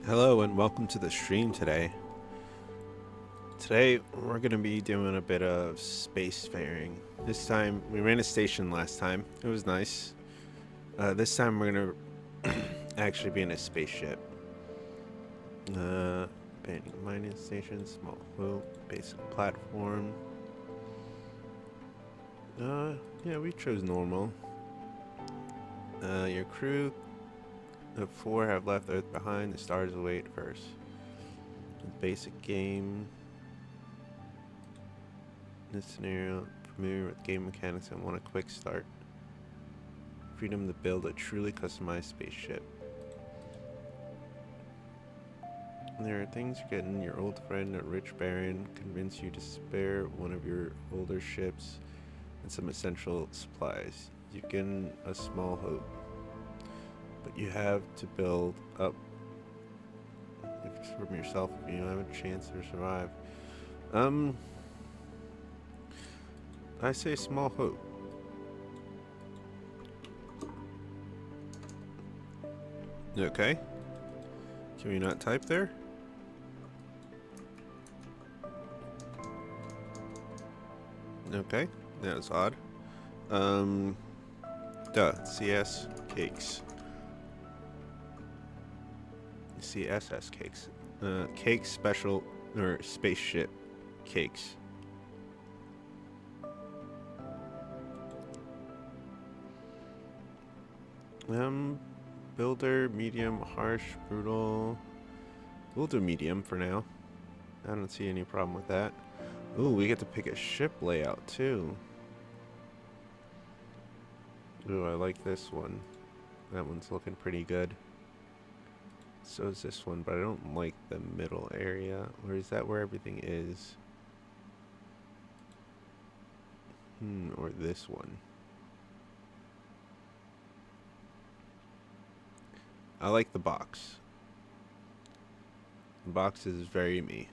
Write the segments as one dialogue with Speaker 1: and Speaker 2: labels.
Speaker 1: Hello and welcome to the stream today. Today we're going to be doing a bit of spacefaring. This time, we ran a station last time. It was nice. This time we're going to actually be in a spaceship. Abandoning mining station, small hope, basic platform. Yeah, we chose normal. Your crew of 4 have left Earth behind. The stars await first. Basic game. This scenario, familiar with game mechanics and want a quick start. Freedom to build a truly customized spaceship. There are things getting your old friend, a rich baron, convince you to spare one of your older ships and some essential supplies. You've given a small hope, but you have to build up from yourself if you don't have a chance to survive. I say small hope. Okay. Can we not type there? Okay, that's odd. CS cakes. CSS cakes. Cake special or spaceship cakes. Builder, medium, harsh, brutal. We'll do medium for now. I don't see any problem with that. Ooh, we get to pick a ship layout too. Ooh, I like this one. That one's looking pretty good. So is this one, but I don't like the middle area. Or is that where everything is? Or this one. I like the box. The box is very me.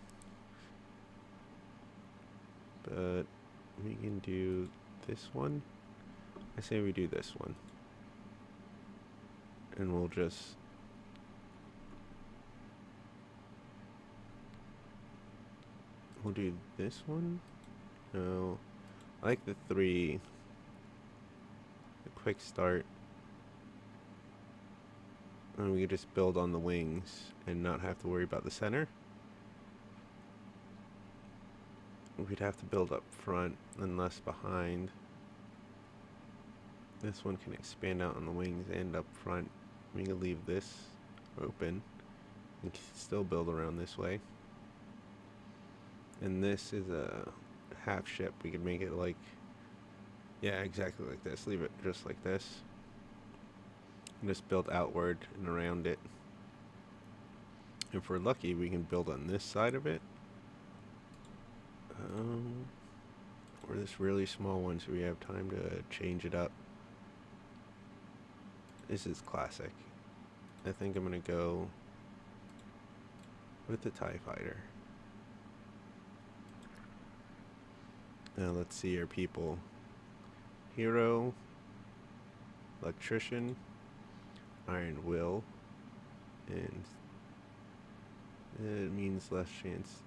Speaker 1: But we can do this one. I say we do this one. And we'll just... We'll do this one? No. I like the 3. The quick start. And we could just build on the wings and not have to worry about the center. We'd have to build up front and less behind. This one can expand out on the wings and up front. We can leave this open and still build around this way. And this is a half ship. We could make it like, yeah, exactly like this. Leave it just like this. And just build outward and around it. If we're lucky, we can build on this side of it. Or this really small one so we have time to change it up. This is classic. I think I'm going to go with the TIE Fighter. Now let's see our people. Hero, Electrician, Iron Will, and it means less chance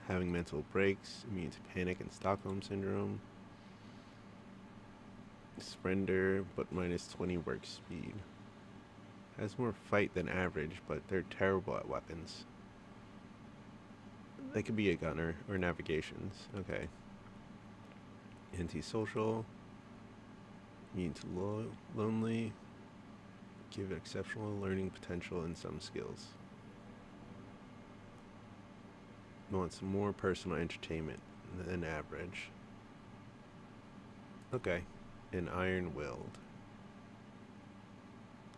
Speaker 1: having mental breaks. It means panic and Stockholm Syndrome. Surrender, but minus 20 work speed. Has more fight than average, but they're terrible at weapons. They could be a gunner or navigations. Okay. Antisocial. Means lonely. Give exceptional learning potential and some skills. Wants more personal entertainment than average. Okay. And iron-willed.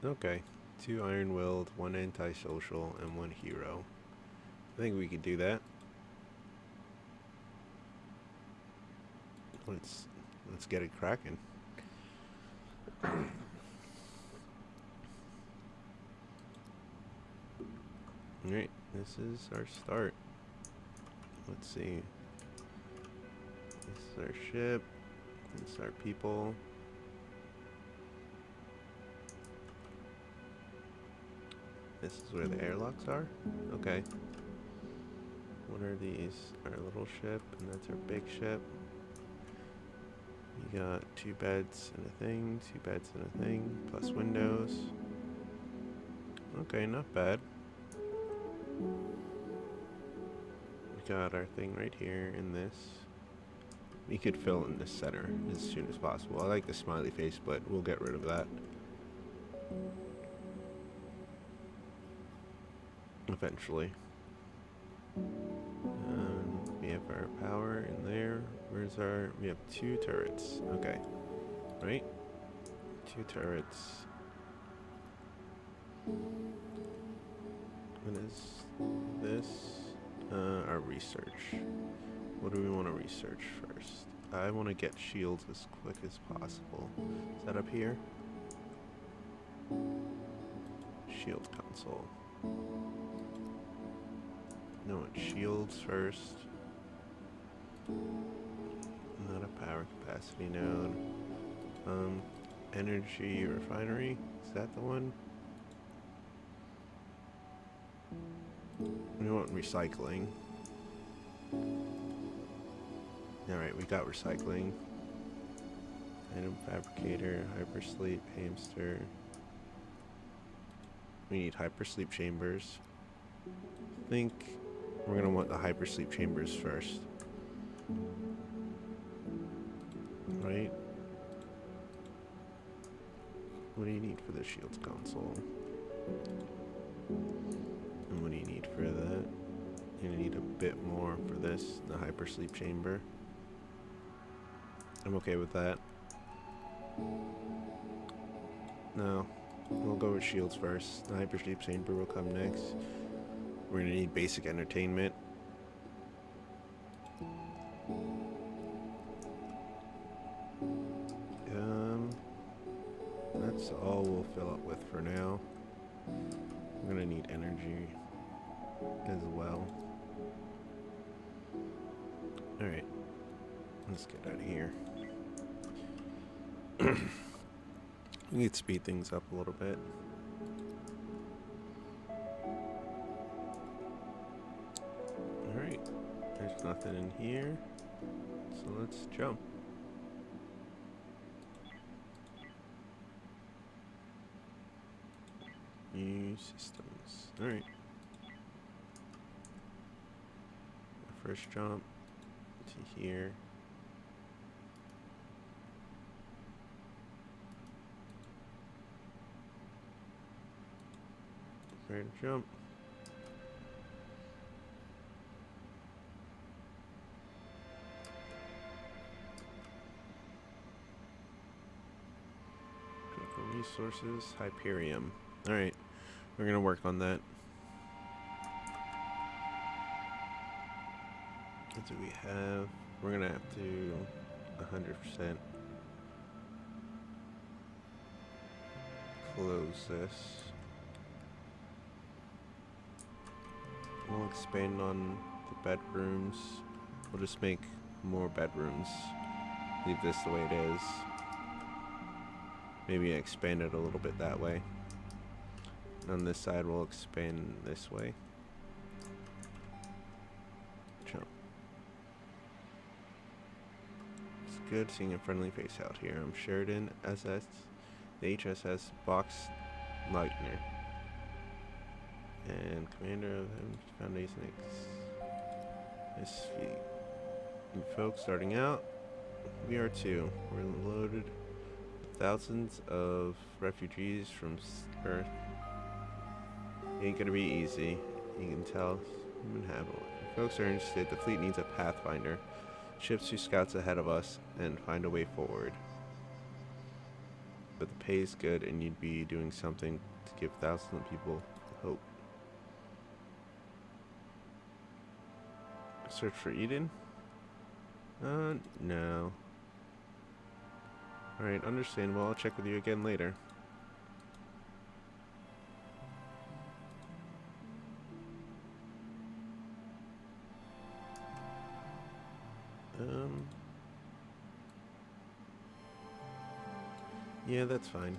Speaker 1: Okay. 2 iron-willed, 1 antisocial, and 1 hero. I think we could do that. Let's get it cracking. Alright, this is our start. Let's see. This is our ship. This is our people. This is where the airlocks are? Okay. What are these? Our little ship, and that's our big ship. You got 2 beds and a thing, 2 beds and a thing, plus windows. Okay, not bad. We got our thing right here in this. We could fill in this center as soon as possible. I like the smiley face, but we'll get rid of that eventually. We have our power in there. Where's our... We have 2 turrets. Okay. Right? 2 turrets. What is this? Our research. What do we want to research first? I want to get shields as quick as possible. Is that up here? Shield console. No, it's shields first. Not a power capacity node. Energy refinery. Is that the one? We want recycling. Alright, we got recycling. Item fabricator, hypersleep, hamster. We need hypersleep chambers. I think we're gonna want the hypersleep chambers first. Right? What do you need for the shields console? And what do you need for that? You're gonna need a bit more for this, the hypersleep chamber. I'm okay with that. No, we'll go with shields first. The hypersleep chamber will come next. We're gonna need basic entertainment. That's all we'll fill up with for now. We're gonna need energy as well. Alright, let's get out of here. We need to speed things up a little bit. Alright, there's nothing in here, so let's jump. New systems. Alright. First jump to here. Third jump. Critical resources, Hyperium. Alright, we're gonna work on that. What do we have? We're gonna have to 100% close this. We'll expand on the bedrooms. We'll just make more bedrooms. Leave this the way it is. Maybe expand it a little bit that way. On this side, we'll expand this way. Jump. It's good seeing a friendly face out here. I'm Sheridan, SS, the HSS Box Lightner, and commander of the Foundation X. And folks, starting out, we are too. We're loaded with thousands of refugees from Earth. Ain't gonna be easy. You can tell. Human handle. If folks are interested, the fleet needs a pathfinder. Ships who scouts ahead of us and find a way forward. But the pay is good, and you'd be doing something to give thousands of people hope. Search for Eden? No. Alright, understandable. I'll check with you again later. Yeah, that's fine.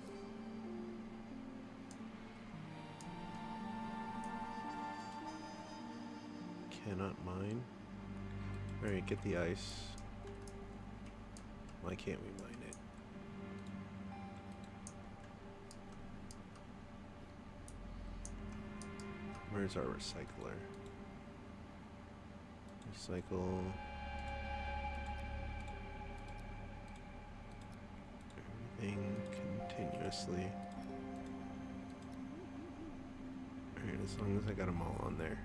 Speaker 1: cannot mine. Alright, get the ice. Why can't we mine it? Where's our recycler? Recycle. Everything continuously. Alright, as long as I got them all on there.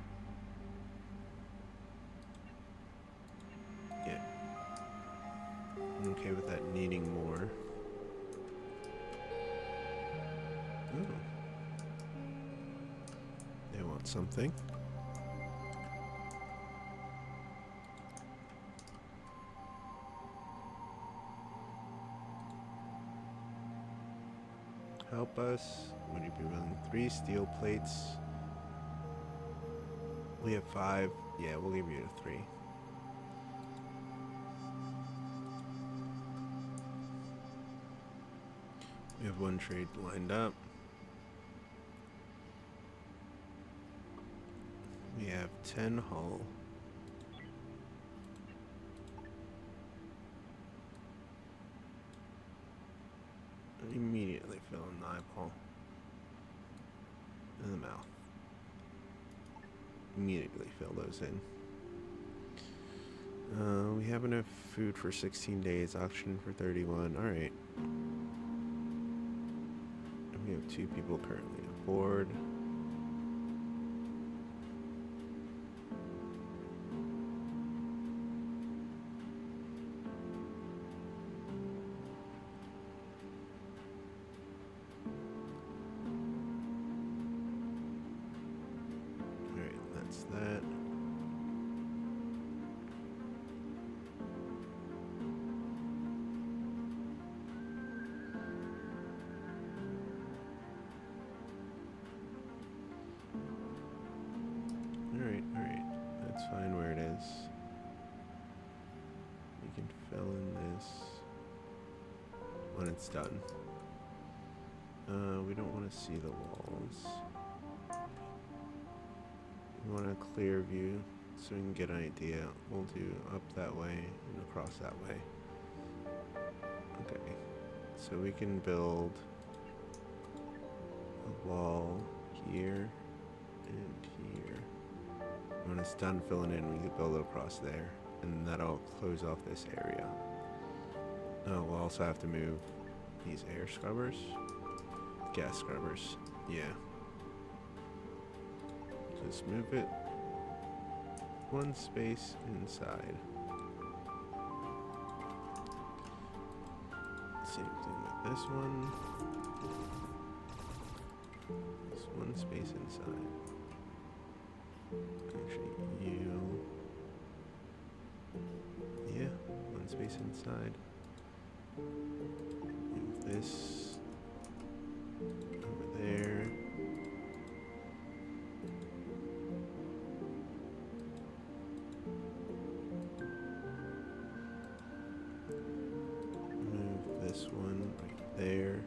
Speaker 1: Yeah. I'm okay with that needing more. Oh. They want something. Help us. Would you be willing? 3 steel plates. We have 5. Yeah, we'll give you a 3. We have 1 trade lined up. We have 10 hull. Immediately fill in the eyeball. And the mouth. Immediately fill those in. We have enough food for 16 days, auction for 31. Alright. We have 2 people currently aboard. That. Alright. That's fine where it is. We can fill in this when it's done. We don't want to see the walls. We want a clear view so we can get an idea. We'll do up that way and across that way. Okay, so we can build a wall here and here. When it's done filling in, we can build it across there, and that'll close off this area. Oh, we'll also have to move these air scrubbers. Gas scrubbers, yeah. Just move it 1 space inside. Same thing with this one. Just 1 space inside. Actually, you. Yeah, 1 space inside. Move this over there. This one right there.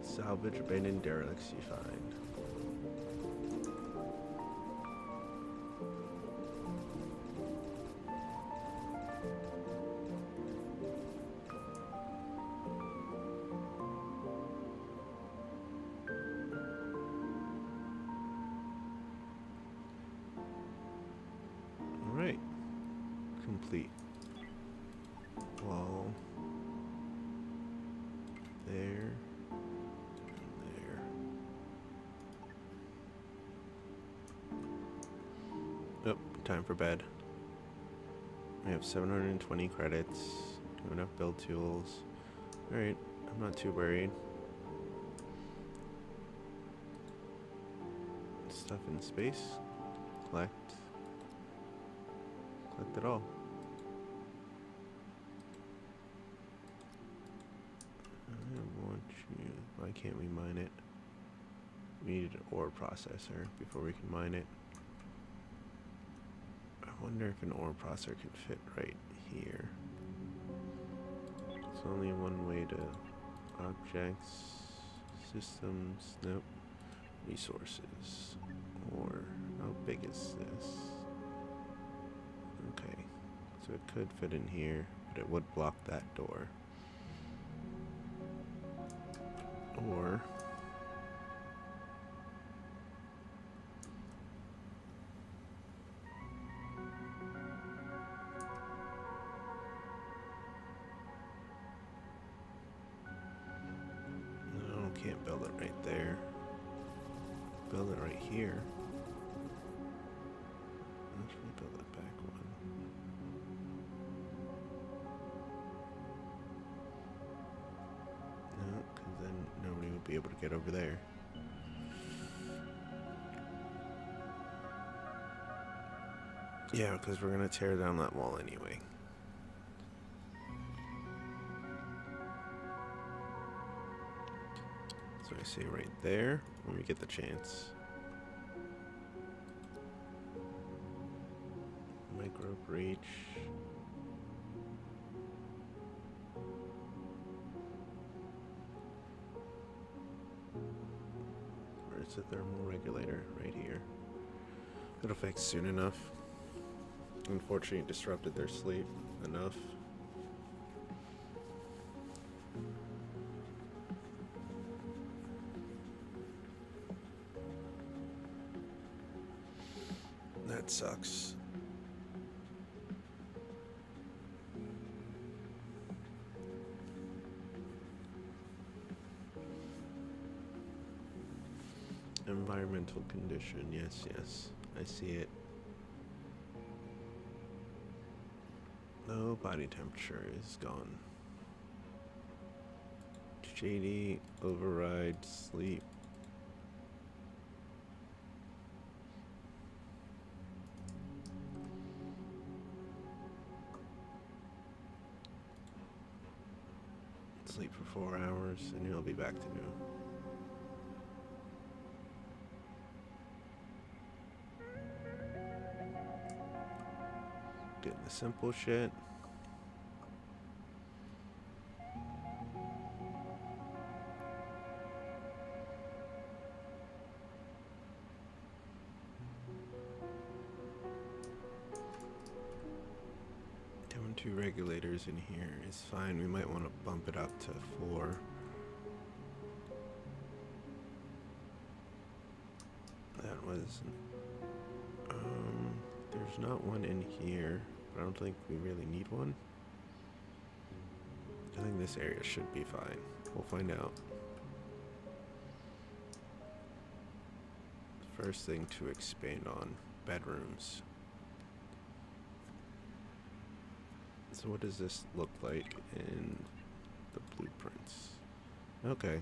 Speaker 1: Salvage abandoned derelicts you find. Alright. Complete. Wall. There. Oh, time for bed. We have 720 credits. Do we have enough build tools? Alright, I'm not too worried. Stuff in space. Collect it all. I want you. Why can't we mine it? We need an ore processor before we can mine it. I wonder if an ore processor could fit right here. There's only one way to Objects, systems, nope. Resources, or how big is this? Okay, so it could fit in here, but it would block that door. Or no, can't build it right there. Build it right here. Let's rebuild that back one. No, because then nobody would be able to get over there. Yeah, because we're going to tear down that wall anyway. So I say right there when we get the chance. Micro breach. Where's the thermal regulator? Right here. It'll fix soon enough. Unfortunately, it disrupted their sleep enough. That sucks. Environmental condition, yes, yes. I see it. No, body temperature is gone. Shady, override, sleep. Sleep for 4 hours and he'll be back to new. Getting the simple shit. Doing 2 regulators in here is fine. We might want to bump it up to 4. That was... there's not one in here, but I don't think we really need one. I think this area should be fine. We'll find out. First thing to expand on, bedrooms. So what does this look like in the blueprints? Okay.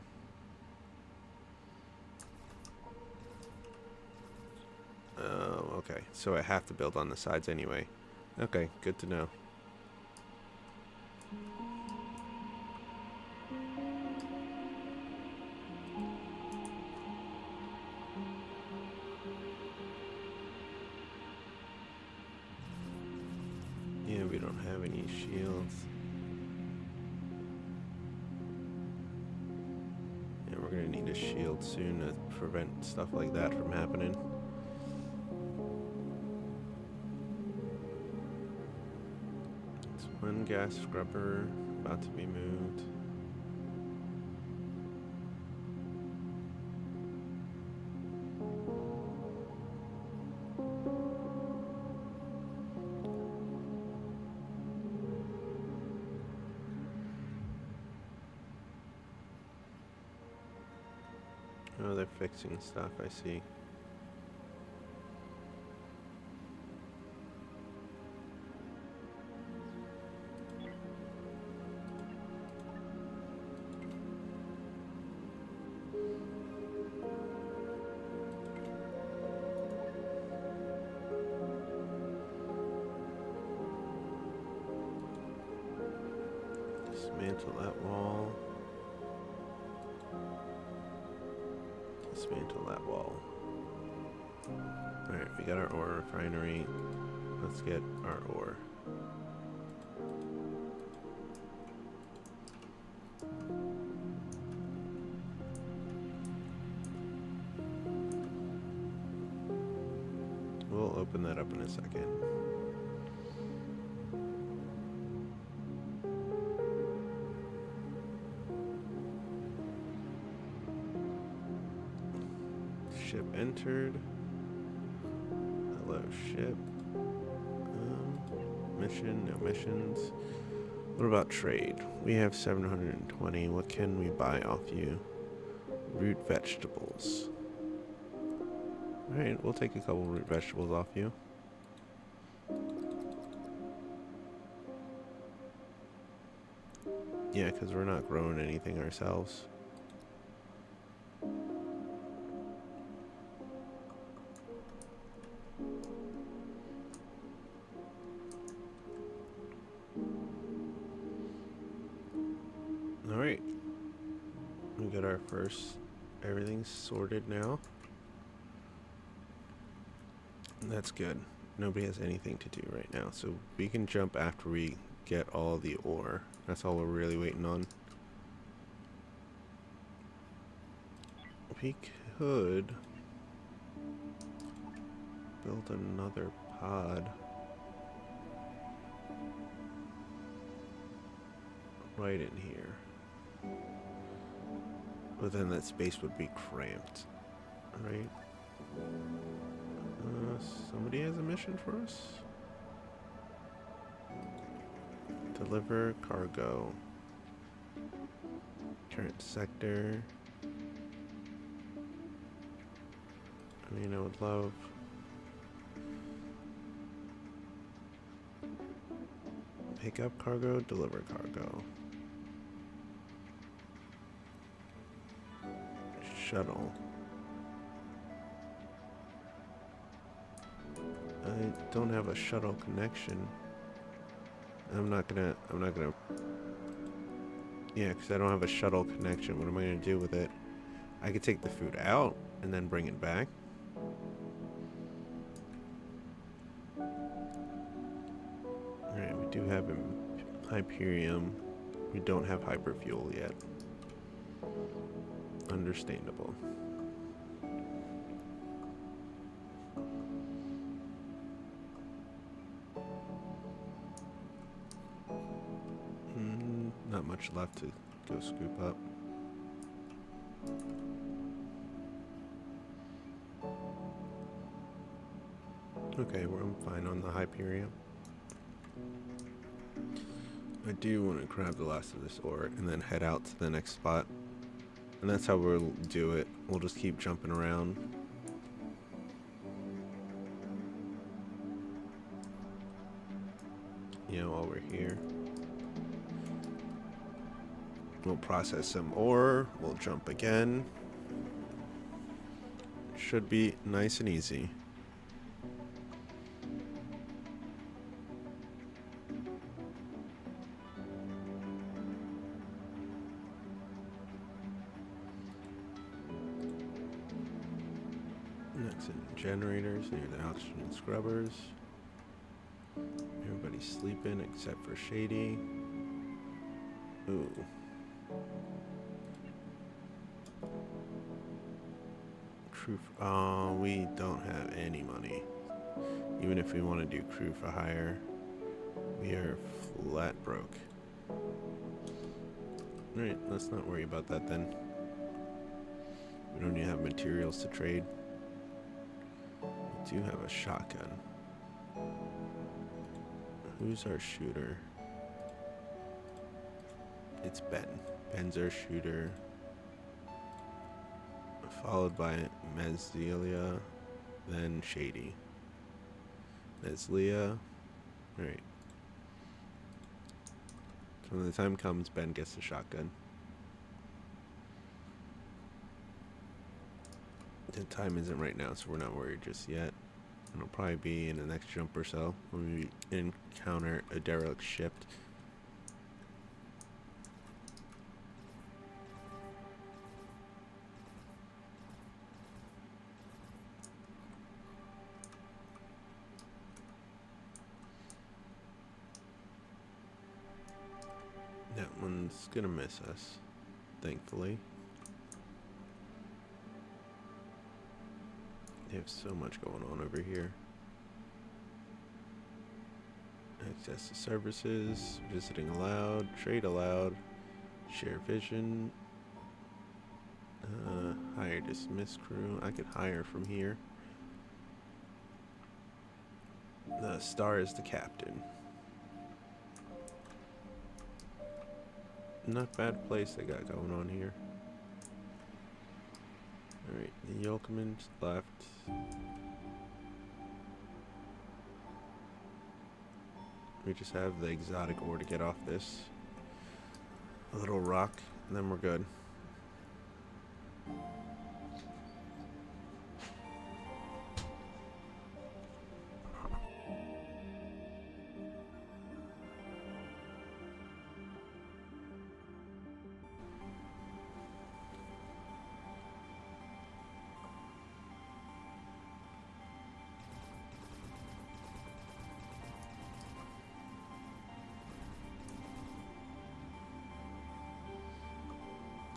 Speaker 1: Oh, okay. So I have to build on the sides anyway. Okay, good to know. Yeah, we don't have any shields. Yeah, we're gonna need a shield soon to prevent stuff like that from happening. It's one gas scrubber about to be moved. Oh, they're fixing stuff, I see. Dismantle that wall. Dismantle that wall. Alright, we got our ore refinery. Let's get our ore. We'll open that up in a second. Ship entered. Hello, ship. Mission, no missions. What about trade? We have 720. What can we buy off you? Root vegetables. Alright, we'll take a couple root vegetables off you. Yeah, because we're not growing anything ourselves. Alright. We got our first... Everything's sorted now. That's good. Nobody has anything to do right now, so we can jump after we get all the ore. That's all we're really waiting on. We could build another pod right in here, but then that space would be cramped, right? Somebody has a mission for us? Deliver cargo. Current sector. I mean, I would love... Pick up cargo, deliver cargo. Shuttle. I don't have a shuttle connection. I'm not gonna, yeah, because I don't have a shuttle connection. What am I gonna do with it? I could take the food out and then bring it back. Alright, we do have Hyperium. We don't have hyperfuel yet. Understandable. Not much left to go scoop up. Okay, I'm fine on the Hyperium. I do want to grab the last of this ore and then head out to the next spot. And that's how we'll do it. We'll just keep jumping around. You know, while we're here. We'll process some ore. We'll jump again. Should be nice and easy. Next in generators near the oxygen scrubbers. Everybody's sleeping except for Shady. Ooh. We don't have any money. Even if we want to do crew for hire, we are flat broke. Alright, let's not worry about that then. We don't even have materials to trade. We do have a shotgun. Who's our shooter? It's Ben. Ben's our shooter. Followed by Mesdelia, then Shady. Meslia. Alright. So when the time comes, Ben gets the shotgun. The time isn't right now, so we're not worried just yet. It'll probably be in the next jump or so when we encounter a derelict ship. That one's gonna miss us, thankfully. They have so much going on over here. Access to services, visiting allowed, trade allowed, share vision, hire dismiss crew. I could hire from here. The star is the captain. Not bad place they got going on here. Alright, the yokeman's left. We just have the exotic ore to get off this. A little rock, and then we're good.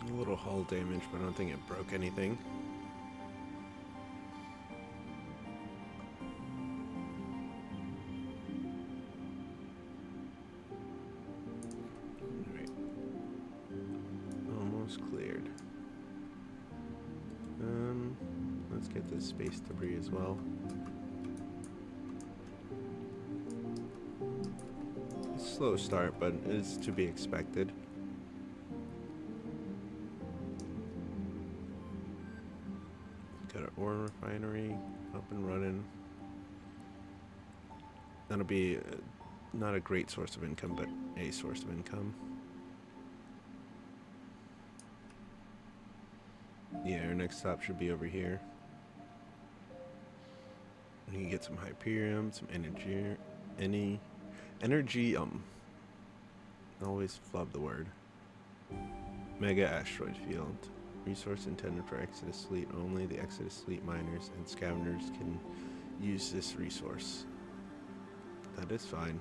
Speaker 1: A little hull damage, but I don't think it broke anything. Alright. Almost cleared. Let's get this space debris as well. It's a slow start, but it's to be expected. Got an ore refinery up and running. That'll be not a great source of income, but a source of income. Yeah, our next stop should be over here. We can get some Hyperium, some energy, always flub the word. Mega asteroid field. Resource intended for Exodus fleet only. The Exodus fleet miners and scavengers can use this resource. That is fine.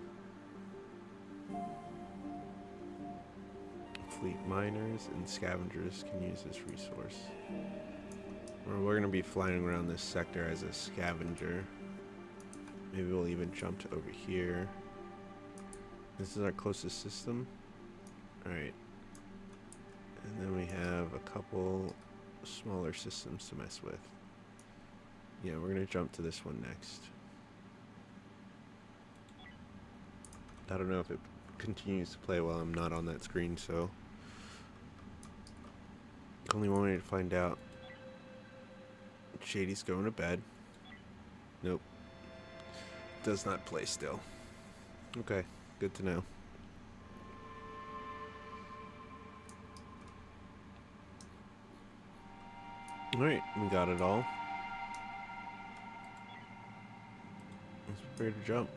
Speaker 1: Fleet miners and scavengers can use this resource. Or we're going to be flying around this sector as a scavenger. Maybe we'll even jump to over here. This is our closest system. Alright. And then we have a couple smaller systems to mess with. Yeah, we're going to jump to this one next. I don't know if it continues to play while I'm not on that screen, so only one way to find out. Shady's going to bed. Nope. Does not play still. Okay, good to know. Alright, we got it all. Let's prepare to jump.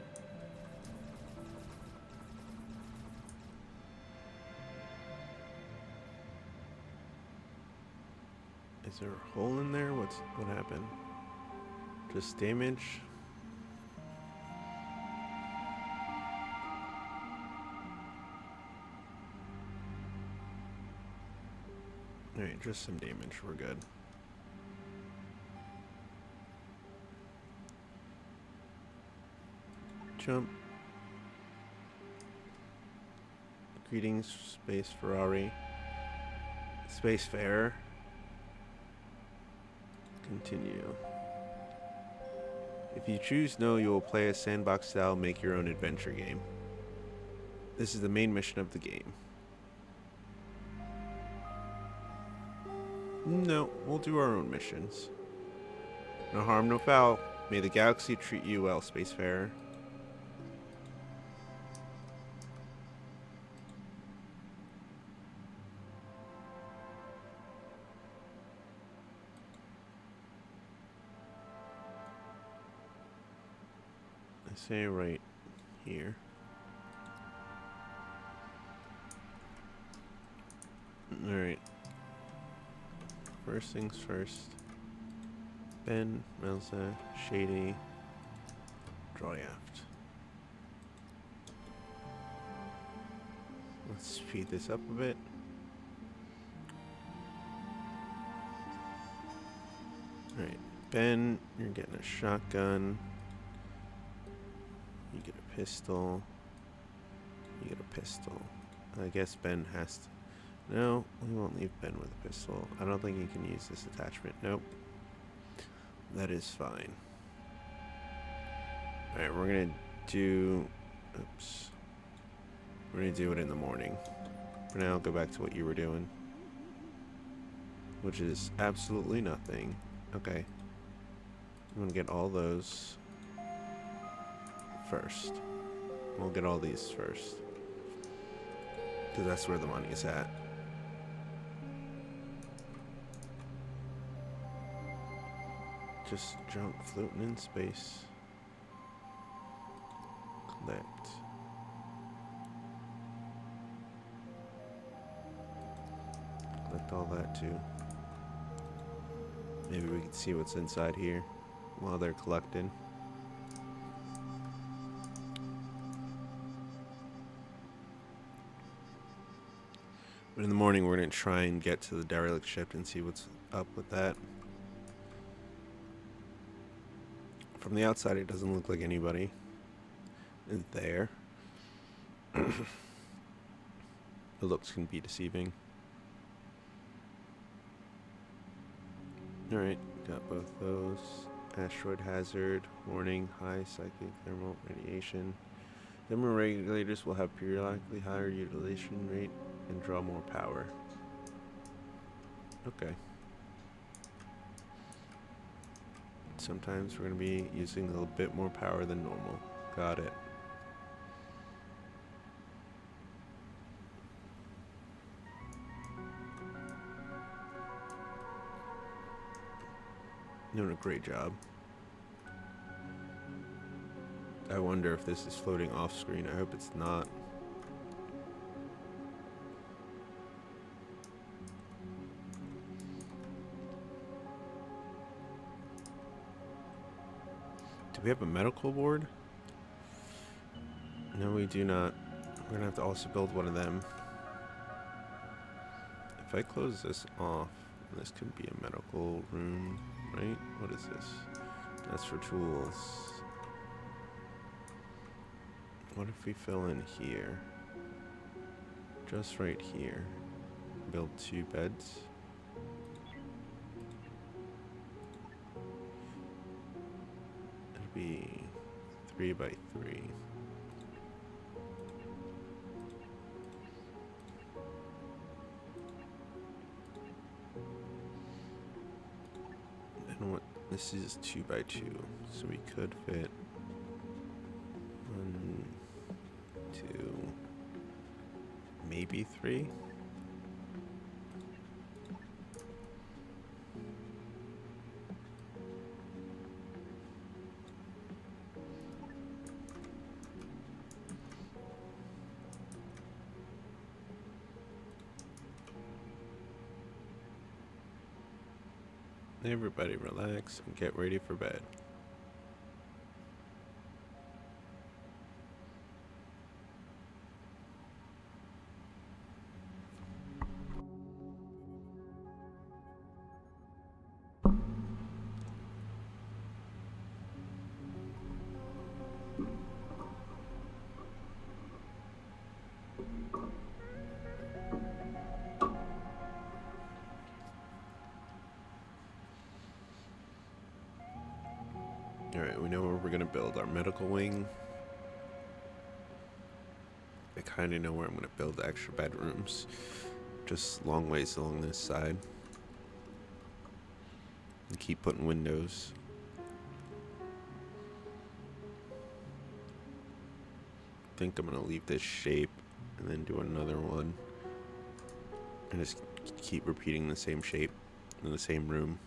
Speaker 1: Is there a hole in there? What happened? Just damage? Alright, just some damage. We're good. Jump. Greetings, Space Ferrari. Spacefarer. Continue. If you choose no, you will play a sandbox-style make-your-own-adventure game. This is the main mission of the game. No, we'll do our own missions. No harm, no foul. May the galaxy treat you well, Spacefarer. Say right here. Alright. First things first. Ben, Melza, Shady, Draw Aft. Let's speed this up a bit. Alright, Ben, you're getting a shotgun. You get a pistol. You get a pistol. I guess Ben has to... No, we won't leave Ben with a pistol. I don't think he can use this attachment. Nope. That is fine. Alright, we're gonna do... Oops. We're gonna do it in the morning. For now, go back to what you were doing. Which is absolutely nothing. Okay. I'm gonna get all those first. We'll get all these first. Because that's where the money is at. Just junk floating in space. Collect. Collect all that too. Maybe we can see what's inside here while they're collecting. But in the morning, we're going to try and get to the derelict ship and see what's up with that. From the outside, it doesn't look like anybody is there. The looks can be deceiving. Alright, got both those. Asteroid hazard, warning, high psychic thermal radiation. Thermoregulators will have periodically higher utilization rate and draw more power. Okay. Sometimes we're going to be using a little bit more power than normal. Got it. Doing a great job. I wonder if this is floating off screen. I hope it's not. Do we have a medical ward? No, we do not. We're gonna have to also build one of them. If I close this off, this could be a medical room, right? What is this? That's for tools. What if we fill in here? Just right here. Build 2 beds. It'll be 3 by 3. And what this is 2 by 2, so we could fit 1, 2, maybe 3. Everybody relax and get ready for bed. Alright, we know where we're going to build our medical wing. I kind of know where I'm going to build the extra bedrooms. Just long ways along this side. And keep putting windows. I think I'm going to leave this shape and then do another one. And just keep repeating the same shape in the same room.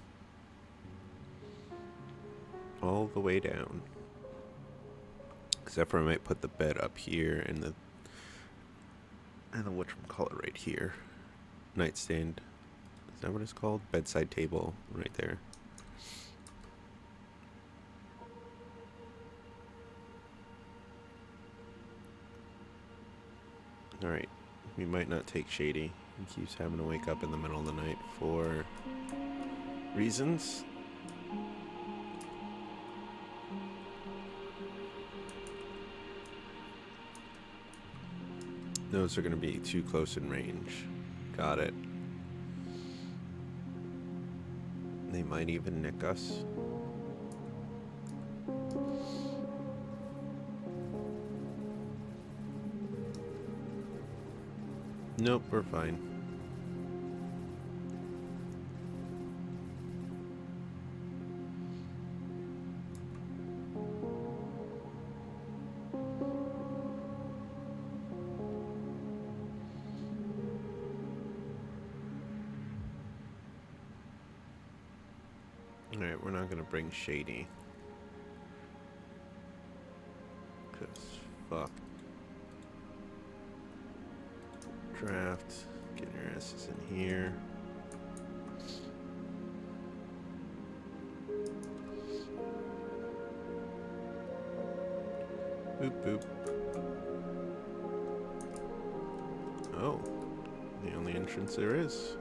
Speaker 1: All the way down. Except for I might put the bed up here and the whatchamacallit right here. Nightstand. Is that what it's called? Bedside table right there. Alright. We might not take Shady. He keeps having to wake up in the middle of the night for reasons. Those are going to be too close in range. Got it. They might even nick us. Nope, we're fine. Alright, we're not gonna bring Shady. Cause fuck. Draft. Get your asses in here. Boop boop. Oh. The only entrance there is.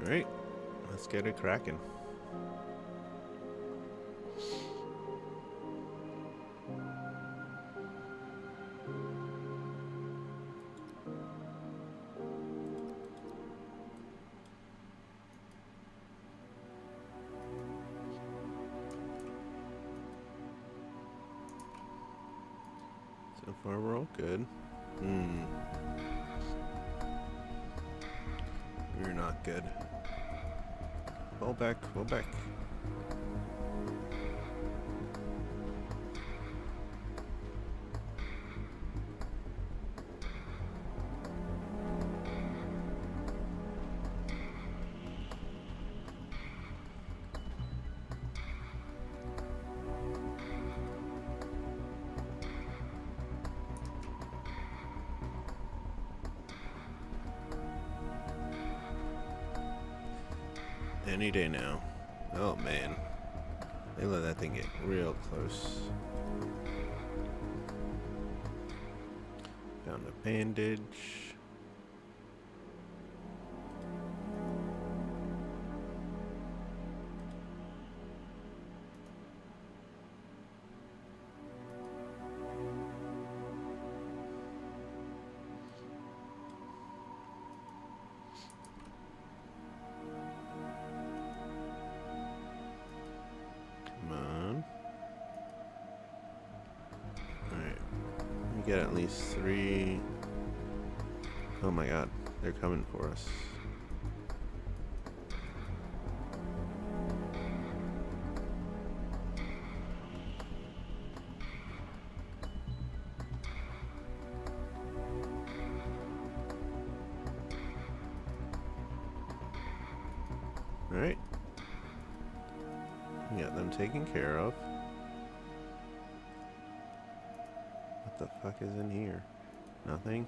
Speaker 1: Alright. Let's get it cracking. So far we're all good. We're not good. Fall back, fall back. Any day now. Oh man. They let that thing get real close. Found a bandage. Get at least 3. Oh my god, they're coming for us. Alright. Got them taken care of. What the fuck is in here? Nothing?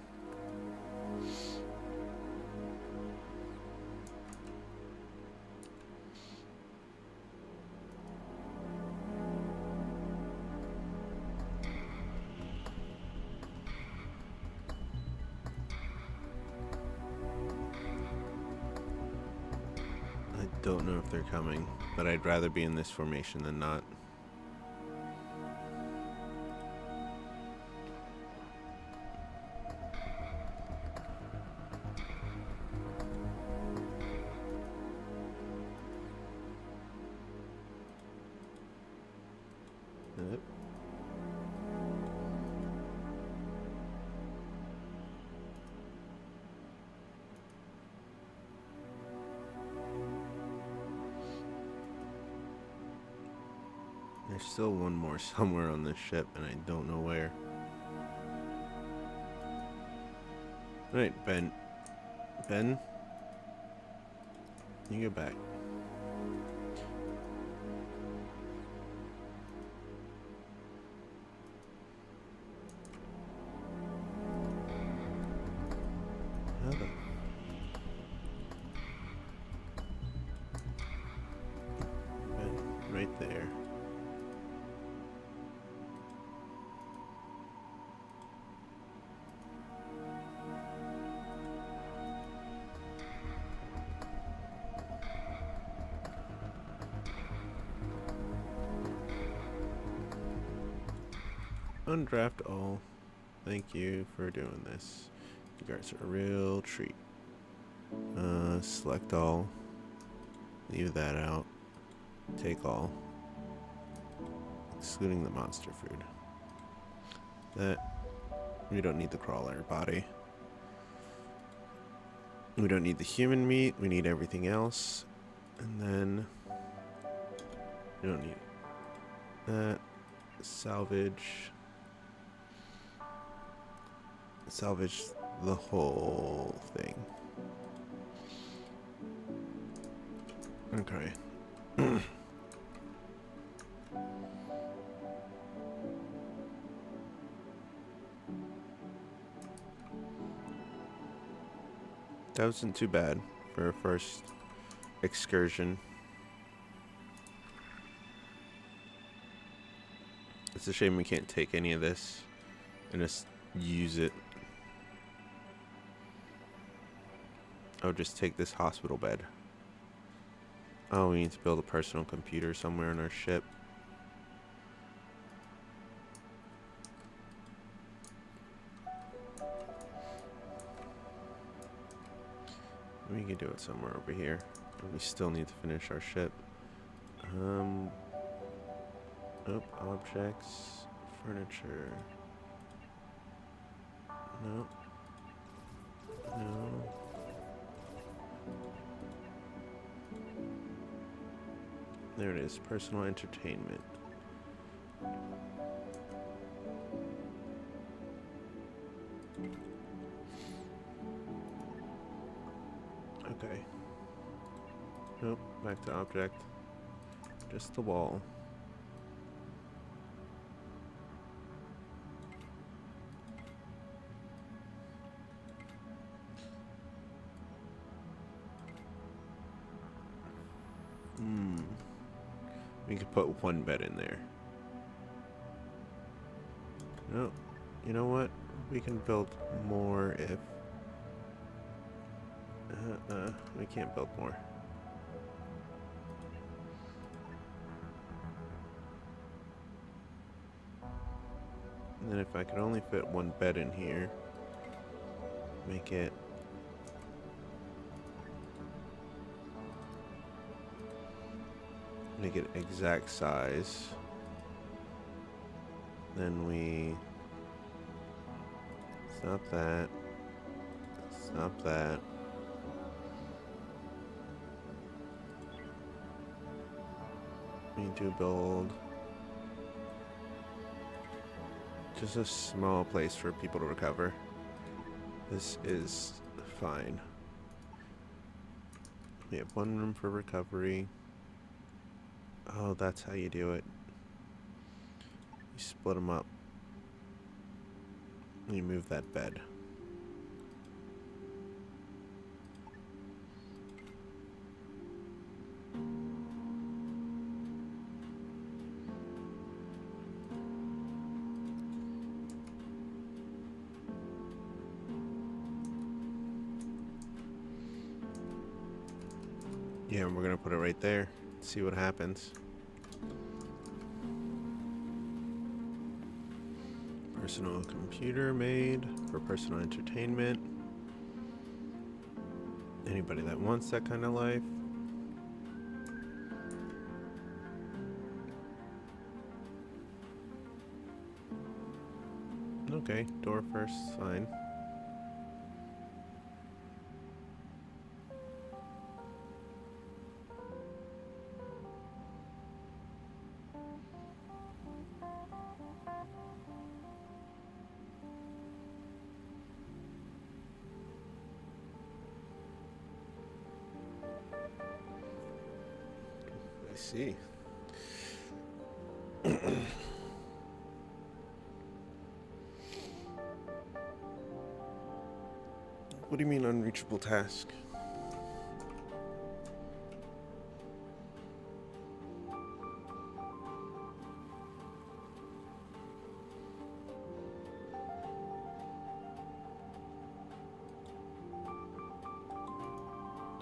Speaker 1: I don't know if they're coming, but I'd rather be in this formation than not. Yep. There's still one more somewhere on this ship, and I don't know where. Alright, Ben. Ben? You go back. How the... Ben, right there. Undraft all. Thank you for doing this. You guys are a real treat. Select all. Leave that out. Take all. Excluding the monster food. That. We don't need the crawler body. We don't need the human meat. We need everything else. And then. We don't need that. Salvage. Salvage the whole thing. Okay. That wasn't too bad for a first excursion. It's a shame we can't take any of this and just use it. Oh, just take this hospital bed. Oh, we need to build a personal computer somewhere on our ship. We can do it somewhere over here. But we still need to finish our ship. Oh, objects, furniture. No. No. There it is, personal entertainment. Okay. Nope, back to object. Just the wall. We could put one bed in there. No, you know what? We can build more if... we can't build more. And then if I could only fit one bed in here, make it... Make it exact size. Then we stop that. Stop that. We need to build just a small place for people to recover. This is fine. We have one room for recovery. Oh, that's how you do it. You split them up. You move that bed. Yeah, and we're gonna put it right there. See what happens. Personal computer made for personal entertainment. Anybody that wants that kind of life. Okay, door first, fine. I see. What do you mean unreachable task?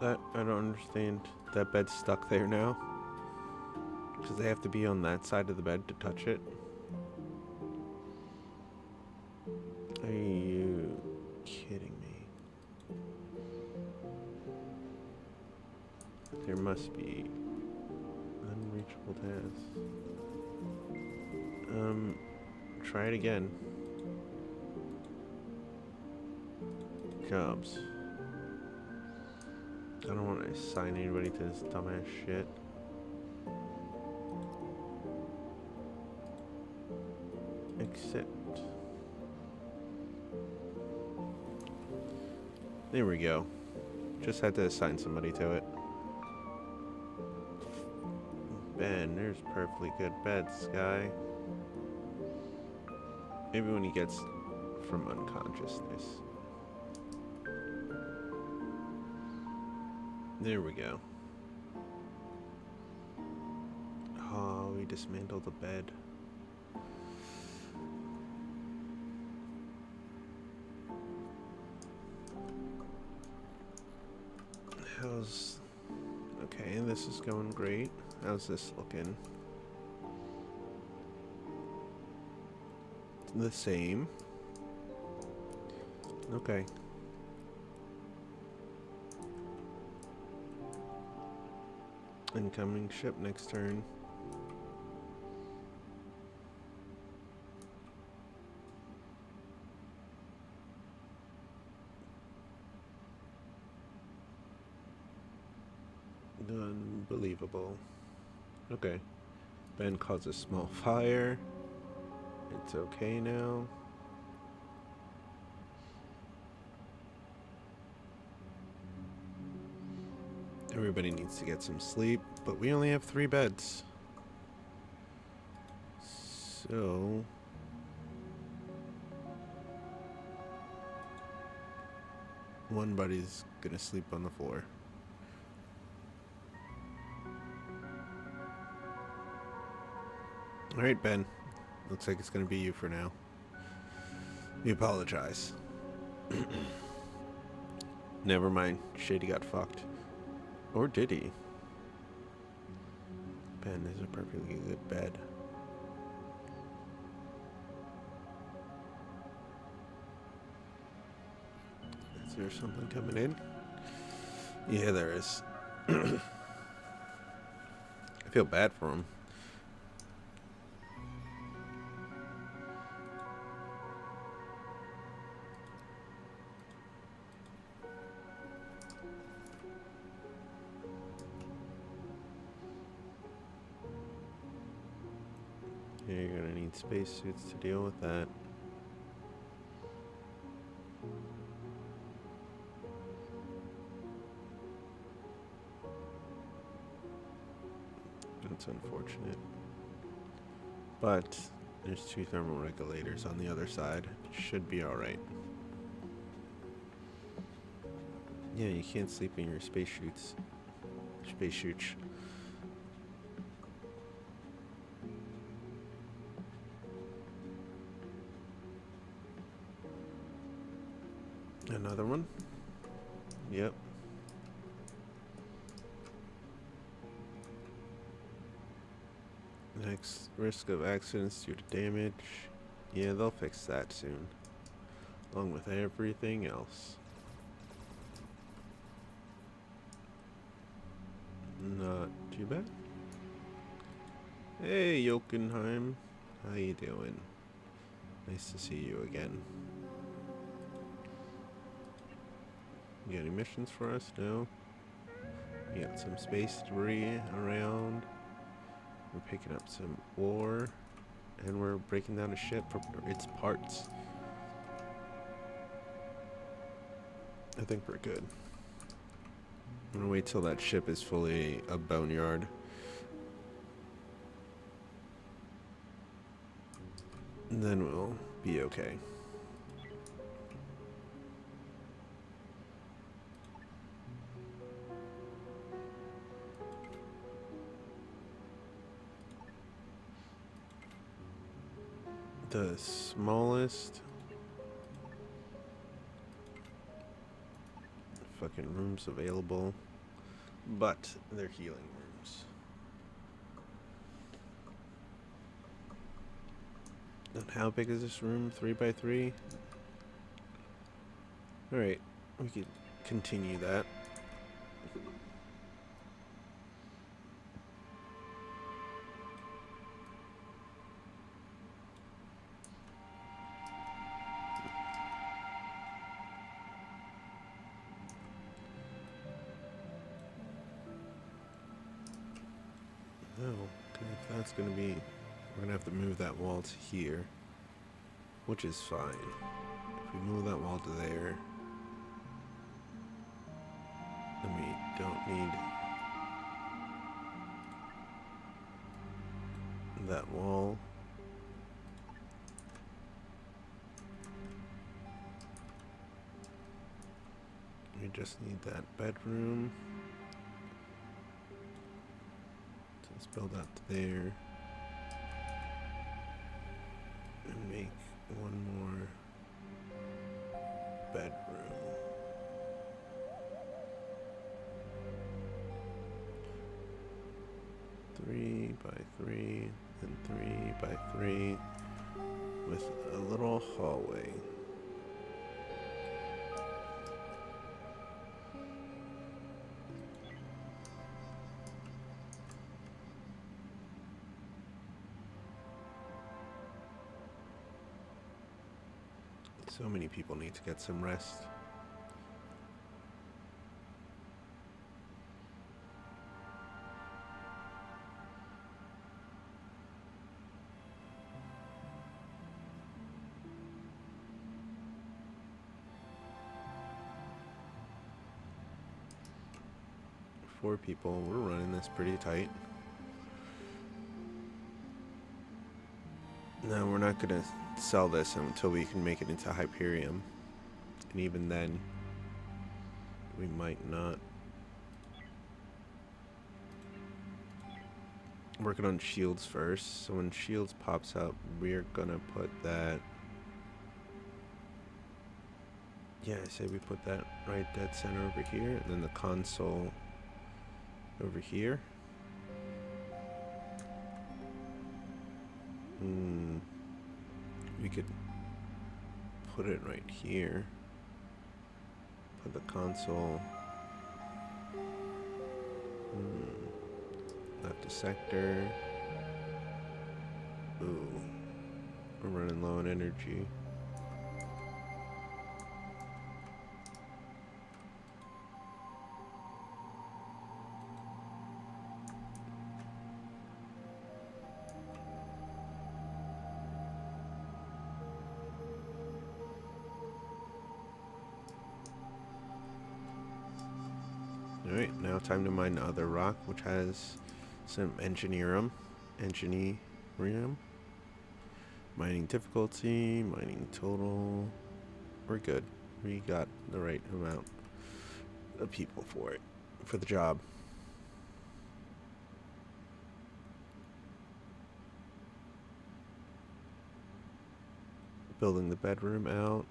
Speaker 1: That I don't understand. That bed's stuck there now. Because they have to be on that side of the bed to touch it. Are you kidding me? must be unreachable tasks. Try it again. Jobs. I don't want to assign anybody to this dumbass shit. Accept. There we go. Just had to assign somebody to it. Ben, there's perfectly good beds, guy. Maybe when he gets from unconsciousness. There we go. Oh, we dismantled the bed. How's... Okay, this is going great. How's this looking? The same. Okay. Incoming ship next turn. Unbelievable. Okay. Ben caused a small fire. It's okay now. Everybody needs to get some sleep, but we only have 3 beds. So... one buddy's gonna sleep on the floor. Alright, Ben. Looks like it's gonna be you for now. We apologize. Never mind. Shady got fucked. Or did he? Ben is a perfectly good bed. Is there something coming in? Yeah, there is. I feel bad for him. Yeah, you're gonna need spacesuits to deal with that. That's unfortunate. But there's 2 thermal regulators on the other side. Should be alright. Yeah, you can't sleep in your spacesuits. Spacesuits. Another one? Yep. Next, risk of accidents due to damage. Yeah, they'll fix that soon. Along with everything else. Not too bad. Hey, Jotunheim. How you doing? Nice to see you again. You got any missions for us? No? You got some space debris around. We're picking up some ore. And we're breaking down a ship for its parts. I think we're good. I'm gonna wait till that ship is fully a boneyard. And then we'll be okay. The smallest fucking rooms available, but they're healing rooms. And how big is this room? 3x3? Alright, we could continue that. gonna be, we're gonna have to move that wall to here, which is fine. If we move that wall to there, then we don't need that wall. We just need that bedroom. So let's build out to there. And make one more bedroom. Three by three and 3 by 3 with a little hallway. So many people need to get some rest. Four people, we're running this pretty tight. No, we're not gonna sell this until we can make it into Hyperion. And even then, we might not. Working on shields first. So when shields pops up, we're gonna put that. Yeah, I say we put that right dead center over here, and then the console over here. We could put it right here. Put the console. Left a sector. Ooh, we're running low on energy. Alright, now time to mine the other rock, which has some engineerium. Mining difficulty, mining total. We're good. We got the right amount of people for it, for the job. Building the bedroom out.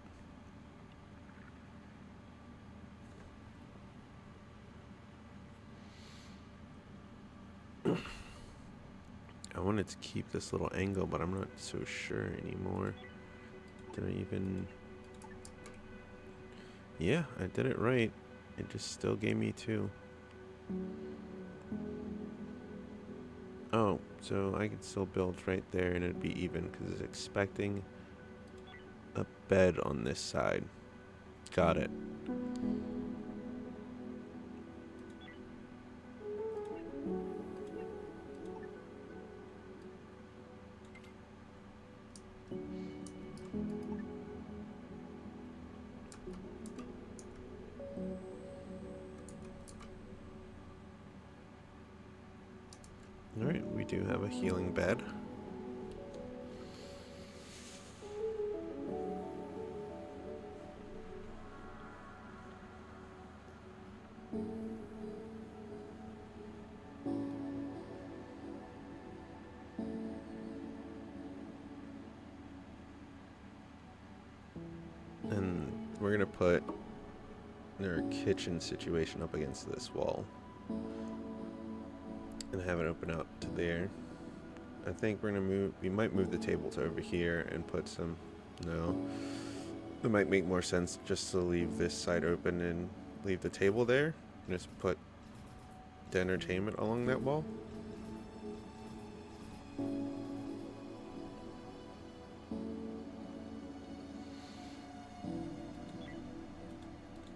Speaker 1: I wanted to keep this little angle, but I'm not so sure anymore. Did I even... Yeah, I did it right. It just still gave me 2. Oh, so I could still build right there and it'd be even because it's expecting a bed on this side. Got it. Alright, we do have a healing bed. And we're gonna put their kitchen situation up against this wall. And have it open out to there. I think we're gonna move, we might move the table to over here and put some, no. It might make more sense just to leave this side open and leave the table there. And just put the entertainment along that wall.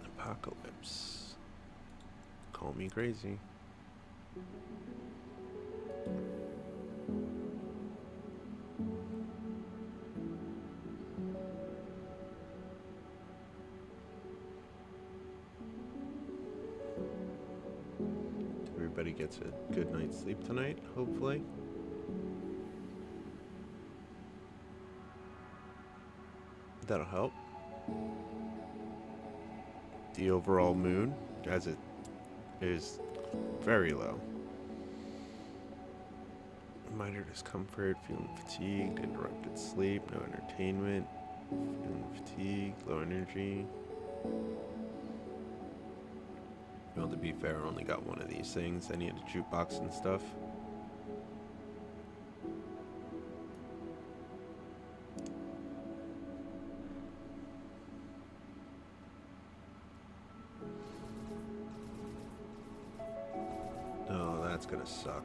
Speaker 1: Apocalypse. Call me crazy. everybody gets a good night's sleep tonight, hopefully. That'll help. The overall mood, as it is very low. Minor discomfort, feeling fatigued, interrupted sleep, no entertainment, feeling fatigued, low energy. Well, to be fair, I only got one of these things. I need a jukebox and stuff. Oh, that's gonna suck.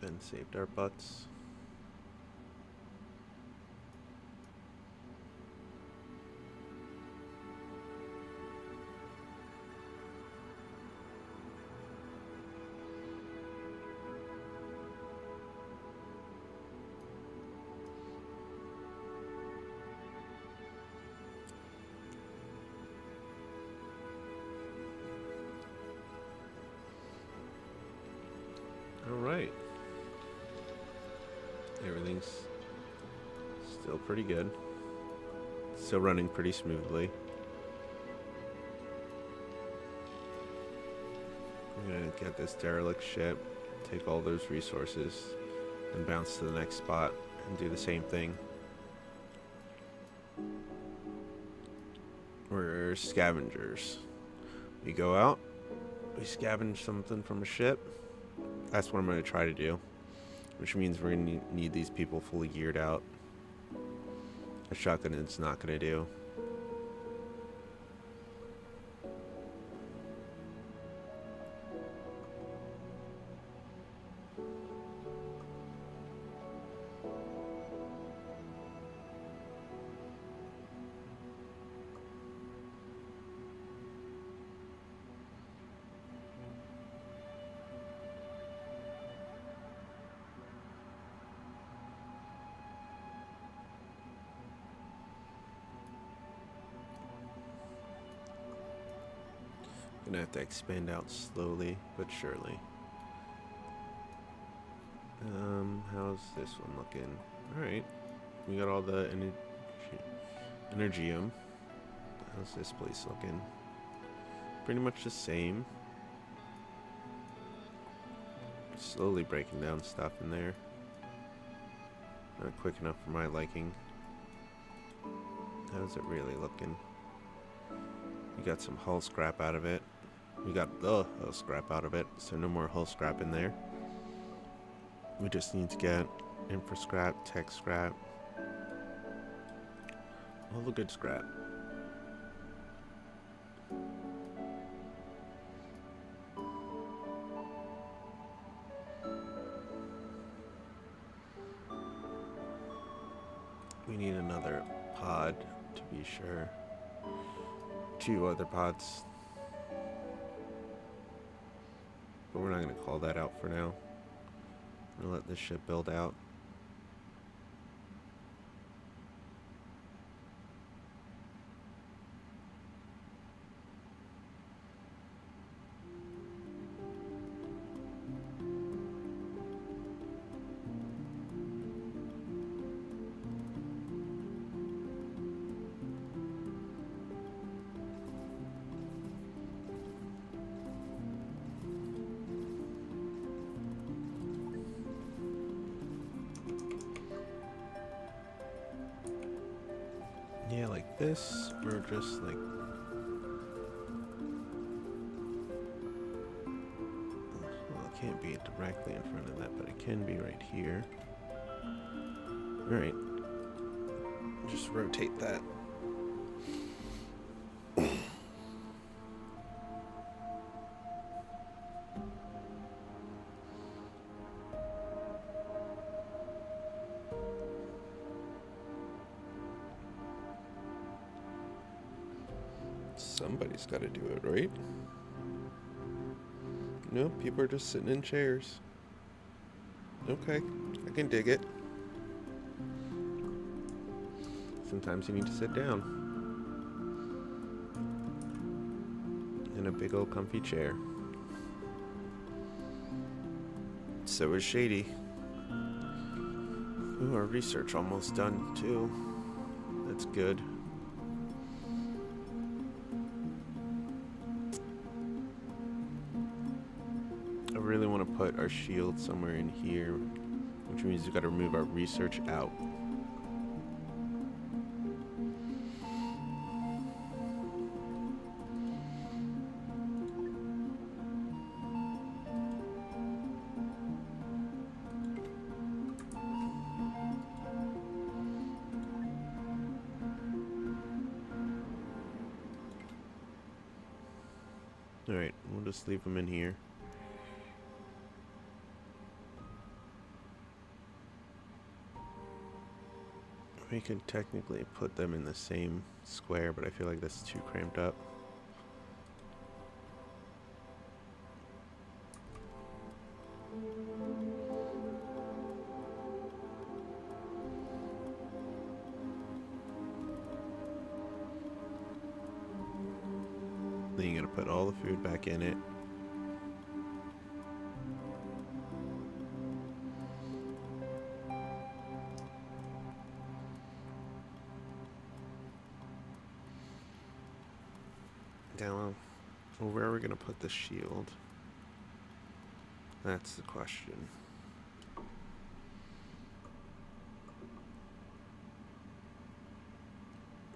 Speaker 1: Ben saved our butts. All right. Everything's still pretty good. Still running pretty smoothly. I'm gonna get this derelict ship, take all those resources, and bounce to the next spot and do the same thing. We're scavengers. We go out, we scavenge something from a ship. That's what I'm gonna try to do. Which means we're going to need these people fully geared out. A shotgun is not going to do. Gonna have to expand out slowly but surely. How's this one looking? Alright. We got all the energium. How's this place looking? Pretty much the same. Slowly breaking down stuff in there. Not quick enough for my liking. How's it really looking? We got some hull scrap out of it. We got the hull scrap out of it, so no more hull scrap in there. We just need to get infra scrap, tech scrap, all the good scrap. We need another pod to be sure. 2 other pods. But we're not going to call that out for now. I'm going to let this ship build out. Yeah, like this, or just like... Well, it can't be directly in front of that, but it can be right here. Alright. Just rotate that. Somebody's got to do it, right? No, people are just sitting in chairs. Okay, I can dig it. Sometimes you need to sit down in a big old comfy chair. So is Shady. Ooh, our research almost done too. That's good. I really want to put our shield somewhere in here, which means we've got to remove our research out. Alright, we'll just leave them in here. We could technically put them in the same square, but I feel like that's too cramped up. Then you gotta put all the food back in it. Now, well, where are we gonna put the shield? That's the question.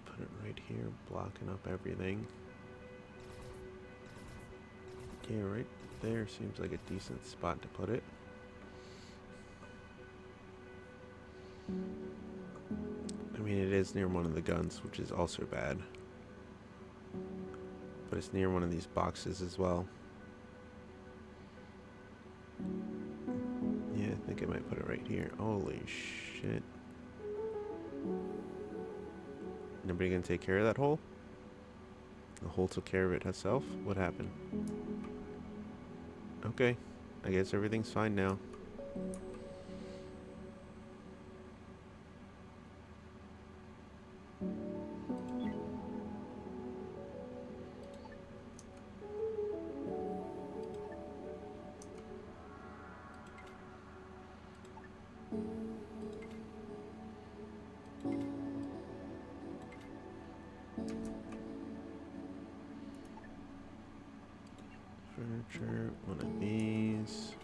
Speaker 1: Put it right here, blocking up everything. Yeah, right there seems like a decent spot to put it. I mean, it is near one of the guns, which is also bad. But it's near one of these boxes as well. Yeah, I think I might put it right here. Holy shit. Nobody gonna take care of that hole? The hole took care of it herself? What happened? Okay, I guess everything's fine now. Furniture, one of these.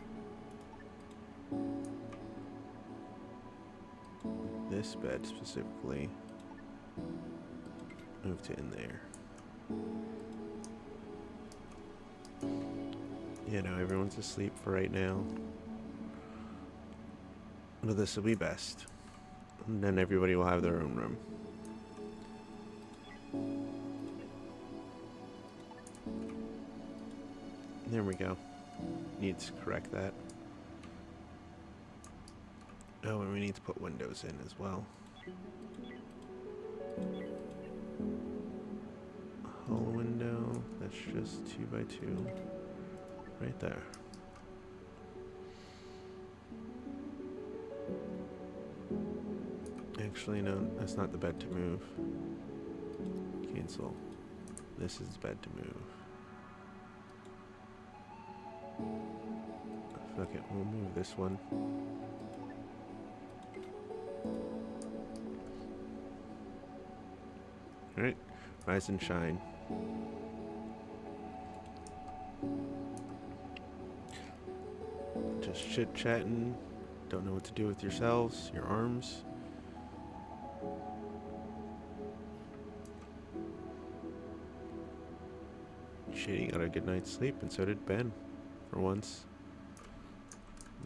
Speaker 1: This bed specifically. Move to in there. Yeah, no, everyone's asleep for right now. But this will be best. And then everybody will have their own room. There we go. Need to correct that. Oh, and we need to put windows in as well. A whole window. That's just 2 by 2. Right there. Actually, no, that's not the bed to move. Cancel. This is the bed to move. Fuck it, we'll move this one. Alright, rise and shine. Just chit-chatting. Don't know what to do with yourselves, your arms. Shady got a good night's sleep, and so did Ben, for once.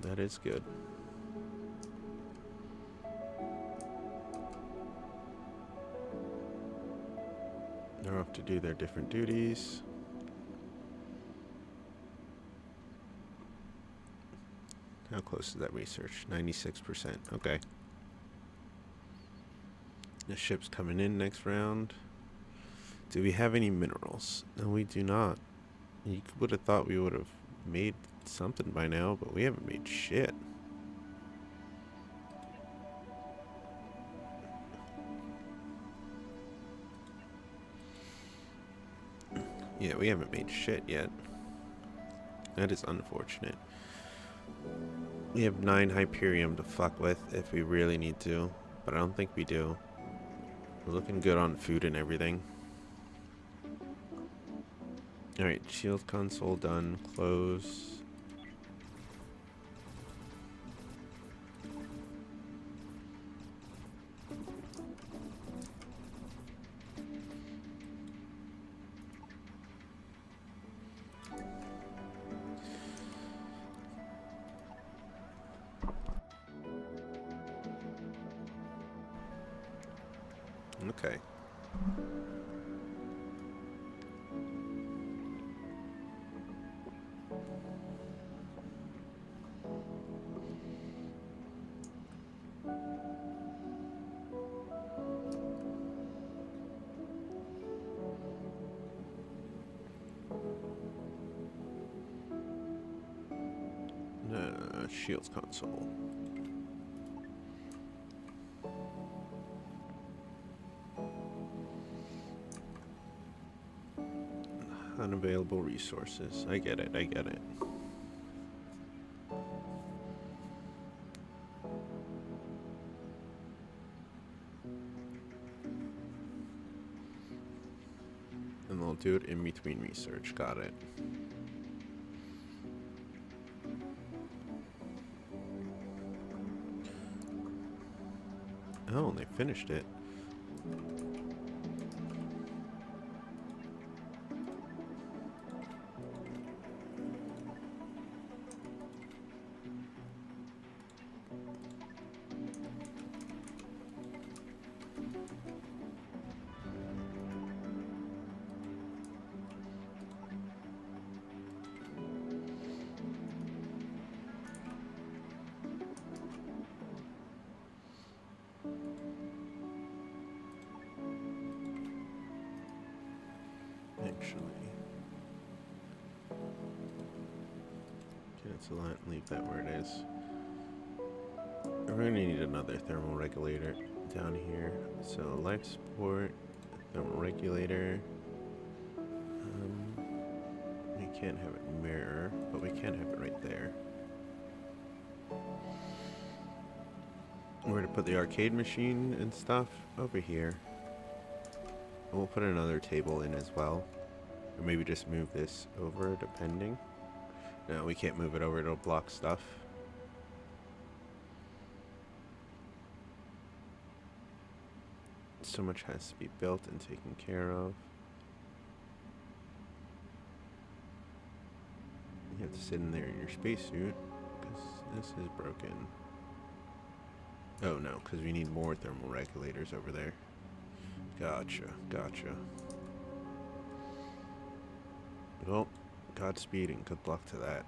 Speaker 1: That is good. They're off to do their different duties. How close is that research? 96%. Okay. The ship's coming in next round. Do we have any minerals? No, we do not. You would have thought we would have made something by now, but we haven't made shit. Yeah, we haven't made shit yet. That is unfortunate. We have 9 Hyperium to fuck with if we really need to, but I don't think we do. We're looking good on food and everything. Alright, shield console done. Close. Okay. Shields console. Unavailable resources. I get it, I get it. And they'll do it in between research. Got it. Oh, they finished it. Actually, cancel that and leave that where it is. We're going to need another thermal regulator down here. So life support, thermal regulator. We can't have it mirror, but we can have it right there. We're going to put the arcade machine and stuff over here. And we'll put another table in as well. Or maybe just move this over, depending. No, we can't move it over, it'll block stuff. So much has to be built and taken care of. You have to sit in there in your spacesuit, because this is broken. Oh no, because we need more thermal regulators over there. Gotcha, gotcha. Well, Godspeed and good luck to that.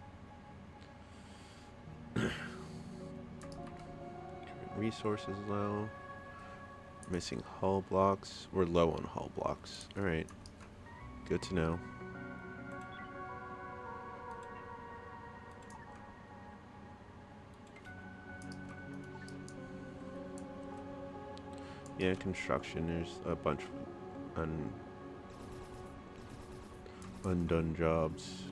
Speaker 1: Resources low. Missing hull blocks. We're low on hull blocks. Alright. Good to know. Yeah, construction, there's a bunch of undone jobs.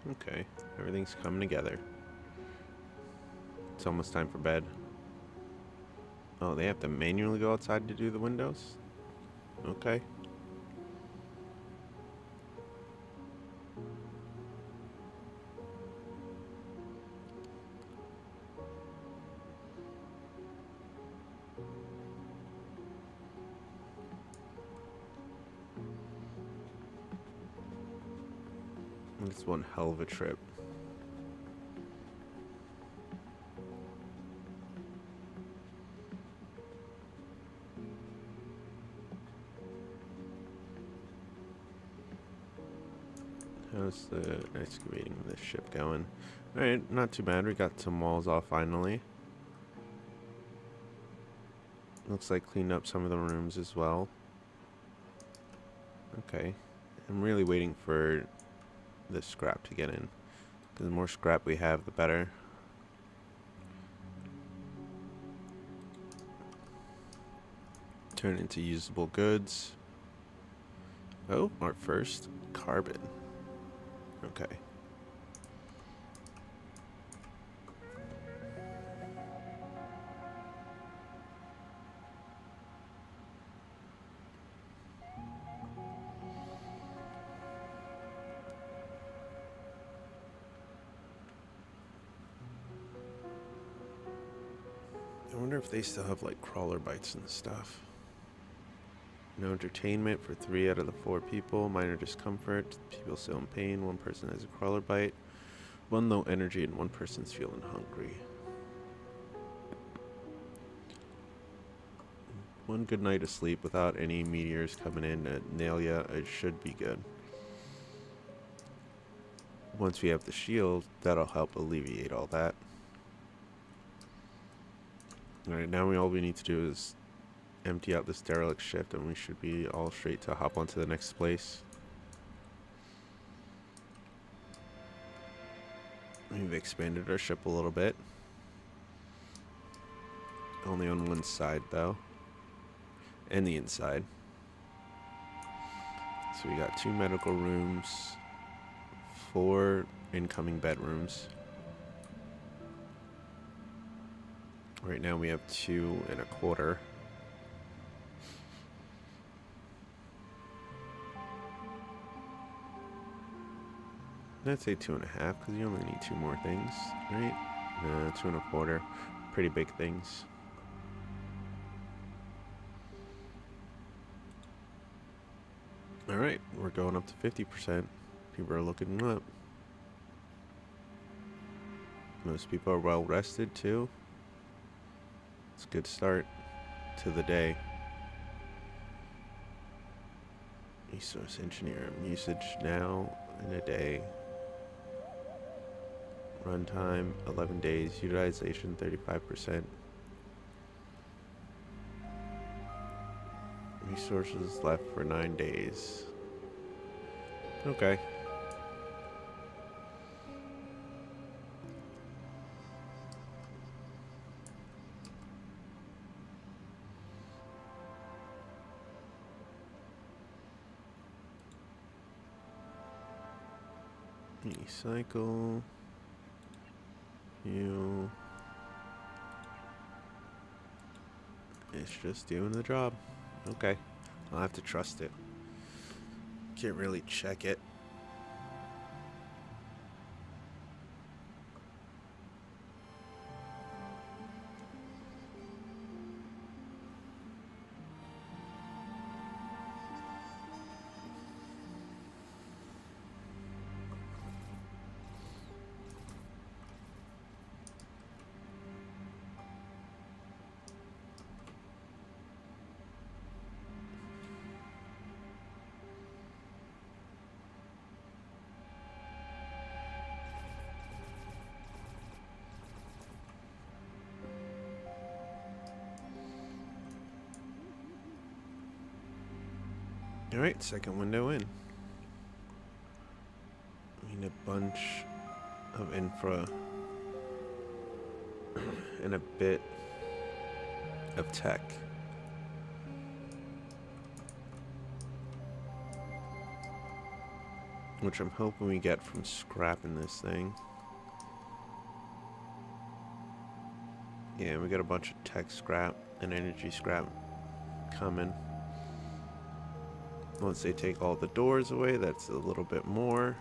Speaker 1: Okay, everything's coming together. It's almost time for bed. Oh, they have to manually go outside to do the windows? Okay. It's one hell of a trip. How's the excavating of this ship going? Alright, not too bad. We got some walls off finally. Looks like cleaned up some of the rooms as well. Okay. I'm really waiting for the scrap to get in. Because the more scrap we have, the better. Turn into usable goods. Oh, our first carbon. Okay. I wonder if they still have like crawler bites and stuff. No entertainment for 3 out of the 4 people. Minor discomfort. People still in pain. 1 person has a crawler bite. 1 low energy and 1 person's feeling hungry. 1 good night of sleep without any meteors coming in to nail ya. It should be good. Once we have the shield, that'll help alleviate all that. Alright, now all we need to do is empty out this derelict ship and we should be all straight to hop onto the next place. We've expanded our ship a little bit. Only on one side though. And the inside. So we got 2 medical rooms, 4 incoming bedrooms. Right now we have 2 1/4. I'd say 2 1/2 because you only need 2 more things, right? 2 1/4. Pretty big things. Alright, we're going up to 50%. People are looking up. Most people are well rested too. It's a good start to the day. Resource engineer usage now in a day. Runtime 11 days. Utilization 35%. Resources left for 9 days. Okay. Recycle. You. It's just doing the job. Okay. I'll have to trust it. Can't really check it. Alright, second window in. We need a bunch of infra and a bit of tech. Which I'm hoping we get from scrapping this thing. Yeah, we got a bunch of tech scrap and energy scrap coming. Once they take all the doors away, that's a little bit more.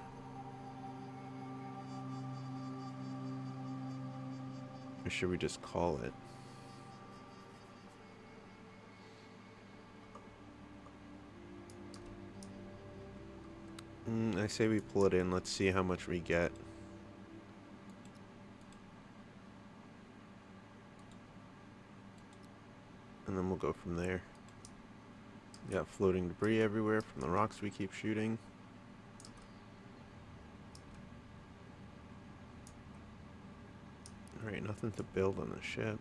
Speaker 1: Or should we just call it? I say we pull it in. Let's see how much we get. And then we'll go from there. We got floating debris everywhere from the rocks we keep shooting. Alright, nothing to build on the ship.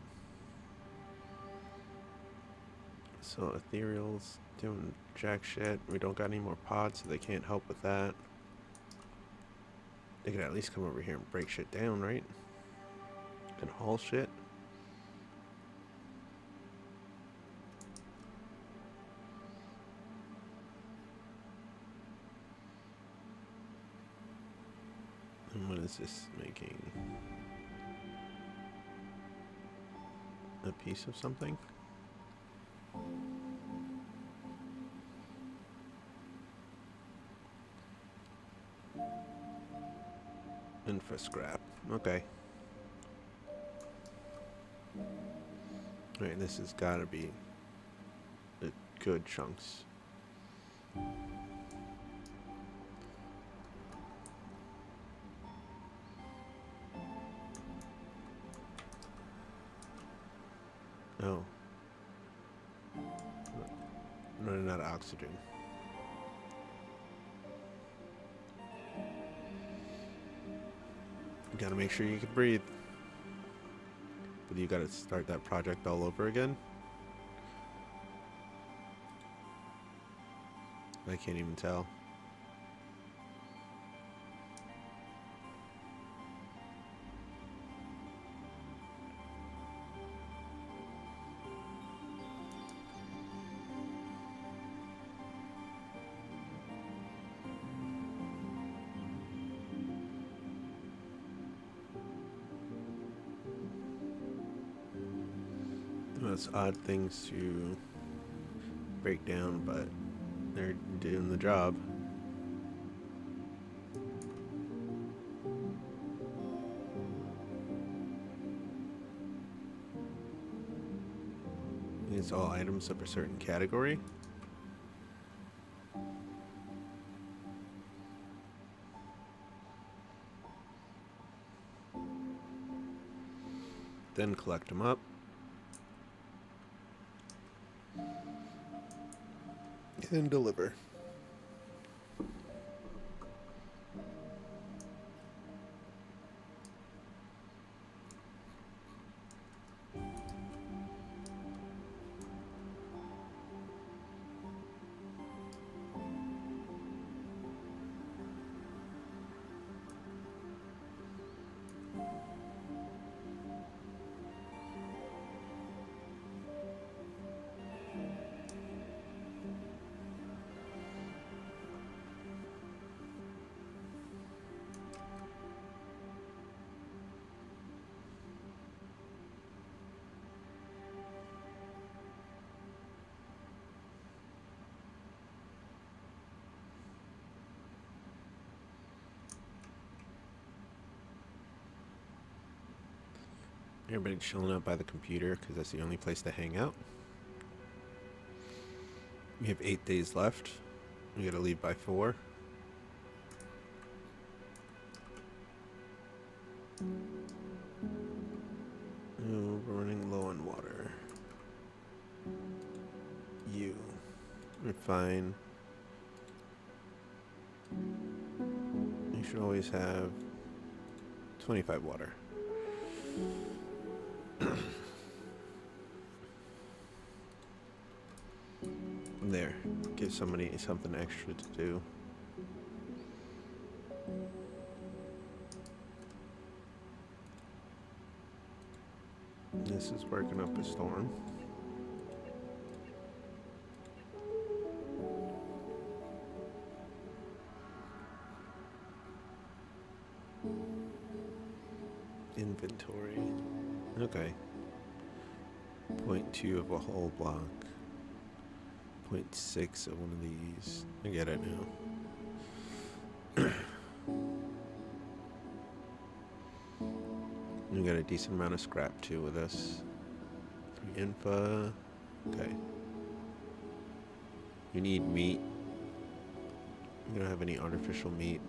Speaker 1: So Ethereal's doing jack shit. We don't got any more pods, so they can't help with that. They could at least come over here and break shit down, right? And haul shit. And what is this making? A piece of something? Infra scrap. Okay. Alright, this has gotta be the good chunks. Oh. Running out of oxygen. You gotta make sure you can breathe. But you gotta start that project all over again. I can't even tell. That's odd things to break down, but they're doing the job. It's all items of a certain category. Then collect them up. And deliver. Everybody chilling out by the computer because that's the only place to hang out. We have 8 days left. We gotta leave by 4. Oh, we're running low on water. We're fine. You should always have 25 water. There, give somebody something extra to do. This is working up a storm. Inventory. Okay. 0.2 of a whole block. 0.6 of one of these. I get it now. We got a decent amount of scrap too with us. 3 info. Okay. You need meat. We don't have any artificial meat.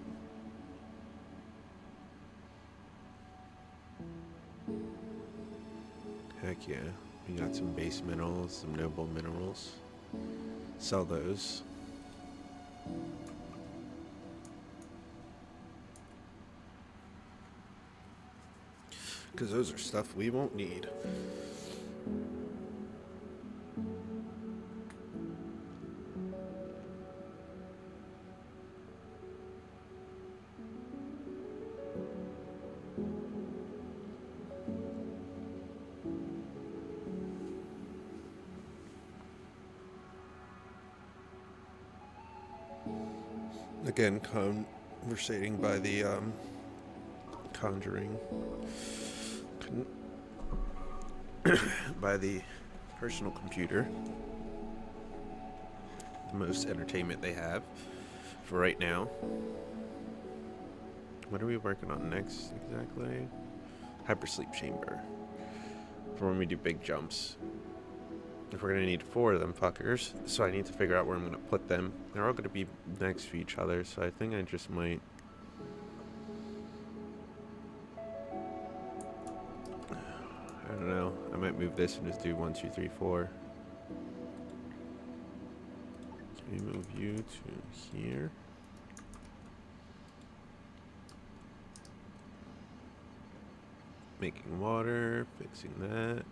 Speaker 1: Heck yeah. We got some base minerals, some noble minerals. Sell those. because those are stuff we won't need. Again, conversating by the conjuring by the personal computer. The most entertainment they have for right now. What are we working on next exactly? Hypersleep chamber. For when we do big jumps. If we're gonna need 4 of them fuckers, so I need to figure out where I'm gonna put them. They're all gonna be next to each other, so I think I just might. I don't know. I might move this and just do 1, 2, 3, 4. Can we move you to here? Making water, fixing that.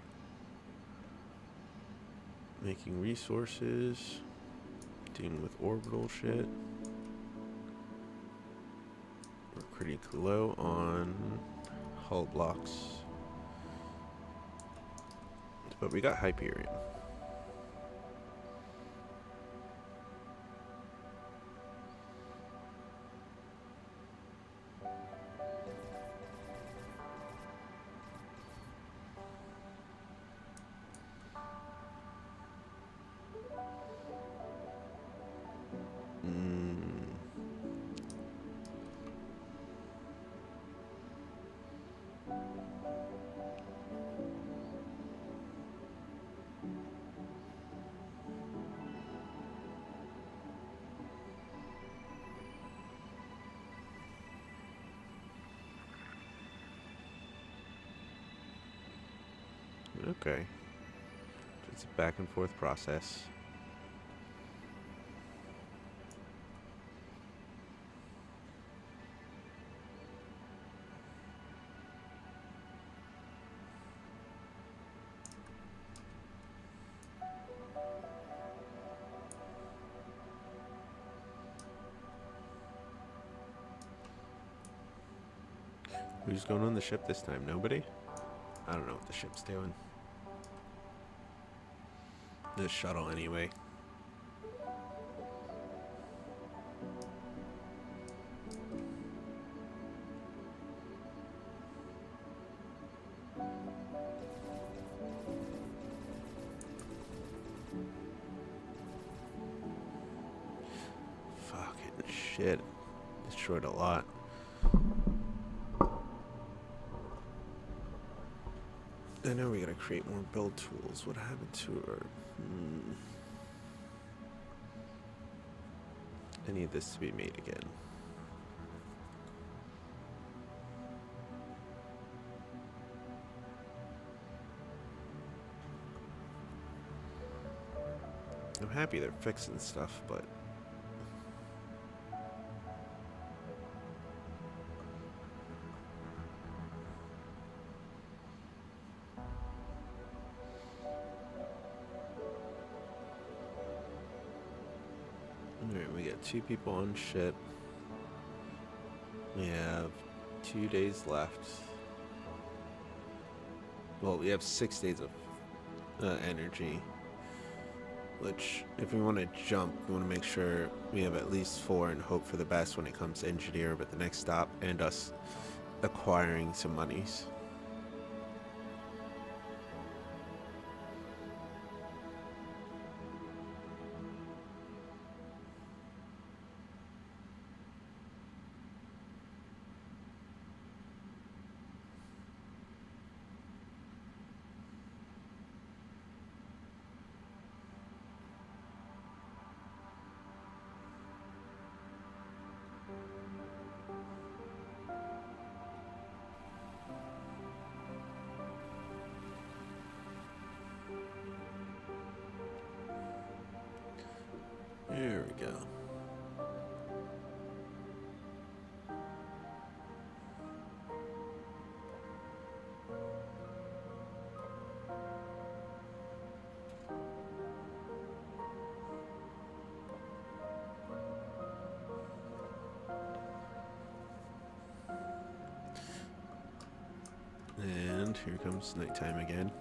Speaker 1: Making resources, dealing with orbital shit. We're pretty low on hull blocks, but we got Hyperion. Okay. It's a back and forth process. Who's going on the ship this time? Nobody? I don't know what the ship's doing. This shuttle anyway. Fucking shit. Destroyed a lot. I know we gotta create more build tools. What happened to our... I need this to be made again. I'm happy they're fixing stuff, but... Alright, we got 2 people on ship. We have 2 days left. Well, we have 6 days of energy. Which, if we want to jump, we want to make sure we have at least 4 and hope for the best when it comes to engineer, but the next stop, and us acquiring some monies. There we go. And here comes nighttime again.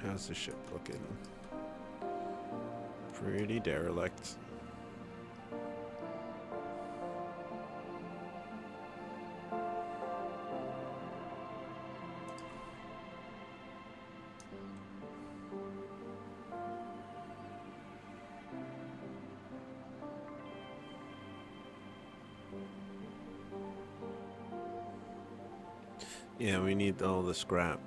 Speaker 1: How's the ship looking? Pretty derelict. Yeah, we need all the scrap.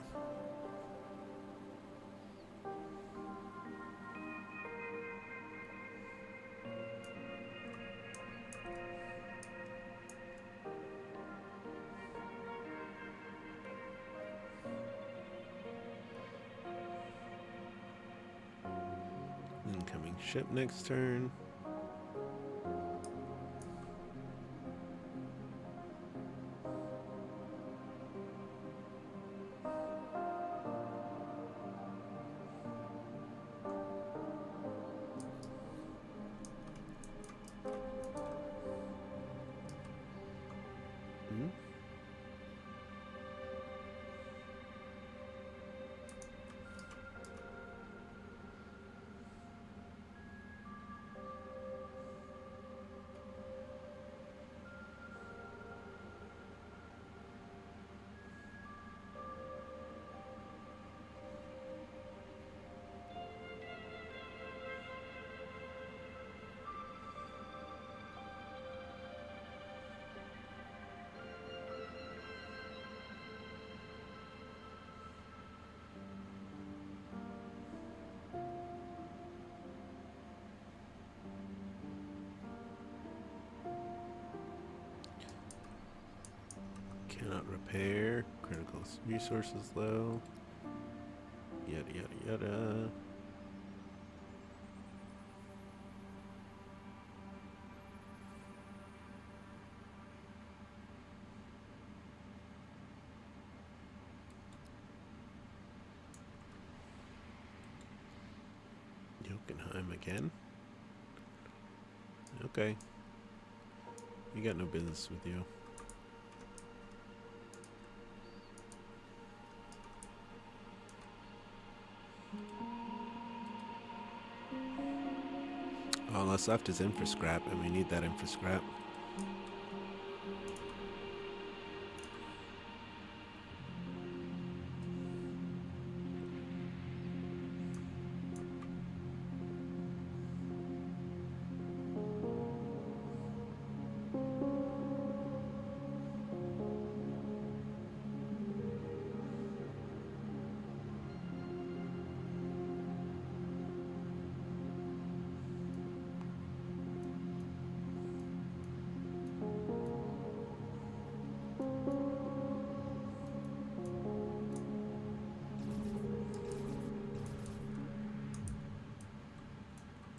Speaker 1: Incoming ship next turn. Cannot repair. Critical resources low. Yada yada yada. Jotunheim again. Okay. We got no business with you. All that's left is infra scrap, and we need that infra scrap.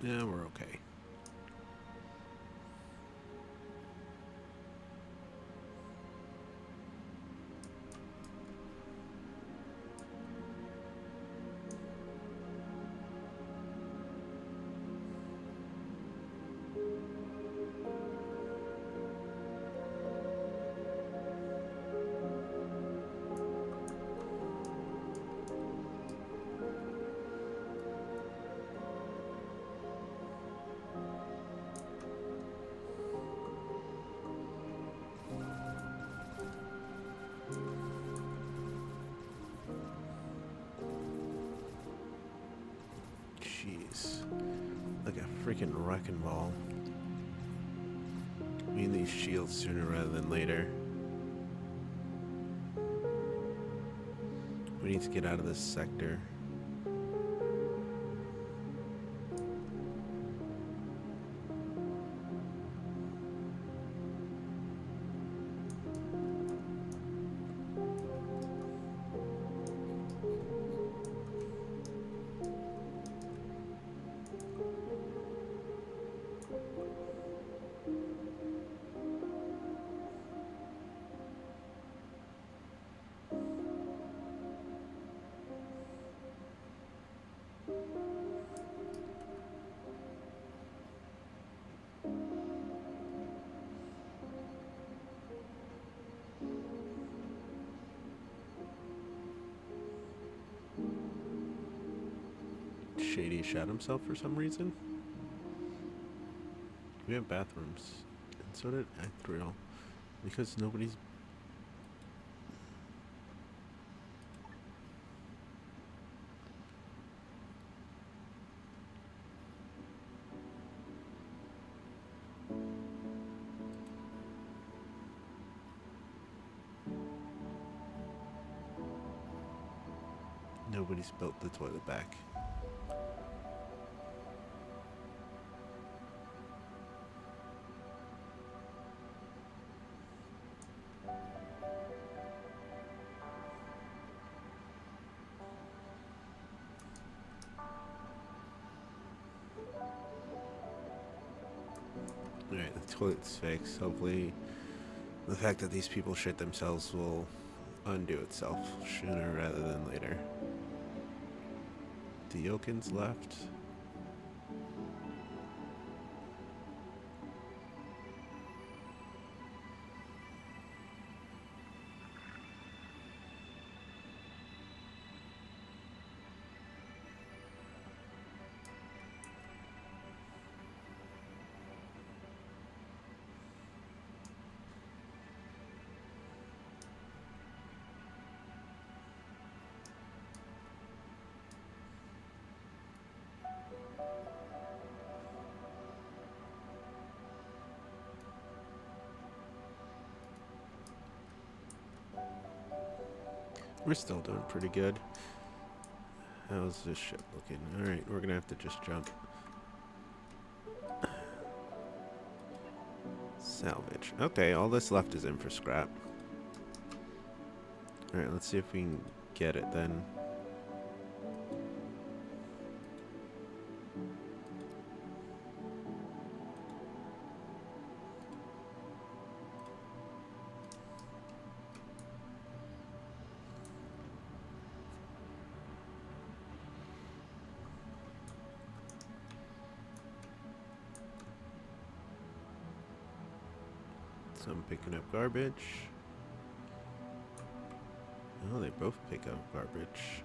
Speaker 1: Yeah, we're okay. Jeez. Like a freaking wrecking ball. We need these shields sooner rather than later. We need to get out of this sector. Shady shot himself for some reason. We have bathrooms. And so did Ethereal. Because nobody's... Nobody's built the toilet back. Alright, the toilet's fixed. Hopefully the fact that these people shit themselves will undo itself sooner rather than later. The Yokins left. We're still doing pretty good. How's this ship looking? Alright, we're gonna have to just jump. Salvage. Okay, all this left is in for scrap. Alright, let's see if we can get it then. So I'm picking up garbage. Oh, they both pick up garbage.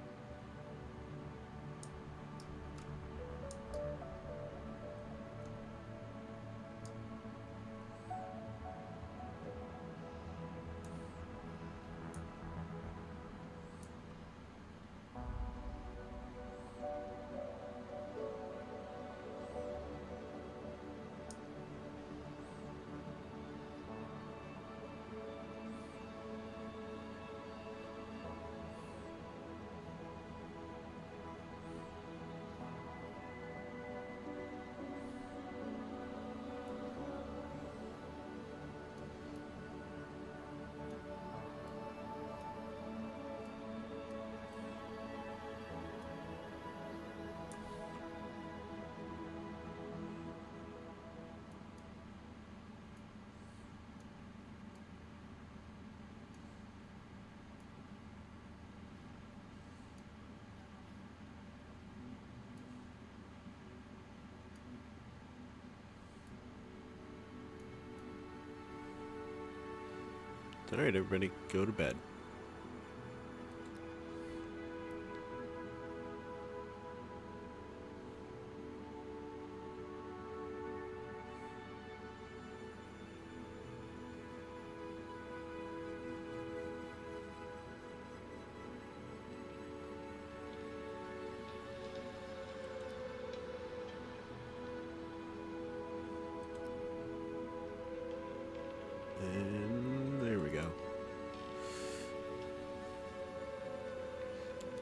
Speaker 1: Alright, everybody, go to bed. And there we go.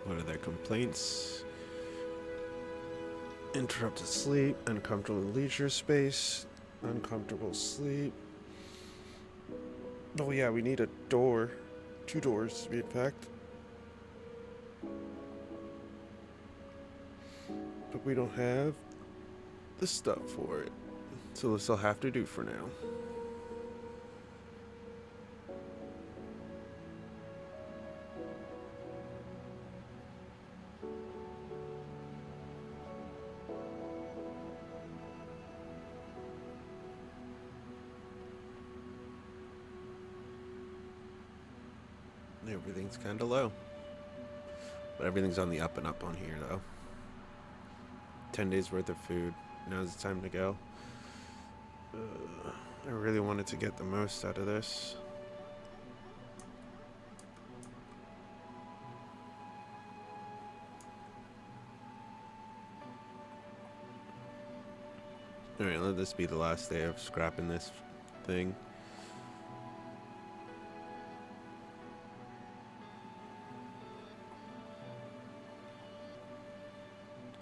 Speaker 1: What are their complaints? Interrupted sleep, uncomfortable leisure space, uncomfortable sleep. Oh yeah, we need a door. 2 doors to be exact. But we don't have the stuff for it. So this will have to do for now. Everything's kind of low. But everything's on the up and up on here, though. 10 days worth of food. Now's the time to go. I really wanted to get the most out of this. Alright, let this be the last day of scrapping this thing.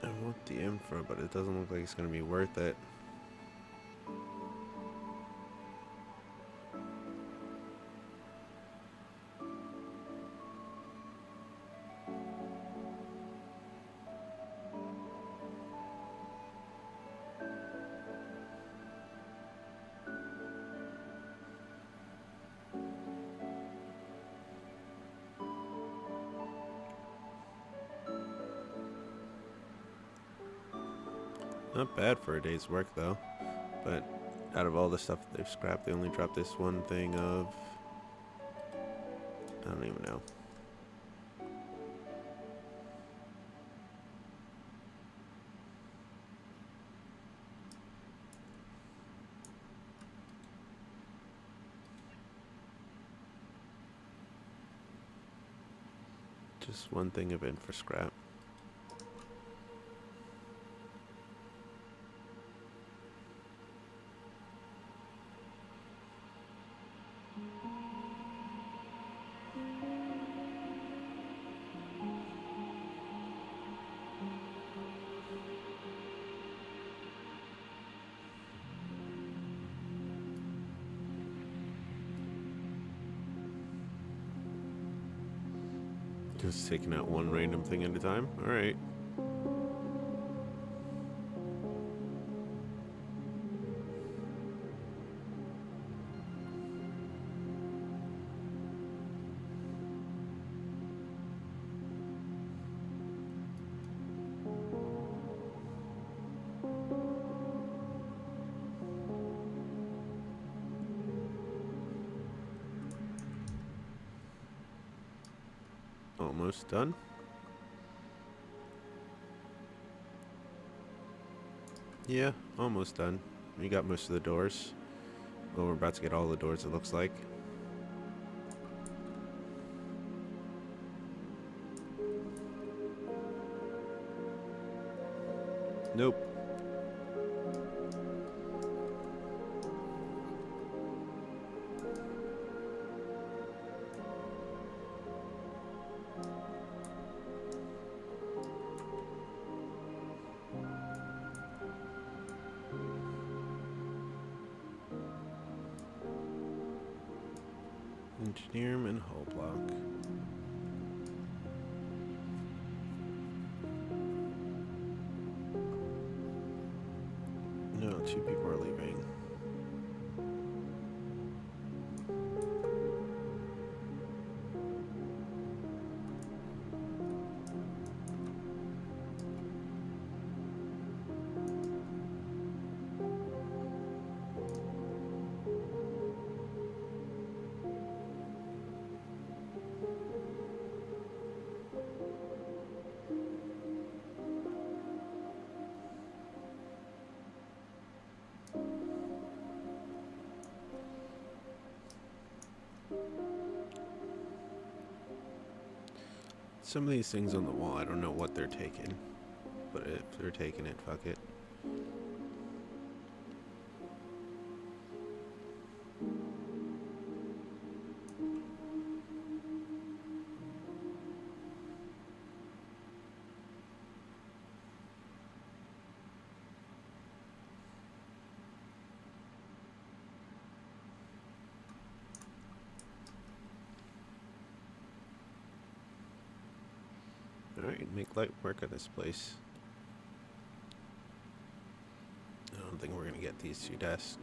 Speaker 1: I want the infra, but it doesn't look like it's going to be worth it. Not bad for a day's work, though. But out of all the stuff they've scrapped, they only dropped this one thing of... I don't even know. Just one thing of infra scrap. Just taking out one random thing at a time. Alright. Almost done. Yeah, almost done. We got most of the doors. Well, we're about to get all the doors, it looks like. Nope. Engineerman hull block. No, 2 people are leaving. Some of these things on the wall, I don't know what they're taking. But if they're taking it, fuck it. Alright, make light work of this place. I don't think we're gonna get these 2 desks.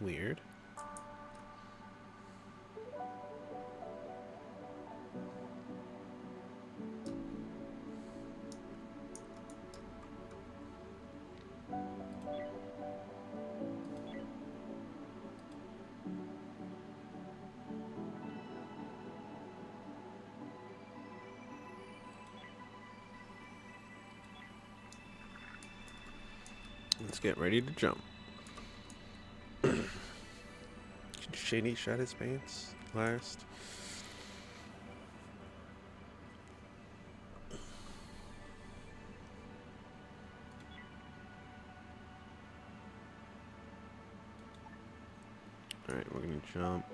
Speaker 1: Weird. Let's get ready to jump. Shady shot his pants last. Alright, we're gonna jump.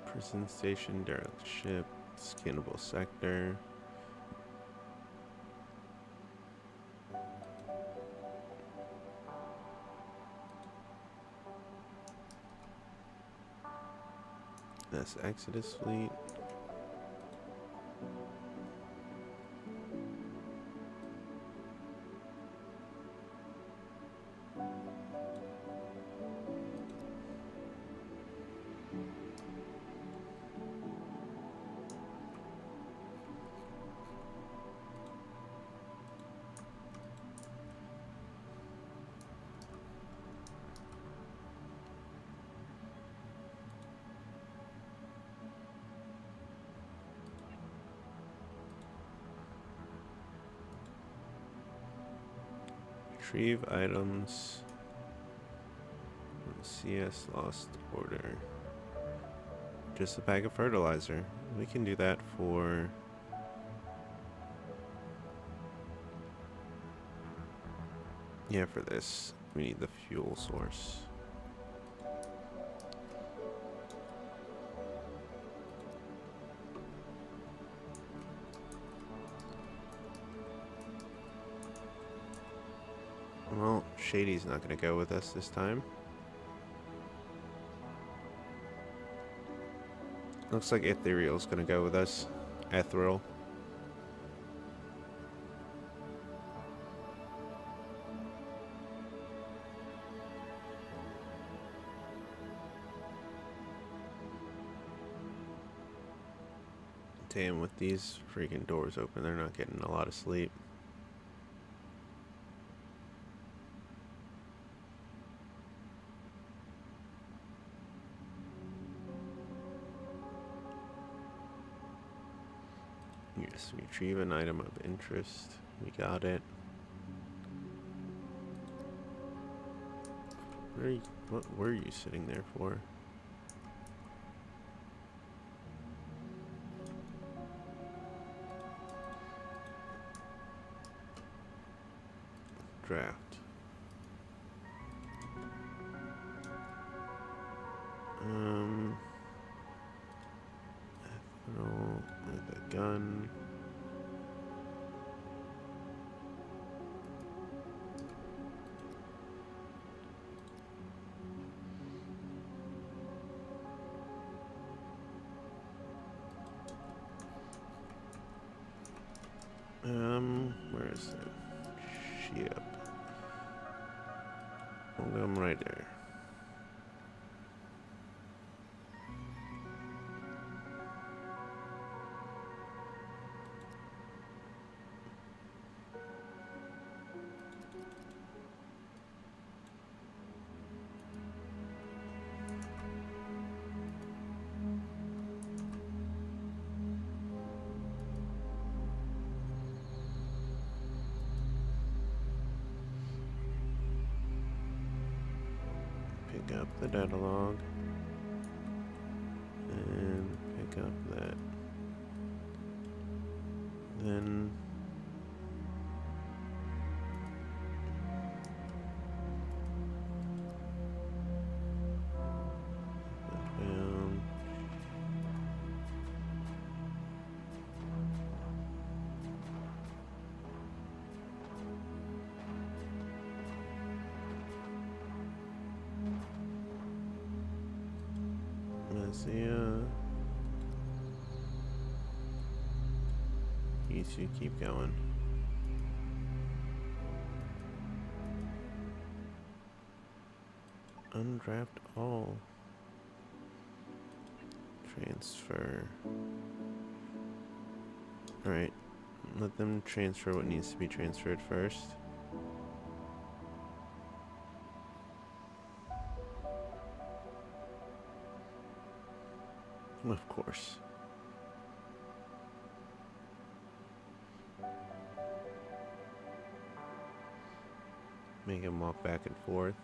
Speaker 1: Prison station, derelict ship, scannable sector. That's Exodus fleet. Retrieve items from CS Lost Order. Just a bag of fertilizer. We can do that for... Yeah, for this, we need the fuel source. Well, Shady's not going to go with us this time. Looks like Ethereal's going to go with us. Ethereal. Damn, with these freaking doors open, they're not getting a lot of sleep. Yes, retrieve an item of interest. We got it. What were you sitting there for? Draft. Ethanol with a gun. Where is it? Ship. I'm right there. Pick up the data log and pick up that. Then down. Mazia. You two keep going. Undraft all. Transfer. Alright. Let them transfer what needs to be transferred first. Of course. Make him walk back and forth.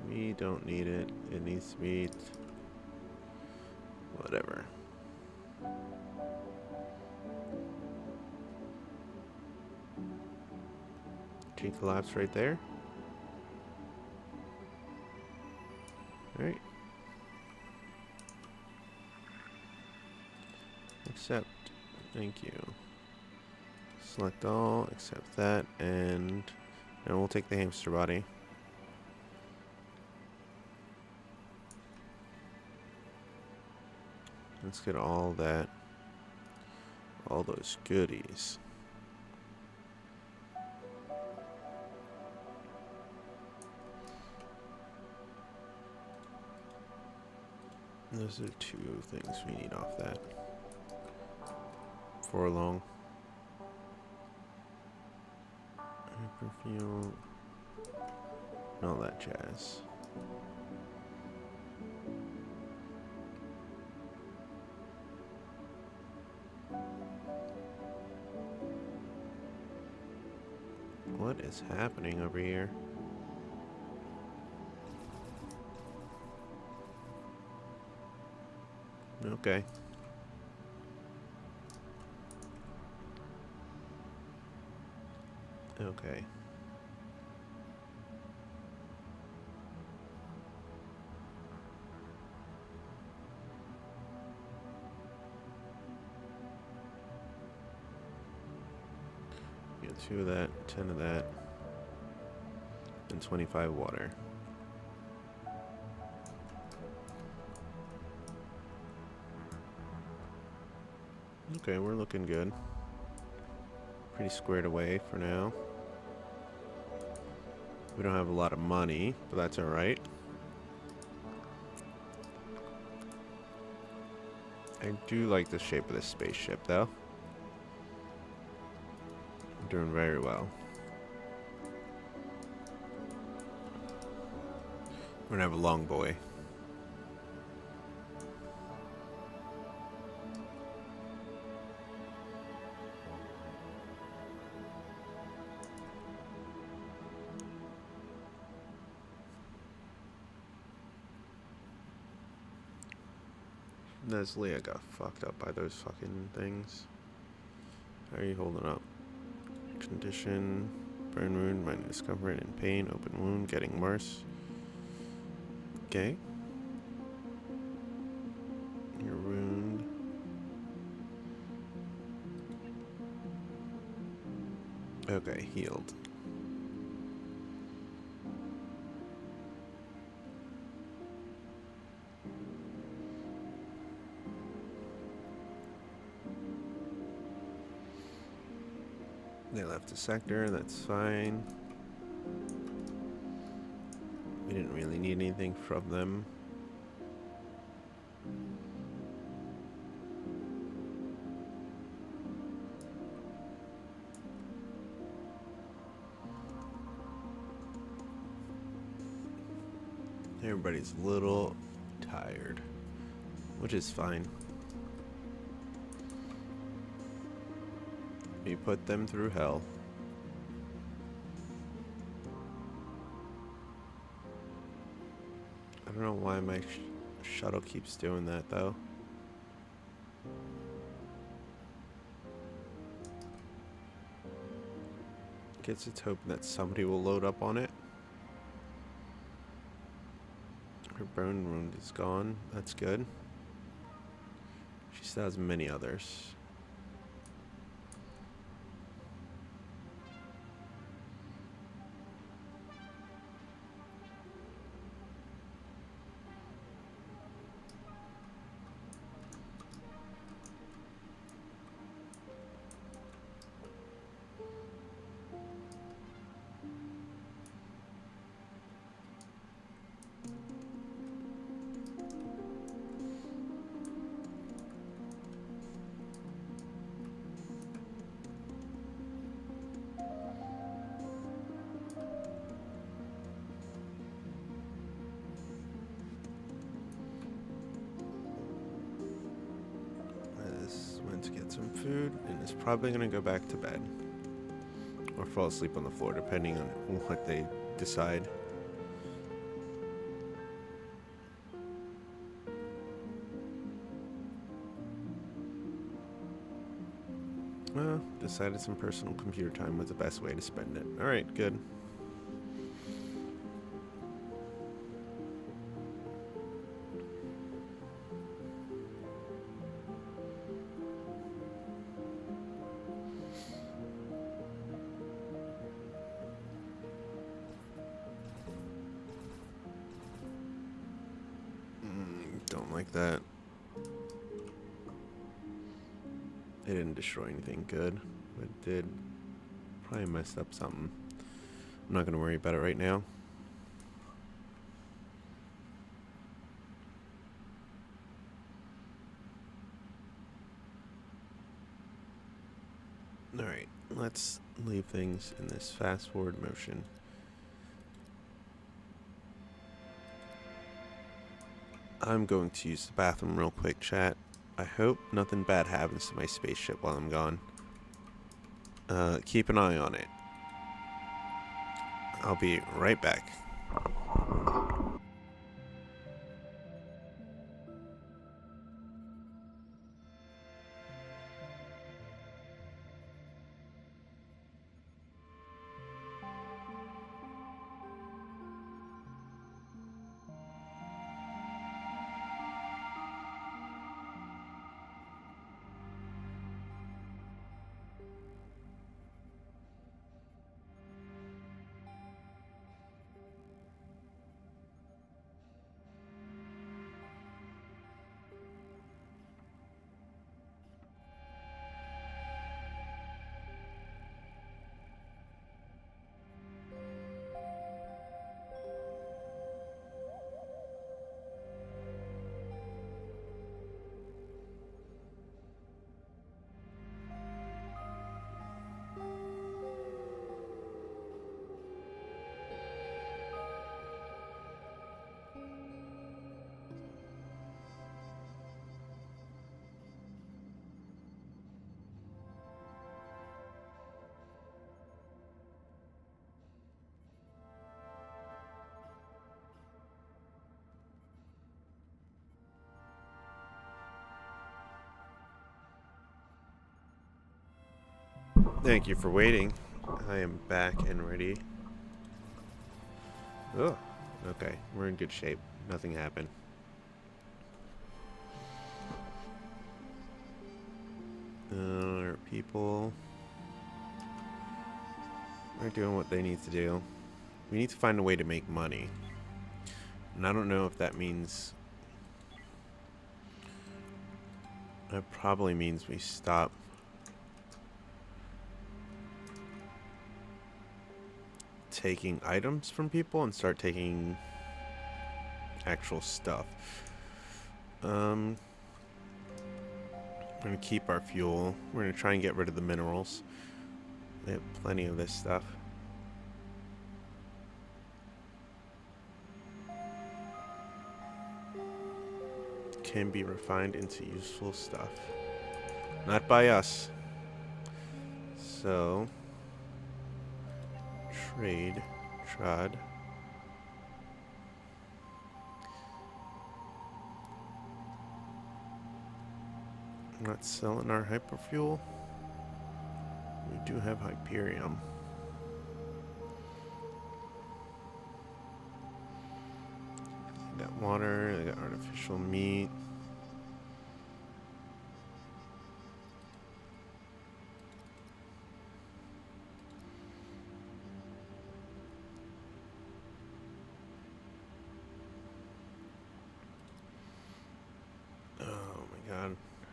Speaker 1: We don't need it. It needs to be whatever. Tree collapse right there. Alright. Accept. Thank you. Select all, accept that, and now we'll take the hamster body. Let's get all that, all those goodies. Those are 2 things we need off that. For long. Hyperfuel. And all that jazz. What is happening over here? Okay. Okay. Get 2 of that, 10 of that, and 25 water. Okay, we're looking good. Pretty squared away for now. We don't have a lot of money, but that's alright. I do like the shape of this spaceship, though. I'm doing very well. We're gonna have a long boy. Nestle, I got fucked up by those fucking things. How are you holding up? Condition, burn wound, minor discomfort and pain, open wound, getting worse. Okay. Your wound. Okay, healed. They left the sector, that's fine. We didn't really need anything from them. Everybody's a little tired, which is fine. We put them through hell. I don't know why my shuttle keeps doing that, though. Guess it's hoping that somebody will load up on it. Her burn wound is gone. That's good. She still has many others. some food and is probably going to go back to bed. Or fall asleep on the floor, depending on what they decide. Decided some personal computer time was the best way to spend it. Alright, good. Don't like that. It didn't destroy anything good, but it did probably messed up something. I'm not going to worry about it right now. Alright, let's leave things in this fast forward motion. I'm going to use the bathroom real quick, chat. I hope nothing bad happens to my spaceship while I'm gone. Keep an eye on it. I'll be right back. Thank you for waiting. I am back and ready. Oh, okay. We're in good shape. Nothing happened. Our people are doing what they need to do. We need to find a way to make money. And I don't know if that means... That probably means we stop taking items from people and start taking actual stuff. We're gonna keep our fuel. We're gonna try and get rid of the minerals. We have plenty of this stuff. Can be refined into useful stuff. Not by us. So trod. I'm not selling our hyperfuel. We do have Hyperium. They got water, they got artificial meat.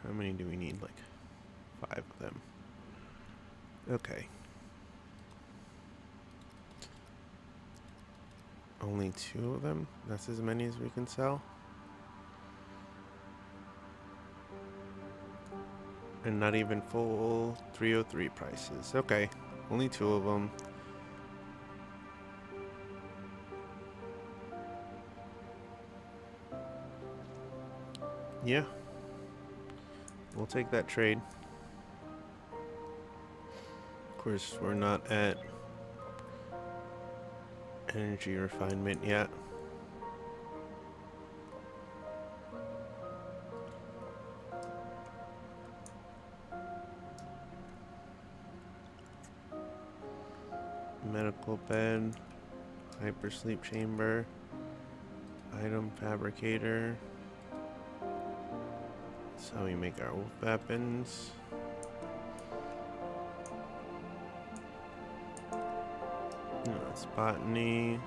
Speaker 1: How many do we need? Like 5 of them. Okay. Only 2 of them? That's as many as we can sell? And not even full 303 prices. Okay. Only 2 of them. Yeah. We'll take that trade. course, we're not at energy refinement yet. Medical bed, hypersleep chamber, item fabricator. That's how we make our weapons. That's botany.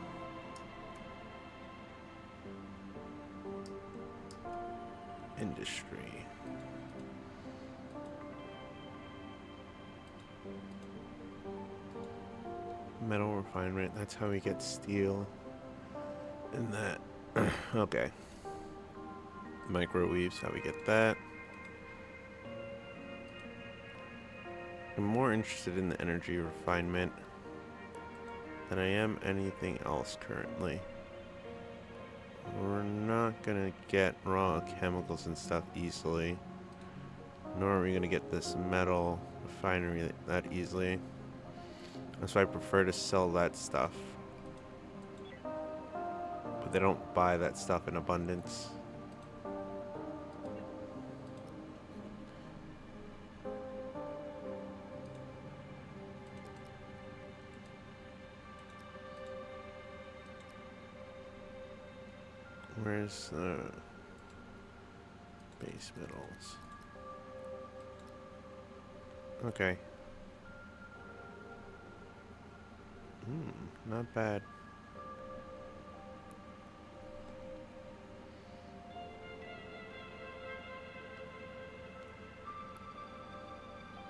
Speaker 1: Industry. Metal refinement, that's how we get steel. And that. Okay. Microweaves, how we get that. I'm more interested in the energy refinement than I am anything else currently. We're not gonna get raw chemicals and stuff easily. Nor are we gonna get this metal refinery that easily. That's why I prefer to sell that stuff. But they don't buy that stuff in abundance. Where's the base metals? Okay. Not bad.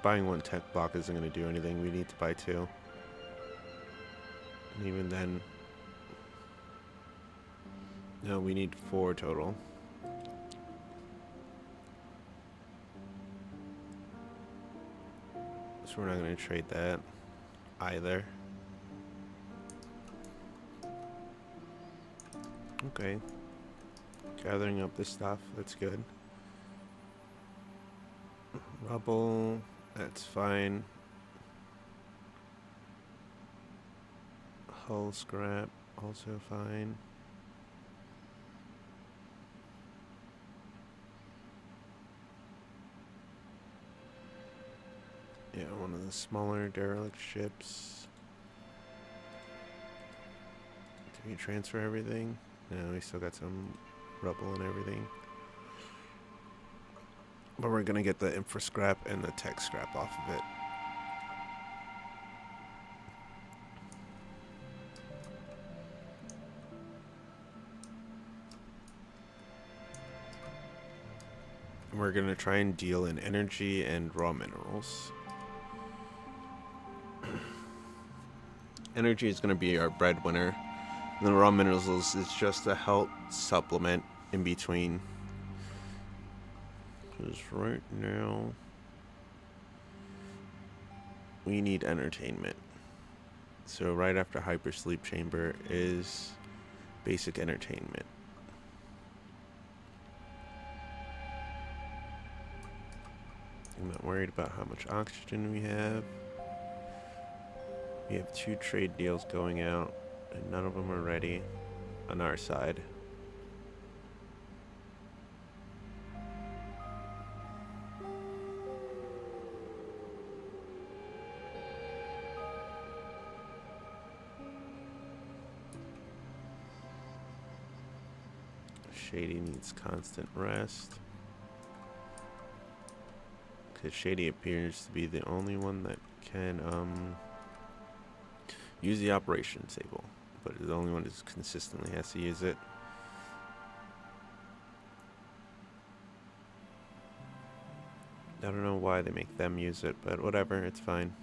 Speaker 1: Buying one tech block isn't going to do anything. We need to buy two. And even then... No, we need 4 total. So we're not going to trade that either. Okay. Gathering up this stuff, that's good. Rubble, that's fine. Hull scrap, also fine. Yeah, one of the smaller derelict ships. Did we transfer everything? No, we still got some rubble and everything. But we're gonna get the infra scrap and the tech scrap off of it. And we're gonna try and deal in energy and raw minerals. Energy is gonna be our breadwinner. And the raw minerals is just a help supplement in between. Because right now, we need entertainment. So right after hypersleep chamber is basic entertainment. I'm not worried about how much oxygen we have. We have 2 trade deals going out, and none of them are ready on our side. Shady needs constant rest. Because Shady appears to be the only one that can use the operations table. But the only one who consistently has to use it. I don't know why they make them use it, but whatever, it's fine.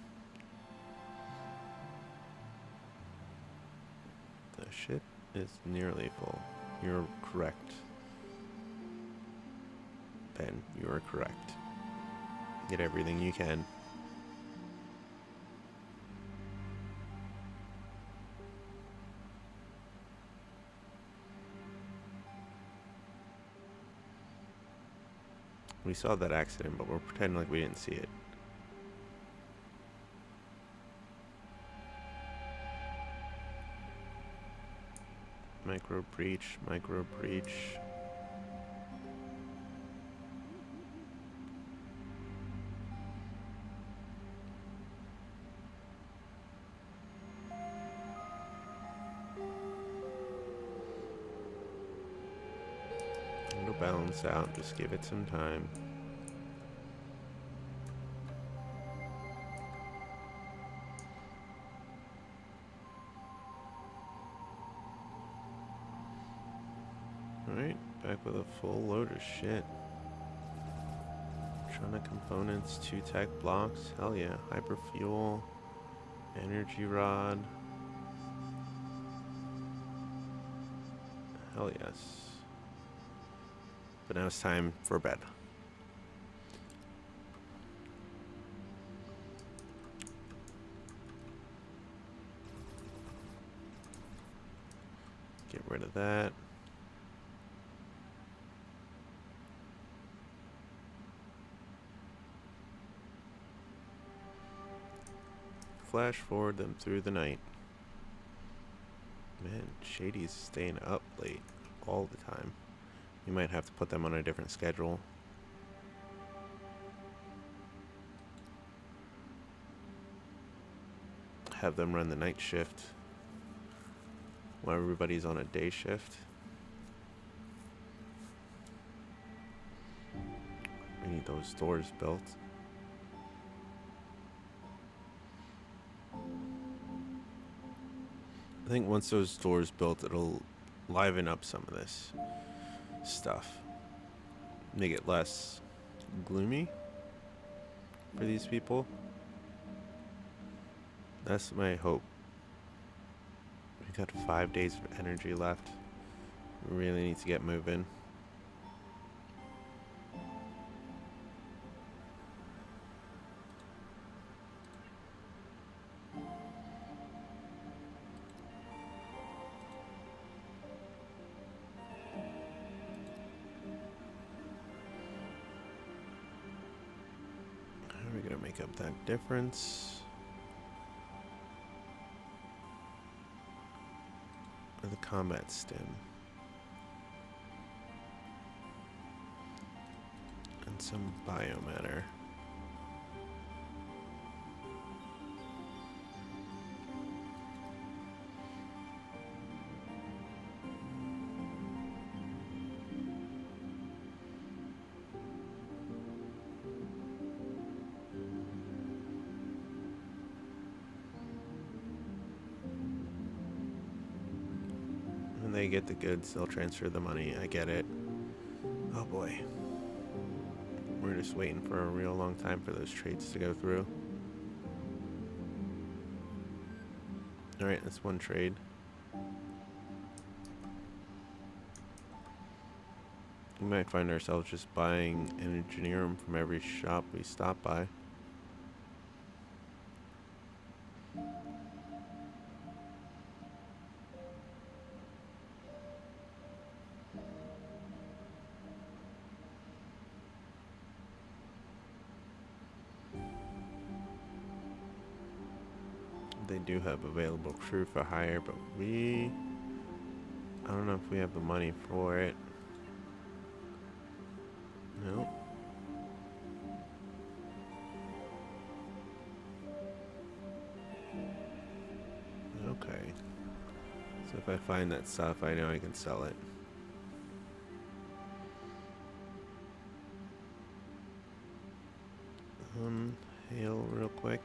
Speaker 1: The ship is nearly full. You're correct. Ben, you are correct. Get everything you can. We saw that accident, but we're pretending like we didn't see it. Micro breach, micro breach. It'll balance out, just give it some time. Alright, back with a full load of shit. Electronic components, 2 tech blocks, hell yeah. Hyperfuel, energy rod. Hell yes. But now it's time for bed. Get rid of that. Flash forward them through the night. Man, Shady's staying up late all the time. You might have to put them on a different schedule. Have them run the night shift while everybody's on a day shift. We need those doors built. I think once those doors built, it'll liven up some of this stuff. Make it less gloomy for these people. That's my hope. We got 5 days of energy left. We really need to get moving. How are we gonna make up that difference? Or the combat stim. And some biomatter. When they get the goods, they'll transfer the money. I get it. Oh boy. We're just waiting for a real long time for those trades to go through. Alright, that's one trade. We might find ourselves just buying an engineer from every shop we stop by. They do have available crew for hire, but I don't know if we have the money for it. Nope. Okay. So if I find that stuff, I know I can sell it. Hail real quick.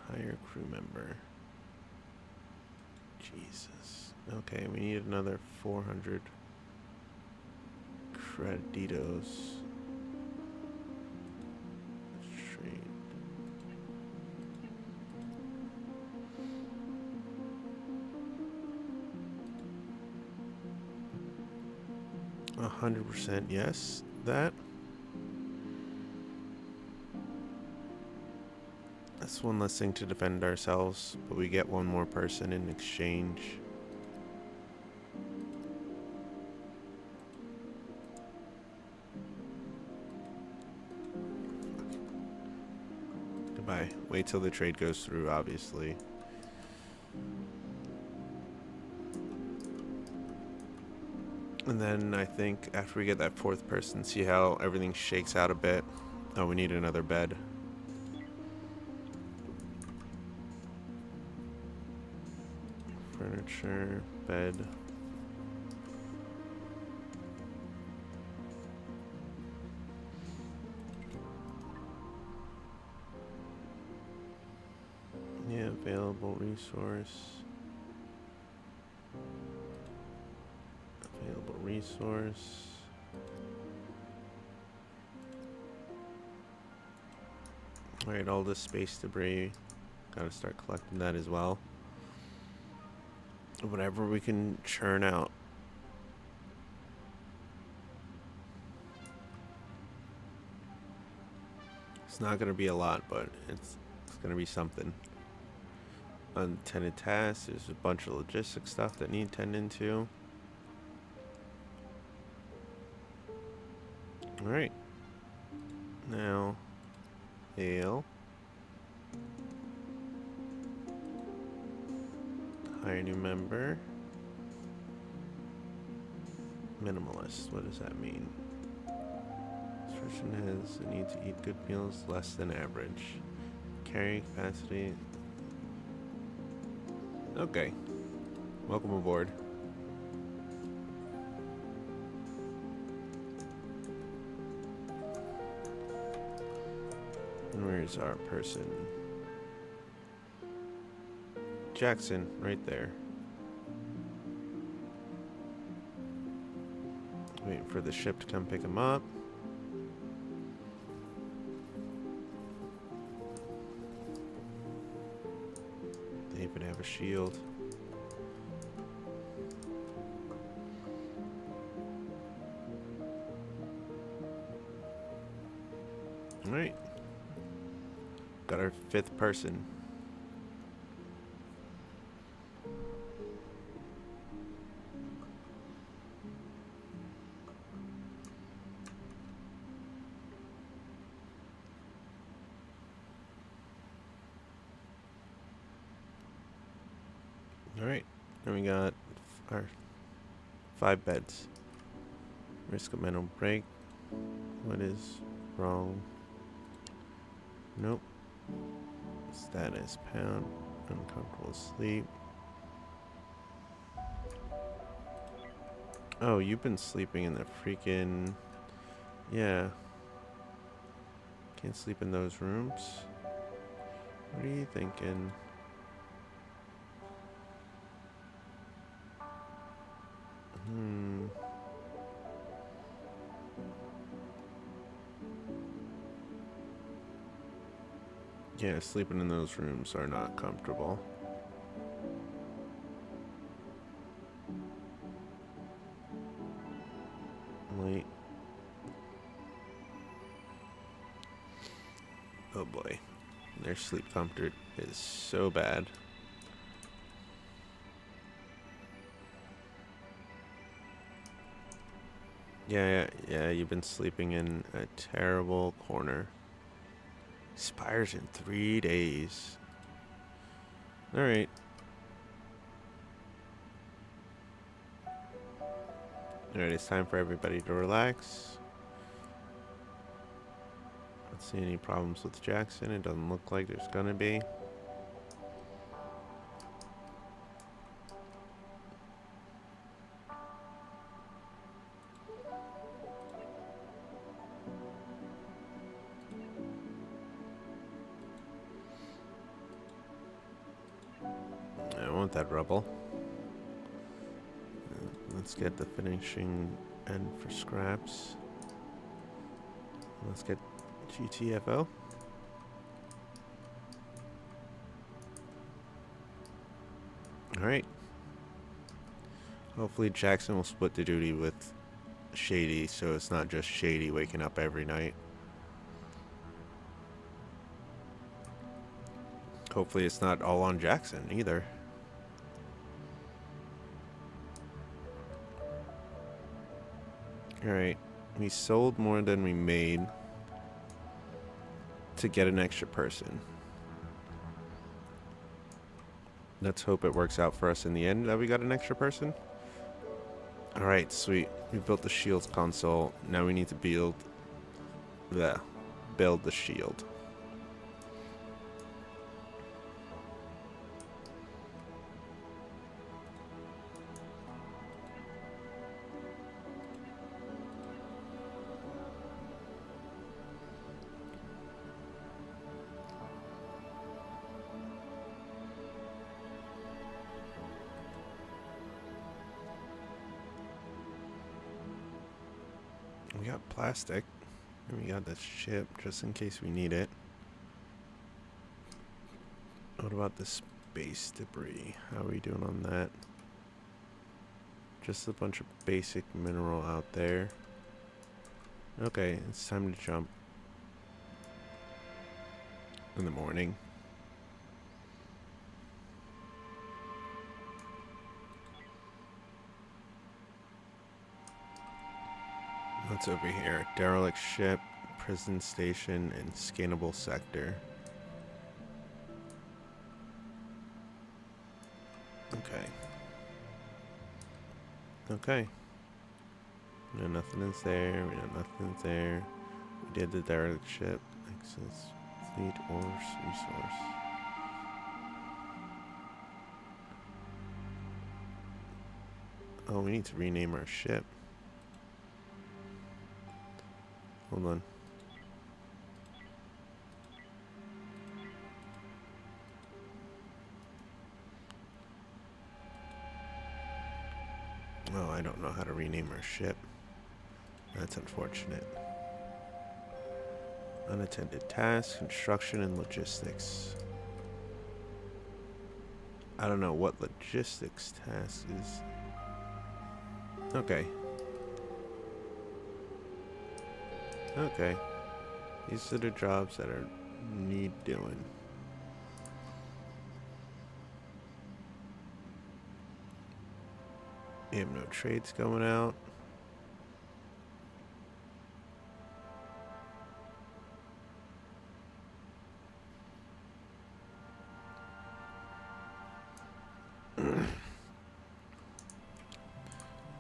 Speaker 1: Hire crew member. Jesus. Okay, we need another 400 creditos. Trade. A 100% yes, that. That's one less thing to defend ourselves, but we get one more person in exchange. Goodbye. Wait till the trade goes through, obviously. And then I think after we get that fourth person, see how everything shakes out a bit. Oh, we need another bed. Furniture, bed. Yeah, available resource. Available resource. Alright, all this space debris. Gotta start collecting that as well. Whatever we can churn out. It's not gonna be a lot, but it's gonna be something. Untended tasks, there's a bunch of logistic stuff that need tending to. Alright. Now, ale. Hire new member. Minimalist, what does that mean? This person has a need to eat good meals less than average. Carrying capacity. Okay. Welcome aboard. And where's our person? Jackson, right there. Waiting for the ship to come pick him up. They even have a shield. Alright. Got our fifth person. Alright. And we got our 5 beds. Risk of mental break. What is wrong? Nope. Status pound. Uncomfortable sleep. Oh, you've been sleeping in the freaking... Yeah. Can't sleep in those rooms. What are you thinking? Yeah, sleeping in those rooms are not comfortable. Wait. Oh boy. Their sleep comfort is so bad. Yeah, you've been sleeping in a terrible corner. Expires in 3 days. Alright. Alright, it's time for everybody to relax. Don't see any problems with Jackson. It doesn't look like there's gonna be. I want that rubble. Let's get the finishing end for scraps. Let's get GTFO. Alright. Hopefully Jackson will split the duty with Shady, so it's not just Shady waking up every night. Hopefully it's not all on Jackson either. Alright, we sold more than we made to get an extra person. Let's hope it works out for us in the end that we got an extra person. Alright, sweet. We built the shields console. Now we need to build the shield. We got plastic. And we got this ship just in case we need it. What about the space debris? How are we doing on that? Just a bunch of basic mineral out there. Okay, it's time to jump. In the morning. What's over here? Derelict ship, prison station, and scannable sector. Okay. Okay. We know nothing is there. We know nothing's there. We did the derelict ship. Access fleet or resource. Oh, we need to rename our ship. Hold on. Oh, I don't know how to rename our ship. That's unfortunate. Unattended tasks, construction, and logistics. I don't know what logistics task is. Okay. Okay. These are the jobs that are need doing. We have no trades going out.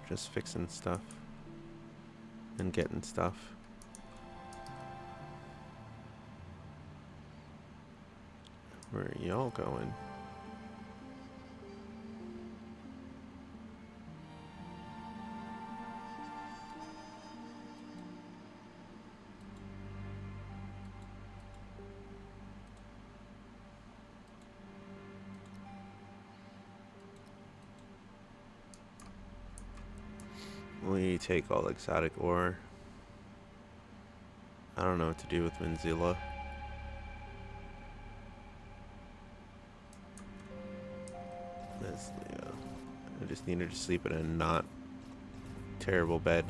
Speaker 1: Just fixing stuff and getting stuff. Where are y'all going? We take all exotic ore. I don't know what to do with Manzilla. I just needed to sleep in a not terrible bed.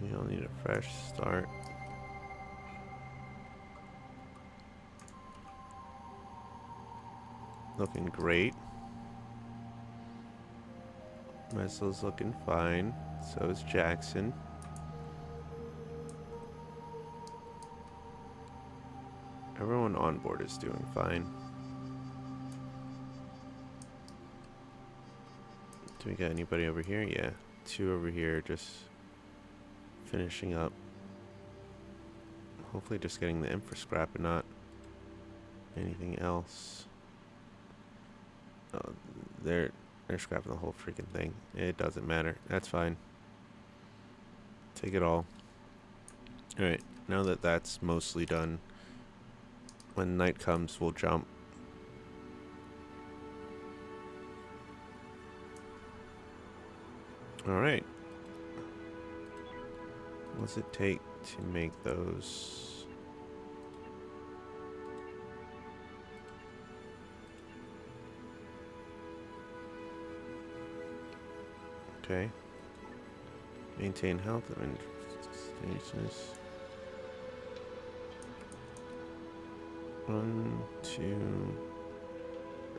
Speaker 1: We all need a fresh start. Looking great. Meslo's looking fine. So is Jackson. Everyone on board is doing fine. Do we got anybody over here? Yeah. 2 over here just finishing up. Hopefully just getting the infra scrap and not anything else. Oh, they're scrapping the whole freaking thing. It doesn't matter. That's fine. Take it all. Alright, now that that's mostly done, when night comes, we'll jump. Alright. What does it take to make those? Okay. Maintain health and stasis. 1, 2.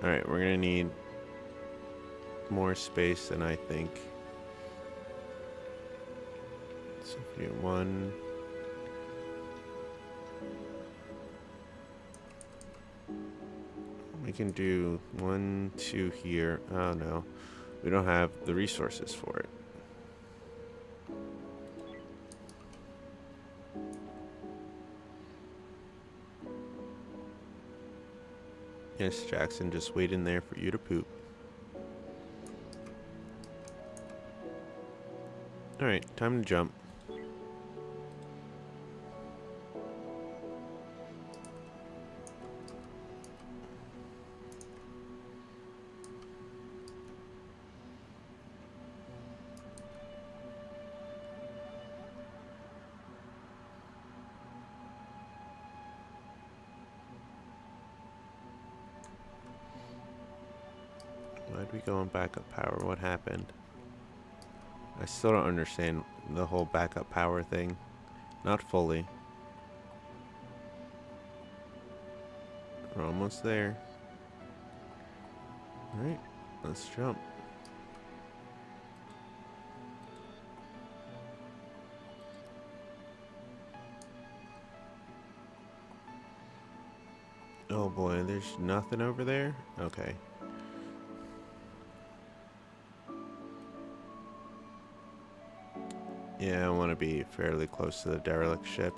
Speaker 1: Alright, we're gonna need more space than I think. So if we do one. We can do 1, 2 here. Oh no, we don't have the resources for it. Yes, Jackson, just wait in there for you to poop. Alright, time to jump. Why'd we go on backup power? What happened? I still don't understand the whole backup power thing. Not fully. We're almost there. Alright, let's jump. Oh boy, there's nothing over there? Okay. Yeah, I want to be fairly close to the derelict ship.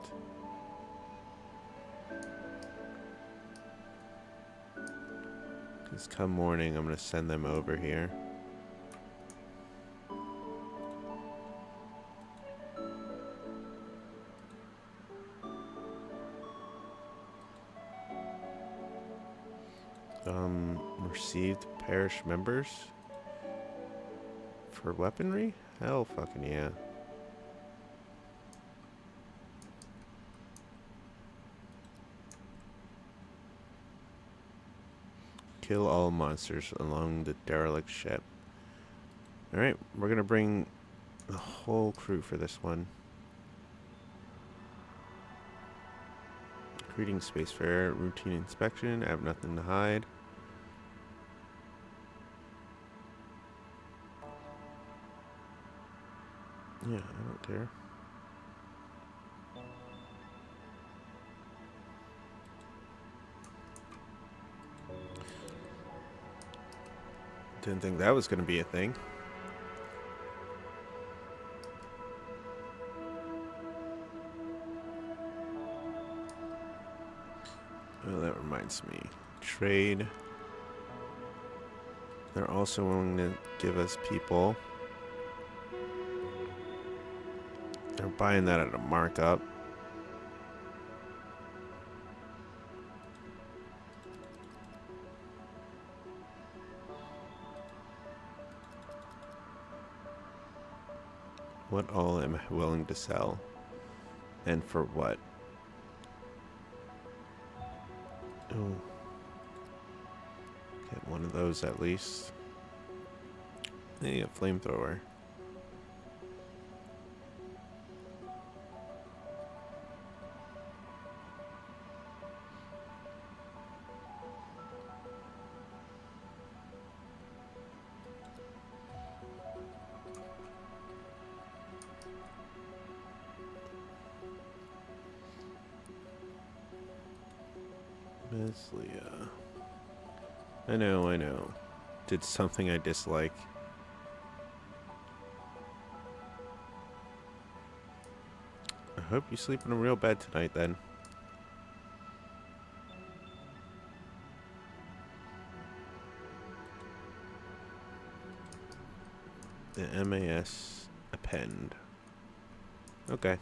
Speaker 1: Because come morning, I'm going to send them over here. Received parish members? For weaponry? Hell fucking yeah. Kill all monsters along the derelict ship. Alright, we're gonna bring the whole crew for this one. Greetings, Spacefarer. Routine inspection. I have nothing to hide. Yeah, I don't care. Didn't think that was going to be a thing. Oh, that reminds me. Trade. They're also willing to give us people. They're buying that at a markup. What all am I willing to sell? And for what? Oh. Get one of those at least. Hey, a flamethrower. Miss Leah. I know. Did something I dislike. I hope you sleep in a real bed tonight then. The MAS append. Okay.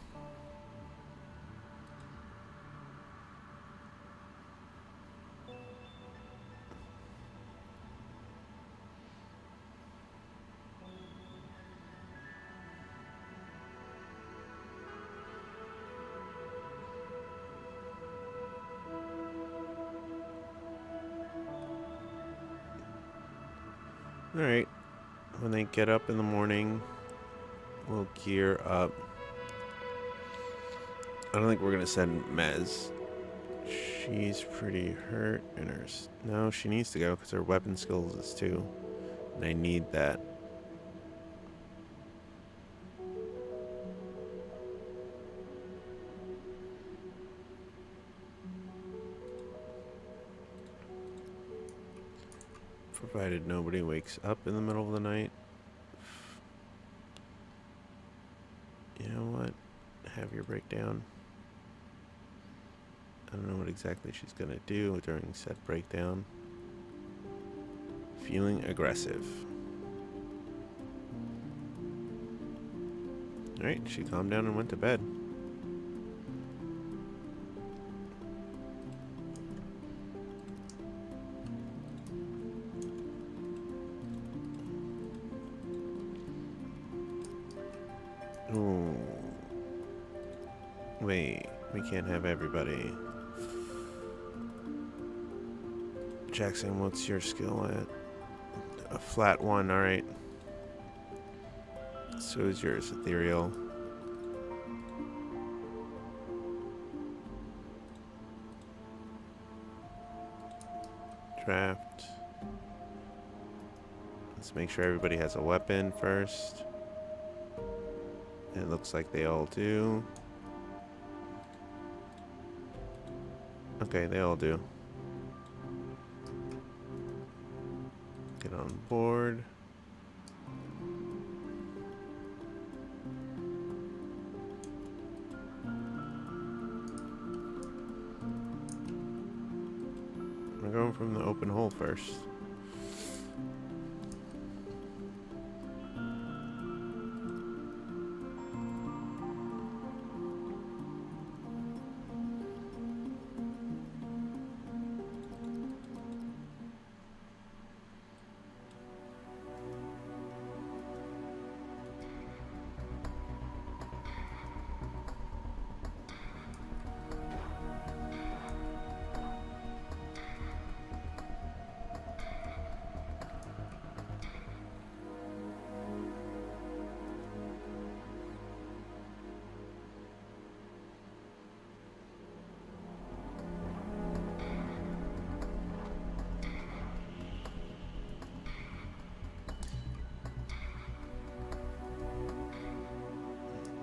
Speaker 1: Alright, when they get up in the morning, we'll gear up. I don't think we're going to send Mez. She's pretty hurt in her... No, she needs to go because her weapon skills is 2. And I need that. Provided nobody wakes up in the middle of the night. You know what? Have your breakdown. I don't know what exactly she's gonna do during said breakdown. Feeling aggressive. Alright, she calmed down and went to bed. Ooh. Wait, we can't have everybody. Jackson, what's your skill at? A flat 1, alright. So is yours, ethereal. Draft. Let's make sure everybody has a weapon first. It looks like they all do. Okay, they all do. Get on board. We're going from the open hole first.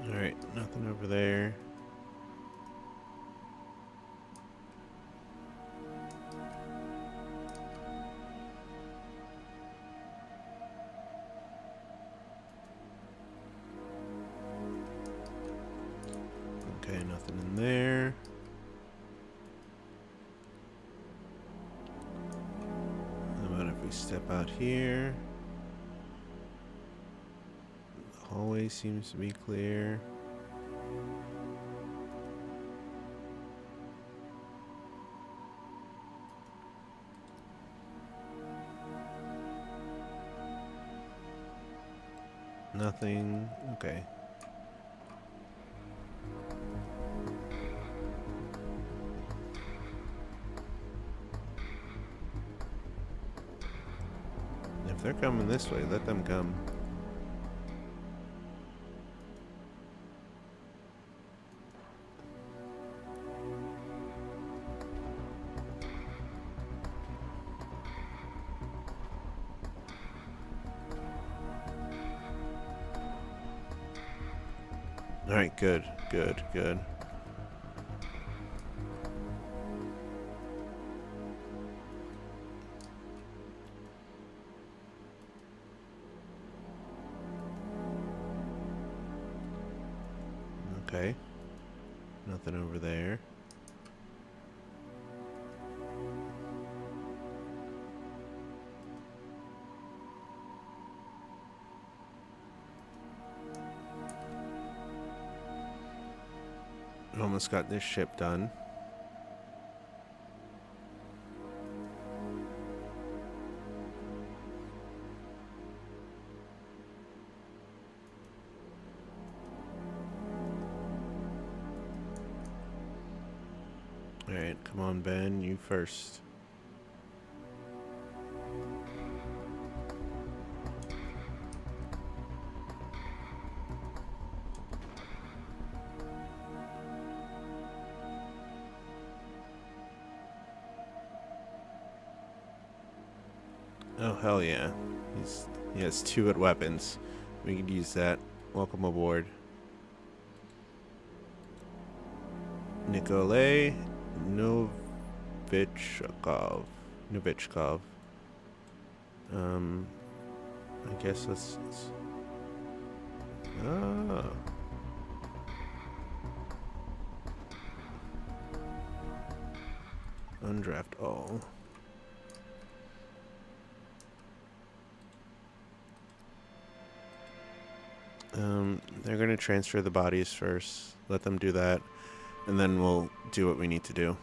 Speaker 1: Alright, nothing over there. Okay, nothing in there. How about if we step out here? The hallway seems to be clear. Nothing. Okay. If they're coming this way, let them come. Alright, good, good, good. Okay. Nothing over there. Almost got this ship done. Alright, come on, Ben, you first. Oh, hell yeah. He has 2 at weapons. We could use that. Welcome aboard. Nikolay Novichkov. I guess let's undraft all. They're gonna transfer the bodies first. Let them do that, and then we'll do what we need to do.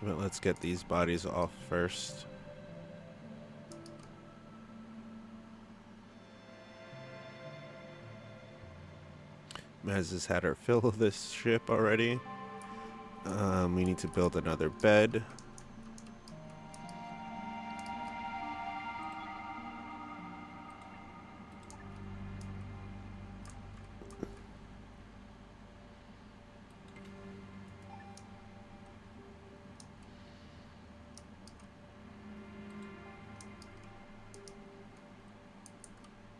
Speaker 1: But let's get these bodies off first. Maz has had her fill of this ship already. We need to build another bed.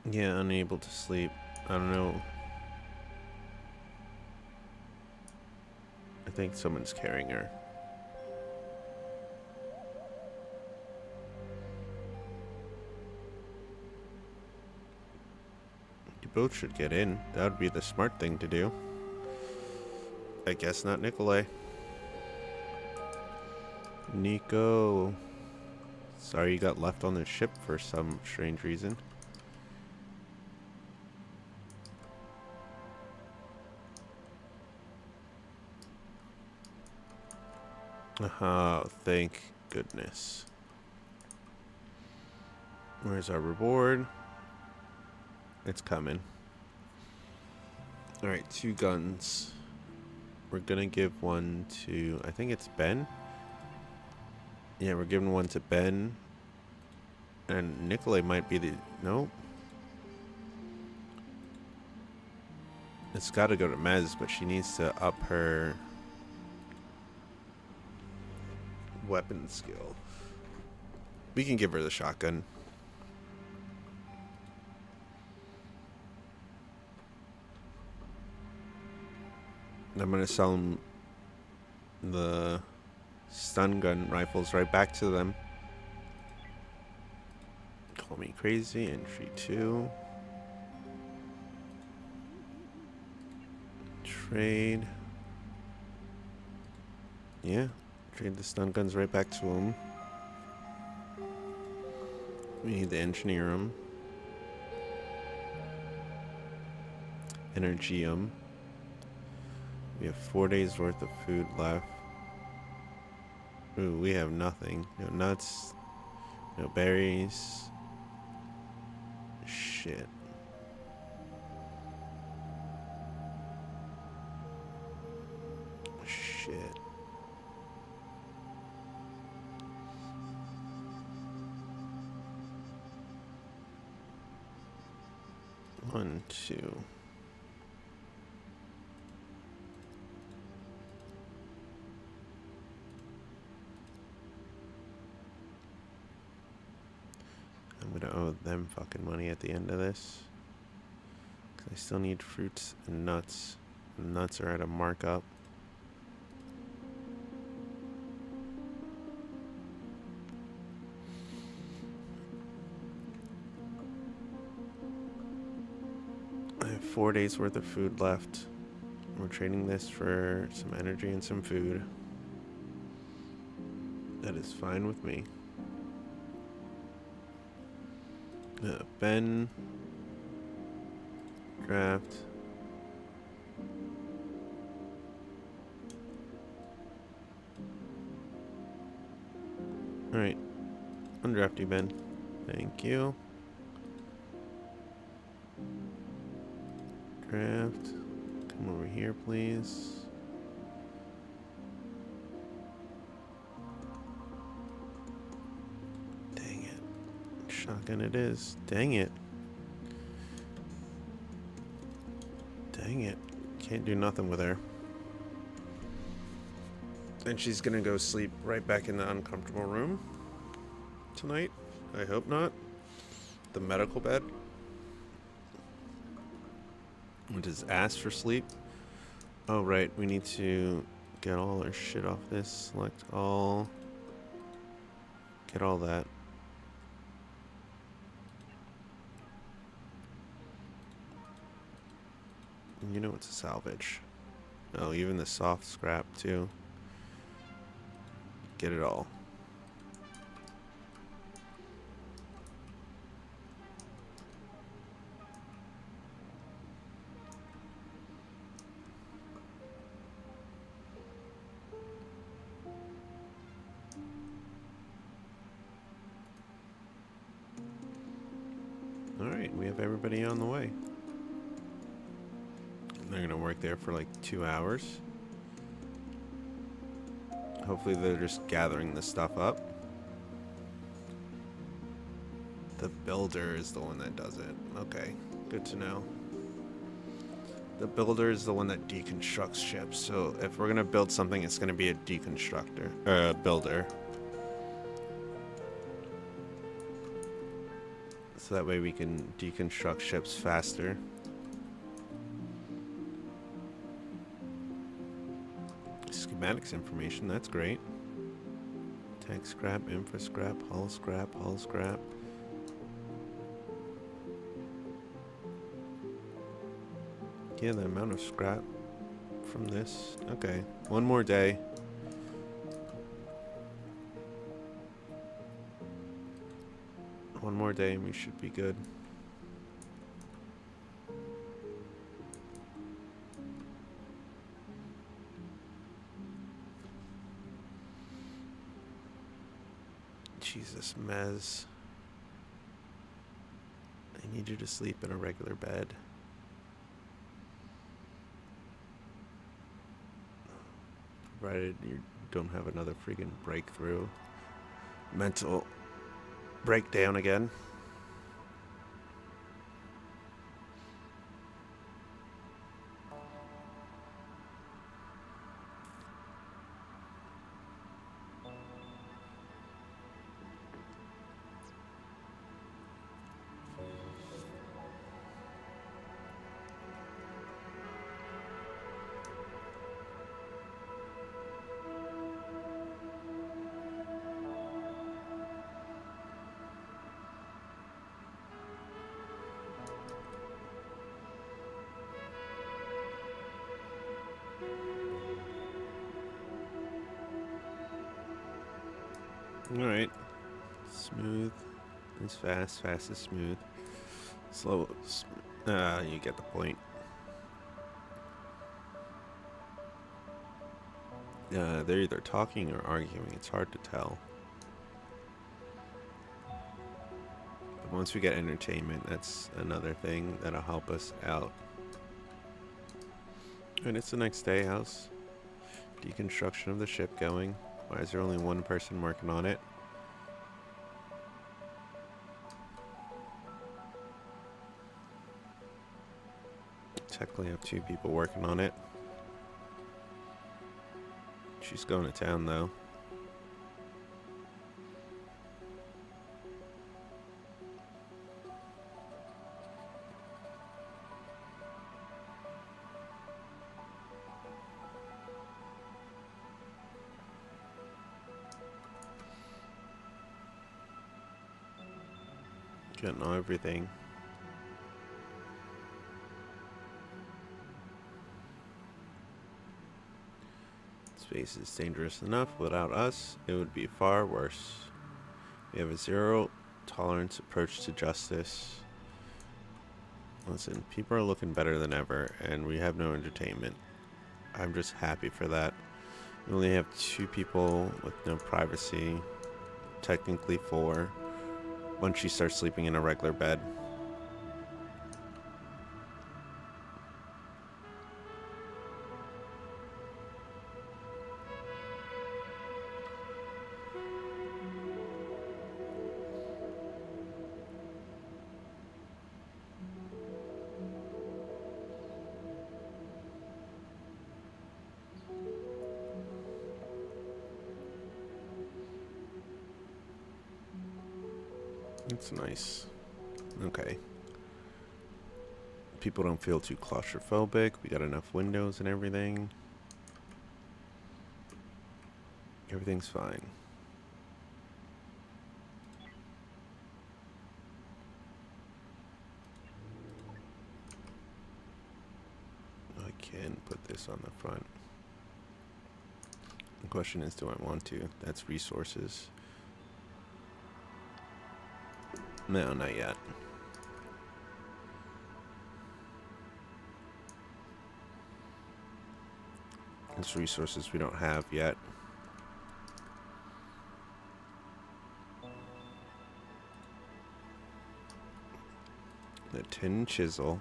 Speaker 1: Yeah, unable to sleep. I don't know. I think someone's carrying her. You both should get in. That would be the smart thing to do. I guess not Nikolay. Nico. Sorry you got left on the ship for some strange reason. Aha, thank goodness. Where's our reward? It's coming. Alright, 2 guns. We're gonna give one to, I think it's Ben. Yeah, we're giving one to Ben. And Nikolay might be the, nope. It's gotta go to Mez, but she needs to up her weapon skill. We can give her the shotgun. I'm gonna sell them the stun gun rifles right back to them. Call me crazy. Entry 2. Trade. Yeah. Trade the stun guns right back to him. We need to engineer them. Energy them. We have 4 days worth of food left. Ooh, we have nothing. No nuts. No berries. Shit. Shit. One, two. I'm gonna owe them fucking money at the end of this. 'Cause I still need fruits and nuts. Nuts are at a markup. I have 4 days worth of food left. We're trading this for some energy and some food. That is fine with me. Ben. Draft. Alright. Undraft you, Ben. Thank you. Draft. Come over here, please. Dang it. Shotgun it is. Dang it. Dang it. Can't do nothing with her. And she's gonna go sleep right back in the uncomfortable room tonight. I hope not. The medical bed. Just ask for sleep. Oh, right. We need to get all our shit off this. Select all. Get all that. You know what's a salvage. Oh, even the soft scrap, too. Get it all. Alright, we have everybody on the way. They're gonna work there for like 2 hours. Hopefully they're just gathering this stuff up. The builder is the one that does it. Okay, good to know. The builder is the one that deconstructs ships. So if we're gonna build something, it's gonna be a deconstructor, or a builder. So that way we can deconstruct ships faster. Schematics information, that's great. Tank scrap, infra scrap, hull scrap, hull scrap. Yeah, the amount of scrap from this. Okay, one more day. One more day and we should be good. Jesus, Mez. I need you to sleep in a regular bed. Provided you don't have another freaking breakthrough. Mental breakdown again. Alright. Smooth is fast, fast is smooth. Slow is you get the point. They're either talking or arguing, it's hard to tell. But once we get entertainment, that's another thing that'll help us out. And it's the next day, how's deconstruction of the ship going? Why is there only one person working on it? Technically I have 2 people working on it. She's going to town though. Getting everything. Space is dangerous enough. Without us, it would be far worse. We have a zero tolerance approach to justice. Listen, people are looking better than ever, and we have no entertainment. I'm just happy for that. We only have 2 people with no privacy. Technically 4. Once she starts sleeping in a regular bed. It's nice. Okay. People don't feel too claustrophobic. We got enough windows and everything. Everything's fine. I can put this on the front. The question is, do I want to? That's resources. No, not yet. It's resources we don't have yet. The tin chisel.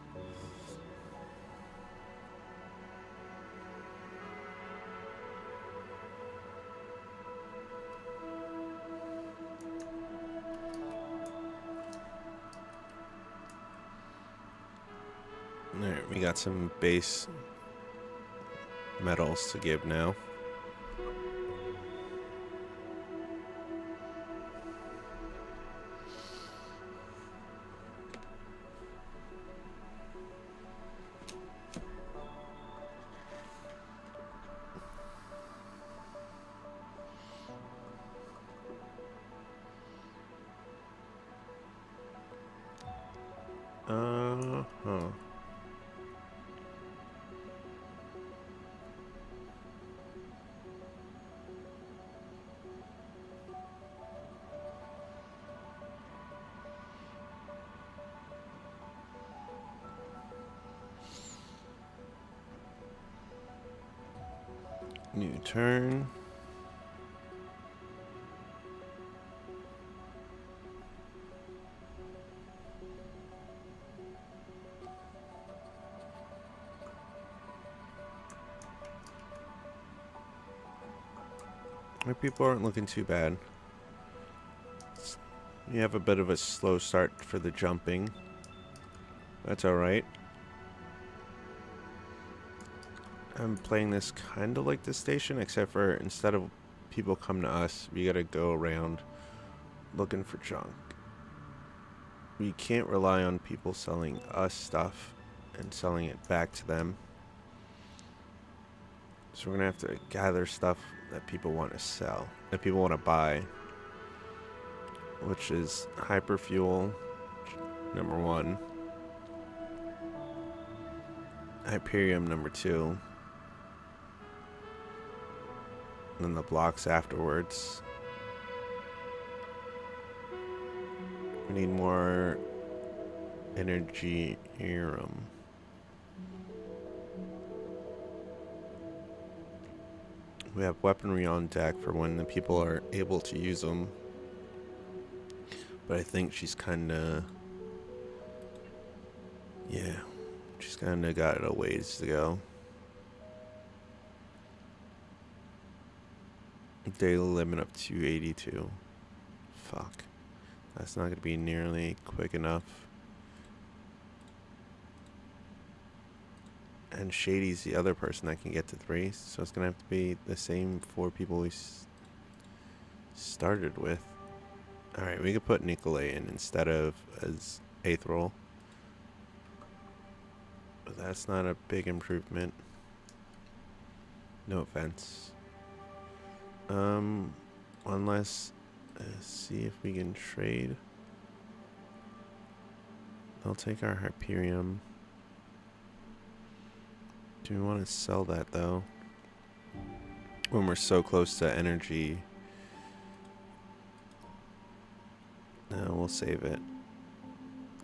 Speaker 1: Alright, we got some base metals to give now. Huh. New turn. My people aren't looking too bad. You have a bit of a slow start for the jumping. That's alright. I'm playing this kind of like the station, except for instead of people come to us, we gotta go around looking for junk. We can't rely on people selling us stuff and selling it back to them. So we're gonna have to gather stuff that people want to sell, that people want to buy, which is hyperfuel, number 1, Hyperium, number 2, and then the blocks afterwards. We need more energy serum. We have weaponry on deck for when the people are able to use them. But I think she's kinda... yeah. She's kinda got a ways to go. Daily limit of 282. Fuck. That's not gonna be nearly quick enough. And Shady's the other person that can get to 3, so it's gonna have to be the same 4 people we started with. Alright, we could put Nicolay in instead of as 8th role. But that's not a big improvement. No offense. Unless, see if we can trade. I'll take our Hyperium. Do we want to sell that though? When we're so close to energy. No, we'll save it.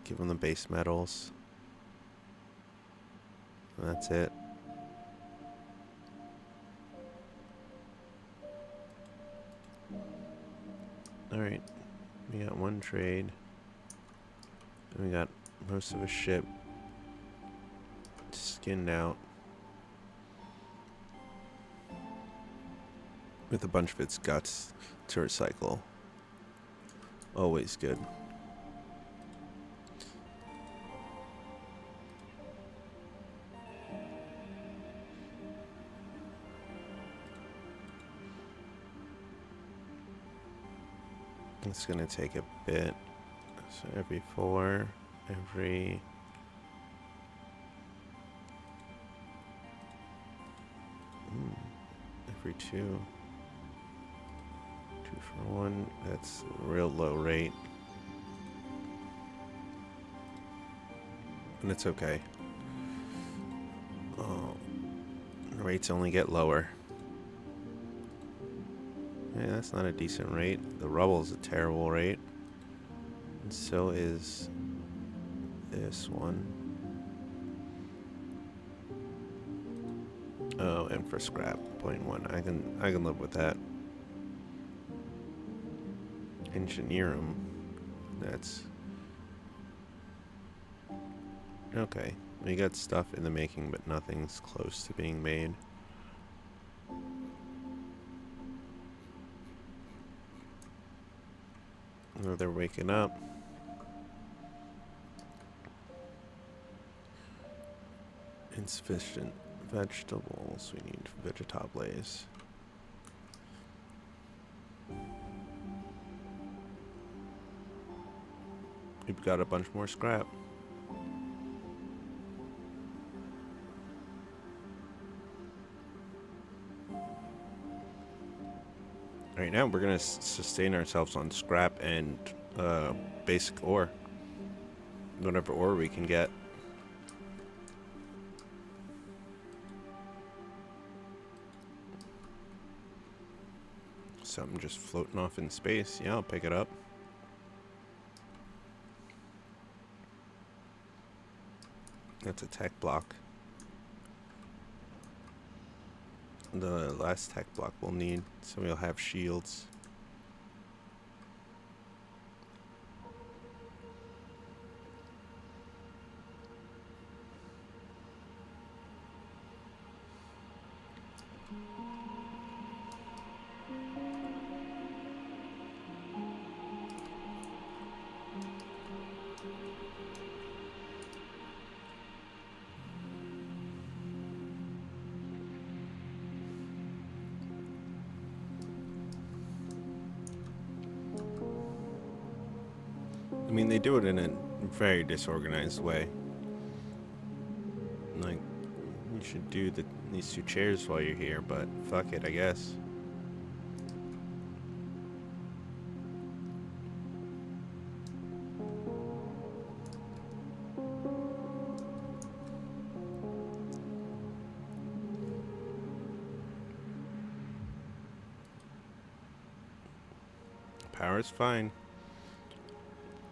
Speaker 1: Give them the base metals. And that's it. Alright. We got 1 trade. And we got most of a ship skinned out. With a bunch of its guts to recycle. Always good. It's gonna take a bit. So every 4, every every 2. 2 for 1. That's a real low rate. And it's okay. Oh, the rates only get lower. Yeah, that's not a decent rate. The rubble is a terrible rate. And so is this one. Oh, and for scrap, 0.1. I can live with that. Engineer them. That's okay. We got stuff in the making, but nothing's close to being made. Oh, they're waking up. Insufficient vegetables. We need vegetables. We've got a bunch more scrap. Right now, we're gonna sustain ourselves on scrap and basic ore. Whatever ore we can get. Something just floating off in space. Yeah, I'll pick it up. That's a tech block. The last tech block we'll need, so we'll have shields. I mean, they do it in a very disorganized way. Like, you should do these 2 chairs while you're here, but fuck it, I guess. Power's fine.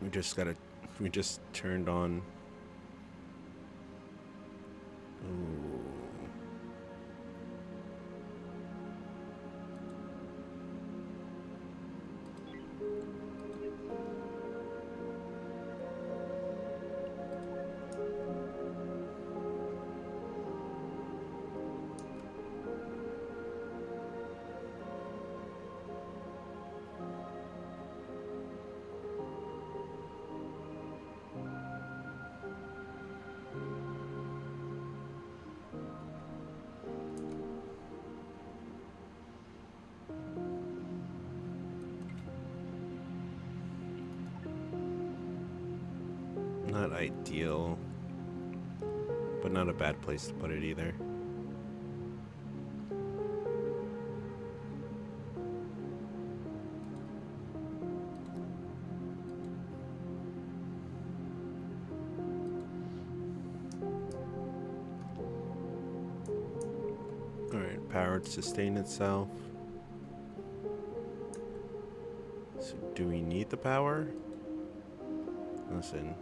Speaker 1: We just turned on. Ooh. Not ideal, but not a bad place to put it either. Alright, power to sustain itself. So do we need the power? Listen.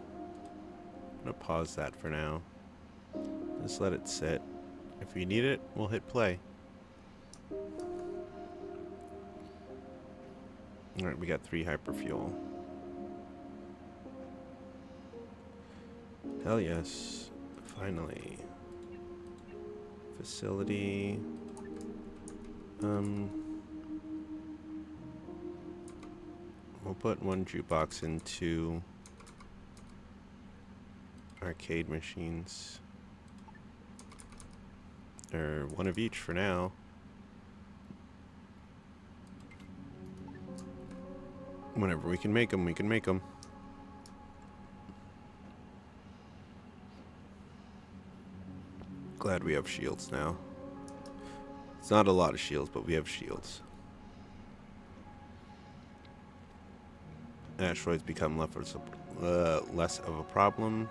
Speaker 1: I'm gonna pause that for now. Just let it sit. If we need it, we'll hit play. Alright, we got 3 hyperfuel. Hell yes. Finally. Facility. We'll put 1 jukebox into arcade machines, or 1 of each for now. Whenever we can make them, we can make them. Glad we have shields now. It's not a lot of shields, but we have shields. Asteroids become less of a problem.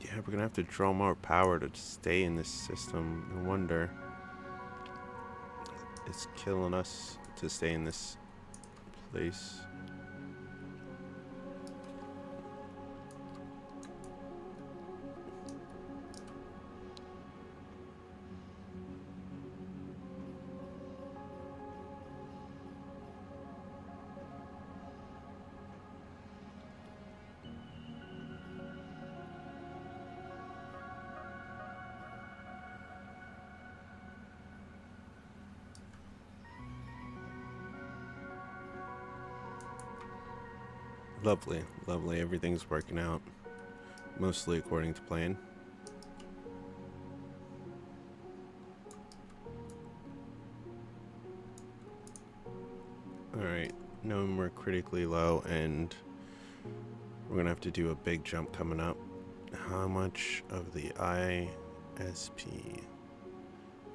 Speaker 1: Yeah, we're gonna have to draw more power to stay in this system. No wonder it's killing us to stay in this place. Lovely, lovely. Everything's working out mostly according to plan. Alright, knowing we're critically low and we're gonna have to do a big jump coming up. How much of the ISP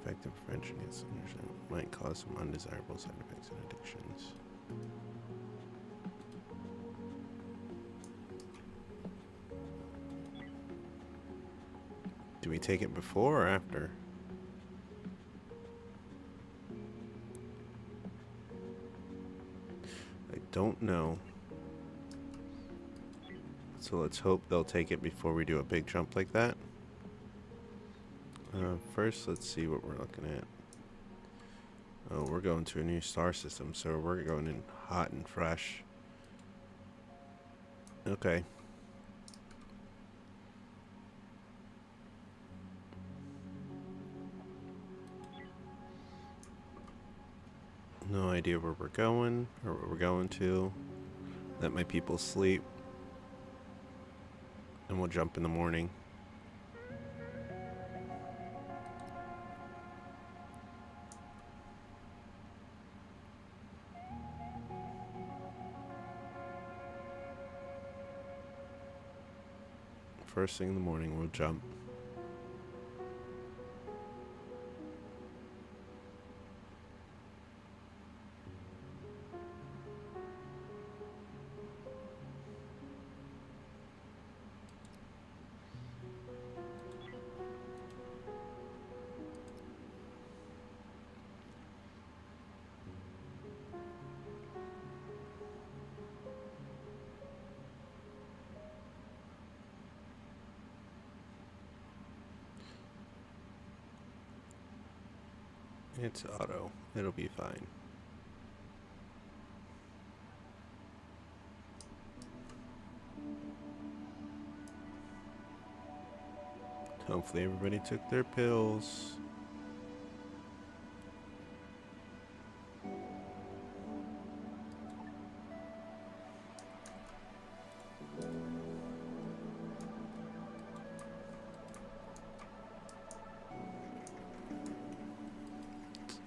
Speaker 1: effective prevention against might cause some undesirable side effects and addictions? Do we take it before or after? I don't know. So let's hope they'll take it before we do a big jump like that. First, let's see what we're looking at. Oh, we're going to a new star system, so we're going in hot and fresh. Okay. No idea where we're going or what we're going to. Let my people sleep. And we'll jump in the morning. First thing in the morning, we'll jump. It's auto. It'll be fine. Hopefully everybody took their pills.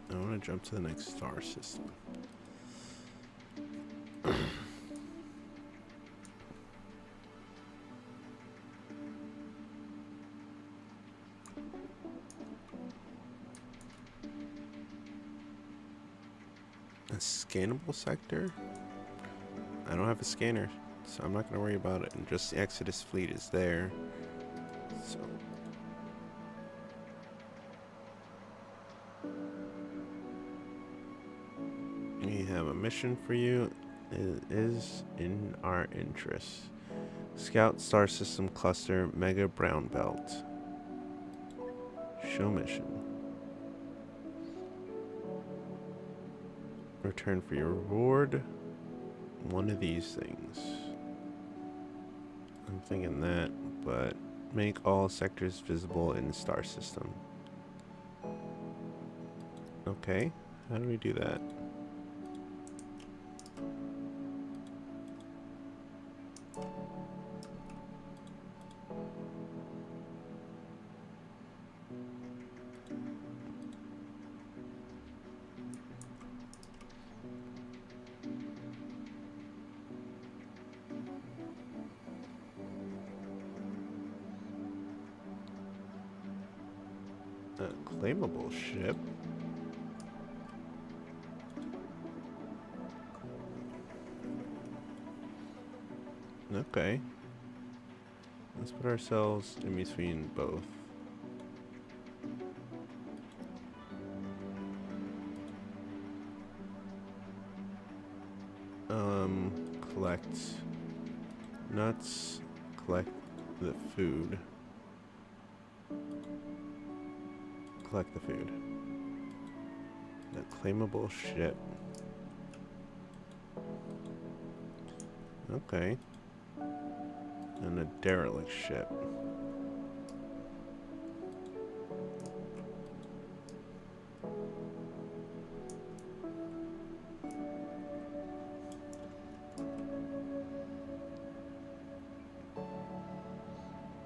Speaker 1: I want to jump to the next star system. A scannable sector? I don't have a scanner, so I'm not going to worry about it. And just the Exodus fleet is there. So we have a mission for you. It is in our interest. Scout Star System Cluster Mega Brown Belt. Show mission. Return for your reward. One of these things. I'm thinking that, but make all sectors visible in the star system. Okay, how do we do that? A claimable ship. Okay. Let's put ourselves in between both. Collect nuts, collect the food. Collect the food. A claimable ship. Okay. And a derelict ship.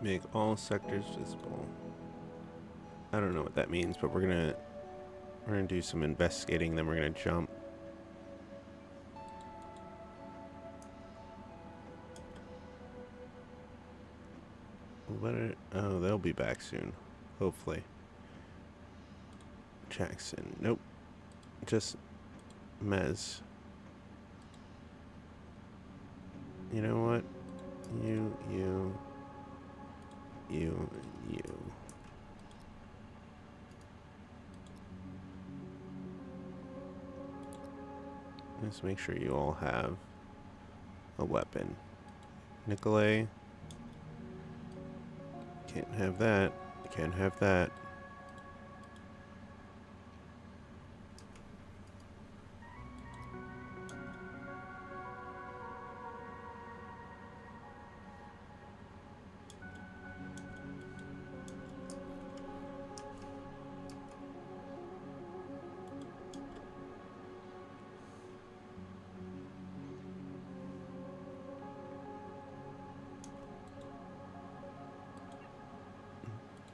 Speaker 1: Make all sectors visible. I don't know what that means, but we're gonna do some investigating, then we're gonna jump. Oh, they'll be back soon. Hopefully. Jackson. Nope. Just Mez. You know what? You. Let's make sure you all have a weapon. Nikolay. Can't have that. Can't have that.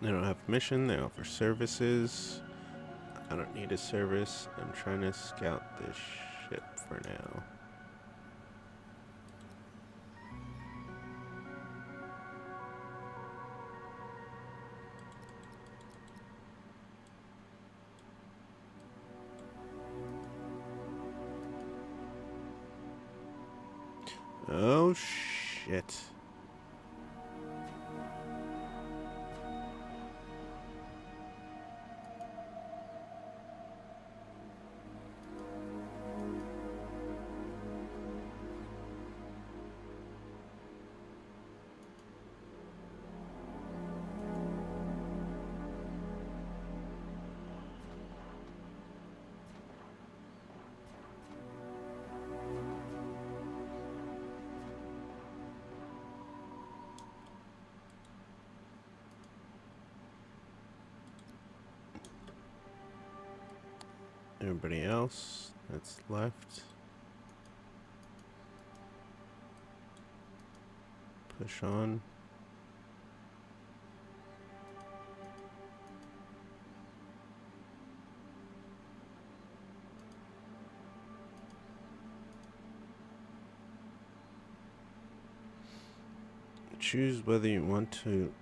Speaker 1: They don't have mission, they offer services. I don't need a service. I'm trying to scout this ship for now. Oh shit. Everybody else that's left. Push on. Choose whether you want to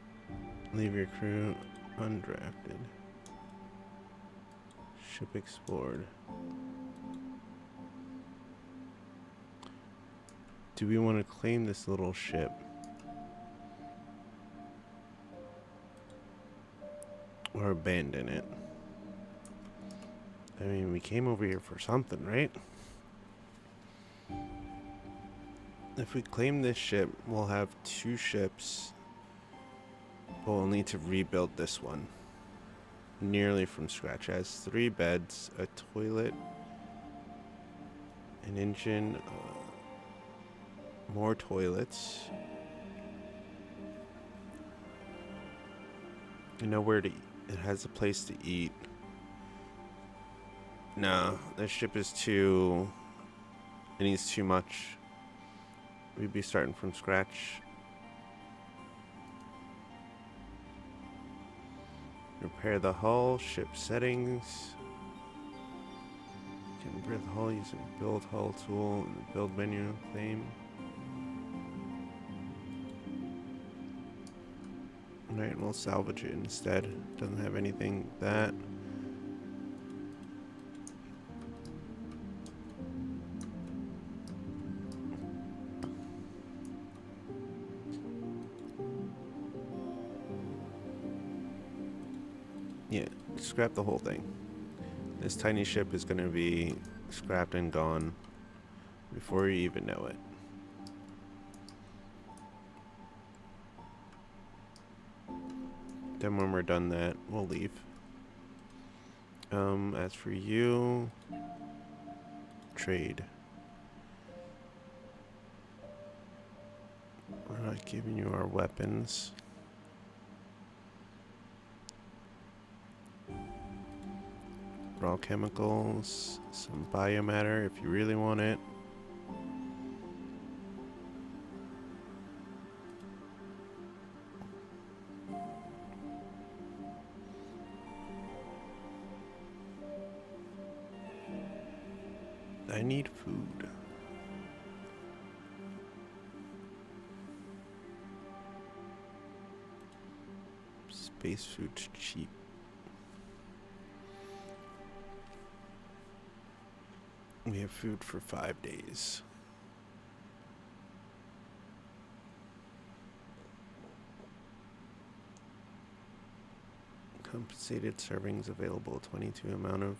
Speaker 1: leave your crew undrafted. Ship explored. Do we want to claim this little ship? Or abandon it? I mean, we came over here for something, right? If we claim this ship, we'll have 2 ships. But we'll need to rebuild this one. Nearly from scratch. It has 3 beds, a toilet, an engine, more toilets. You know where to eat. It has a place to eat. No, this ship is too... It needs too much. We'd be starting from scratch. Repair the hull, ship settings. You can repair the hull using build hull tool in the build menu. Claim. Alright, we'll salvage it instead. Doesn't have anything that. Yeah, scrap the whole thing. This tiny ship is going to be scrapped and gone before you even know it. Then when we're done that, we'll leave. As for you, trade. We're not giving you our weapons. Raw chemicals, some biomatter if you really want it. I need food. Space food's cheap. We have food for 5 days. Compensated servings available. 22 amount of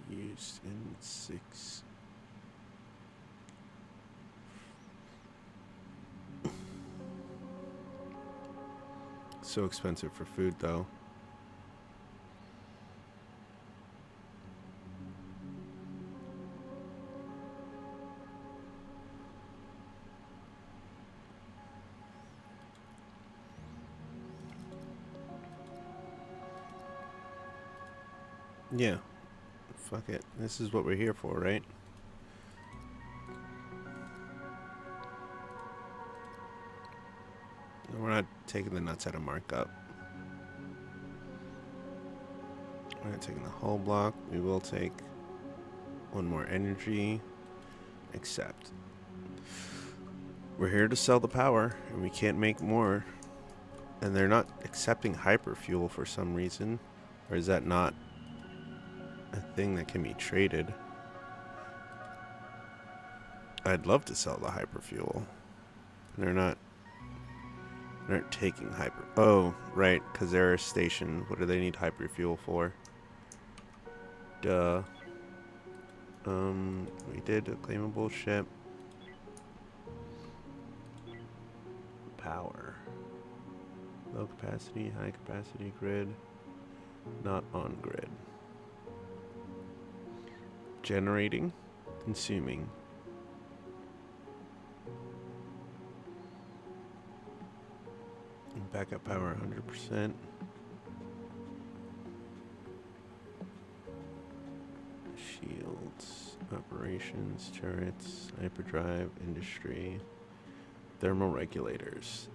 Speaker 1: used in 6. So expensive for food though. Yeah. Fuck it. This is what we're here for, right? We're not taking the nuts out of markup. We're not taking the whole block. We will take one more energy. Accept. We're here to sell the power, and we can't make more. And they're not accepting hyperfuel for some reason. Or is that not a thing that can be traded? I'd love to sell the hyperfuel. They're not taking hyper. Oh, right, because they're a station. What do they need hyperfuel for? Duh. We did a claimable ship. Power. Low capacity, high capacity grid. Not on grid. Generating. Consuming. Backup power 100%. Shields, operations, turrets, hyperdrive, industry, thermal regulators.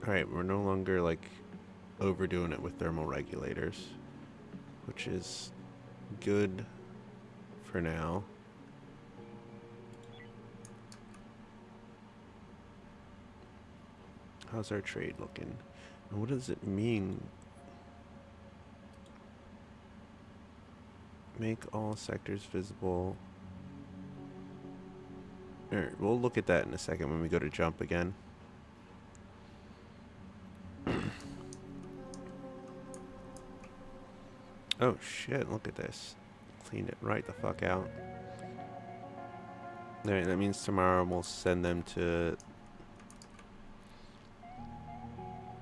Speaker 1: Alright, we're no longer like overdoing it with thermal regulators, which is good for now. How's our trade looking? And what does it mean? Make all sectors visible. Alright, we'll look at that in a second when we go to jump again. Oh shit, look at this. Cleaned it right the fuck out. Alright, that means tomorrow we'll send them to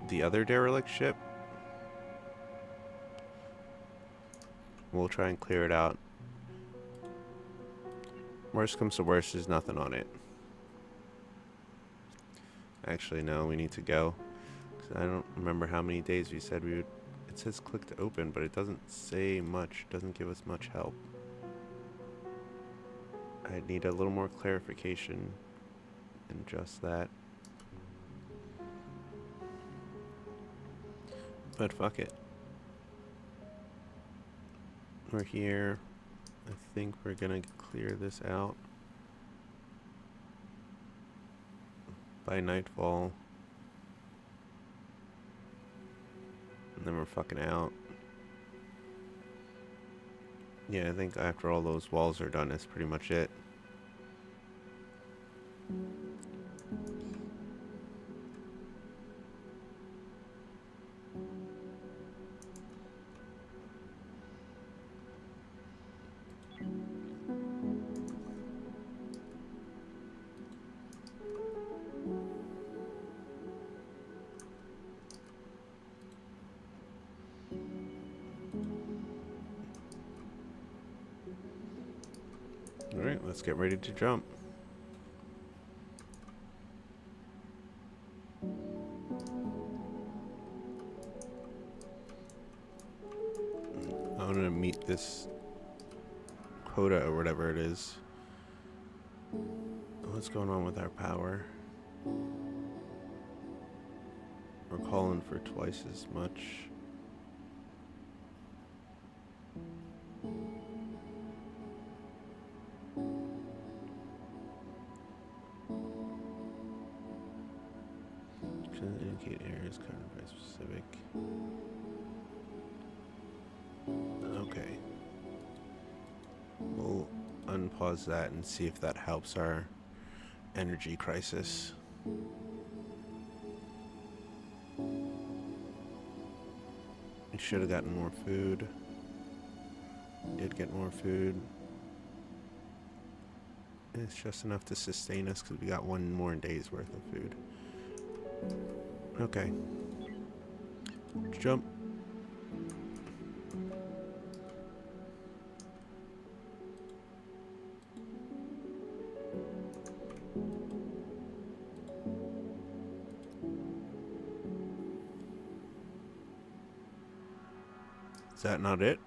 Speaker 1: the other derelict ship. We'll try and clear it out. Worst comes to worst, there's nothing on it. Actually, no, we need to go. 'Cause I don't remember how many days we said we would. It says click to open, but it doesn't say much. Doesn't give us much help. I need a little more clarification than just that. But fuck it. We're here. I think we're gonna clear this out by nightfall. And then we're fucking out. Yeah, I think after all those walls are done, that's pretty much it. Alright, let's get ready to jump. I want to meet this quota or whatever it is. What's going on with our power? We're calling for twice as much. Can indicate areas covered by specific. Okay. We'll unpause that and see if that helps our energy crisis. We should have gotten more food. Did get more food. It's just enough to sustain us because we got one more day's worth of food. Okay. Jump. Is that not it?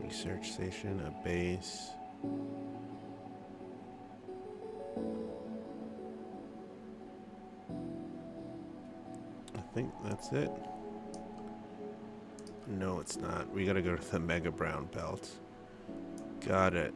Speaker 1: Research station, a base. I think that's it. No, it's not. We gotta go to the Mega Brown Belt. Got it.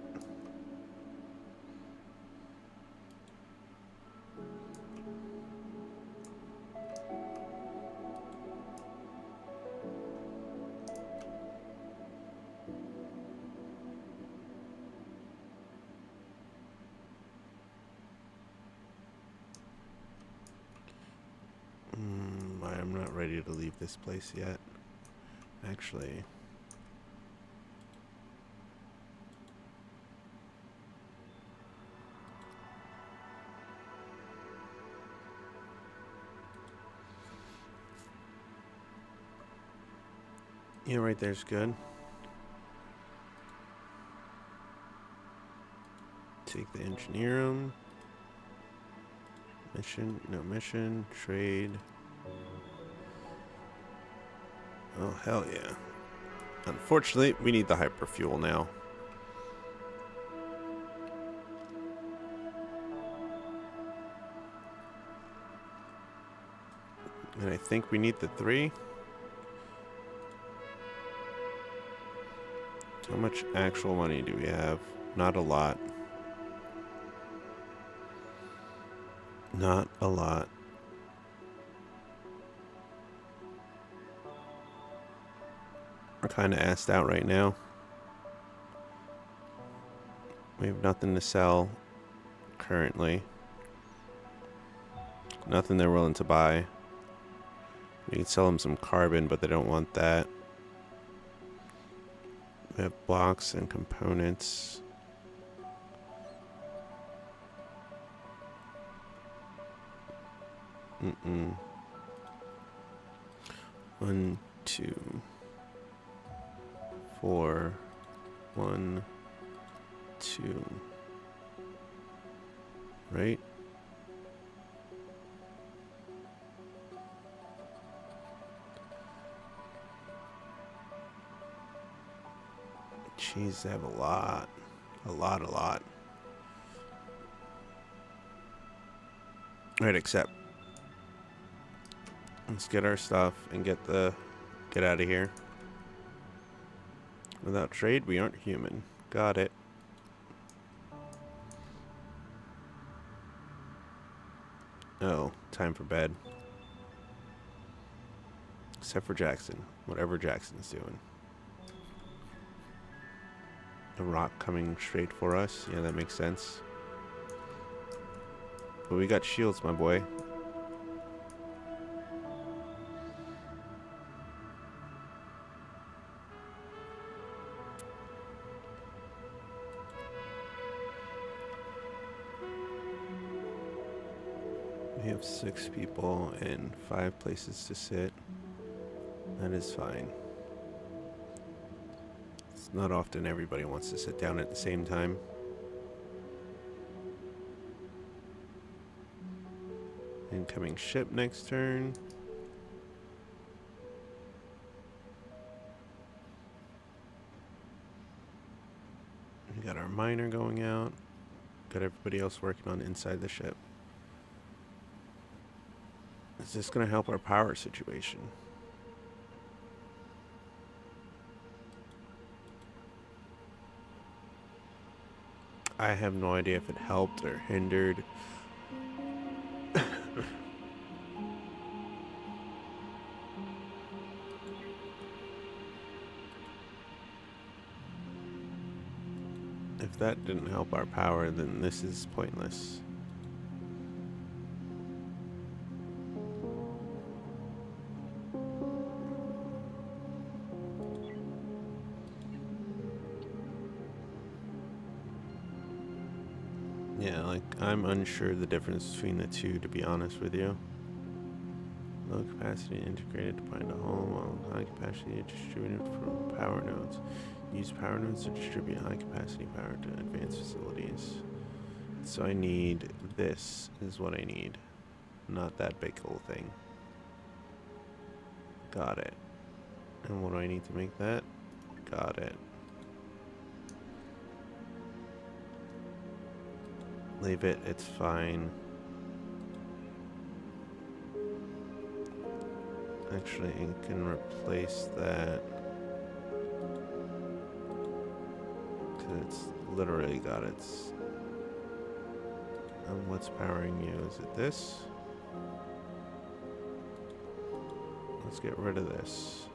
Speaker 1: I'm not ready to leave this place yet. Actually. Yeah, right there's good. Take the engineer room. Mission, no mission, trade. Oh, hell yeah. Unfortunately, we need the hyperfuel now. And I think we need the 3. How much actual money do we have? Not a lot. Not a lot. We're kind of assed out right now. We have nothing to sell currently. Nothing they're willing to buy. We can sell them some carbon, but they don't want that. We have blocks and components. Mm-mm. 1, 2, 4, 1, 2. Right? Jeez, they have a lot. A lot. Alright, accept. Let's get our stuff and get out of here. Without trade, we aren't human. Got it. Oh, time for bed. Except for Jackson. Whatever Jackson's doing. A rock coming straight for us. Yeah, that makes sense. But we got shields, my boy. We have 6 people and 5 places to sit. That is fine. It's not often everybody wants to sit down at the same time. Incoming ship next turn. We got our miner going out. Got everybody else working on inside the ship. Is this going to help our power situation? I have no idea if it helped or hindered. If that didn't help our power, then this is pointless. Yeah, like, I'm unsure the difference between the two, to be honest with you. Low capacity integrated to find a home, while high capacity distributed from power nodes. Use power nodes to distribute high capacity power to advanced facilities. So I need this, is what I need. Not that big old thing. Got it. And what do I need to make that? Got it. Leave it, it's fine. Actually, it can replace that. Because it's literally got its... And what's powering you? Is it this? Let's get rid of this.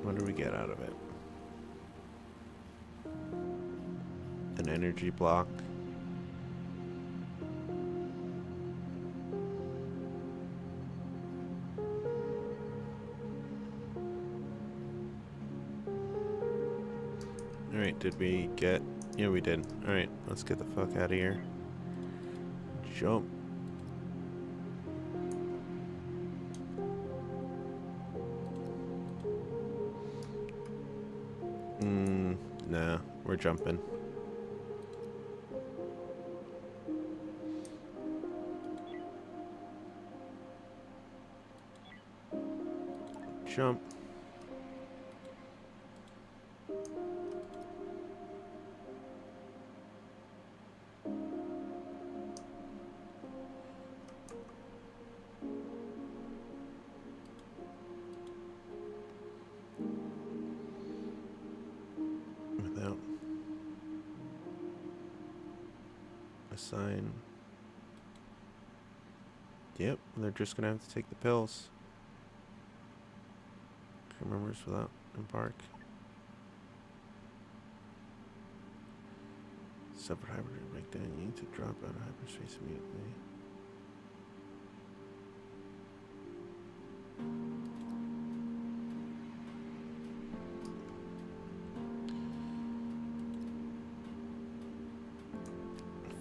Speaker 1: What do we get out of it? An energy block. Alright, did we get... Yeah, we did. Alright, let's get the fuck out of here. Jump. Nah, we're jumping. Jump. Without a sign. Yep, they're just gonna have to take the pills. Crew members without embark. Separate hybrid breakdown. You need to drop out of hyperspace immediately.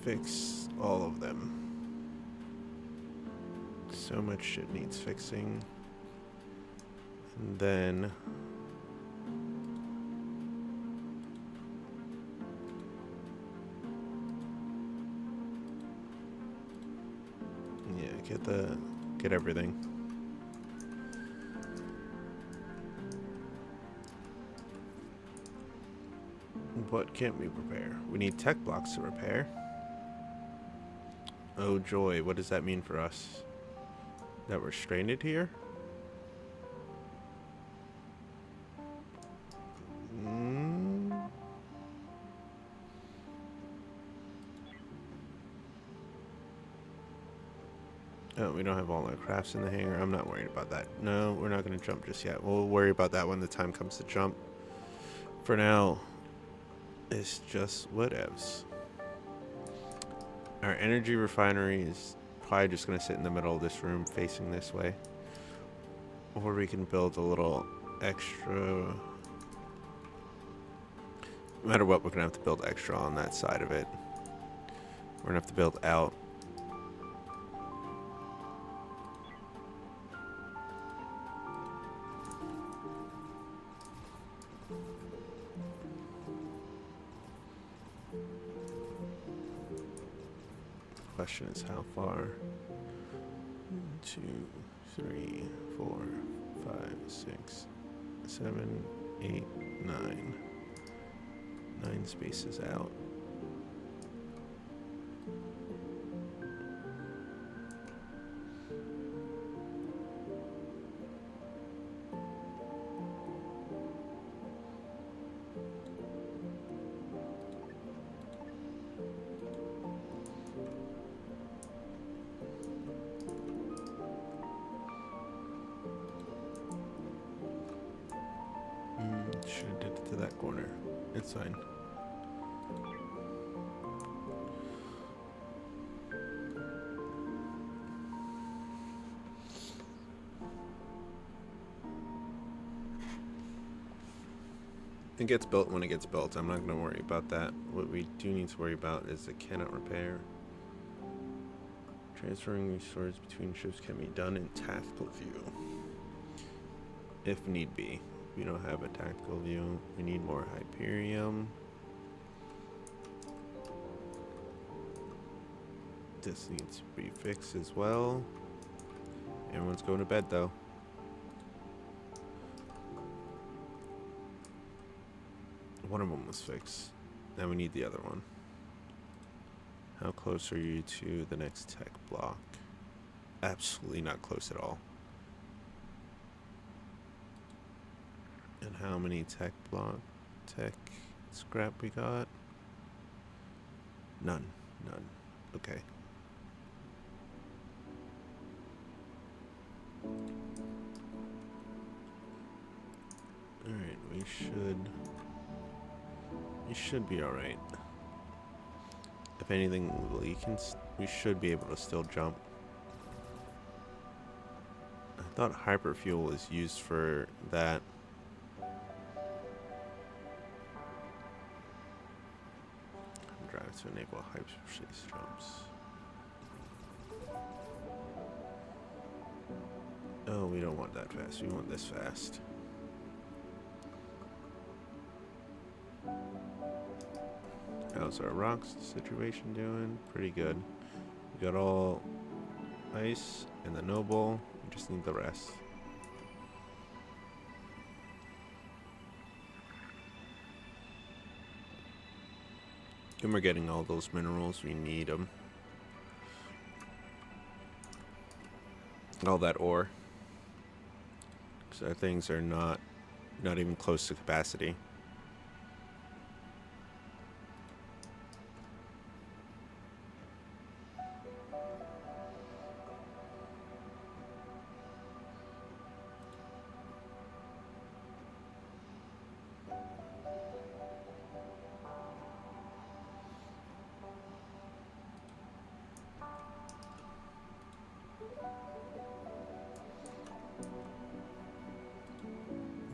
Speaker 1: Fix all of them. So much shit needs fixing. And then yeah, get everything. What can't we repair? We need tech blocks to repair. Oh joy, what does that mean for us? That we're stranded here? Oh, we don't have all our crafts in the hangar. I'm not worried about that. No, we're not going to jump just yet. We'll worry about that when the time comes to jump. For now, it's just whatevs. Our energy refinery is probably just going to sit in the middle of this room facing this way. Or we can build a little extra... No matter what, we're going to have to build extra on that side of it. We're going to have to build out. Question is how far? 1, 2, 3, 4, 5, 6, 7, 8, 9. 9 spaces out. Should have did it to that corner. It's fine. It gets built when it gets built. I'm not going to worry about that. What we do need to worry about is the cannot repair. Transferring resources between ships can be done in tactical view, if need be. We don't have a tactical view. We need more Hyperium. This needs to be fixed as well. Everyone's going to bed though. One of them was fixed. Now we need the other one. How close are you to the next tech block? Absolutely not close at all. And how many tech scrap we got? None. Okay. Alright, we should be alright. If anything, we should be able to still jump. I thought hyperfuel is used for that. Drive to enable hyperspace jumps. Oh, we don't want that fast. We want this fast. How's our rocks situation doing? Pretty good. We got all ice and the noble. We just need the rest. And we're getting all those minerals. We need them. All that ore. Because our things are not even close to capacity.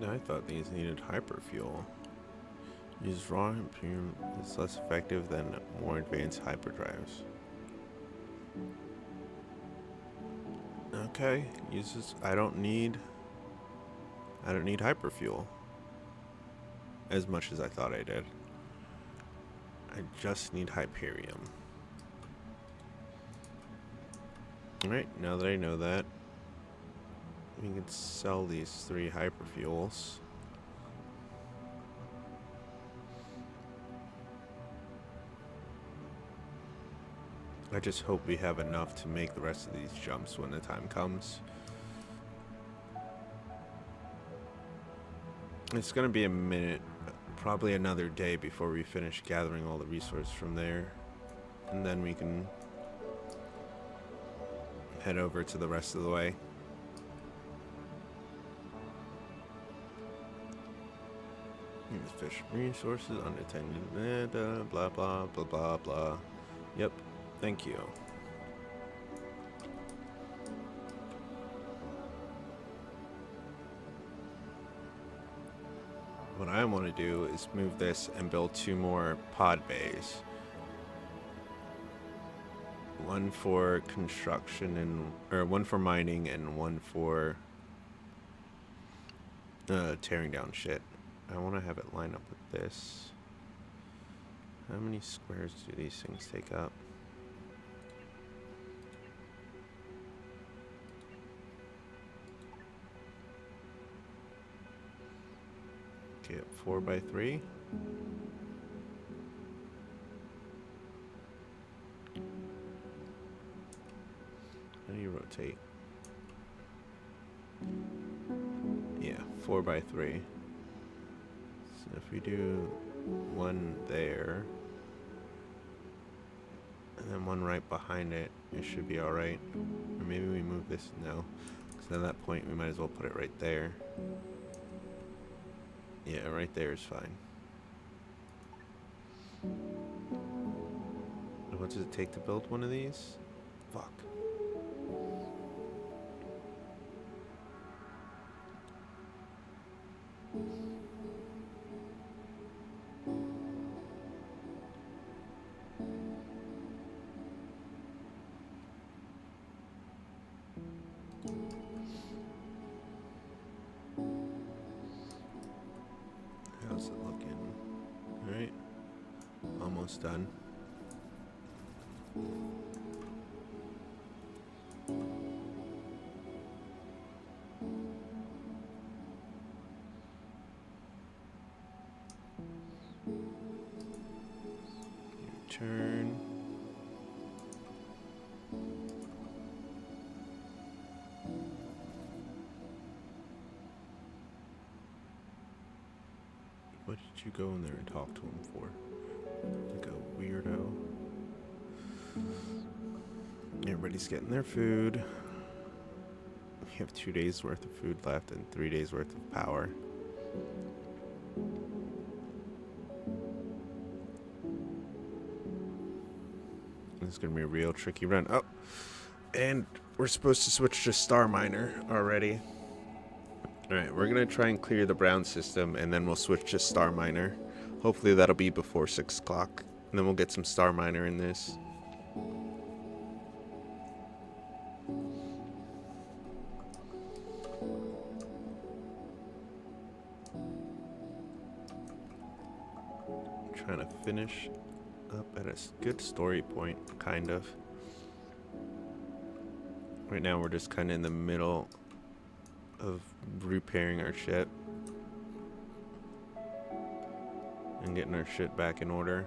Speaker 1: I thought these needed hyperfuel. Use raw Imperium is less effective than more advanced hyperdrives. Okay, uses. I don't need hyperfuel as much as I thought I did. I just need Hyperium. Alright, now that I know that, we can sell these 3 hyperfuels. I just hope we have enough to make the rest of these jumps when the time comes. It's gonna be a minute, probably another day before we finish gathering all the resources from there. And then we can head over to the rest of the way. Fish resources, unattended data, blah blah blah blah blah. Yep, thank you. What I want to do is move this and build 2 more pod bays. One for construction or one for mining and one for tearing down shit. I want to have it line up with this. How many squares do these things take up? Okay, 4 by 3. How do you rotate? Yeah, 4 by 3. So if we do one there, and then one right behind it, it should be alright. Or maybe we move this, no. Because at that point we might as well put it right there. Yeah, right there is fine. What does it take to build one of these? Fuck. How's it looking? Alright. Almost done. Turn. What did you go in there and talk to him for? Like a weirdo. Everybody's getting their food. We have 2 days worth of food left and 3 days worth of power. It's gonna be a real tricky run. Oh, and we're supposed to switch to StarMiner already. Alright, we're gonna try and clear the brown system and then we'll switch to StarMiner. Hopefully that'll be before 6 o'clock. And then we'll get some StarMiner in this. Trying to finish up at a good story point, kind of. Right now we're just kind of in the middle of repairing our ship and getting our shit back in order.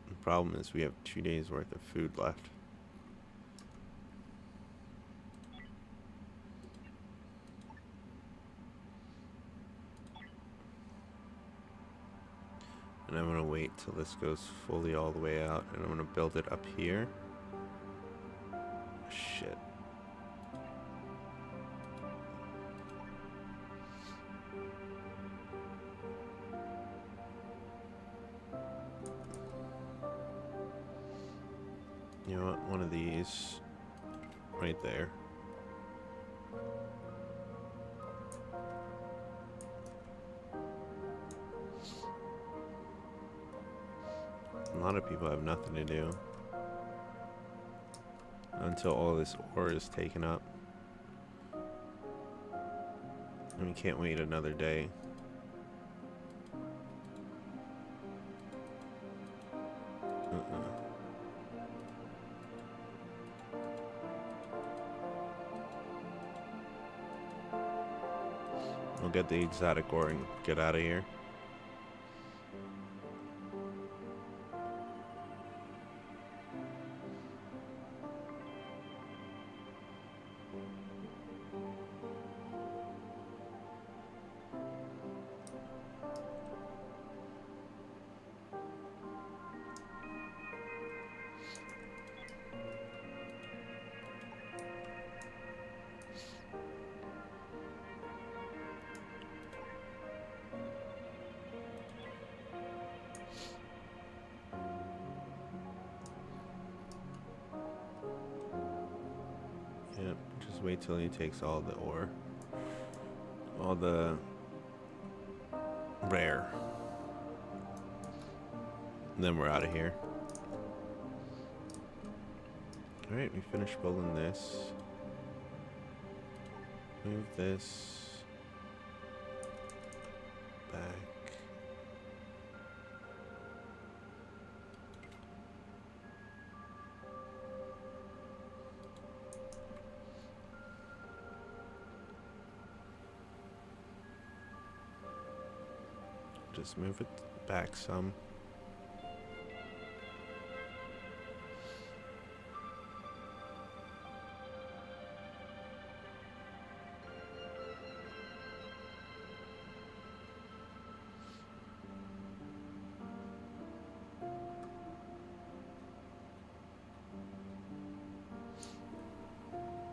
Speaker 1: The problem is we have 2 days worth of food left. And I'm going to wait till this goes fully all the way out, and I'm going to build it up here. Shit. You know what? One of these right there. A lot of people have nothing to do until all this ore is taken up. And we can't wait another day. We'll get the exotic ore and get out of here. Yep, just wait till he takes all the ore. All the rare. And then we're out of here. Alright, we finished building this. Move this back. Just move it back some.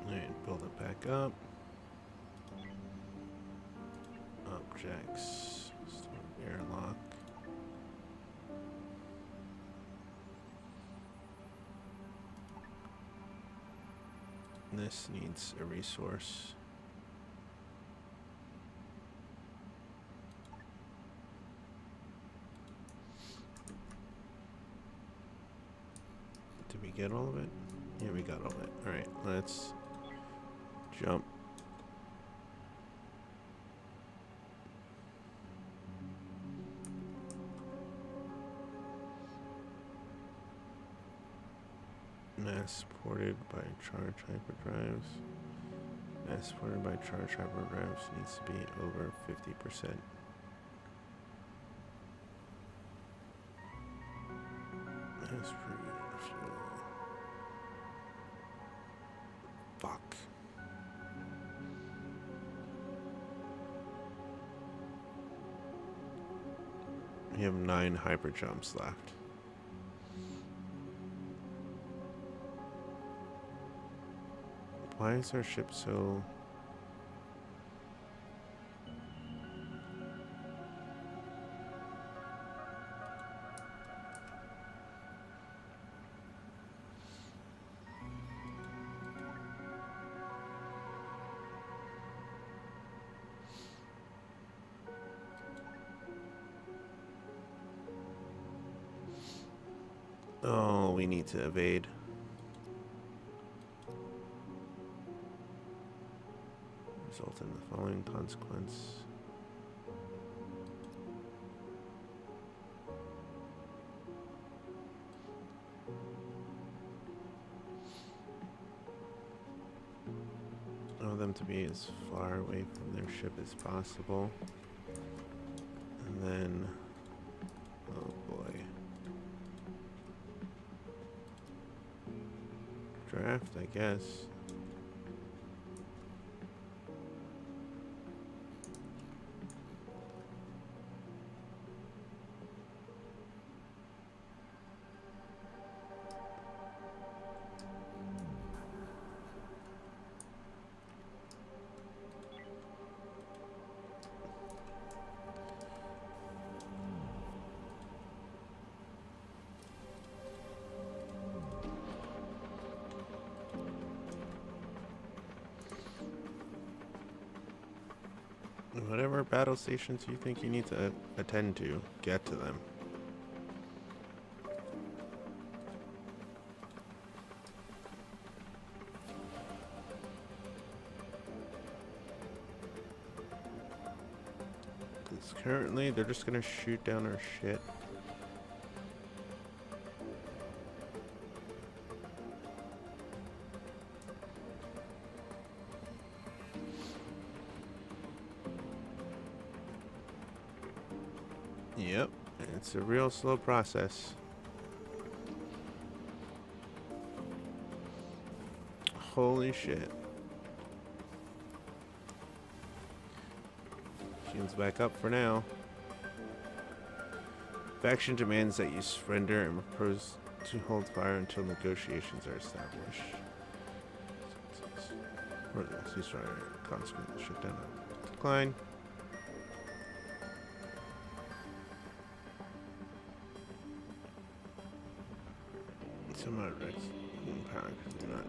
Speaker 1: Alright, build it back up. Objects. Airlock. This needs a resource. Did we get all of it? Yeah, we got all of it. Alright, let's jump. Mass ported by charge hyperdrives. Mass ported by charge hyperdrives needs to be over 50%. Mass fuel. Fuck. We have 9 hyper jumps left. Why is our ship so... Oh, we need to evade. Result in the following consequence. I want them to be as far away from their ship as possible. And then, oh boy. Draft, I guess. Whatever battle stations you think you need to attend to, get to them. Because currently they're just gonna shoot down our shit. Yep, it's a real slow process. Holy shit. Machine's back up for now. Faction demands that you surrender and propose to hold fire until negotiations are established. Or the ceasefire consequently shut down. Decline. Some objects in power do not.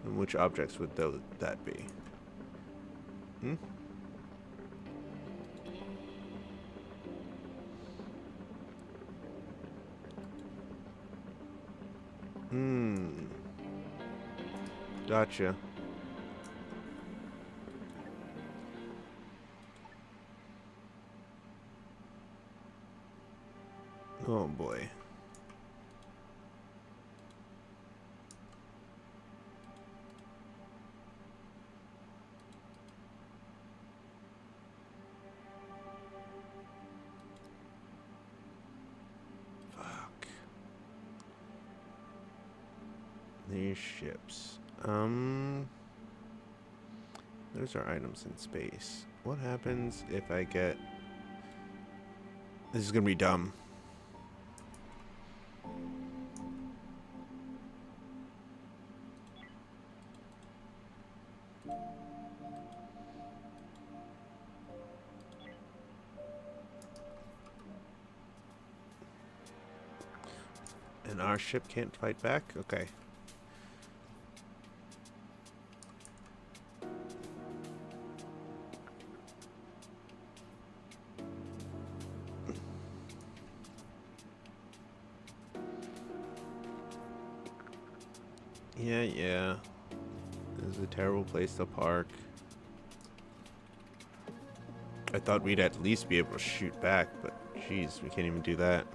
Speaker 1: And which objects would that be? Hmm? Gotcha. Oh boy. Fuck. These ships. Those are items in space. What happens if I get... This is gonna be dumb. And our ship can't fight back? Okay. Yeah. This is a terrible place to park. I thought we'd at least be able to shoot back, but jeez, we can't even do that.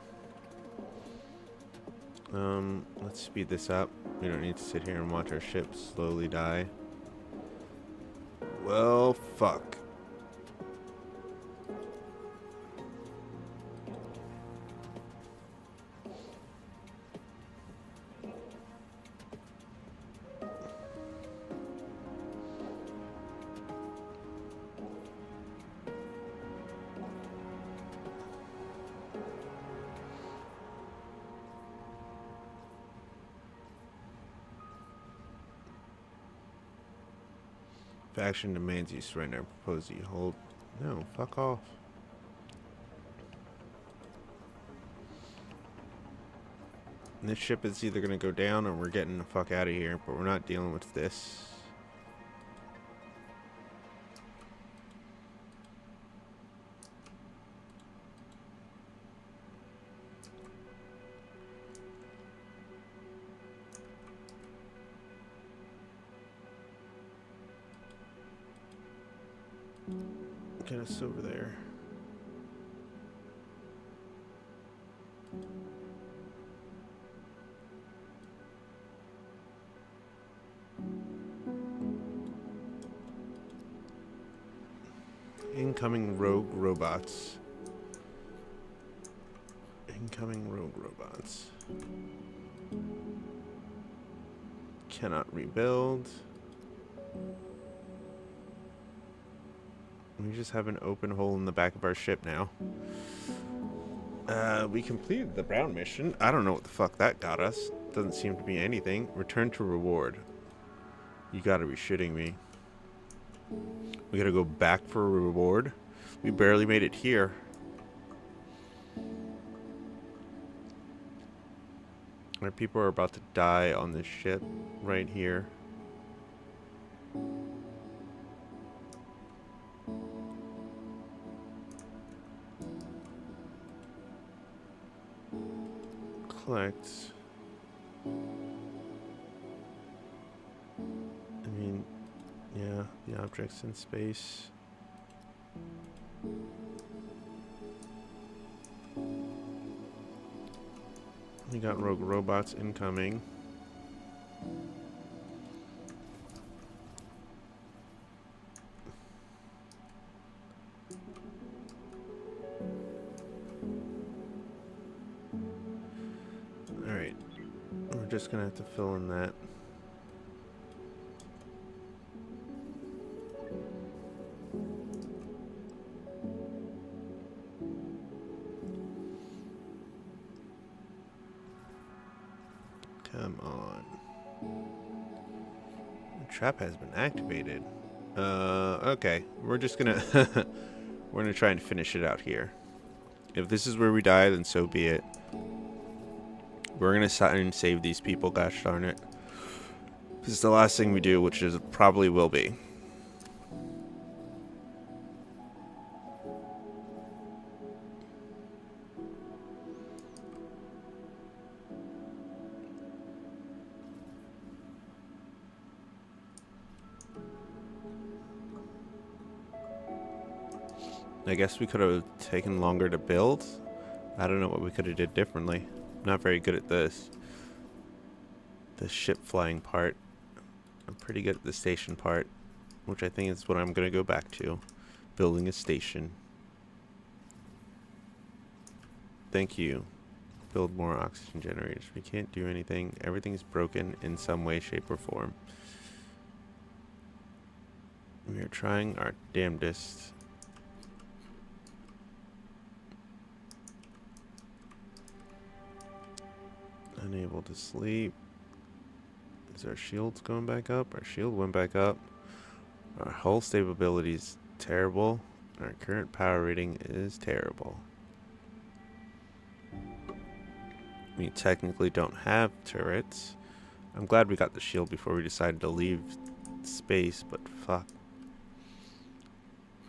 Speaker 1: Let's speed this up. We don't need to sit here and watch our ship slowly die. Well, fuck. Faction demands you surrender. I propose you hold. No, fuck off. And this ship is either gonna go down or we're getting the fuck out of here, but we're not dealing with this. Get us over there. Incoming rogue robots. Incoming rogue robots. Cannot rebuild. We just have an open hole in the back of our ship now. We completed the brown mission. I don't know what the fuck that got us. Doesn't seem to be anything. Return to reward. You gotta be shitting me. We gotta go back for a reward? We barely made it here. Our people are about to die on this ship right here. Collect. I mean, yeah, the objects in space. We got rogue robots incoming. Alright. We're just gonna have to fill in that. Come on. The trap has been activated. Okay. We're just gonna... we're gonna try and finish it out here. If this is where we die, then so be it. We're gonna try and save these people, gosh darn it. It's the last thing we do, which is probably will be. I guess we could have taken longer to build. I don't know what we could have did differently. I'm not very good at this. The ship flying part. I'm pretty good at the station part, which I think is what I'm going to go back to. Building a station. Thank you. Build more oxygen generators. We can't do anything. Everything's broken in some way, shape, or form. We are trying our damnedest. Unable to sleep. Is our shields going back up? Our shield went back up. Our hull stability is terrible. Our current power rating is terrible. We technically don't have turrets. I'm glad we got the shield before we decided to leave space, but fuck.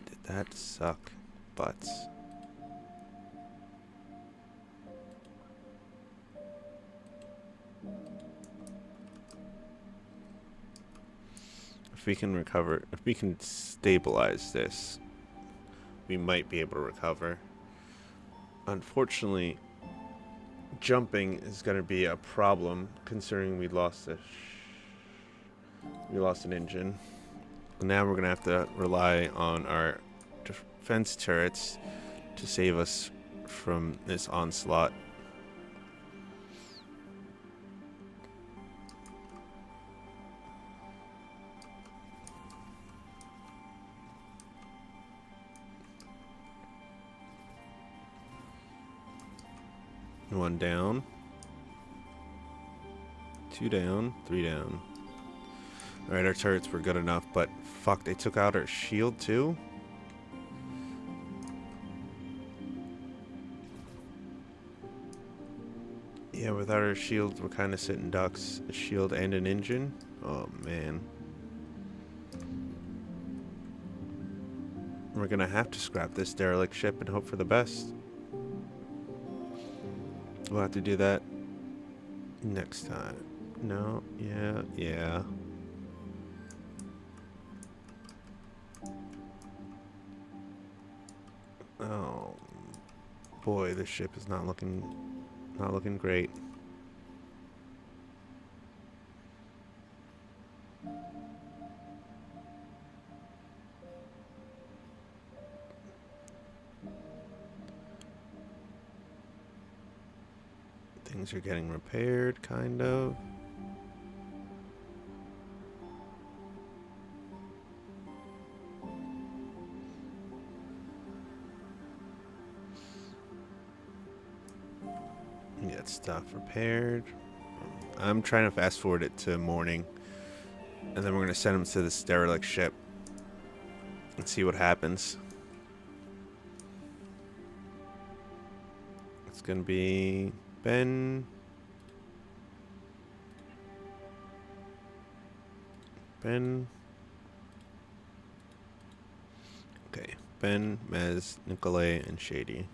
Speaker 1: Did that suck butts. If we can recover, if we can stabilize this, we might be able to recover. Unfortunately, jumping is going to be a problem considering we lost an engine. Now we're going to have to rely on our defense turrets to save us from this onslaught. One down. 2 down. 3 down. Alright, our turrets were good enough, but fuck, they took out our shield too? Yeah, without our shields, we're kind of sitting ducks. A shield and an engine? Oh, man. We're gonna have to scrap this derelict ship and hope for the best. We'll have to do that next time. No, yeah. Oh boy, this ship is not looking great. Things are getting repaired, kind of. Get stuff repaired. I'm trying to fast forward it to morning. And then we're going to send them to this derelict ship. And see what happens. It's going to be Ben. Okay. Ben, Mez, Nicolay, and Shady.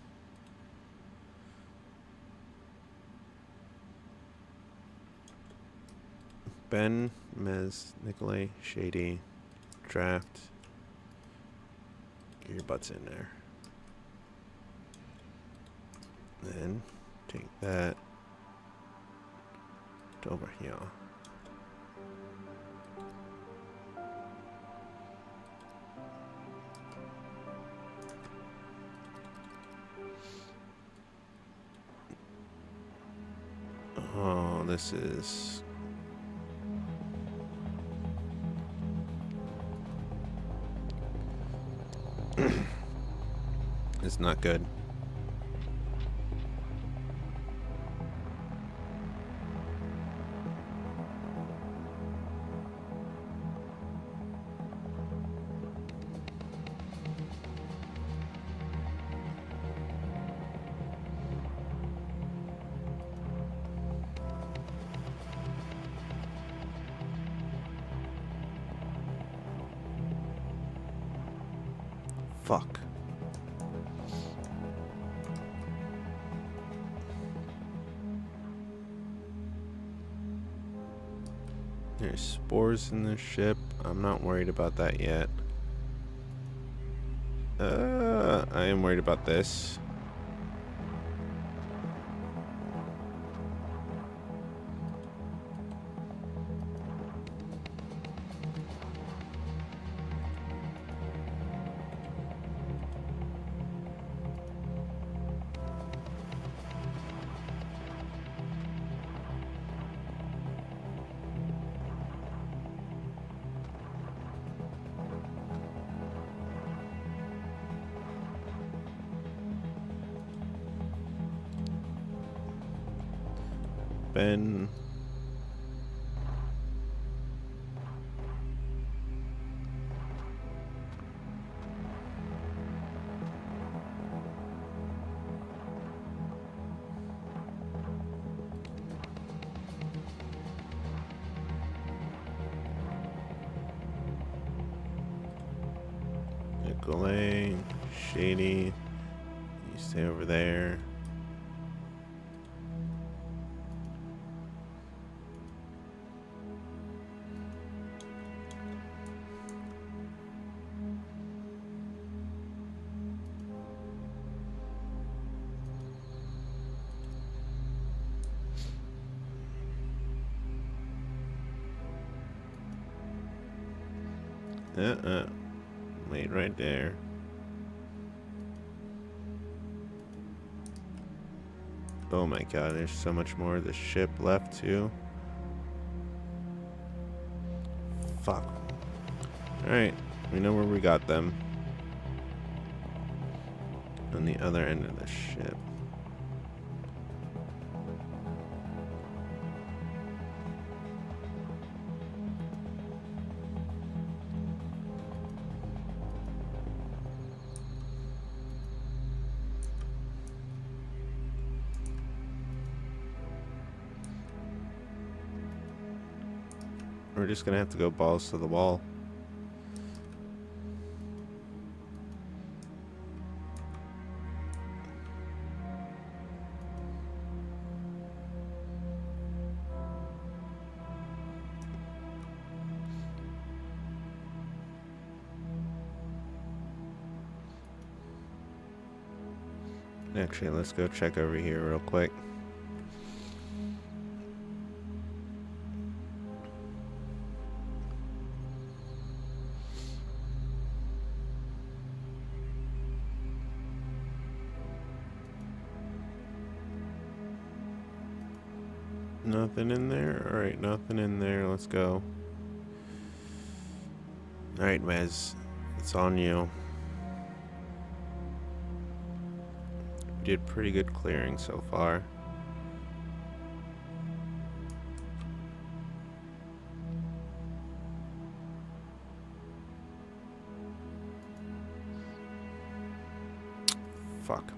Speaker 1: Ben, Mez, Nicolay, Shady, Draft. Get your butts in there. Then take that over here. Oh, this is... it's not good. Fuck. There's spores in this ship. I'm not worried about that yet. I am worried about this. Ben. Nicolay, Shady, you stay over there. Wait right there. Oh my god, there's so much more of the ship left too. Fuck. Alright, we know where we got them. On the other end of the ship. We're just gonna have to go balls to the wall. Actually, let's go check over here real quick. Nothing in there? Alright, nothing in there. Let's go. Alright, Mez. It's on you. Did pretty good clearing so far. Fuck.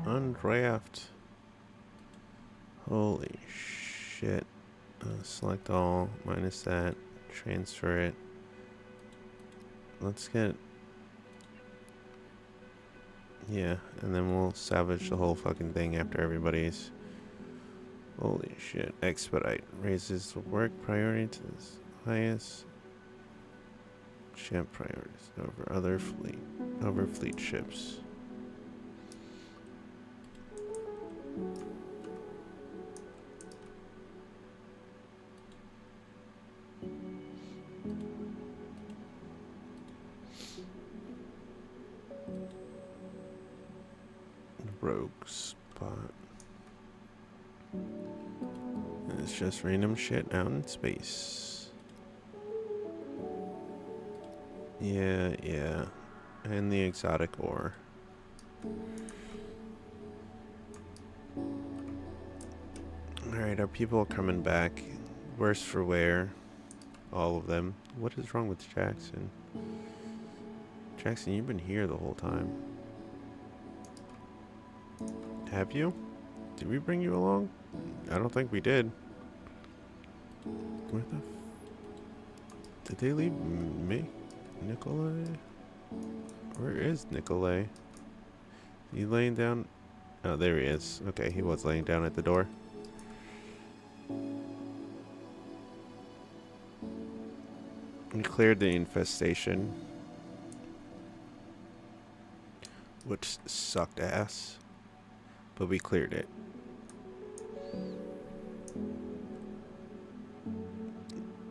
Speaker 1: Undraft. Holy shit. Select all, minus that, transfer it. Let's get... Yeah, and then we'll salvage the whole fucking thing after everybody's... Holy shit. Expedite. Raises the work priority to the highest. Ship priorities over fleet ships. Rogue spot. And it's just random shit out in space. Yeah. And the exotic ore. Alright, our people are coming back. Worse for wear. All of them. What is wrong with Jackson? Jackson, you've been here the whole time. Have you? Did we bring you along? I don't think we did. Where the... Did they leave me? Nikolai? Where is Nikolai? He laying down? Oh, there he is. Okay, he was laying down at the door. We cleared the infestation, which sucked ass, but we cleared it.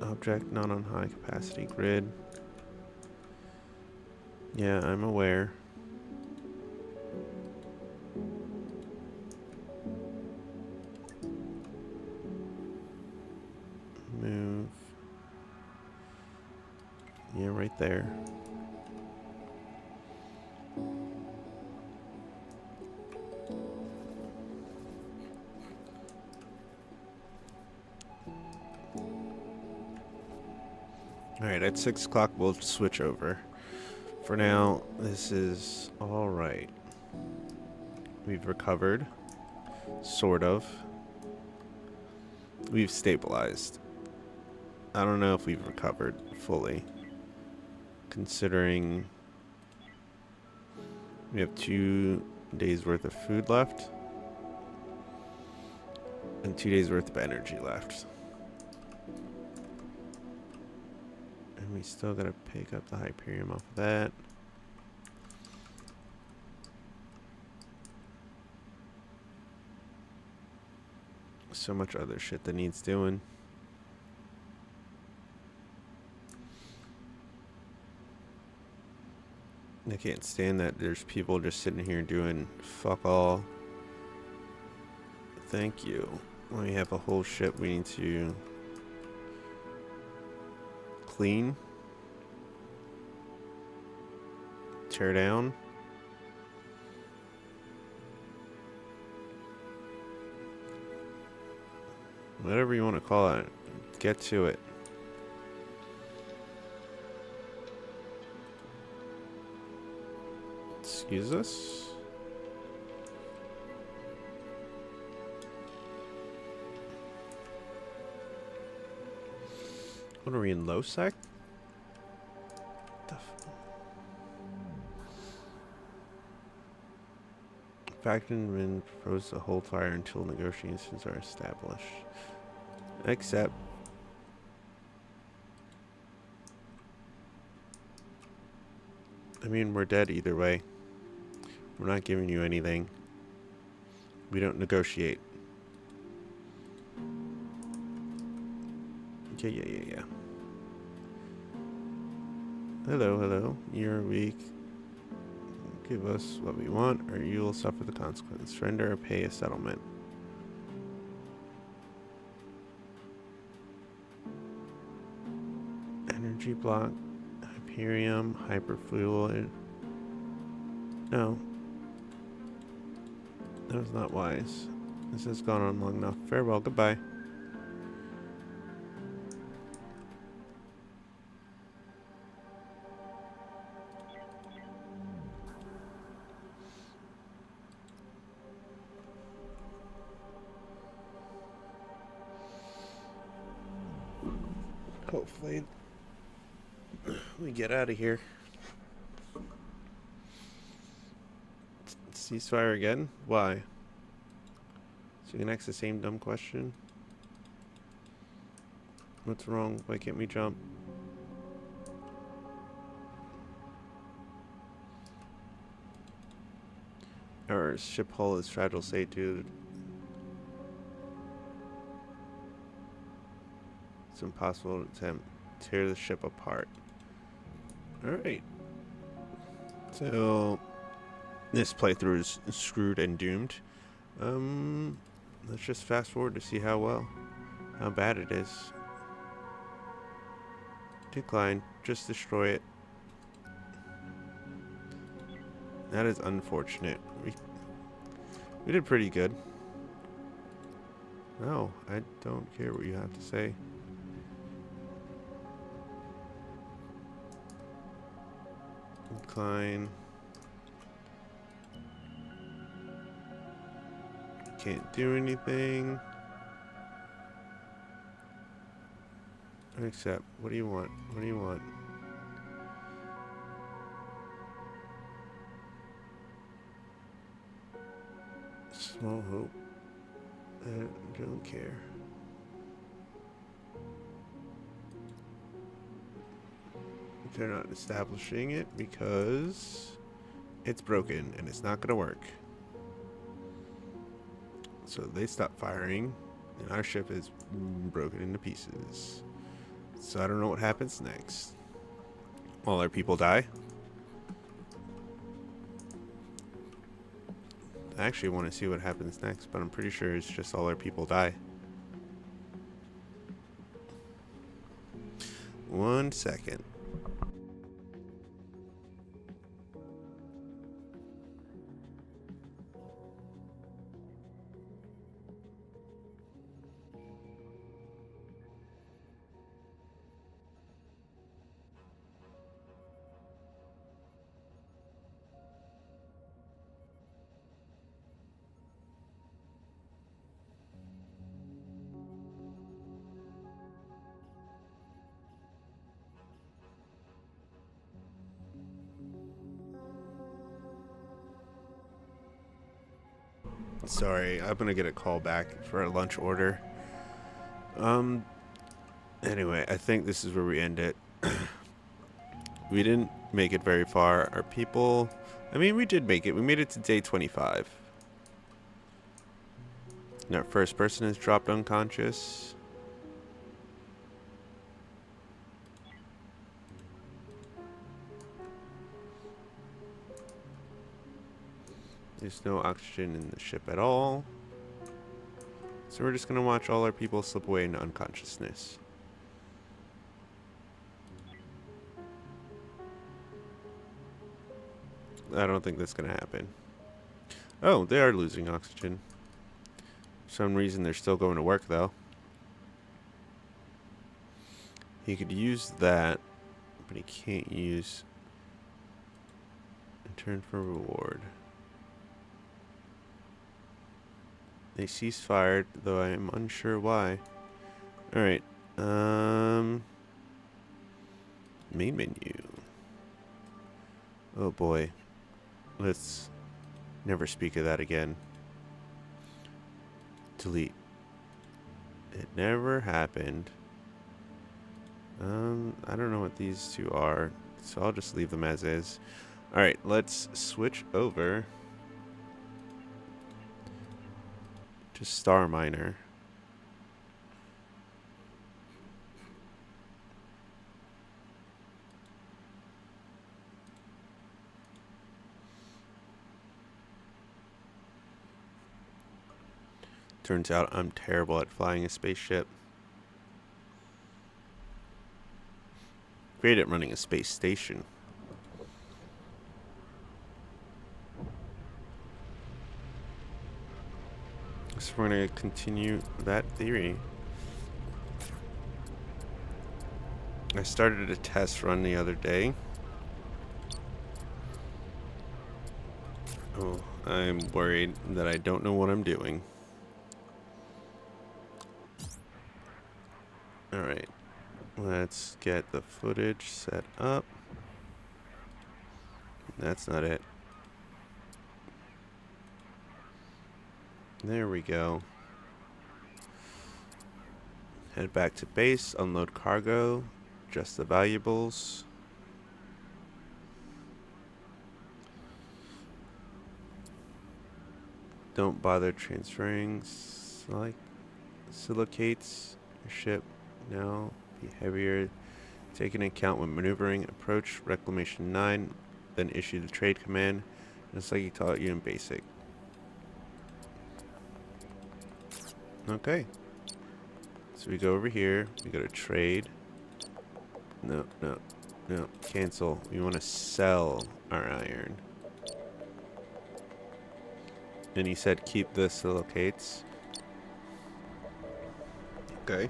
Speaker 1: Object not on high capacity grid. Yeah, I'm aware. Move. Yeah, right there. Alright, at 6 o'clock we'll switch over. For now, this is alright. We've recovered. Sort of. We've stabilized. I don't know if we've recovered fully, considering we have 2 days worth of food left and 2 days worth of energy left. And we still gotta pick up the Hyperium off of that. So much other shit that needs doing. I can't stand that there's people just sitting here doing fuck all. Thank you. We have a whole ship we need to clean, tear down. Whatever you want to call it. Get to it. Excuse us? What are we in, low sec? Factionman proposed to hold fire until negotiations are established. Except I mean, we're dead either way. We're not giving you anything. We don't negotiate. Yeah. Hello, hello. You're weak. Give us what we want, or you will suffer the consequence. Surrender or pay a settlement. Energy block. Hyperium. Hyperfluid. No. That was not wise. This has gone on long enough. Farewell, goodbye. Hopefully we get out of here. Ceasefire again? Why? So you can ask the same dumb question? What's wrong? Why can't we jump? Our ship hull is fragile state, dude. It's impossible to attempt to tear the ship apart. Alright. So this playthrough is screwed and doomed. Let's just fast forward to see how bad it is. Decline. Just destroy it. That is unfortunate. We did pretty good. No, I don't care what you have to say. Incline. Can't do anything. Except, what do you want? What do you want? Small hope. I don't care. They're not establishing it because it's broken and it's not going to work. So they stop firing and our ship is broken into pieces. So I don't know what happens next. All our people die. I actually want to see what happens next, but I'm pretty sure it's just all our people die. 1 second. Sorry, I'm gonna get a call back for a lunch order. Anyway, I think this is where we end it. We didn't make it very far. Our people, I mean, we did make it. We made it to day 25. And our first person is dropped unconscious. There's no oxygen in the ship at all. So we're just going to watch all our people slip away into unconsciousness. I don't think that's going to happen. Oh, they are losing oxygen. For some reason, they're still going to work, though. He could use that, but he can't use in turn for reward. They cease fired, though I am unsure why. Alright. Main menu. Oh boy. Let's never speak of that again. Delete. It never happened. I don't know what these two are, so I'll just leave them as is. Alright, let's switch over to StarMiner. Turns out I'm terrible at flying a spaceship. Great at running a space station. So we're going to continue that theory. I started a test run the other day. Oh, I'm worried that I don't know what I'm doing. Alright, let's get the footage set up. That's not it. There we go. Head back to base, unload cargo, adjust the valuables. Don't bother transferring silicates. Your ship now be heavier. Take into account when maneuvering. Approach Reclamation 9, then issue the trade command, just like he taught you in basic. Okay. So we go over here. We go to trade. No, no, no. Cancel. We want to sell our iron. And he said keep the silicates. Okay.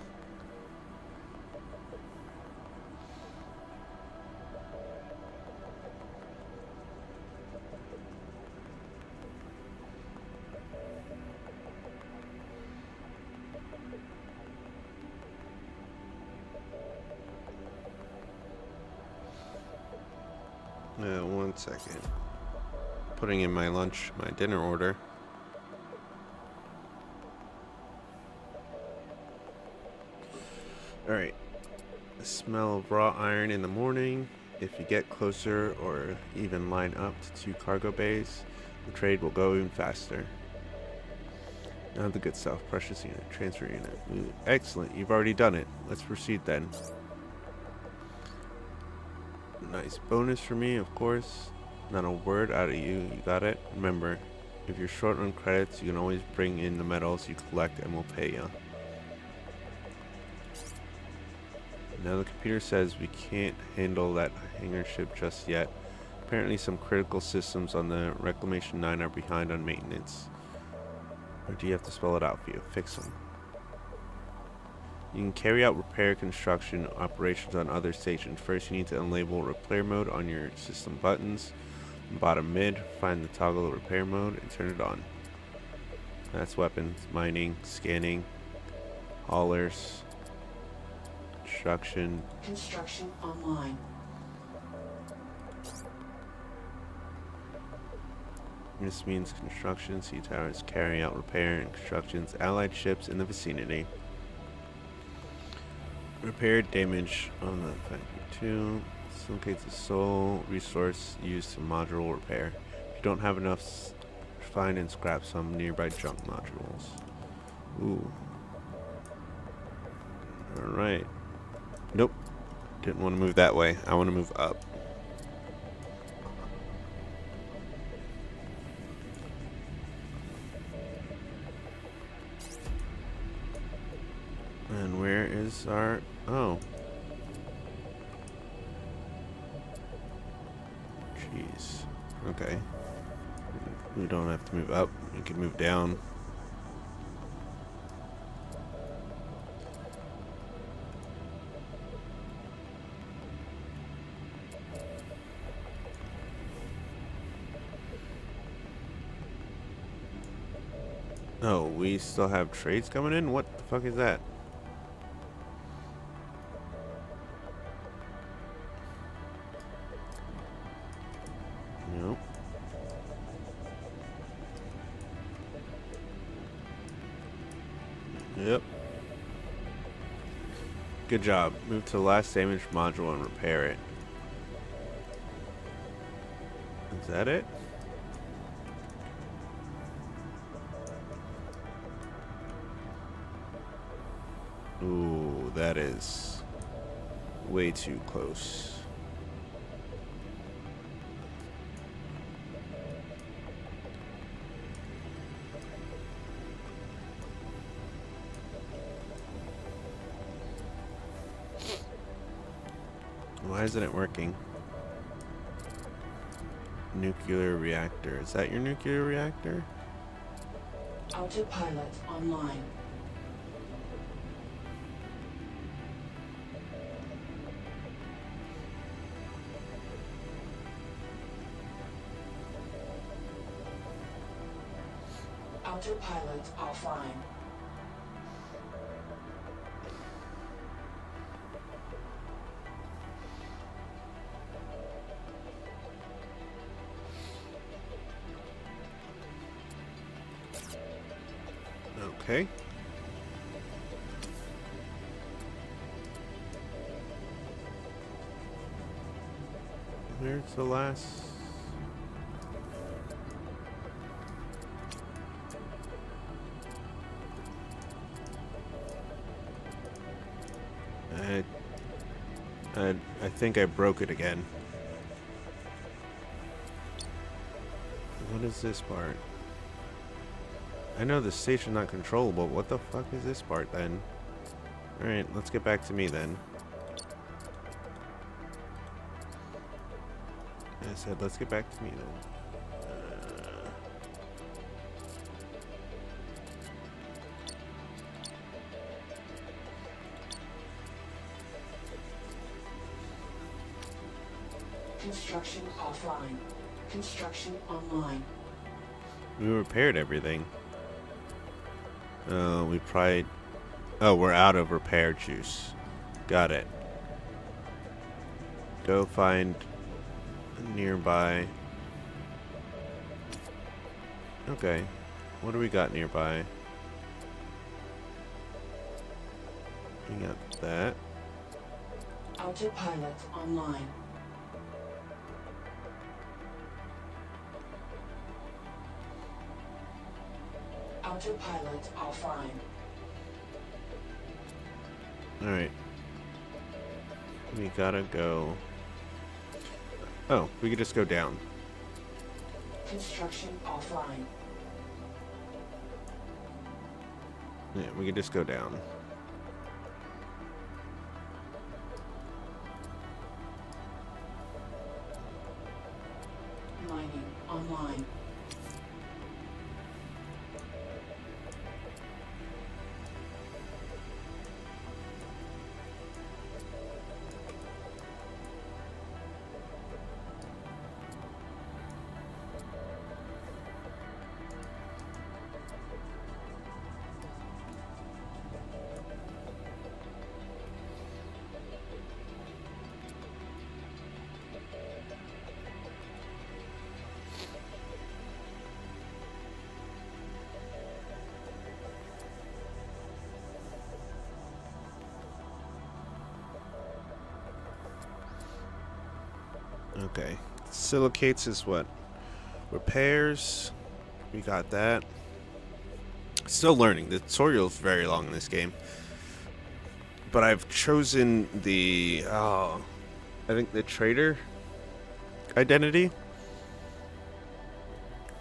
Speaker 1: 1 second. Putting in my dinner order. Alright. The smell of raw iron in the morning. If you get closer or even line up to 2 cargo bays, the trade will go even faster. Now the good stuff. Precious unit. Transfer unit. Ooh, excellent. You've already done it. Let's proceed then. Nice bonus for me, of course. Not a word out of you. You got it? Remember, if you're short on credits, you can always bring in the metals you collect and we'll pay you. Now the computer says we can't handle that hangar ship just yet. Apparently some critical systems on the Reclamation 9 are behind on maintenance. Or do you have to spell it out for you? Fix them. You can carry out repair construction operations on other stations. First you need to enable repair mode on your system buttons. Bottom mid, find the toggle repair mode and turn it on. That's weapons, mining, scanning, haulers, construction
Speaker 2: online.
Speaker 1: This means construction, sea towers, carrying out repair and constructions, allied ships in the vicinity. Repair damage on the factory 2. Locates the sole resource used to module repair. If you don't have enough, find and scrap some nearby junk modules. Ooh. Alright. Nope. Didn't want to move that way. I want to move up. And where is our... Oh. Jeez. Okay. We don't have to move up. We can move down. Oh, we still have trades coming in? What the fuck is that? Nope. Yep. Good job. Move to the last damaged module and repair it. Is that it? Ooh, that is way too close. Why isn't it working? Nuclear reactor. Is that your nuclear reactor?
Speaker 2: Autopilot online. Autopilot offline.
Speaker 1: Okay. Where's the last? I think I broke it again. What is this part? I know the station's not controllable. What the fuck is this part then? Alright, let's get back to me then. I said, let's get back to me then.
Speaker 2: Construction offline. Construction online.
Speaker 1: We repaired everything. We probably... Oh, we're out of repair juice. Got it. Go find nearby. Okay. What do we got nearby? We got that.
Speaker 2: Autopilot online. Autopilot offline.
Speaker 1: Alright. We gotta go. Oh, we could just go down.
Speaker 2: Construction offline.
Speaker 1: Yeah, we could just go down.
Speaker 2: Mining online.
Speaker 1: Okay. Silicates is what? Repairs. We got that. Still learning. The tutorial is very long in this game. But I've chosen the... I think the trader identity.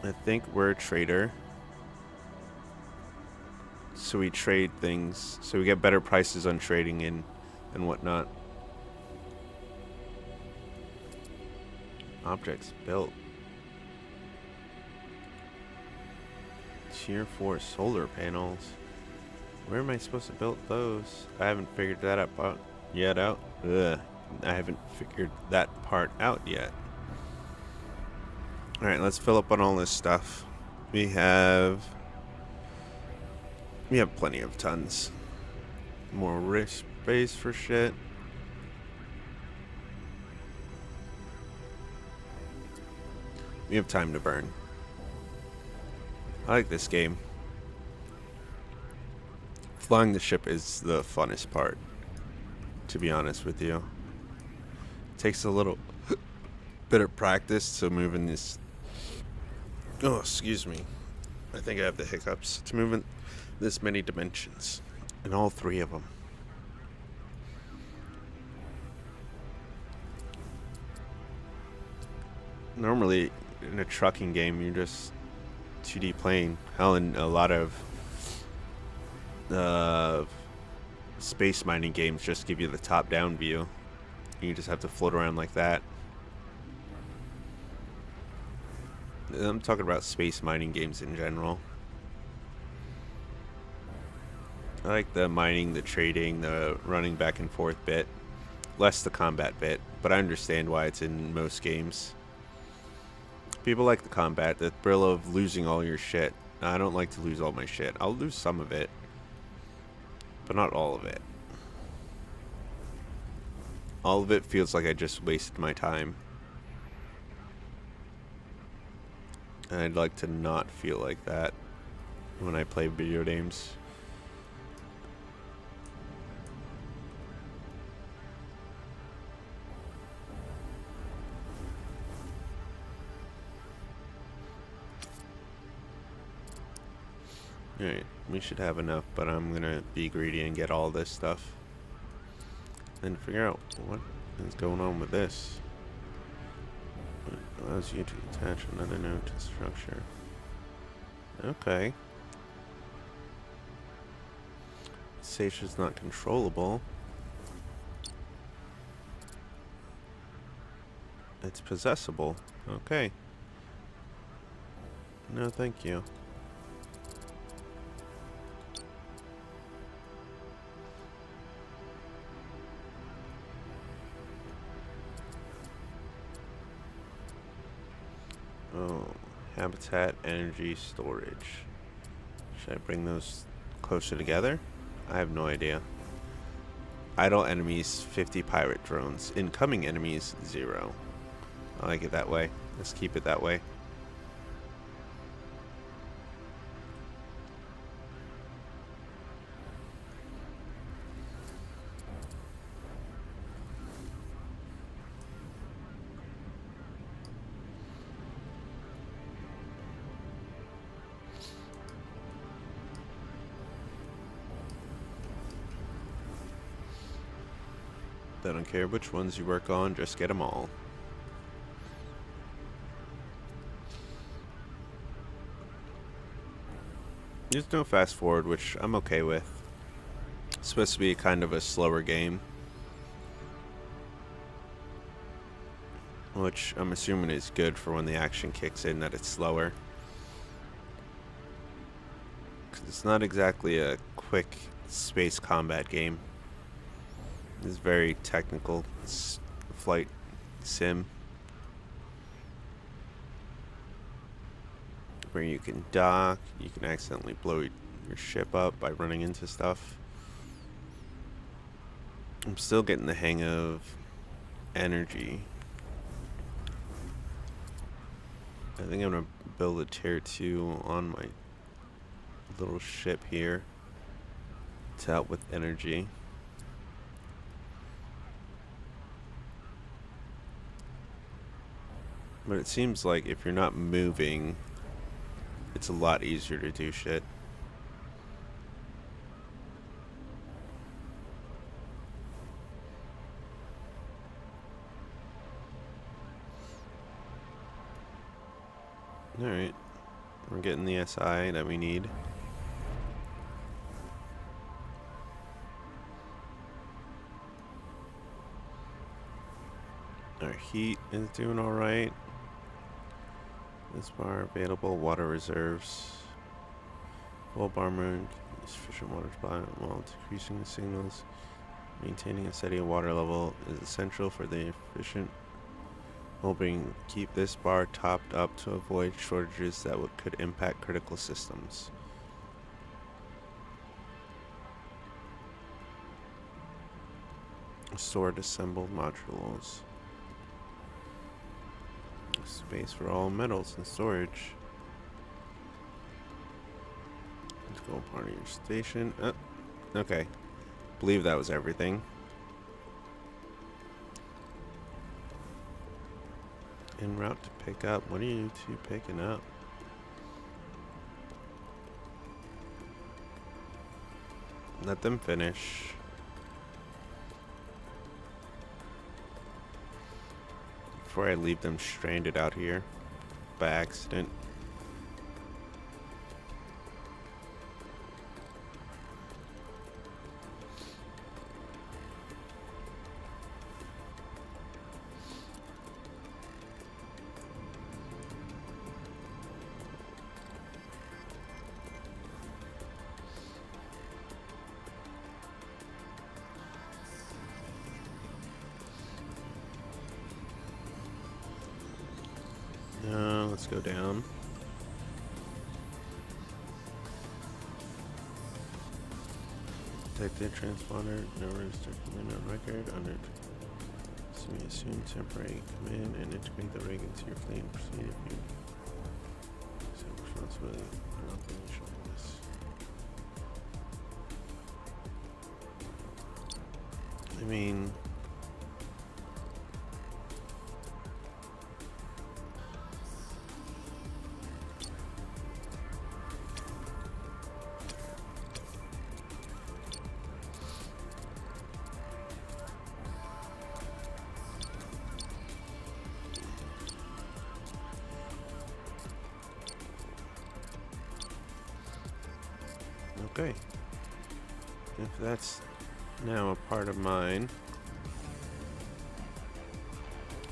Speaker 1: I think we're a trader. So we trade things. So we get better prices on trading and whatnot. Objects built. Tier 4 solar panels. Where am I supposed to build those? I haven't figured that out yet. Ugh. I haven't figured that part out yet. Alright, let's fill up on all this stuff. We have plenty of tons. More risk space for shit. We have time to burn. I like this game. Flying the ship is the funnest part, to be honest with you. It takes a little bit of practice to move in this... Oh, excuse me. I think I have the hiccups. To move in this many dimensions. In all three of them. Normally, in a trucking game, you're just 2D playing. Hell, in a lot of space mining games just give you the top-down view. You just have to float around like that. I'm talking about space mining games in general. I like the mining, the trading, the running back and forth bit. Less the combat bit, but I understand why it's in most games. People like the combat, the thrill of losing all your shit. I don't like to lose all my shit. I'll lose some of it, but not all of it. All of it feels like I just wasted my time. And I'd like to not feel like that when I play video games. Alright, we should have enough, but I'm gonna be greedy and get all this stuff. And figure out what is going on with this. It allows you to attach another node to the structure. Okay. Station's not controllable. It's possessible. Okay. No, thank you. Oh, habitat, energy, storage. Should I bring those closer together? I have no idea. Idle enemies, 50 pirate drones. Incoming enemies, 0. I like it that way. Let's keep it that way. I don't care which ones you work on, just get them all. There's no fast forward, which I'm okay with. It's supposed to be kind of a slower game, which I'm assuming is good for when the action kicks in, that it's slower. 'Cause it's not exactly a quick space combat game. It's very technical. It's a flight sim where you can dock, you can accidentally blow your ship up by running into stuff. I'm still getting the hang of energy. I think I'm gonna build a tier 2 on my little ship here to help with energy. But it seems like if you're not moving, it's a lot easier to do shit. Alright, we're getting the SI that we need. Our heat is doing alright. This bar available, water reserves. Full bomber, sufficient water supply while decreasing the signals. Maintaining a steady water level is essential for the efficient helping keep this bar topped up to avoid shortages that could impact critical systems. Stored assembled modules. Space for all metals and storage. Let's go part of your station. Okay. Believe that was everything. En route to pick up. What are you two picking up? Let them finish. Before I leave them stranded out here by accident. Let's go down. Detected transponder, no register command on record. Under assume temporary command and integrate the rig into your fleet and proceed if you accept responsibility for operation of this. I mean, okay. If that's now a part of mine,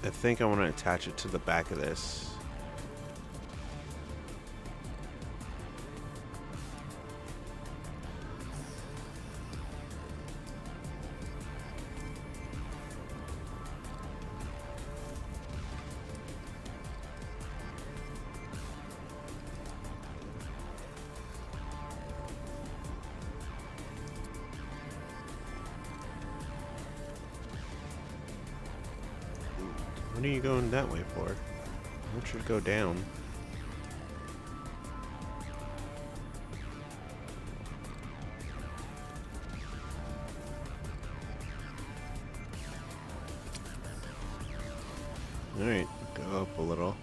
Speaker 1: I think I want to attach it to the back of this. What are you going that way for? Why don't you go down? Alright, go up a little.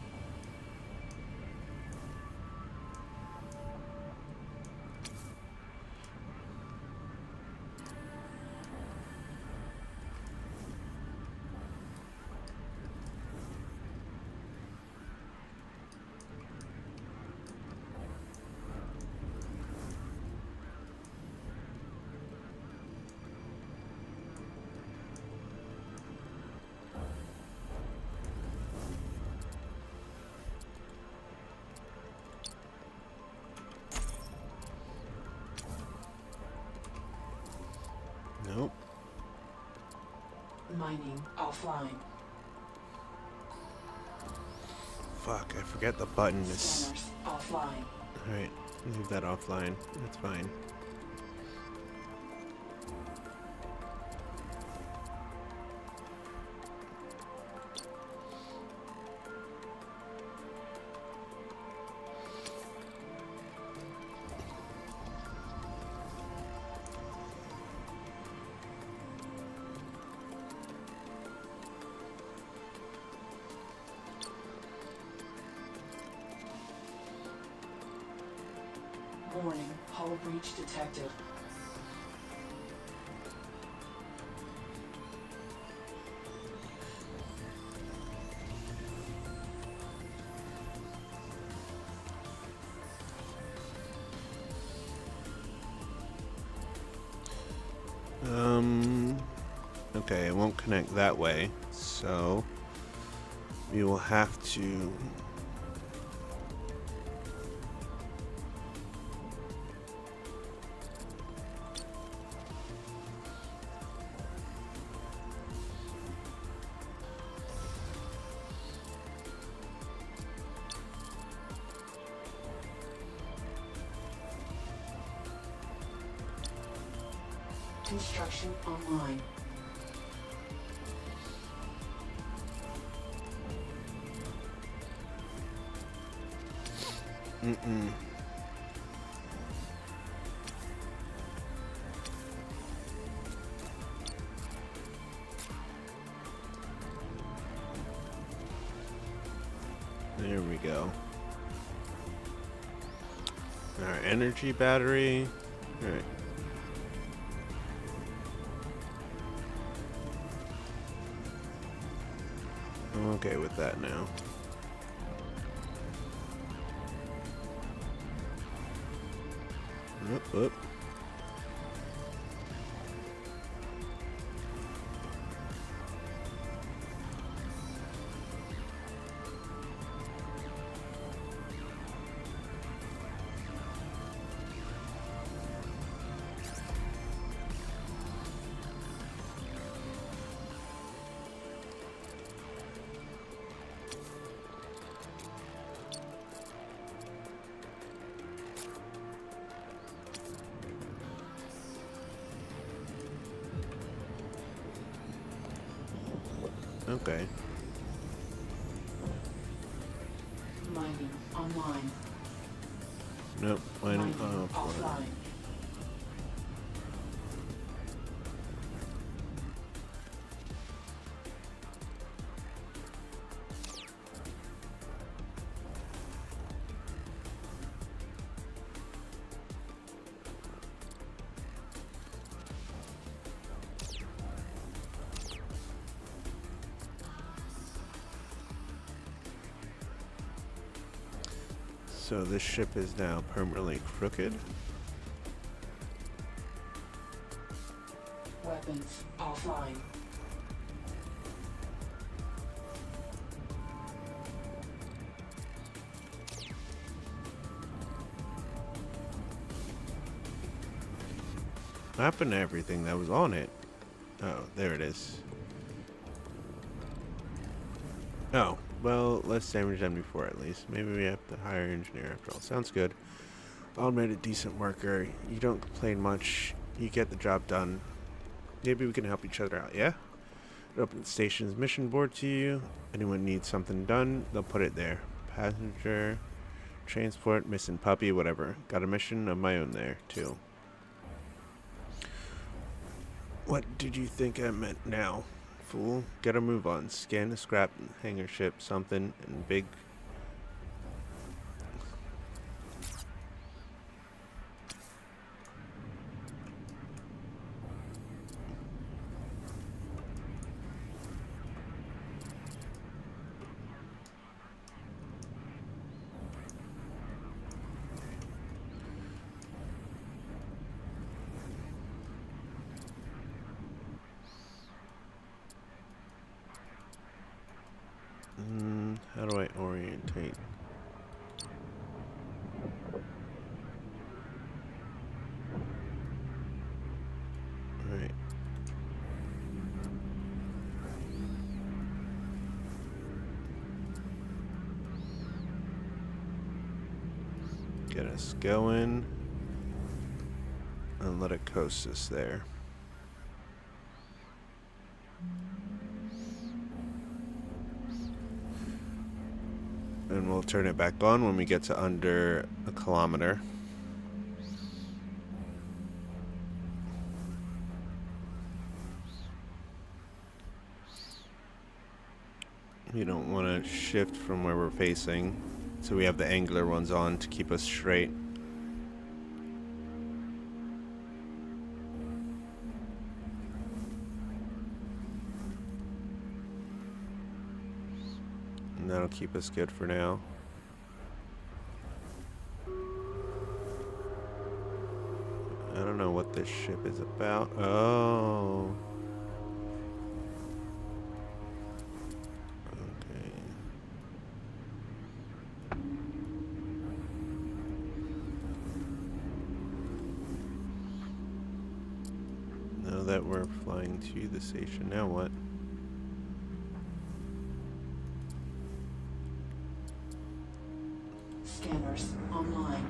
Speaker 1: Nope.
Speaker 2: Mining offline.
Speaker 1: Fuck, I forget the button is...
Speaker 2: Scanners offline.
Speaker 1: Alright, leave that offline. That's fine.
Speaker 2: Warning, hull breach detected.
Speaker 1: Okay, it won't connect that way, so we will have to...
Speaker 2: Construction online.
Speaker 1: Mm-mm. There we go. Our energy battery. Alright. I'm okay with that now. Up. Okay.
Speaker 2: Mining online.
Speaker 1: Nope.
Speaker 2: Mining
Speaker 1: Offline.
Speaker 2: offline.
Speaker 1: So this ship is now permanently crooked.
Speaker 2: Weapons offline.
Speaker 1: What happened to everything that was on it? Oh, there it is. Oh, well, less damage than before at least. Maybe we have to hire an engineer after all. Sounds good. Automated decent worker. You don't complain much. You get the job done. Maybe we can help each other out, yeah? Open the station's mission board to you. Anyone needs something done, they'll put it there. Passenger, transport, missing puppy, whatever. Got a mission of my own there, too. What did you think I meant now, fool? Get a move on. Scan the scrap hangar ship, something, and big... how do I orientate? Alright. Get us going. And let it coast us there. And we'll turn it back on when we get to under a kilometer. We don't want to shift from where we're facing, so we have the angular ones on to keep us straight. And that'll keep us good for now. I don't know what this ship is about. Oh. Okay. Now that we're flying to the station, now what?
Speaker 2: Scanners online.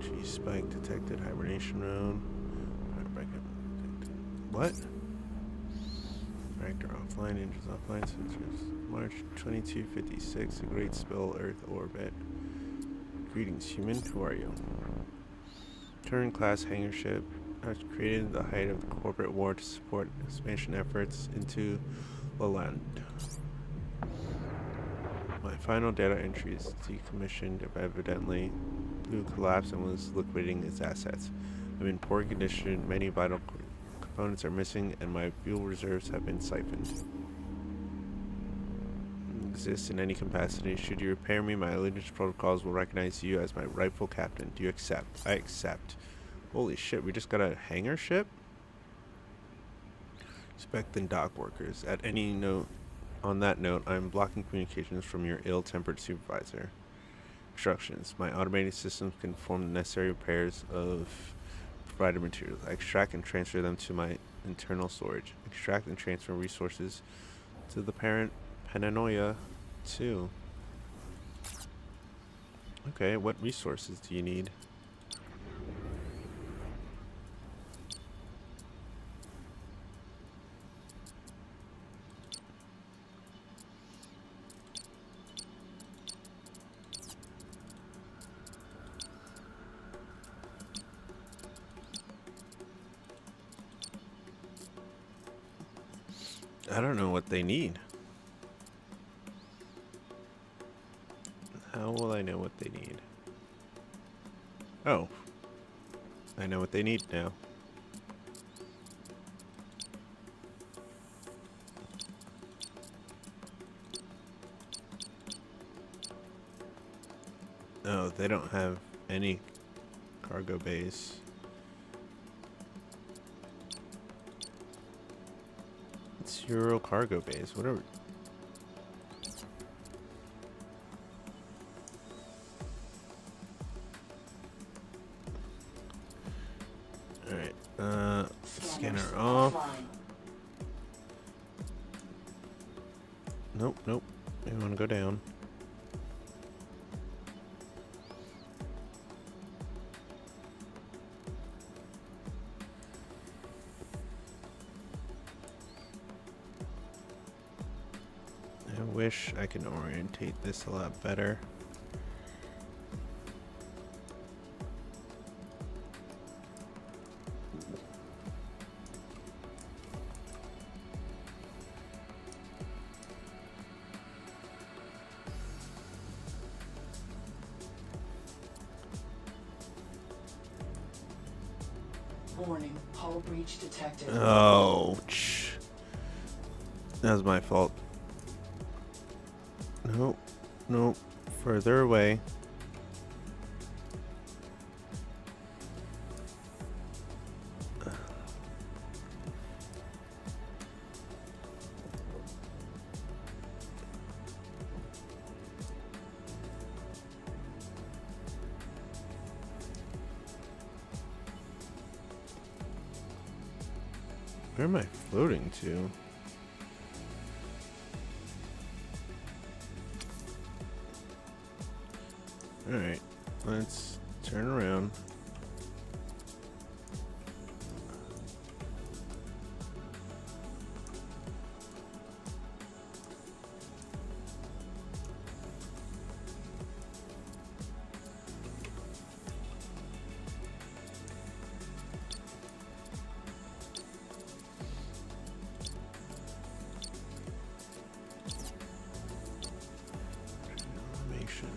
Speaker 1: G-spike detected, hibernation mode. What? Reactor offline, engines offline, sensors. March 2256, a great spill, Earth orbit. Greetings, human. Who are you? Turing class hangar ship has created the height of the corporate war to support expansion efforts into the land. My final data entry is decommissioned, evidently. Blue collapsed and was liquidating its assets. I'm in poor condition, many vital components are missing, and my fuel reserves have been siphoned. Exist in any capacity. Should you repair me, my allegiance protocols will recognize you as my rightful captain. Do you accept? I accept. Holy shit, we just got a hangar ship? Inspect the dock workers. At any note, on that note, I'm blocking communications from your ill-tempered supervisor. Instructions. My automated systems can perform the necessary repairs of provided materials. I extract and transfer them to my internal storage. Extract and transfer resources to the parent Pananoia 2. Okay, what resources do you need? I don't know what they need. How will I know what they need? Oh. I know what they need now. Oh, they don't have any cargo bays. It's Euro cargo base, whatever. Alright, scanner off.
Speaker 2: Offline.
Speaker 1: Nope, nope. You want to go down. I wish I could orientate this a lot better.
Speaker 2: Warning, hull breach detected.
Speaker 1: Oh, that was my fault. Nope, nope, further away. Where am I floating to? Alright, let's turn around. Animation.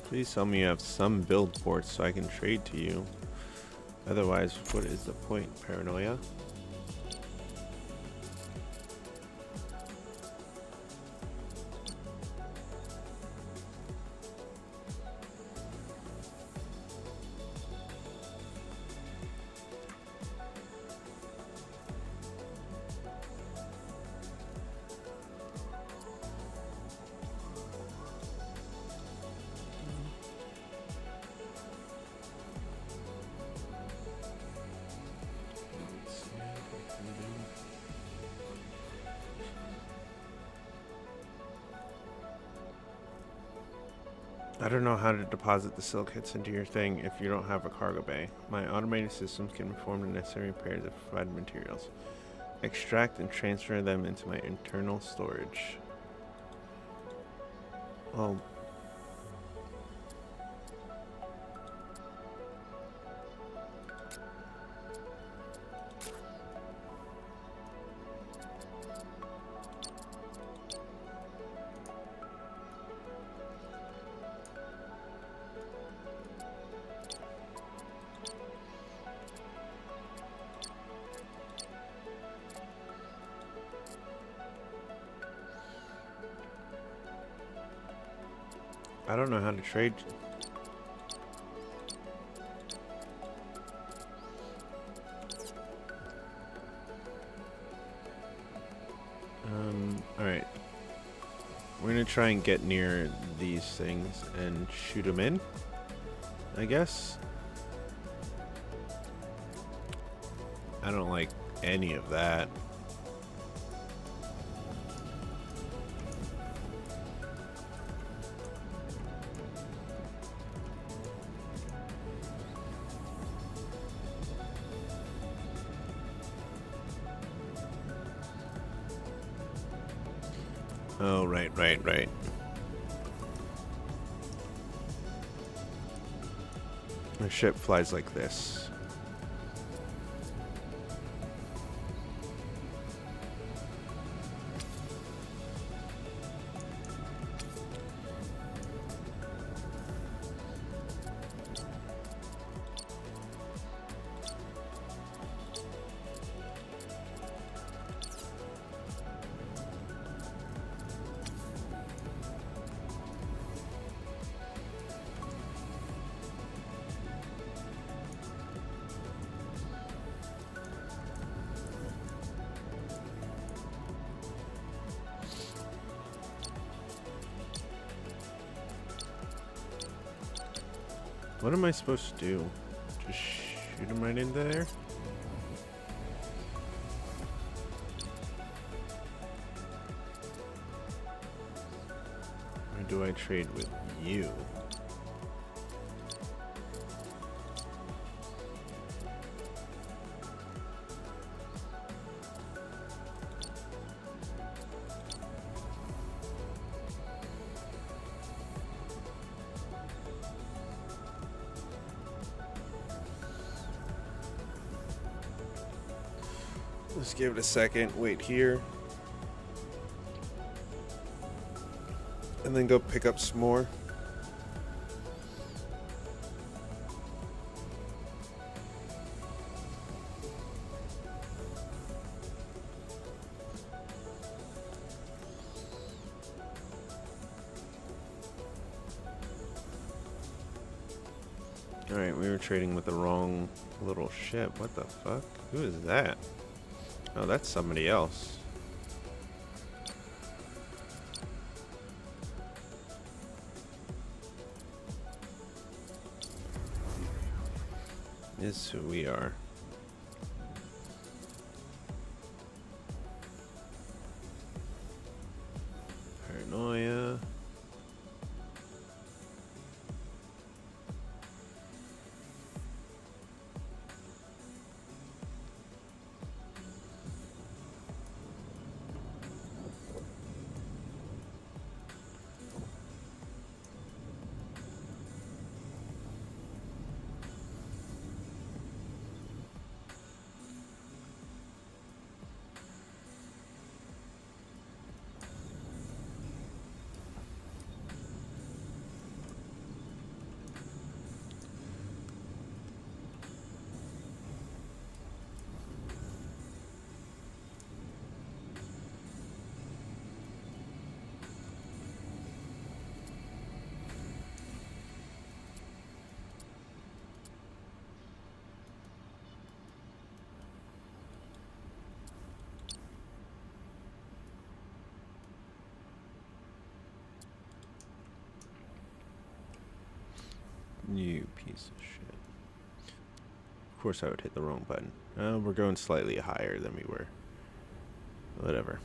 Speaker 1: Please tell me you have some build ports so I can trade to you. Otherwise, what is the point? Paranoia? I don't know how to deposit the silk hits into your thing if you don't have a cargo bay. My automated systems can perform the necessary repairs of provided materials. Extract and transfer them into my internal storage. Well, I don't know how to trade. Alright. We're gonna try and get near these things and shoot them in, I guess. I don't like any of that. Oh, right. The ship flies like this. What am I supposed to do? Just shoot him right into there? Or do I trade with you? Let's give it a second, wait here. And then go pick up some more. Alright, we were trading with the wrong little ship. What the fuck? Who is that? Oh, that's somebody else. This is who we are. Paranoia. You piece of shit. Of course I would hit the wrong button. We're going slightly higher than we were. Whatever.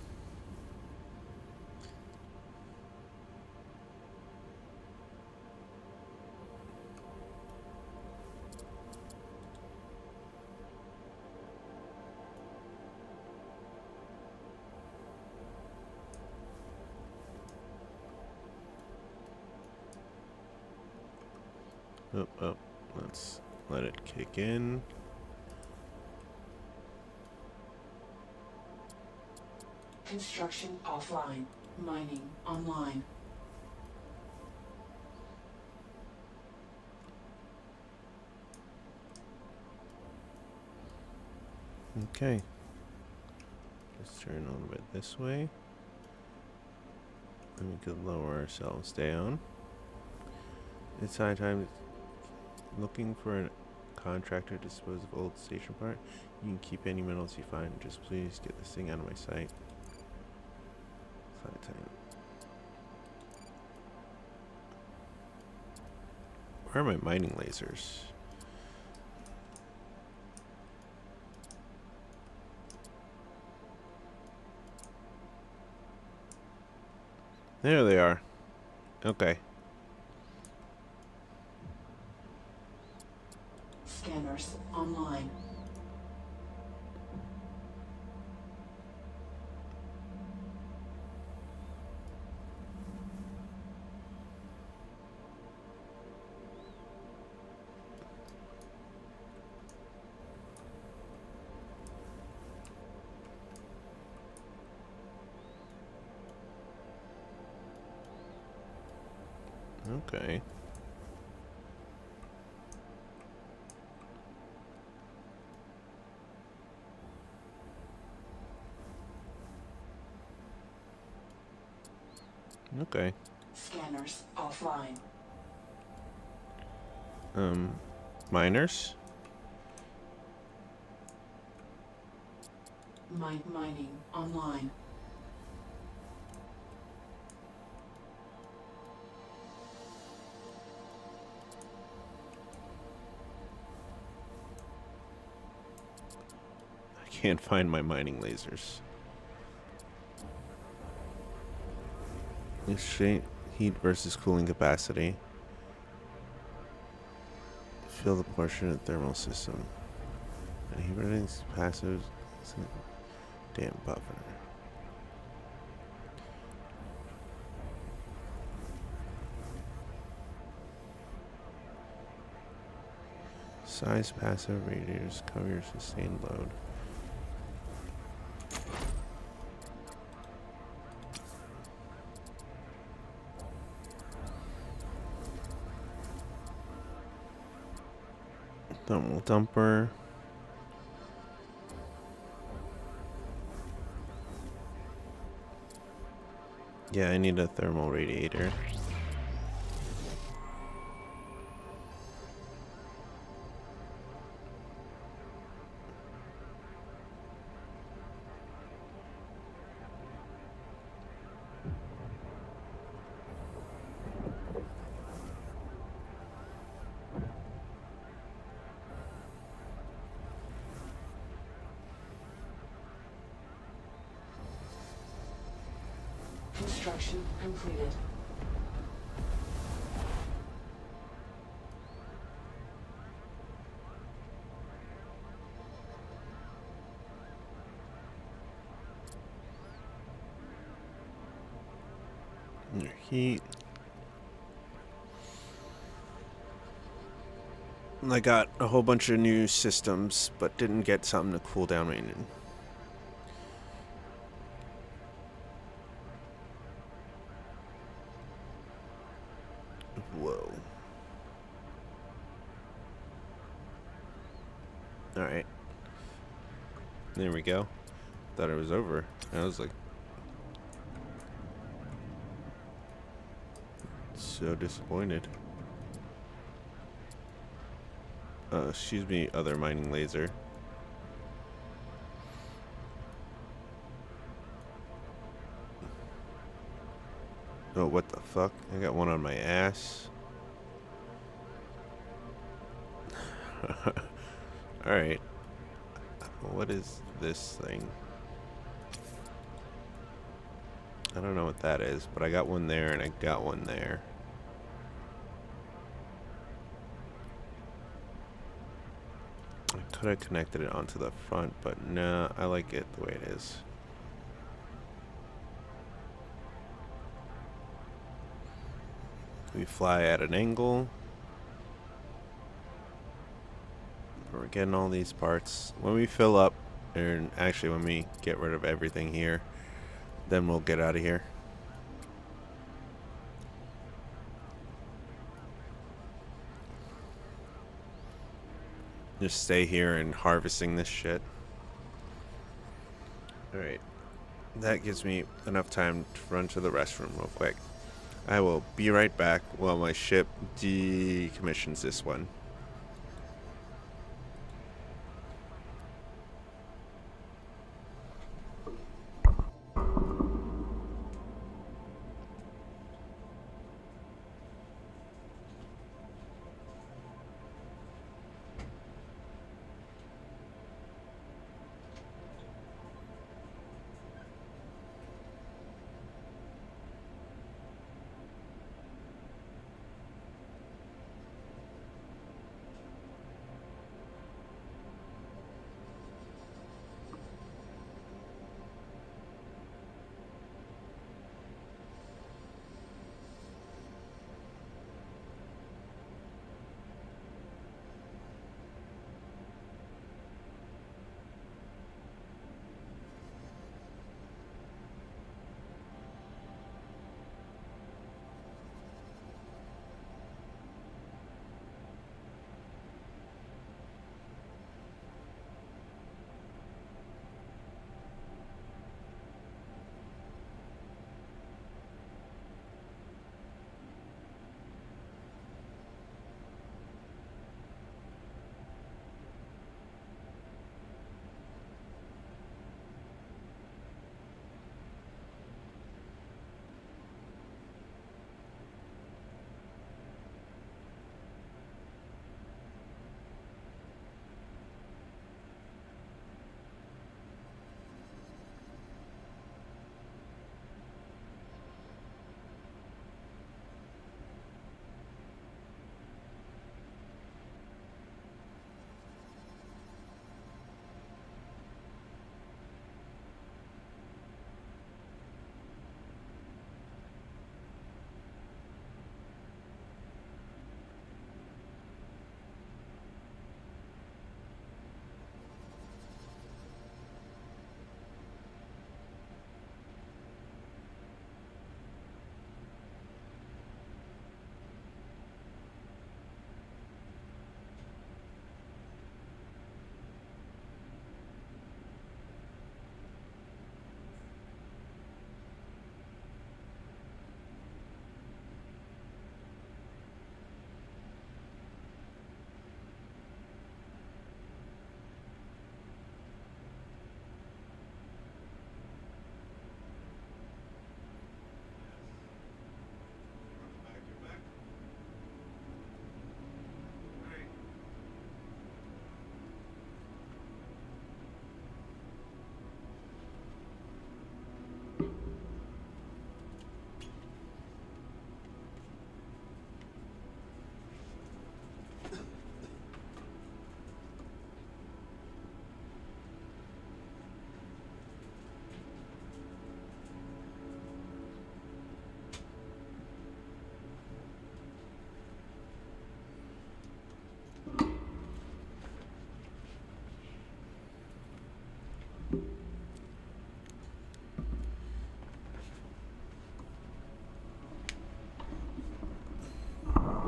Speaker 1: Oh, let's let it kick in.
Speaker 2: Construction offline. Mining online.
Speaker 1: Okay. Just turn a little bit this way. And we could lower ourselves down. It's high time. Looking for a contractor to dispose of old station part. You can keep any metals you find. Just please get this thing out of my sight. It's high time. Where are my mining lasers? There they are. Okay.
Speaker 2: Scanners online.
Speaker 1: Okay. Okay.
Speaker 2: Scanners offline.
Speaker 1: Miners?
Speaker 2: Mining online.
Speaker 1: can't find my mining lasers. Straight heat versus cooling capacity. Fill the portion of the thermal system. And heat ratings passive. Damn buffer. Size passive radiators cover your sustained load. Thermal dumper. Yeah, I need a thermal radiator.
Speaker 2: Construction completed.
Speaker 1: Your heat. I got a whole bunch of new systems, but didn't get something to cool down my engine. Whoa. Alright. There we go. Thought it was over. I was like... so disappointed. Excuse me, other mining laser. Oh, what the fuck? I got one on my ass. Alright. What is this thing? I don't know what that is, but I got one there and I got one there. I could have connected it onto the front, but no, I like it the way it is. We fly at an angle. We're getting all these parts. When we fill up, and actually when we get rid of everything here, then we'll get out of here. Just stay here and harvesting this shit. Alright. That gives me enough time to run to the restroom real quick. I will be right back while my ship decommissions this one.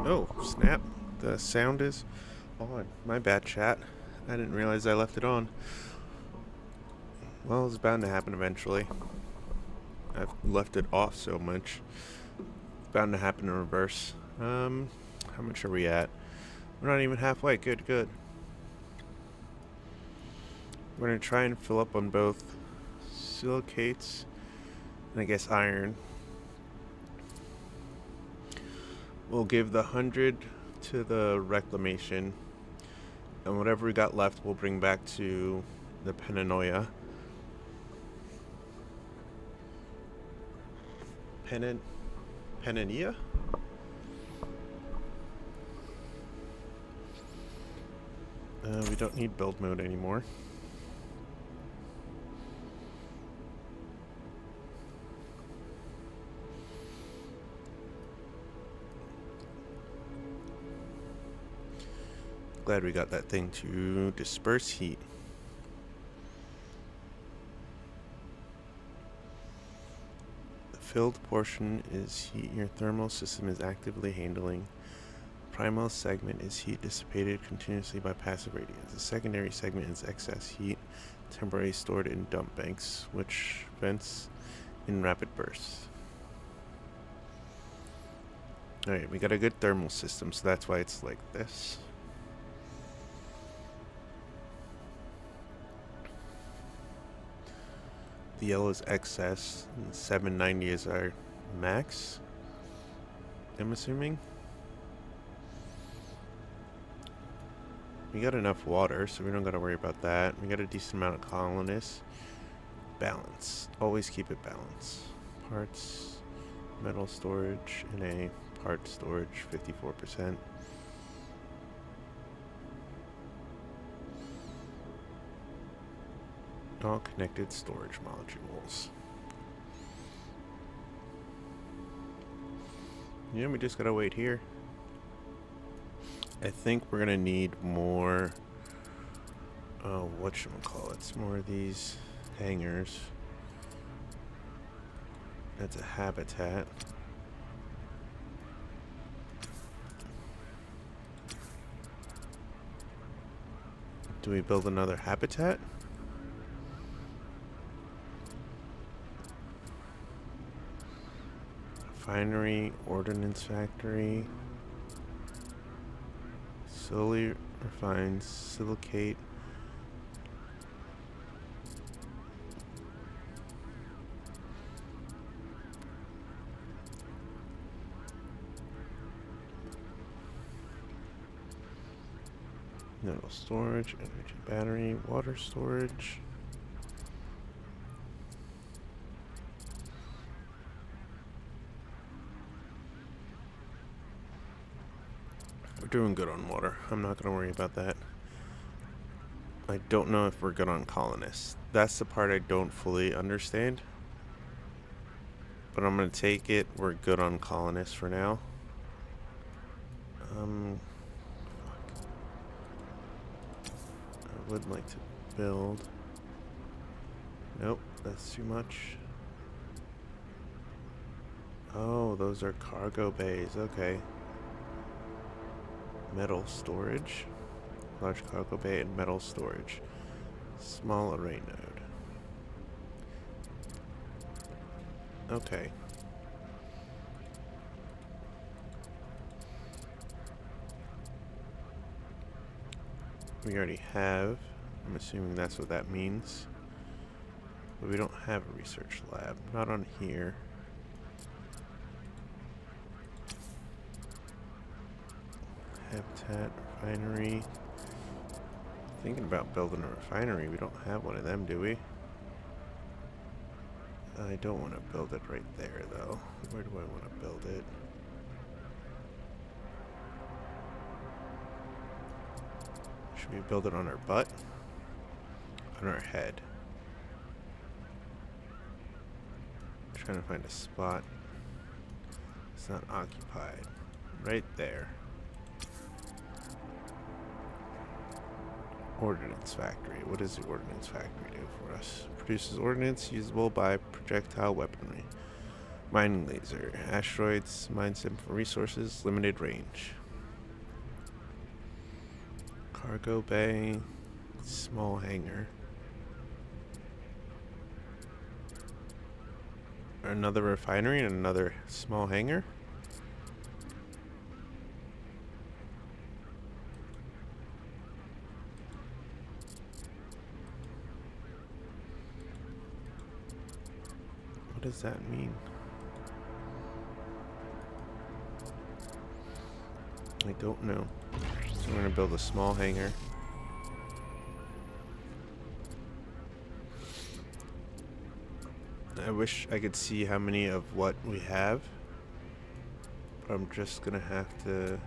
Speaker 1: Oh, snap. The sound is on. My bad, chat. I didn't realize I left it on. Well, it's bound to happen eventually. I've left it off so much. It's bound to happen in reverse. How much are we at? We're not even halfway. Good, good. We're going to try and fill up on both silicates and I guess iron. We'll give the 100 to the reclamation. And whatever we got left, we'll bring back to the Penanoia. Penania? We don't need build mode anymore. Glad we got that thing to disperse heat. The filled portion is heat your thermal system is actively handling. Primal segment is heat dissipated continuously by passive radiance. The secondary segment is excess heat, temporarily stored in dump banks, which vents in rapid bursts. Alright, we got a good thermal system, so that's why it's like this. The yellow is excess, and 790 is our max, I'm assuming. We got enough water, so we don't gotta worry about that. We got a decent amount of colonists. Balance. Always keep it balanced. Parts, metal storage, NA, part storage, 54%. All connected storage modules. Yeah, we just gotta wait here. I think we're gonna need more, whatchamacallits, more of these hangars. That's a habitat. Do we build another habitat? Refinery, ordnance factory. Slowly refines silicate. Metal storage, energy battery, water storage. We're doing good on water. I'm not going to worry about that. I don't know if we're good on colonists. That's the part I don't fully understand. But I'm going to take it. We're good on colonists for now. I would like to build. Nope, that's too much. Oh, those are cargo bays. Okay. Metal storage, large cargo bay, and metal storage. Small array node. Okay. We already have. I'm assuming that's what that means. But we don't have a research lab. Not on here. Habitat, refinery. Thinking about building a refinery. We don't have one of them, do we? I don't want to build it right there, though. Where do I want to build it? Should we build it on our butt? On our head? I'm trying to find a spot. It's not occupied. Right there. Ordnance factory. What does the ordnance factory do for us? Produces ordnance usable by projectile weaponry. Mining laser. Asteroids, mine simple resources, limited range. Cargo bay, small hangar. Another refinery and another small hangar. What does that mean? I don't know. So we're gonna build a small hangar. I wish I could see how many of what we have, but I'm just gonna have to.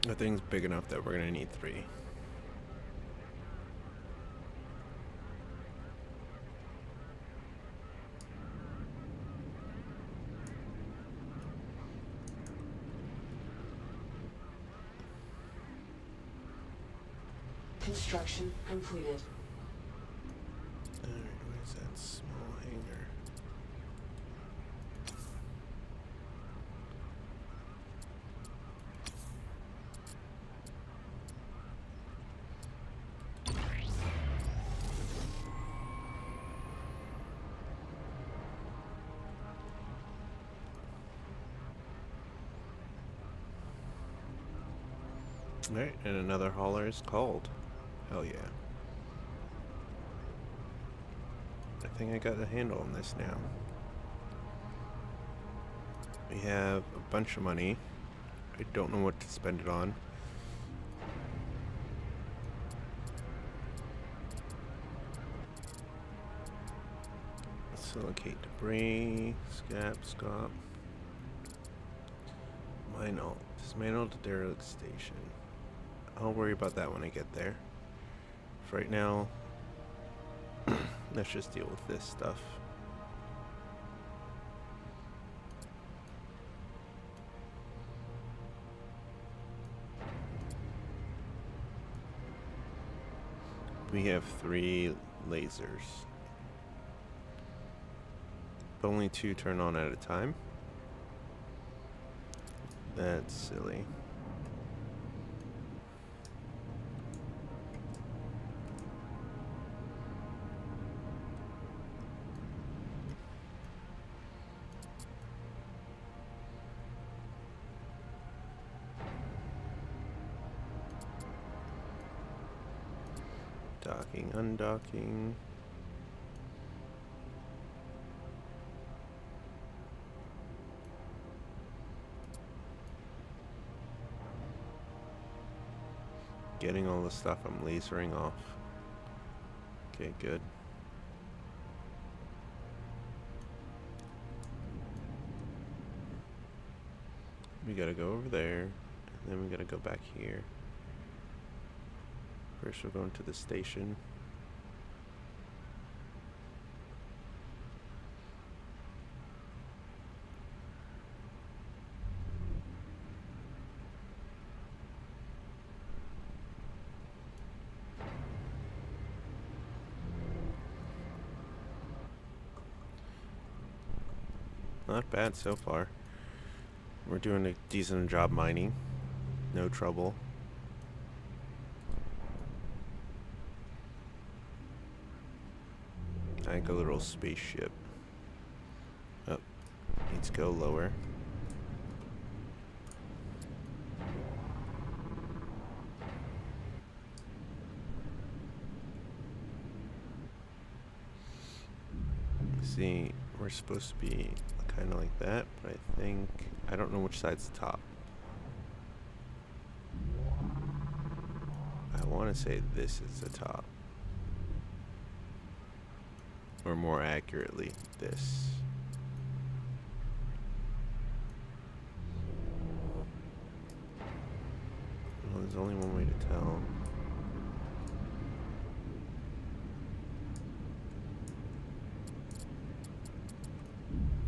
Speaker 1: The thing's big enough that we're gonna need 3.
Speaker 2: Construction completed.
Speaker 1: Alright, where's that small hangar? Alright, and another hauler is called. Hell yeah. I think I got a handle on this now. We have a bunch of money. I don't know what to spend it on. Silicate debris, scrap. Mine all. Dismantle the derelict station. I'll worry about that when I get there. For right now, let's just deal with this stuff. We have 3 lasers. But only 2 turn on at a time. That's silly. Docking, undocking. Getting all the stuff I'm lasering off. Okay, good. We gotta go over there, and then we gotta go back here. First we're going to the station. Not bad so far. We're doing a decent job mining. No trouble. Like a little spaceship. Oh, needs to go lower. See, we're supposed to be kind of like that, but I don't know which side's the top. I want to say this is the top. Or more accurately, this. Well, there's only one way to tell.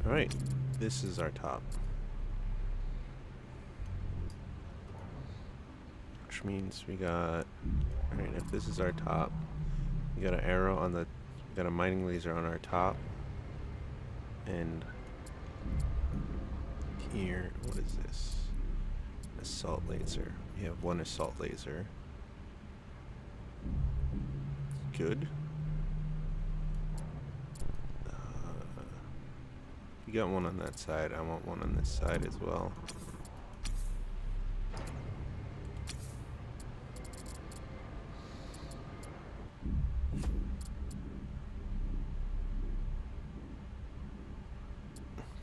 Speaker 1: Alright, this is our top. Which means we got... Alright, if this is our top, we got an arrow on the... We got a mining laser on our top. And... Here, what is this? Assault laser. We have one assault laser. Good. You got one on that side. I want one on this side as well.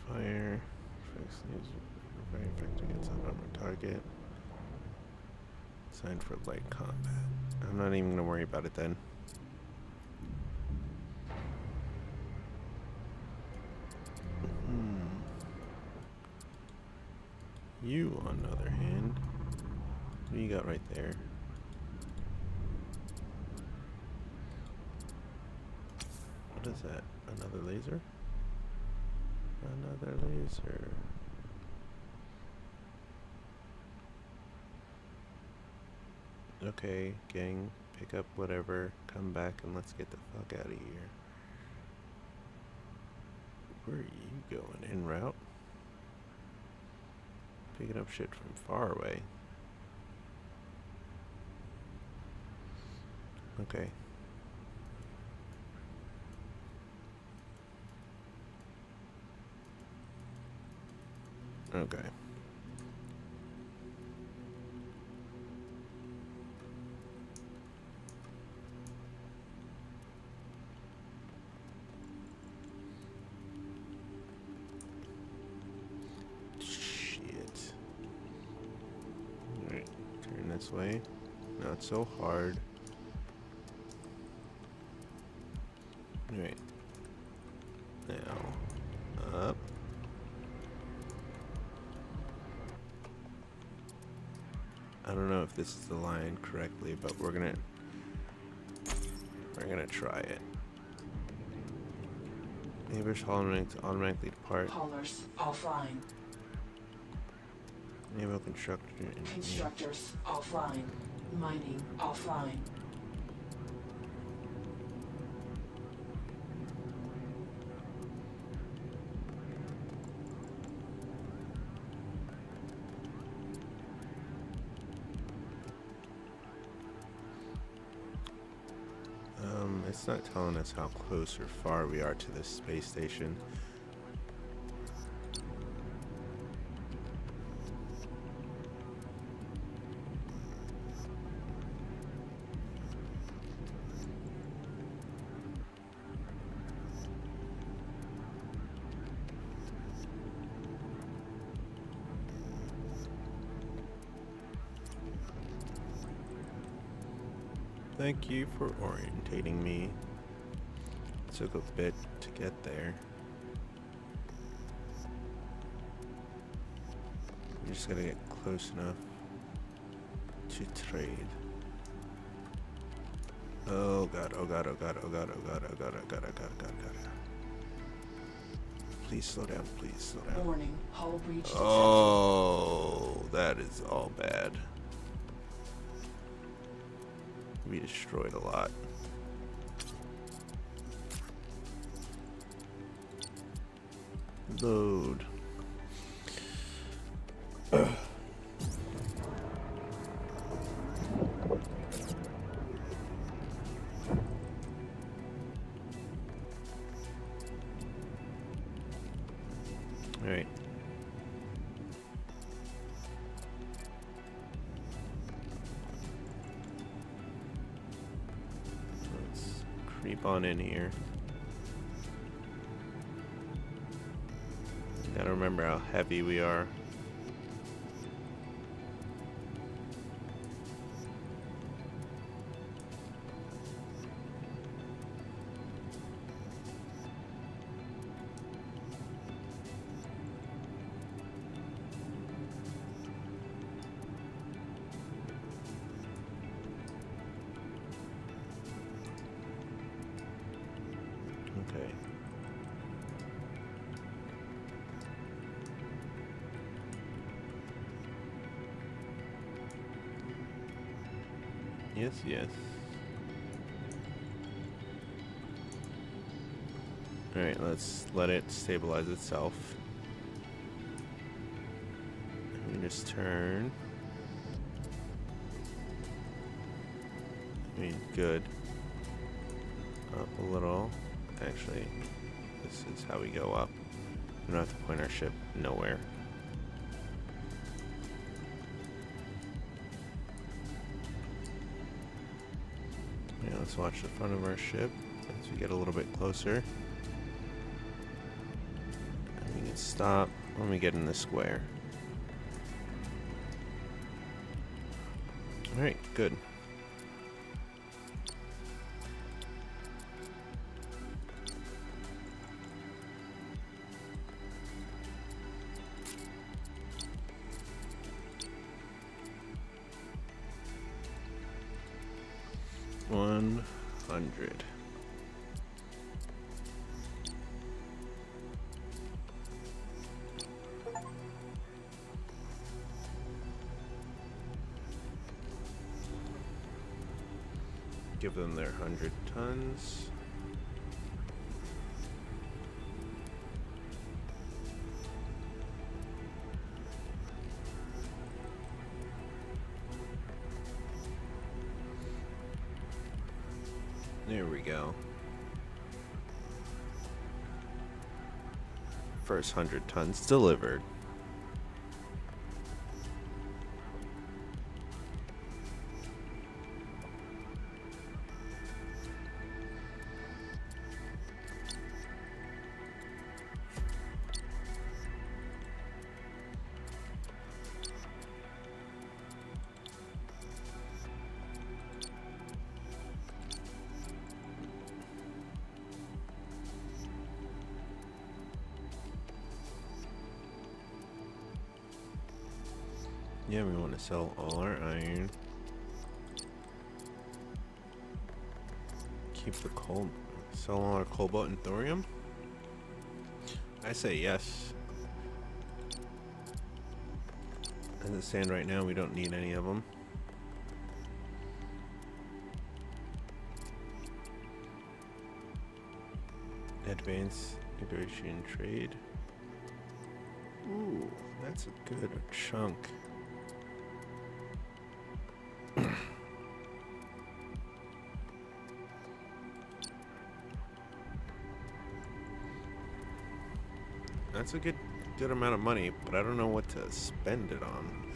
Speaker 1: Fire. Very effective against unarmored target. Designed for light combat. I'm not even gonna worry about it then. You, on the other hand, what do you got right there? What is that? Another laser? Another laser. Okay, gang, pick up whatever, come back, and let's get the fuck out of here. Where are you going? En route? Picking up shit from far away. Okay. Okay. This way. Not so hard. Alright. Now, up. I don't know if this is the line correctly, but we're gonna try it. Neighbors automatically depart.
Speaker 2: Haulers offline.
Speaker 1: Enable constructor.
Speaker 2: Constructors offline. Mining offline.
Speaker 1: It's not telling us how close or far we are to this space station. Thank you for orientating me. It took a bit to get there. We just gotta get close enough to trade. Oh god, oh god, oh god, oh god, oh god, oh god, oh god, oh god, oh god, oh god. Please slow down, please slow down.
Speaker 2: Warning, hull breach detected.
Speaker 1: Oh, that is all bad. We destroyed a lot. Load. All right. Creep on in here. Gotta remember how heavy we are. Okay. Yes, yes. Alright, let's let it stabilize itself. We just turn. I mean, good. Up a little. Actually, this is how we go up. We don't have to point our ship nowhere. Yeah, let's watch the front of our ship as we get a little bit closer. And we can stop when we get in the square. Alright, good. $100. Give them their 100 tons. There we go. First 100 tons delivered. Yeah, we want to sell all our iron. Keep the coal. Sell all our cobalt and thorium? I say yes. As it stands right now, we don't need any of them. Advanced negotiation trade. Ooh, that's a good chunk. That's a good amount of money, but I don't know what to spend it on.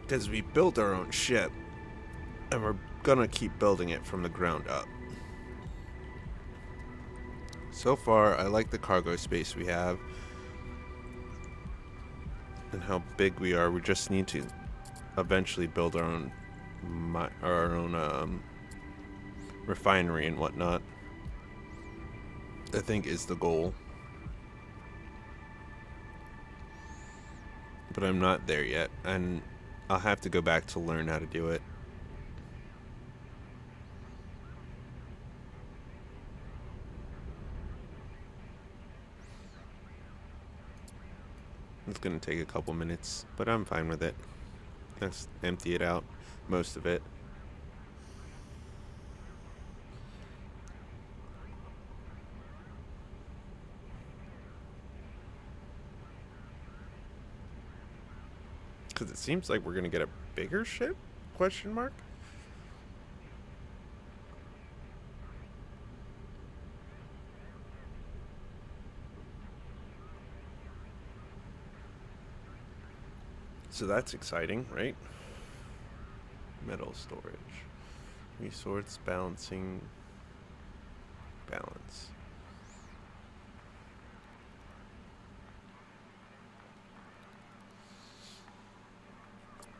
Speaker 1: Because we built our own ship, and we're gonna keep building it from the ground up. So far, I like the cargo space we have and how big we are. We just need to eventually build our own refinery and whatnot. I think is the goal. But I'm not there yet, and I'll have to go back to learn how to do it. It's gonna take a couple minutes, but I'm fine with it. Let's empty it out, most of it. Because it seems like we're gonna get a bigger ship? Question mark? So that's exciting, right? Metal storage. Resource balancing. Balance.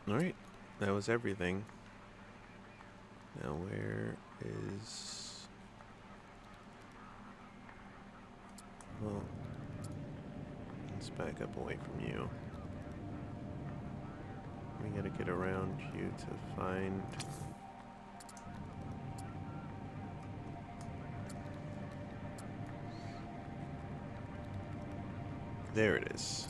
Speaker 1: Alright, that was everything. Now where is... Well, let's back up away from you. We gotta get around you to find... There it is.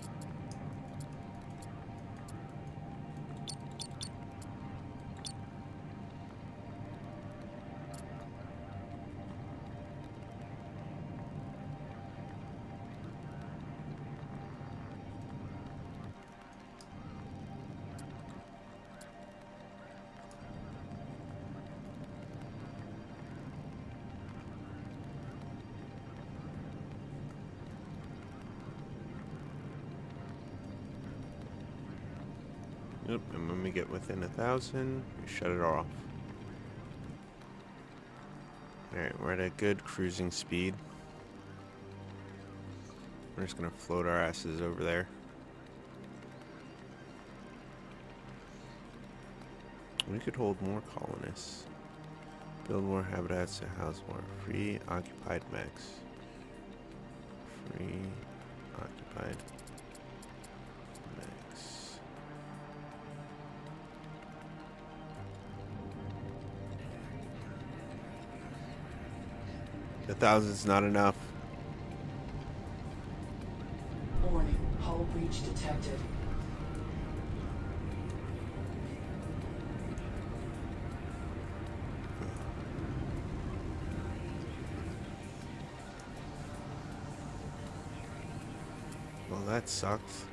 Speaker 1: Oop, and when we get within 1,000, we shut it off. Alright, we're at a good cruising speed. We're just gonna float our asses over there. We could hold more colonists. Build more habitats to house more free occupied mechs. Free occupied mechs. The 1,000's not enough.
Speaker 2: Warning, hull breach detected.
Speaker 1: Well, that sucks.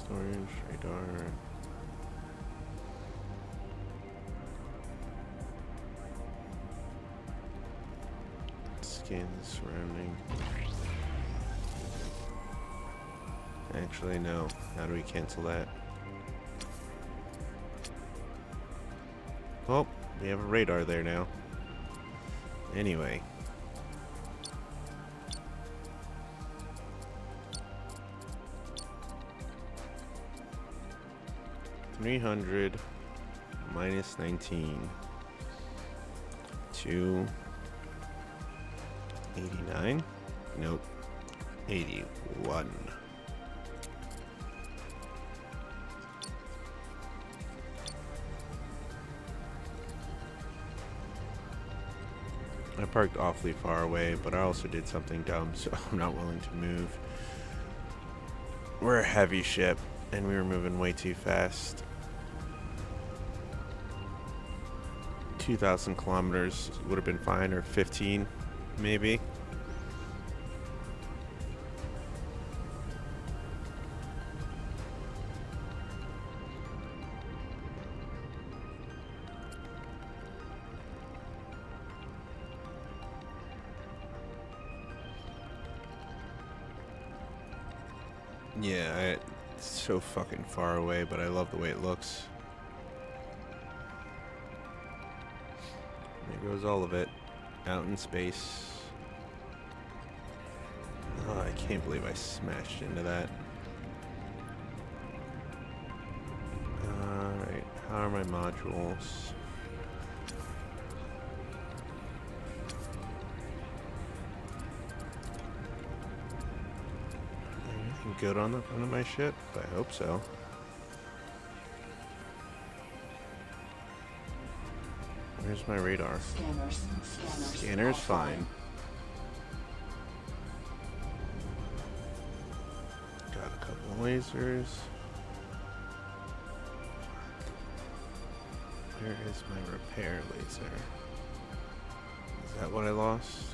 Speaker 1: Storage, radar. Scan the surrounding. Actually, no. How do we cancel that? Oh, we have a radar there now. Anyway. $300 minus 19 to 89. Nope. 81. I parked awfully far away, but I also did something dumb, so I'm not willing to move. We're a heavy ship, and we were moving way too fast. 2,000 kilometers would have been fine, or 15, maybe. Yeah, it's so fucking far away, but I love the way it looks. There goes all of it, out in space. Oh, I can't believe I smashed into that. Alright, how are my modules? Anything good on the front of my ship? I hope so. Where's my radar? Scanner's fine. Got a couple of lasers. Where is my repair laser? Is that what I lost?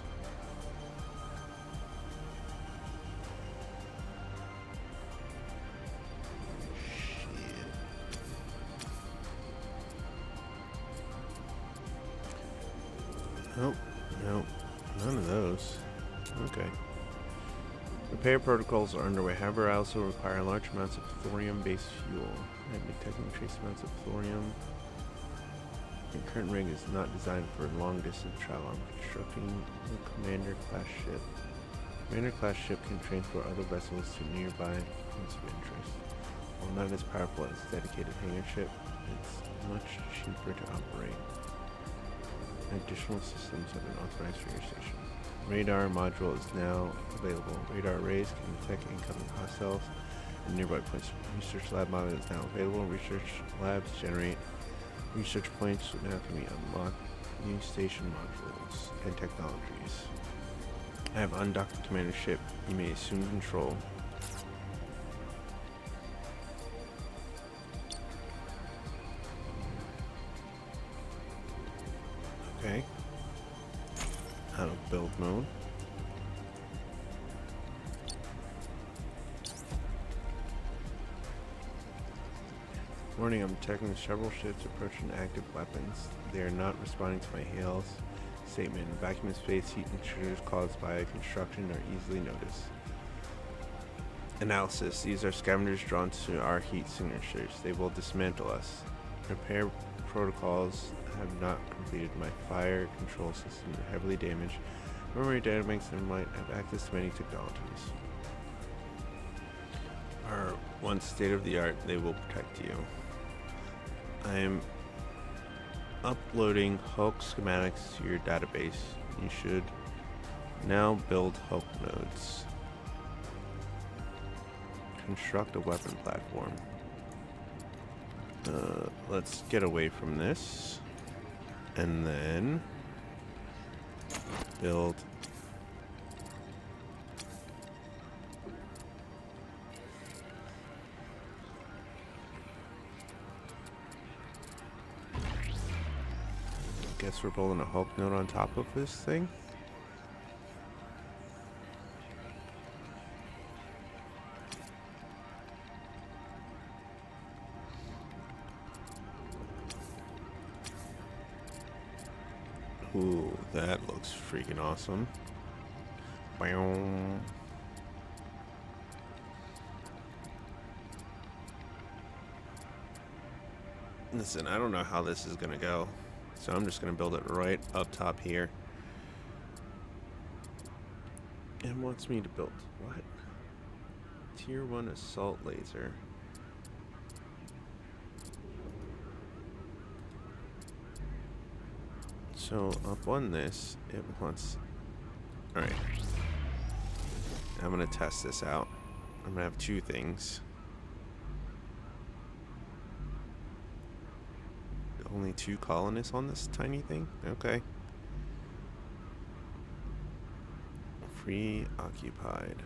Speaker 1: Nope, nope, none of those. Okay. Repair protocols are underway, however, I also require large amounts of thorium-based fuel. I am detecting trace amounts of thorium. Your current rig is not designed for long-distance travel. I'm constructing a Commander-class ship. Commander-class ship can transport other vessels to nearby points of interest. While not as powerful as a dedicated hangar ship, it's much cheaper to operate. Additional systems have been authorized for your station. Radar module is now available. Radar arrays can detect incoming hostiles and nearby points. Research lab module is now available. Research labs generate research points now can be unlocked. New station modules and technologies. I have undocked the commander ship. You may assume control. Okay. Out of build mode. Warning, I'm detecting several ships approaching active weapons. They are not responding to my hails. Statement, vacuum in space, heat intruders caused by construction are easily noticed. Analysis, these are scavengers drawn to our heat signatures. They will dismantle us. Repair protocols have not completed. My fire control systems are heavily damaged. Memory data banks that might have access to many technologies are once state of the art. They will protect you. I am uploading Hulk schematics to your database. You should now build Hulk nodes. Construct a weapon platform. Let's get away from this. And then build guess we're building a Hulk node on top of this thing. Ooh, that looks freaking awesome. Boom. Listen, I don't know how this is gonna go, so I'm just gonna build it right up top here. It wants me to build what? Tier 1 assault laser. So up on this, it wants. Alright. I'm gonna test this out. I'm gonna have two things. Only 2 colonists on this tiny thing? Okay. Free occupied.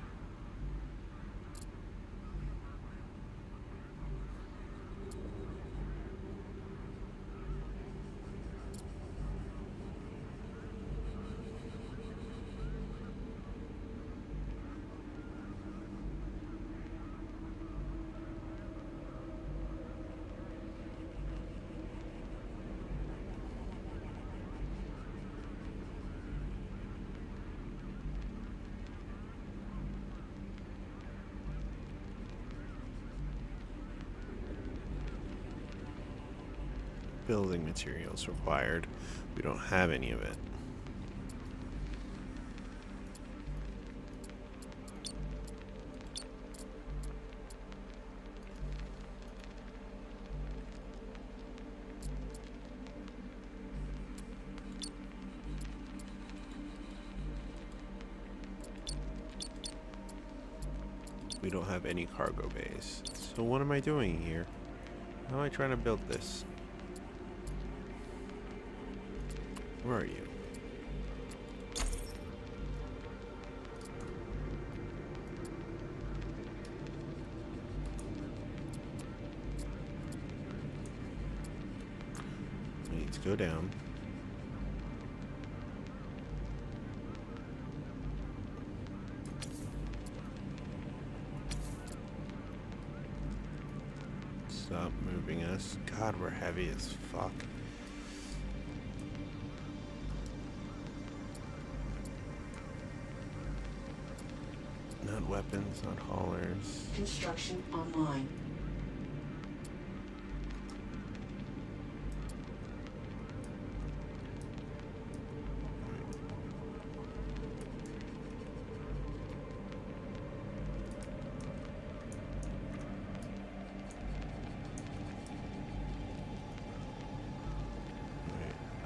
Speaker 1: Building materials required. We don't have any of it. We don't have any cargo bays. So what am I doing here? How am I trying to build this? Where are you? I need to go down. Stop moving us. God, we're heavy as fuck. Not weapons, not haulers.
Speaker 2: Construction online.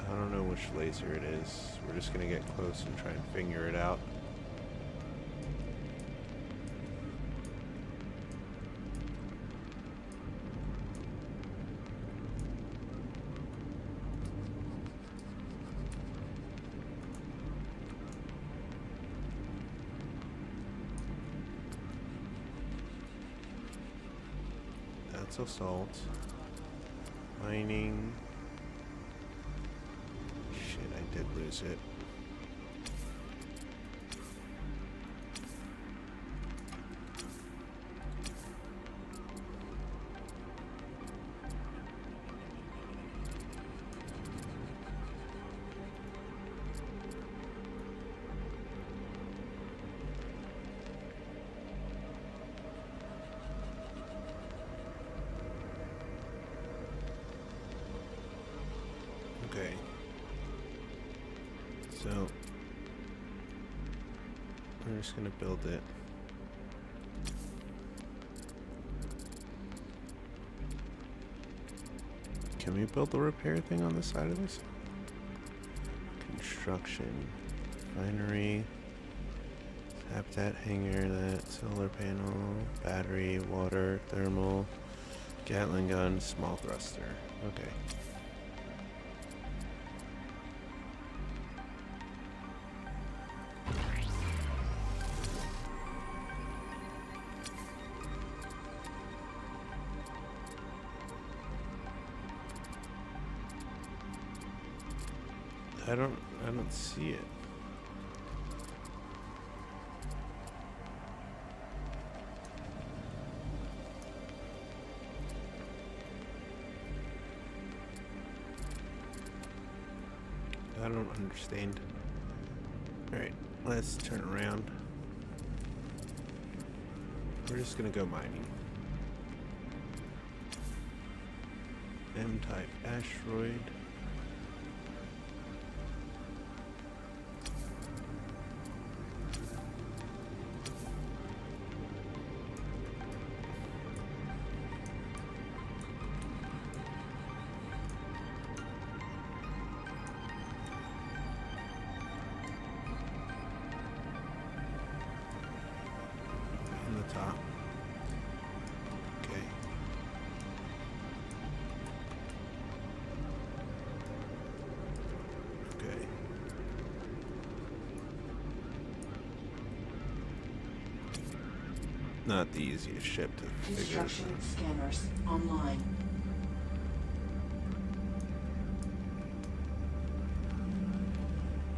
Speaker 1: I don't know which laser it is. We're just gonna get close and try and figure it out. That's assault. Mining. Shit, I did lose it. Okay. So we're just gonna build it. Can we build the repair thing on the side of this? Construction, refinery, habitat hangar, that solar panel, battery, water, thermal, Gatling gun, small thruster. Okay. I don't see it. I don't understand. Alright, let's turn around. We're just gonna go mining. M-type asteroid. Top. Okay. Okay. Not the easiest ship to figure out.
Speaker 2: Construction scanners online.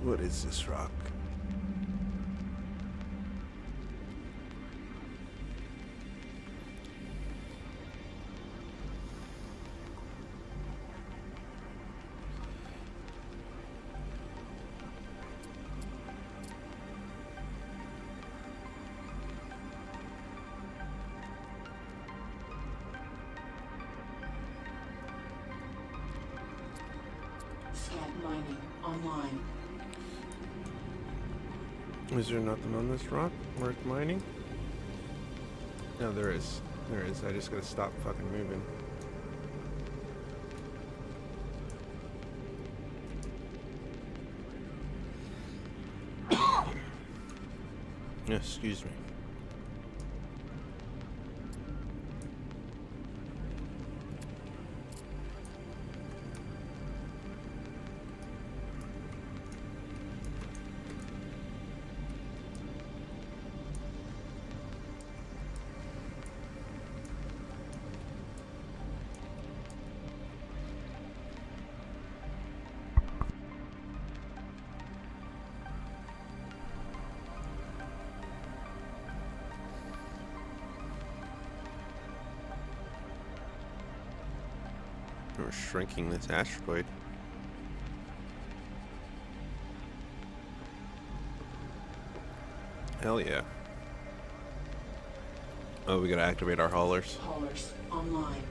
Speaker 1: What is this rock?
Speaker 2: Scan mining online.
Speaker 1: Is there nothing on this rock worth mining? No, there is. There is. I just gotta stop fucking moving. Excuse me. We're shrinking this asteroid. Hell yeah. Oh, we gotta activate our haulers.
Speaker 2: Haulers online.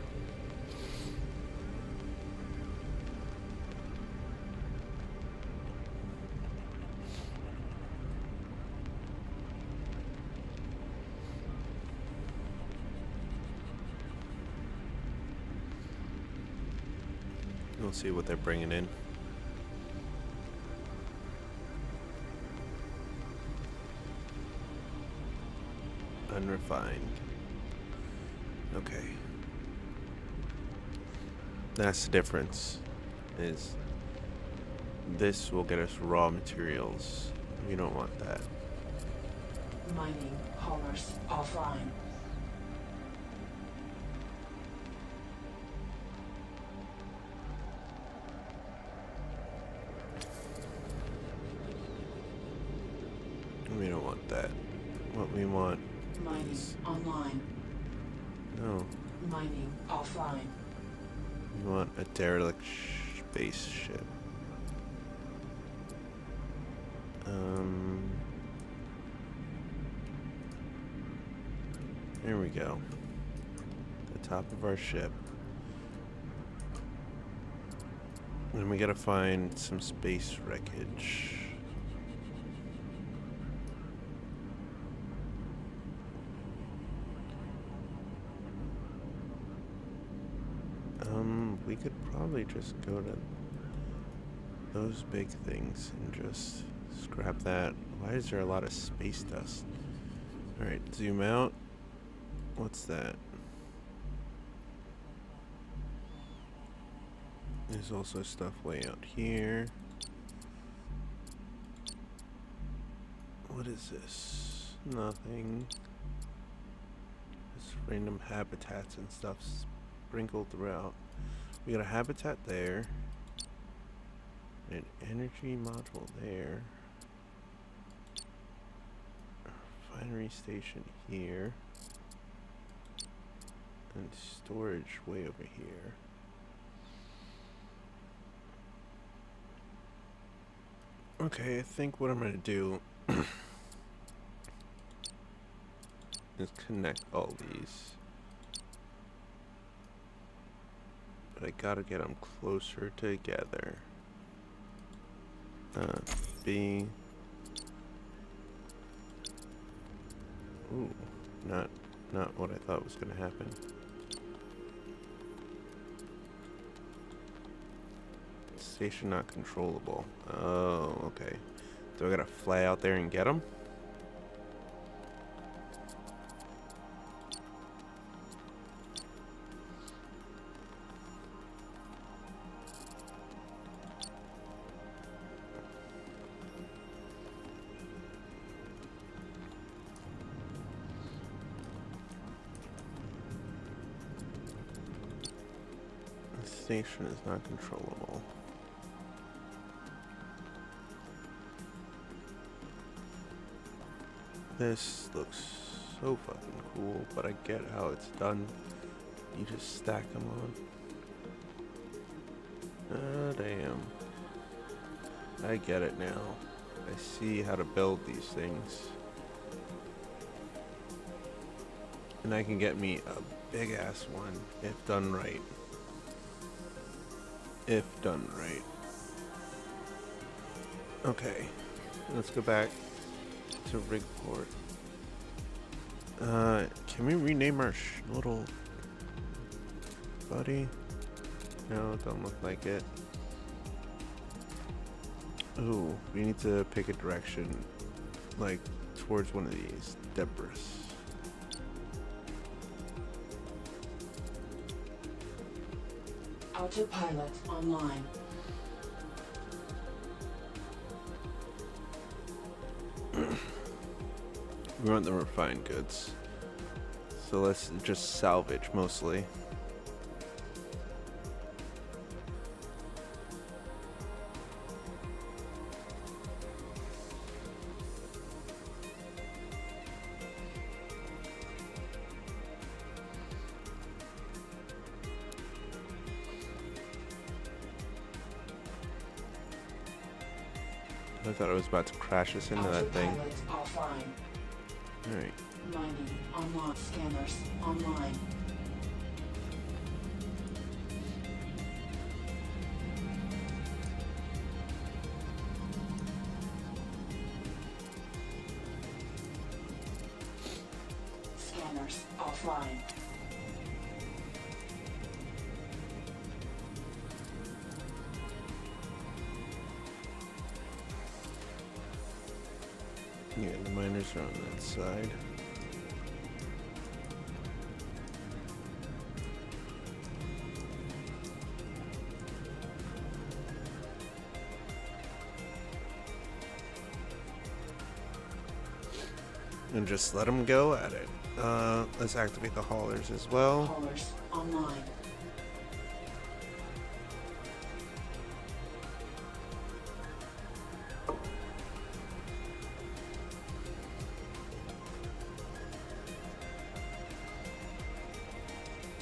Speaker 1: We'll see what they're bringing in. Unrefined. Okay. That's the difference. Is this will get us raw materials. We don't want that.
Speaker 2: Mining haulers offline.
Speaker 1: We don't want that. What we want
Speaker 2: Mining
Speaker 1: is
Speaker 2: online.
Speaker 1: no.
Speaker 2: Mining offline.
Speaker 1: We want a derelict spaceship. There we go. The top of our ship. And we gotta find some space wreckage. We could probably just go to those big things and just scrap that. Why is there a lot of space dust? Alright, zoom out. What's that? There's also stuff way out here. What is this? Nothing. Just random habitats and stuff sprinkled throughout. We got a habitat there. An energy module there. A refinery station here. And storage way over here. Okay, I think what I'm gonna do is connect all these. But I gotta get them closer together. B. Ooh, not what I thought was gonna happen. Station not controllable. Oh, okay. Do I gotta fly out there and get them? The station is not controllable. This looks so fucking cool, but I get how it's done. You just stack them on. Oh, damn. I get it now. I see how to build these things. And I can get me a big ass one if done right. If done right. Okay, let's go back to Rigport. Can we rename our little buddy? No, it don't look like it. Ooh, we need to pick a direction, like towards one of these debris.
Speaker 2: Autopilot online.
Speaker 1: We want the refined goods. So let's just salvage mostly. I thought I was about to crash us into that thing.
Speaker 2: Autopilot offline.
Speaker 1: Alright.
Speaker 2: Mining online. Scanners online. Scanners offline.
Speaker 1: Yeah, the miners are on that side. And just let them go at it. Let's activate the haulers as well.
Speaker 2: Haulers online.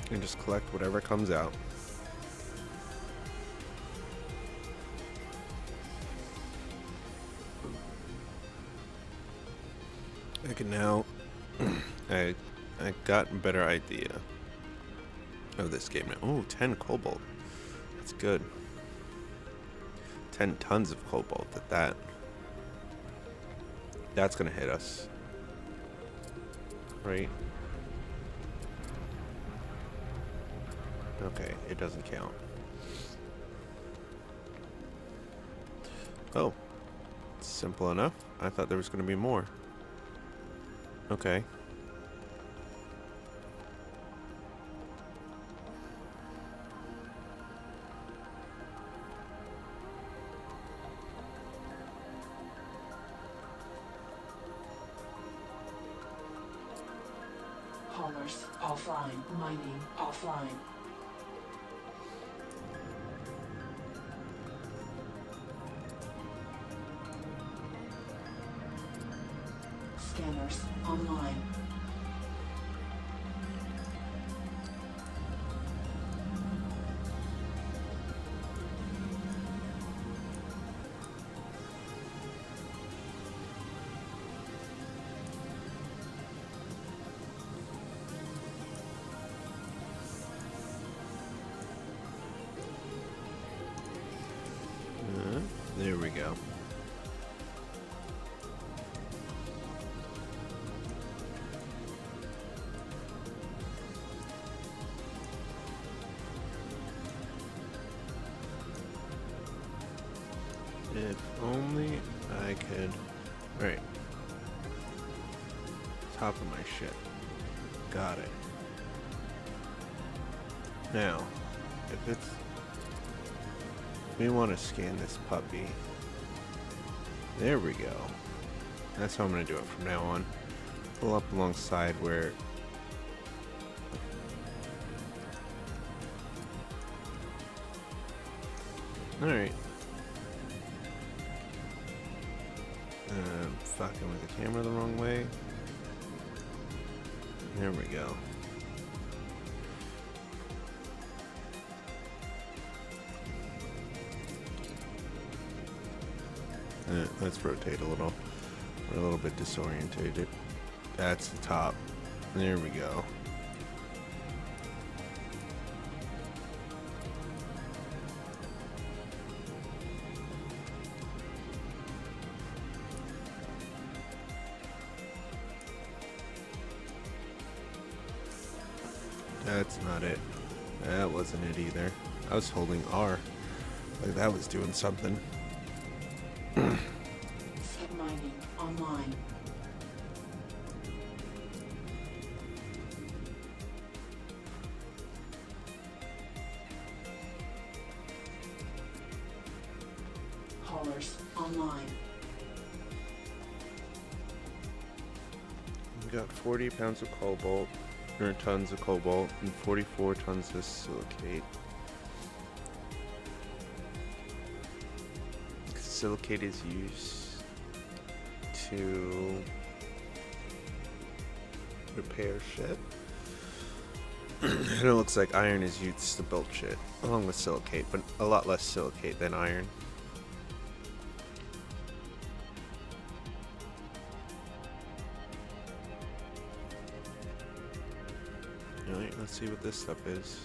Speaker 1: And just collect whatever comes out. I can now I got a better idea of this game now. Oh, 10 cobalt. That's good. 10 tons of cobalt at that. That's gonna hit us. Right? Okay, it doesn't count. Oh. Simple enough. I thought there was gonna be more. Okay.
Speaker 2: Haulers offline. Mining offline. Scanners online.
Speaker 1: There we go. If only I could... Alright. Top of my ship. Got it. Now, if it's... We want to scan this puppy. There we go. That's how I'm going to do it from now on. Pull up alongside where... Alright. Fucking with the camera the wrong way. There we go. Let's rotate a little. We're a little bit disorientated. That's the top. There we go. That's not it. That wasn't it either. I was holding R. Like that was doing something.
Speaker 2: Mining online. Haulers online.
Speaker 1: We got 40 pounds of cobalt, or tons of cobalt, and 44 tons of silicate. Silicate is used to repair shit. And it looks like iron is used to build shit, along with silicate, but a lot less silicate than iron. Alright, let's see what this stuff is.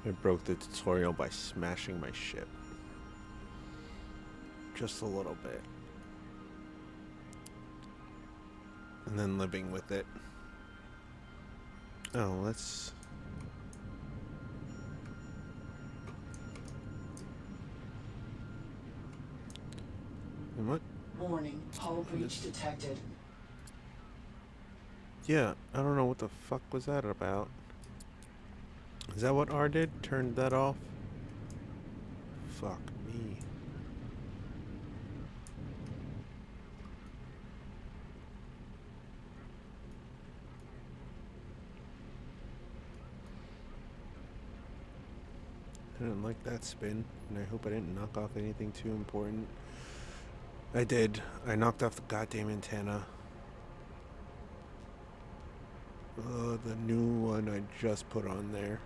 Speaker 1: I broke the tutorial by smashing my ship. Just a little bit. And then living with it. Oh, let's... What?
Speaker 2: Warning, hull breach detected.
Speaker 1: Yeah, I don't know what the fuck was that about. Is that what R did? Turned that off? Fuck me. I didn't like that spin, and I hope I didn't knock off anything too important. I did. I knocked off the goddamn antenna. The new one I just put on there.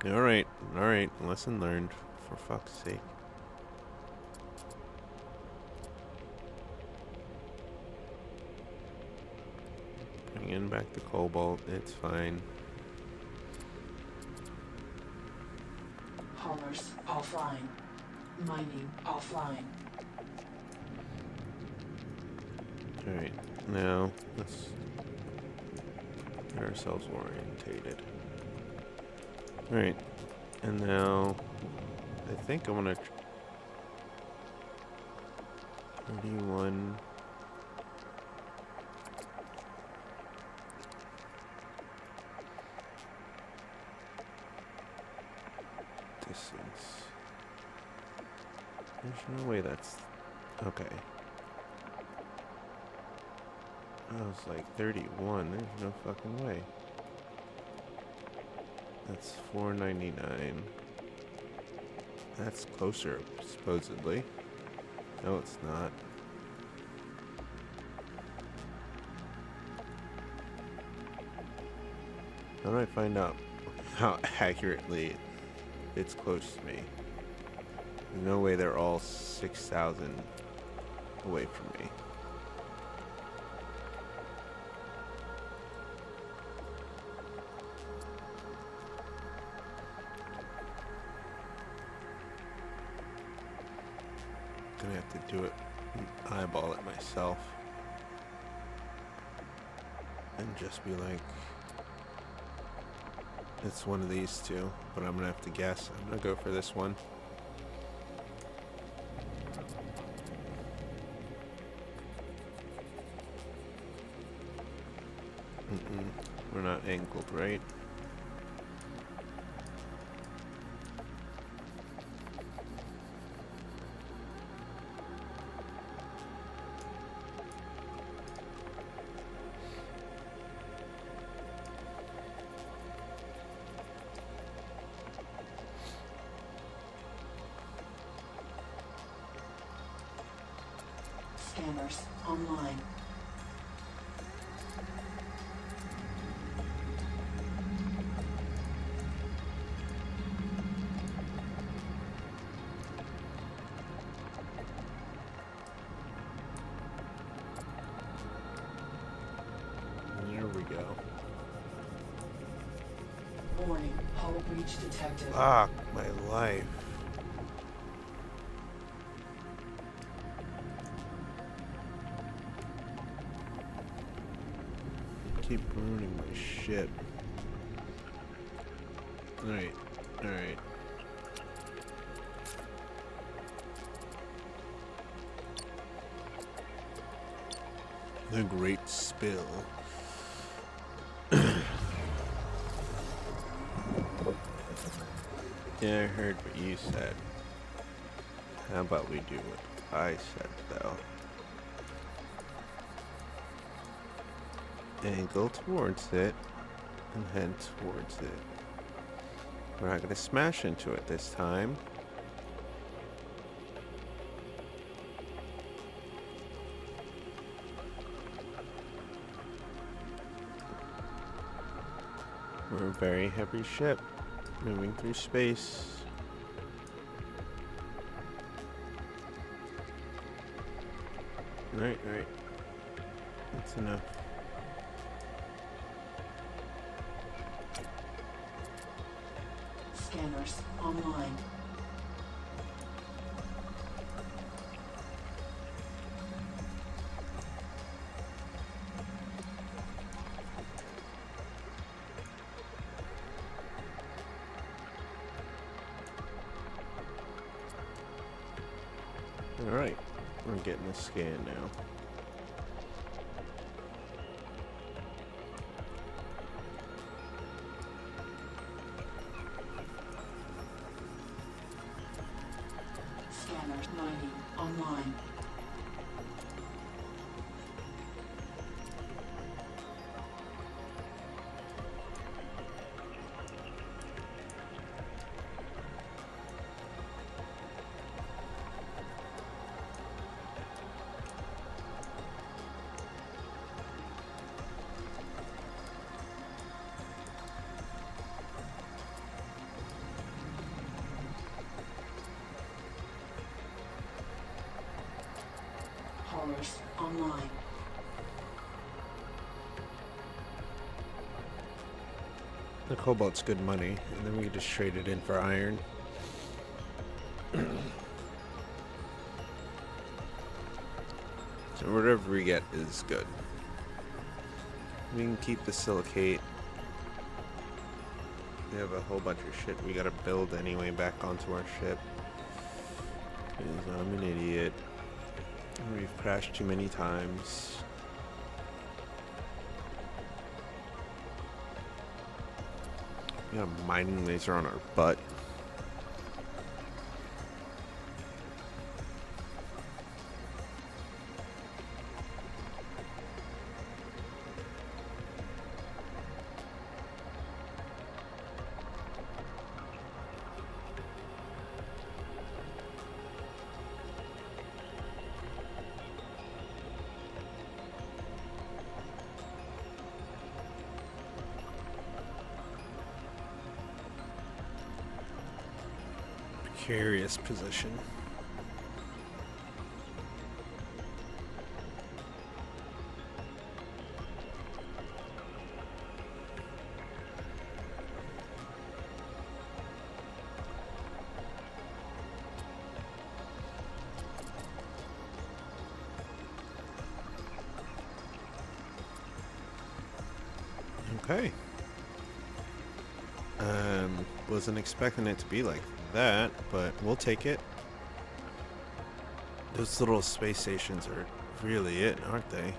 Speaker 1: Alright, alright. Lesson learned. For fuck's sake. Bringing back the cobalt. It's fine.
Speaker 2: Haulers offline. Mining offline.
Speaker 1: Alright, now let's get ourselves orientated. Alright, and now I think I'm gonna 31 distance. There's no way that's okay. I was like 31. There's no fucking way. That's 499. That's closer, supposedly. No, it's not. How do I find out how accurately it's close to me? There's no way they're all 6,000 away from me. Gonna have to do it, eyeball it myself, and just be like, it's one of these two, but I'm gonna have to guess. I'm gonna go for this one. We're not angled, right?
Speaker 2: Scanners online.
Speaker 1: There we go.
Speaker 2: Warning, hull breach detected.
Speaker 1: Fuck my life. Keep ruining my shit. Alright, alright. The great spill. Yeah, I heard what you said. How about we do what I said, though? Angle towards it and head towards it. We're not gonna smash into it this time. We're a very heavy ship moving through space. Right, right. That's enough.
Speaker 2: Scanners online.
Speaker 1: Alright, we're getting a scan now.
Speaker 2: Scanners mining online. Haulers online.
Speaker 1: The cobalt's good money, and then we just trade it in for iron. So whatever we get is good. We can keep the silicate. We have a whole bunch of shit we gotta build anyway back onto our ship. 'Cause I'm an idiot. We've crashed too many times. We got a mining laser on our butt. Precarious position. Okay. Wasn't expecting it to be like that, but we'll take it. Those little space stations are really it, aren't they?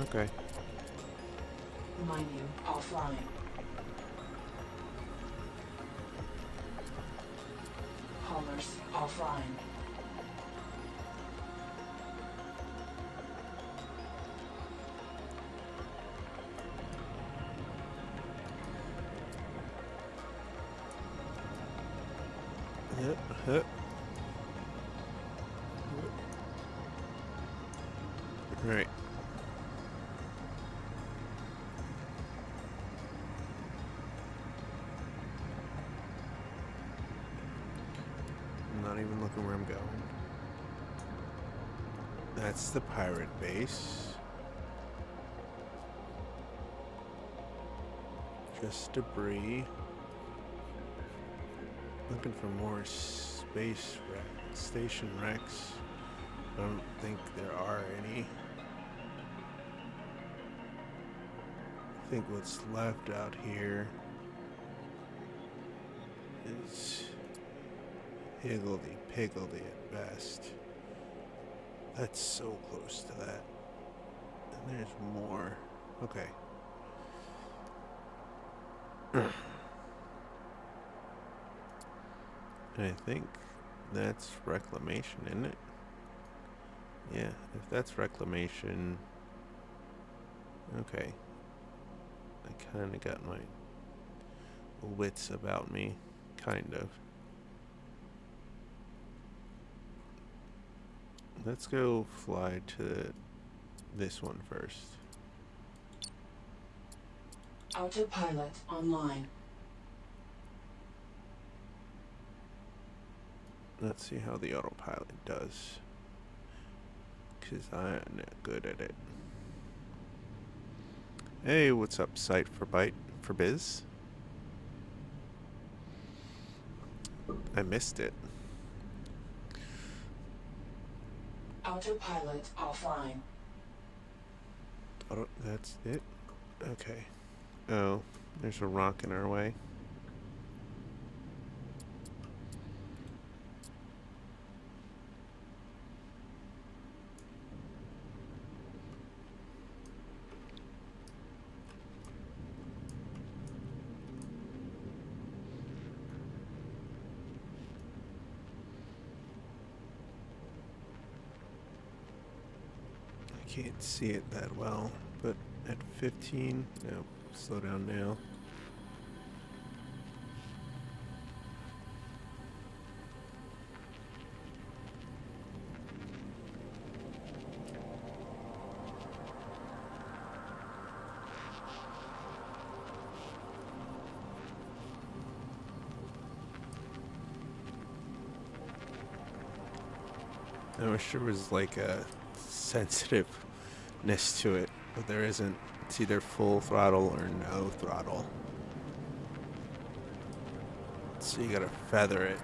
Speaker 1: Okay.
Speaker 2: Mining offline. Haulers offline.
Speaker 1: Yep. Right. I'm not even looking where I'm going. That's the pirate base. Just debris. Looking for more space station wrecks. I don't think there are any. I think what's left out here is higgledy-piggledy at best. That's so close to that. And there's more. Okay. And I think that's reclamation, isn't it? Yeah, if that's reclamation... Okay. I kind of got my wits about me. Kind of. Let's go fly to this one first.
Speaker 2: Autopilot online.
Speaker 1: Let's see how the autopilot does. Because I'm not good at it. Hey, what's up, Sight for Bite for Biz? I missed it.
Speaker 2: Autopilot offline.
Speaker 1: Auto, that's it? Okay. Oh, there's a rock in our way. Can't see it that well, but at 15, no, slow down now. I wish there was like a sensitiveness to it, but there isn't. It's either full throttle or no throttle. So you gotta feather it.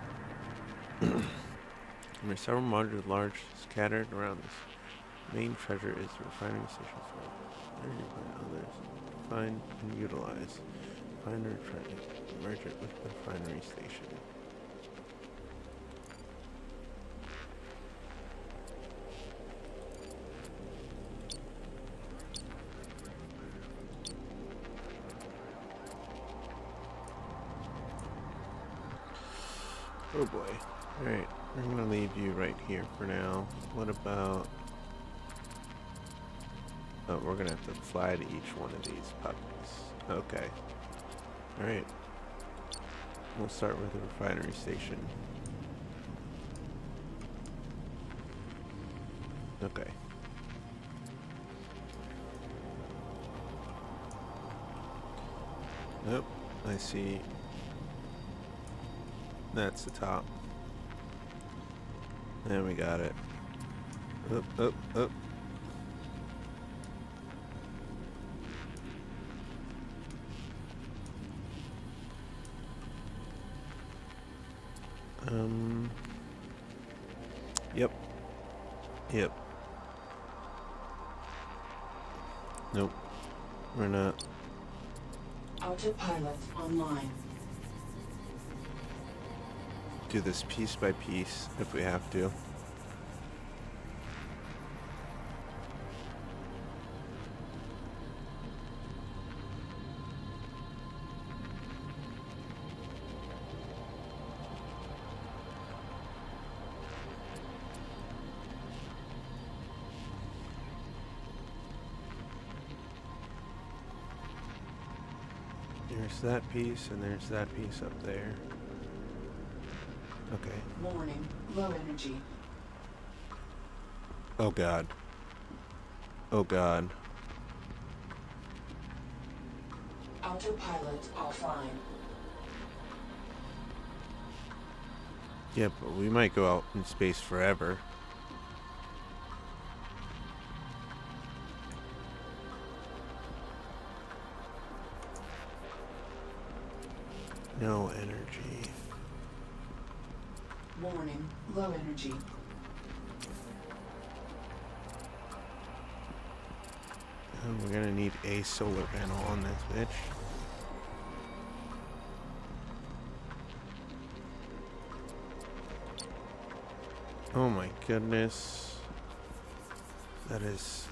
Speaker 1: There are several modules large scattered around this. Main treasure is the refining station for energy by others. Find and utilize. Find or try to merge it with the refinery station. Oh boy. Alright, I'm gonna leave you right here for now. What about... Oh, we're gonna have to fly to each one of these puppies. Okay. Alright. We'll start with the refinery station. Okay. Nope. I see. That's the top. There we got it. Up, up, up. Yep. Yep. Nope. We're not.
Speaker 2: Autopilot online.
Speaker 1: Do this piece by piece if we have to. There's that piece and there's that piece up there. Okay.
Speaker 2: Warning, low energy.
Speaker 1: Oh god. Oh god.
Speaker 2: Autopilot offline.
Speaker 1: Yeah, but we might go out in space forever. No energy.
Speaker 2: Warning, low energy.
Speaker 1: And we're gonna need a solar panel on this bitch. Oh my goodness. That is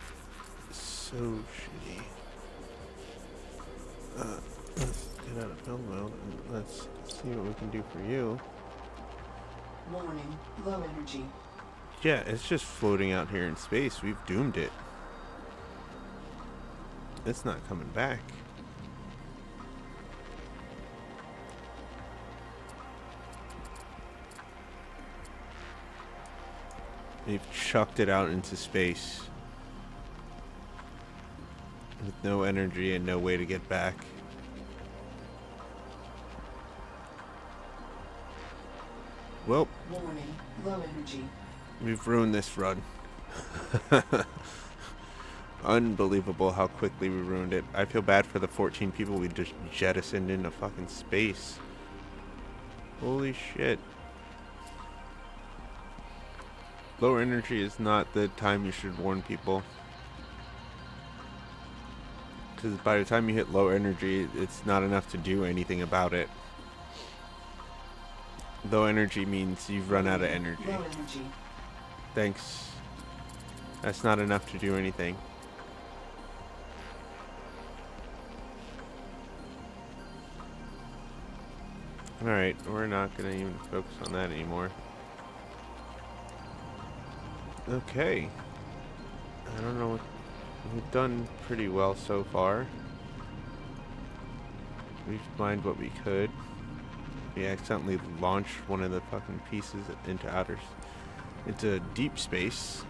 Speaker 1: so shitty. Let's get out of build mode and let's see what we can do for you.
Speaker 2: Warning, low energy.
Speaker 1: Yeah, it's just floating out here in space. We've doomed it. It's not coming back. They've chucked it out into space with no energy and no way to get back. Well,
Speaker 2: Warning, low energy.
Speaker 1: we've ruined this run. Unbelievable how quickly we ruined it. I feel bad for the 14 people we just jettisoned into fucking space. Holy shit. Lower energy is not the time you should warn people. Because by the time you hit low energy, it's not enough to do anything about it. Low energy means you've run out of energy.
Speaker 2: Low energy.
Speaker 1: Thanks. That's not enough to do anything. Alright, we're not going to even focus on that anymore. Okay. I don't know. We've done pretty well so far. We've mined what we could. We accidentally launched one of the fucking pieces into deep space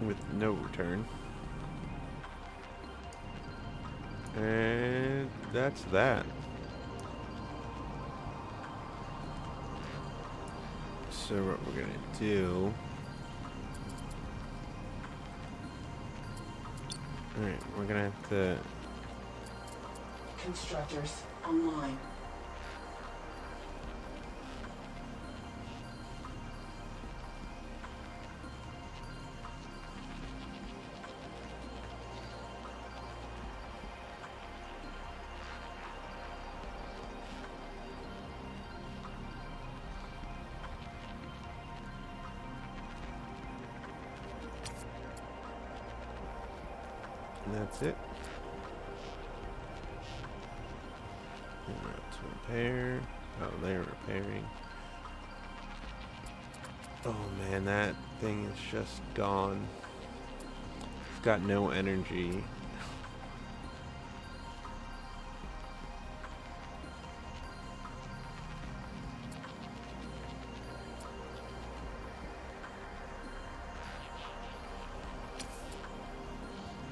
Speaker 1: with no return. And that's that. So what we're gonna do... Alright, we're gonna have to...
Speaker 2: Constructors online.
Speaker 1: And that's it. And that's repair. Oh, they're repairing. Oh man, that thing is just gone. It's got no energy.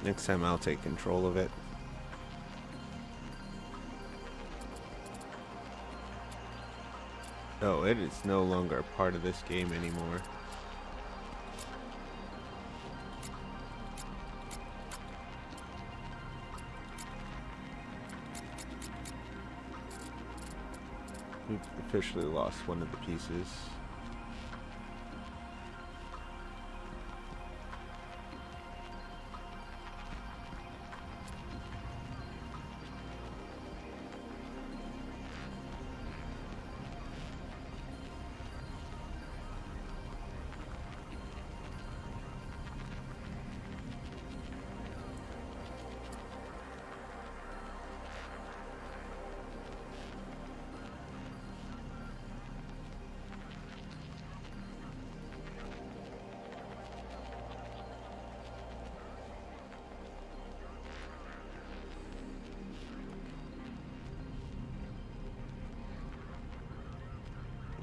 Speaker 1: Next time I'll take control of it. Oh, it is no longer a part of this game anymore. We've officially lost one of the pieces.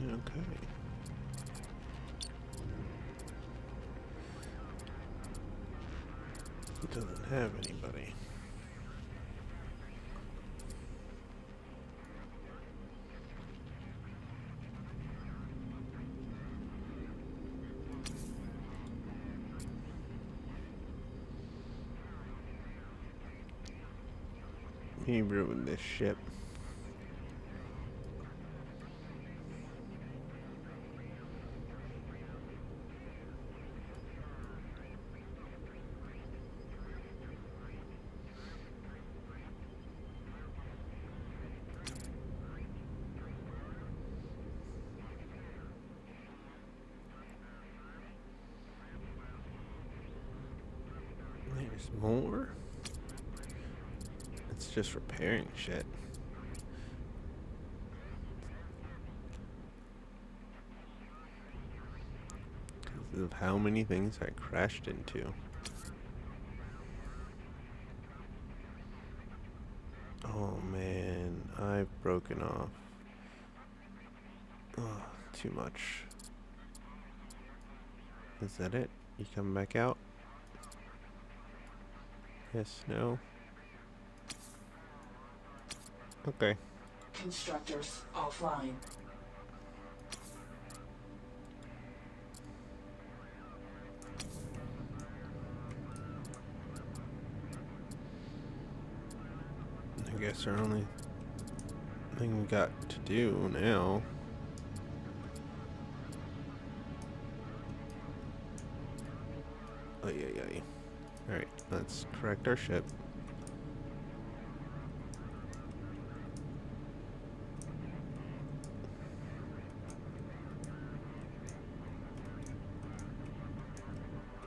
Speaker 1: Okay. He doesn't have anybody. He ruined this ship. There's more? It's just repairing shit. Because of how many things I crashed into. Oh man, I've broken off. Oh, too much. Is that it? You coming back out? Yes, no? Okay.
Speaker 2: Constructors offline.
Speaker 1: I guess our only thing we got to do now. Oh, yeah. Alright, let's correct our ship.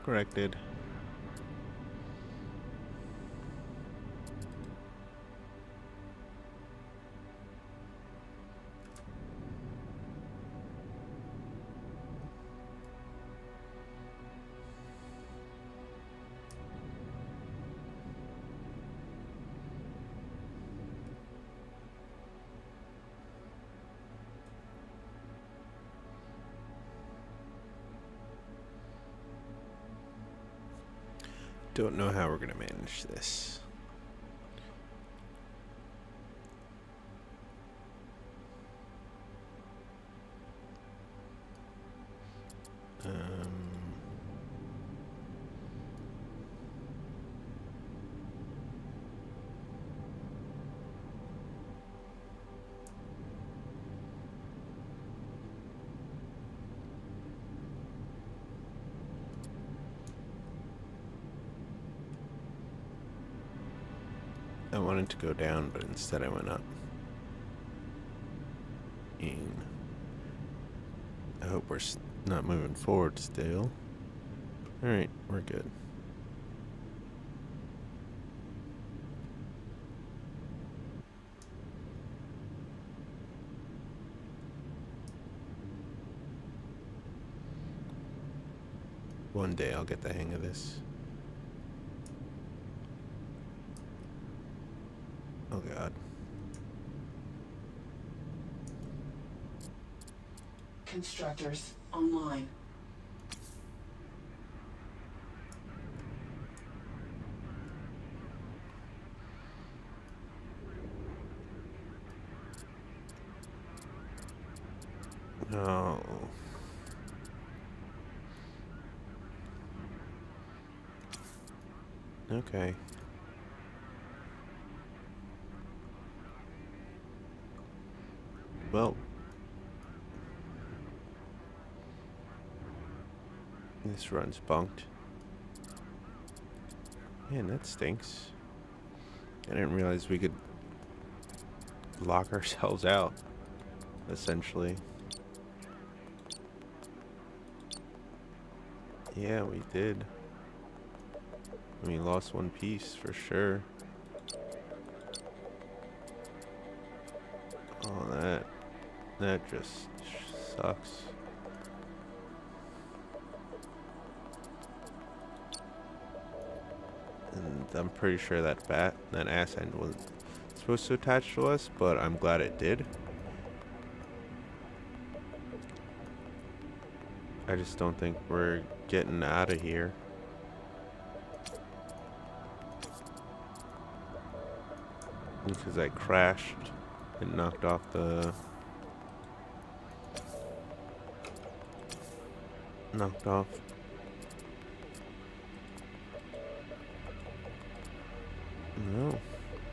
Speaker 1: Corrected. Don't know how we're gonna manage this. wanted to go down, but instead I went up. And I hope we're not moving forward still. Alright, we're good. One day I'll get the hang of this. Oh god.
Speaker 2: Constructors online.
Speaker 1: No. Okay. Well, this run's bunked. Man, that stinks. I didn't realize we could lock ourselves out, essentially. Yeah, we did. We lost one piece for sure. Oh, that just sucks. And I'm pretty sure that ass end wasn't supposed to attach to us, but I'm glad it did. I just don't think we're getting out of here. Because I crashed and knocked off the... Knocked off... No.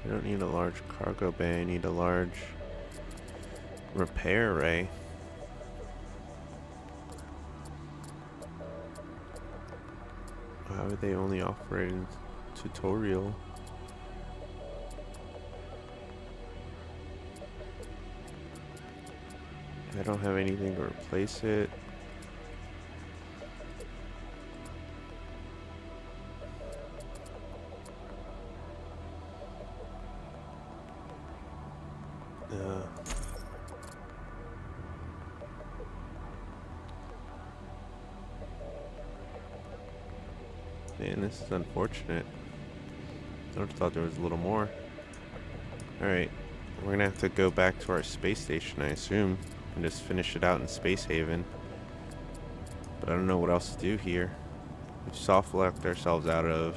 Speaker 1: I don't need a large cargo bay. I need a large repair array. Why would they only offer it in tutorial? I don't have anything to replace it. Man, this is unfortunate. I would have thought there was a little more. Alright, we're gonna have to go back to our space station, I assume, and just finish it out in Space Haven. But I don't know what else to do here. We've soft-locked ourselves out of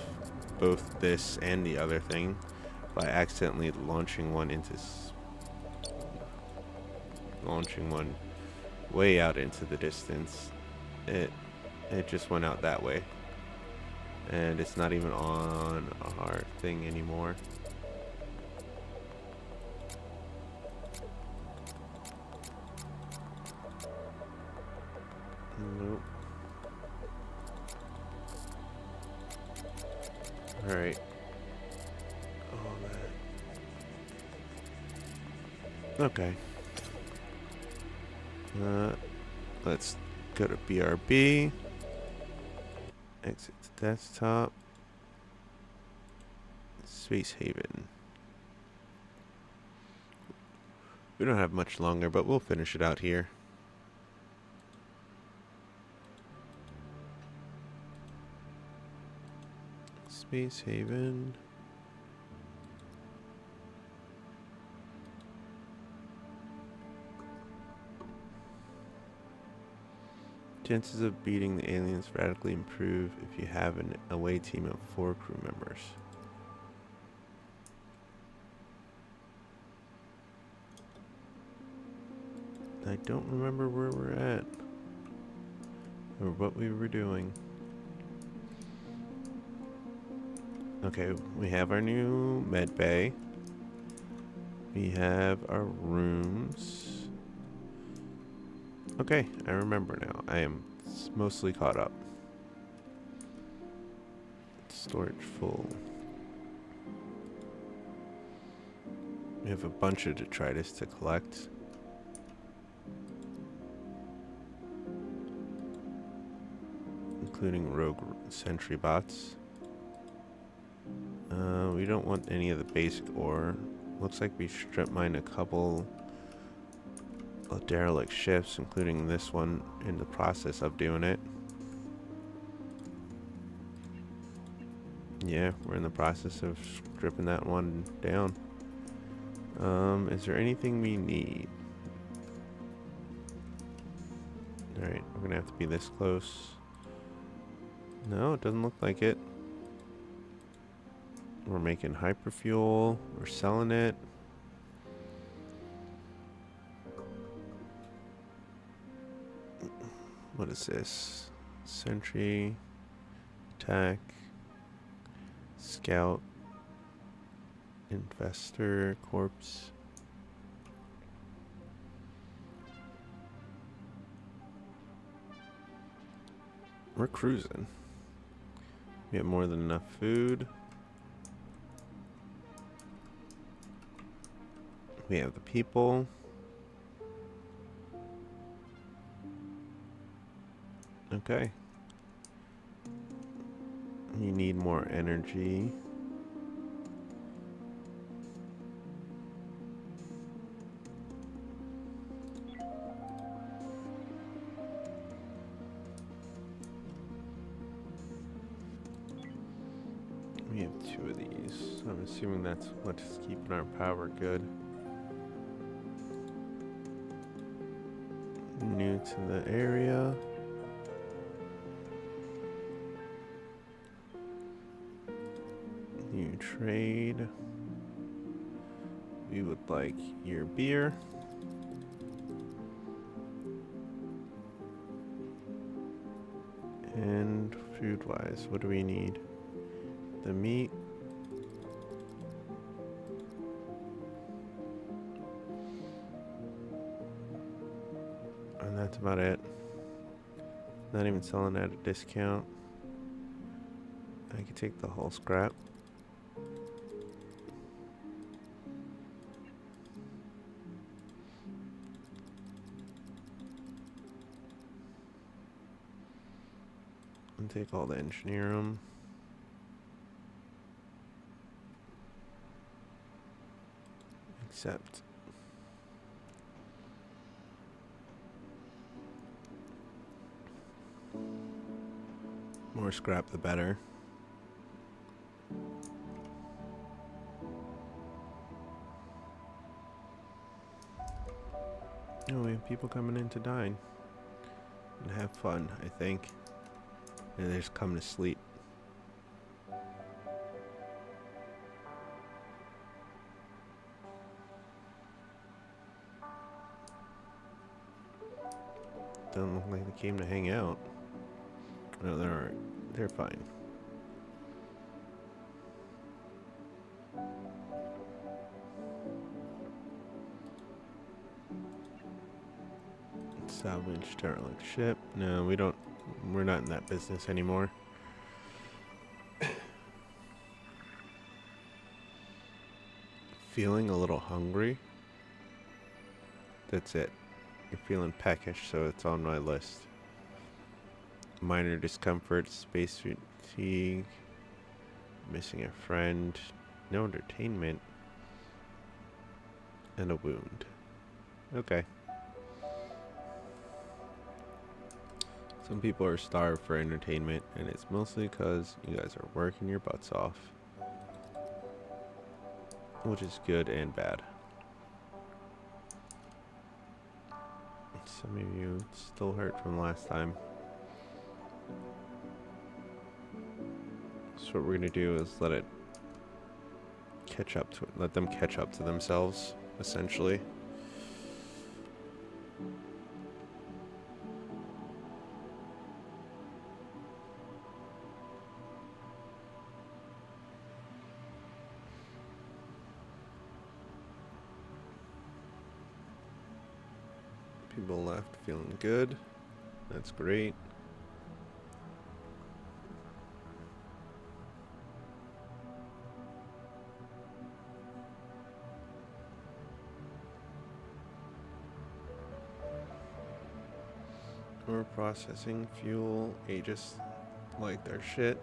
Speaker 1: both this and the other thing by accidentally launching one way out into the distance. It just went out that way. And it's not even on our thing anymore. Nope. Alright. All that. Okay. Let's go to BRB. Exit to desktop. Space Haven. We don't have much longer, but we'll finish it out here. Space Haven. Chances of beating the aliens radically improve if you have an away team of 4 crew members. I don't remember where we're at or what we were doing. Okay, we have our new med bay. We have our rooms. Okay, I remember now. I am mostly caught up. Storage full. We have a bunch of detritus to collect. Including rogue sentry bots. We don't want any of the basic ore. Looks like we strip mined a couple of derelict ships, including this one, in the process of doing it. Yeah, we're in the process of stripping that one down. Is there anything we need? Alright, we're gonna have to be this close. No, it doesn't look like it. We're making hyperfuel. We're selling it. What is this? Sentry. Attack. Scout. Investor. Corpse. We're cruising. We have more than enough food. We have the people. Okay. You need more energy. We have 2 of these. I'm assuming that's what's keeping our power good. New to the area. New trade. We would like your beer. And food wise, what do we need? The meat. And that's about it. Not even selling at a discount. I could take the whole scrap. And take all the engineer 'em. Accept. More scrap the better. Oh, we have people coming in to dine and have fun, I think. And they're just coming to sleep. Doesn't look like they came to hang out. No, they're fine. Salvage derelict ship. No, we're not in that business anymore. Feeling a little hungry. That's it. You're feeling peckish, so it's on my list. Minor discomfort, space fatigue, missing a friend, no entertainment, and a wound. Okay. Some people are starved for entertainment, and it's mostly because you guys are working your butts off. Which is good and bad. Some of you still hurt from last time. So what we're gonna do is let them catch up to themselves, essentially. People left feeling good. That's great. We're processing fuel. Aegis like their shit.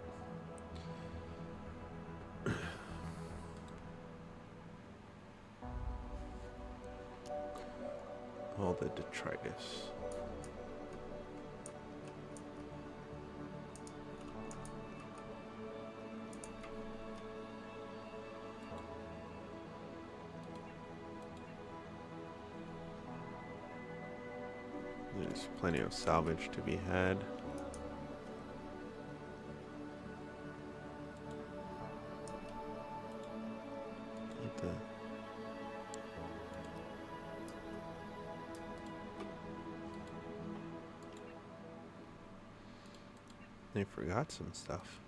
Speaker 1: All the detritus. There's plenty of salvage to be had. What the? They forgot some stuff.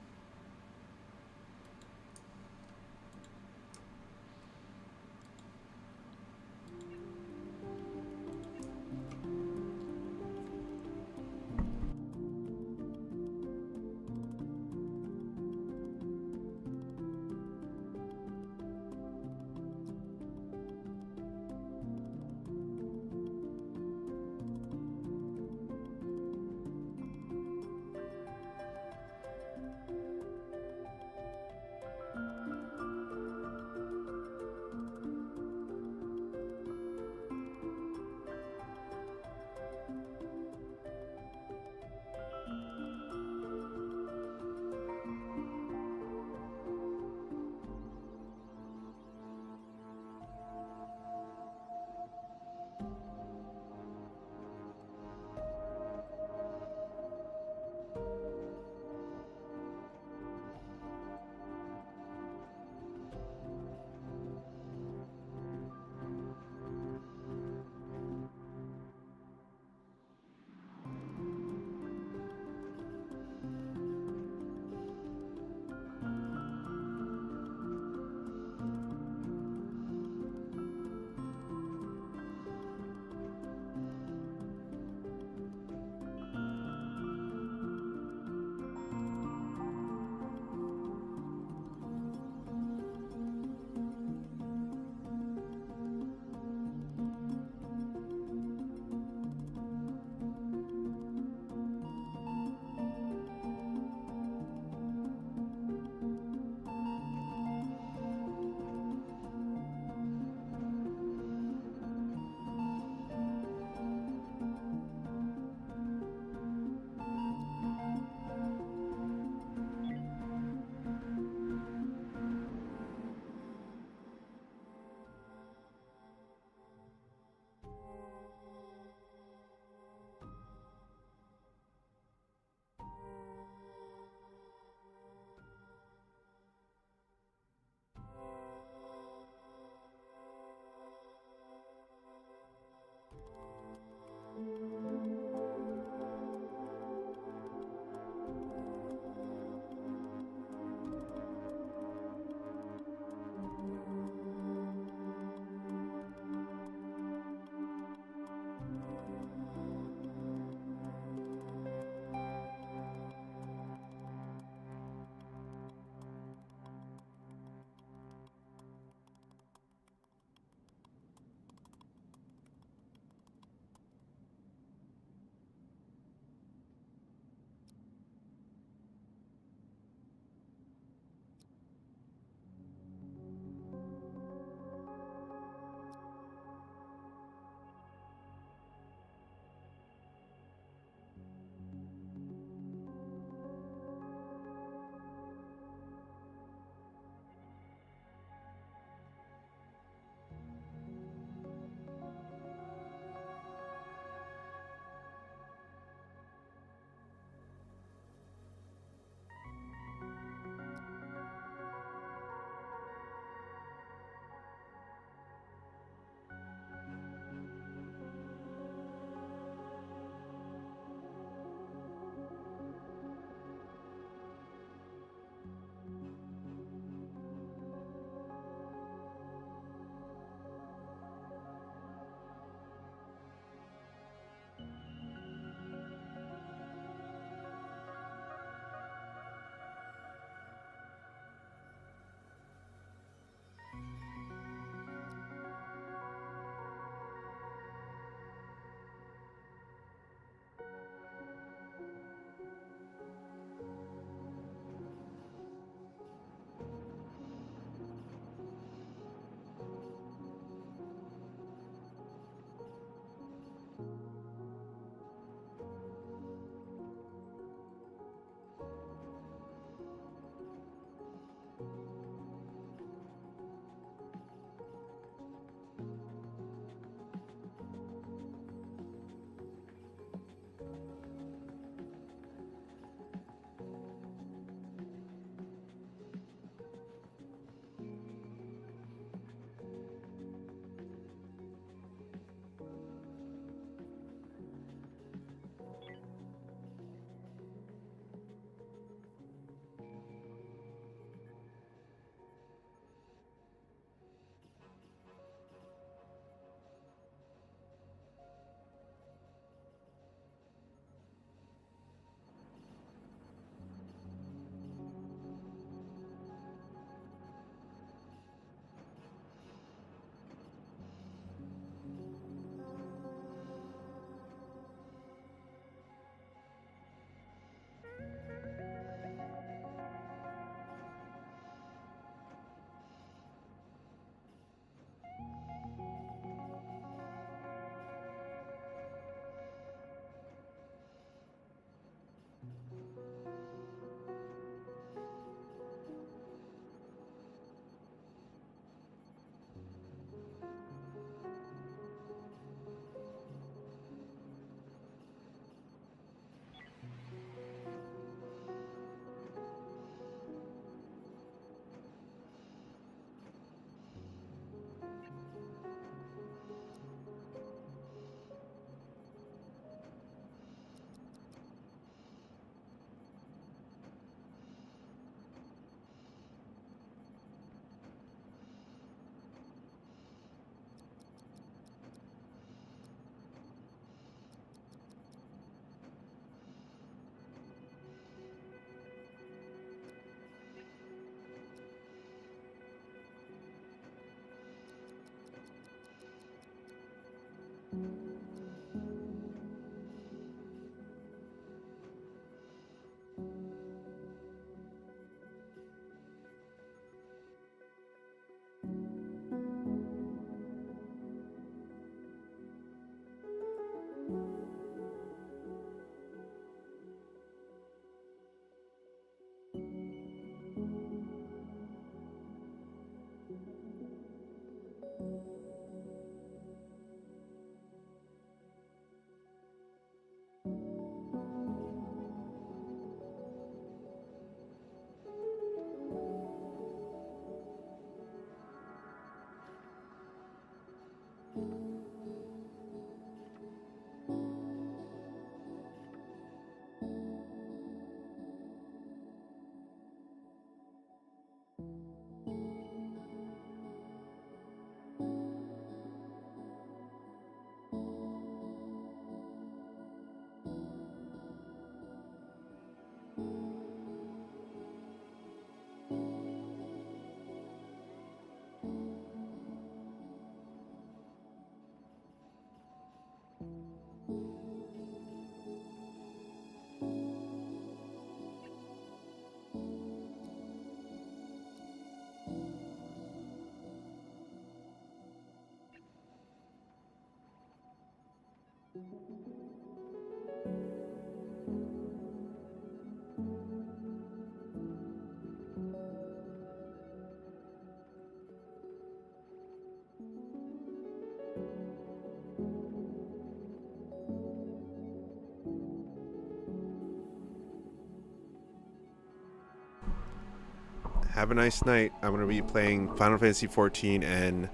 Speaker 1: Have a nice night. I'm going to be playing Final Fantasy 14 and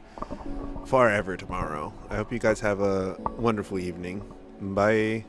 Speaker 1: Forever tomorrow. I hope you guys have a wonderful evening. Bye.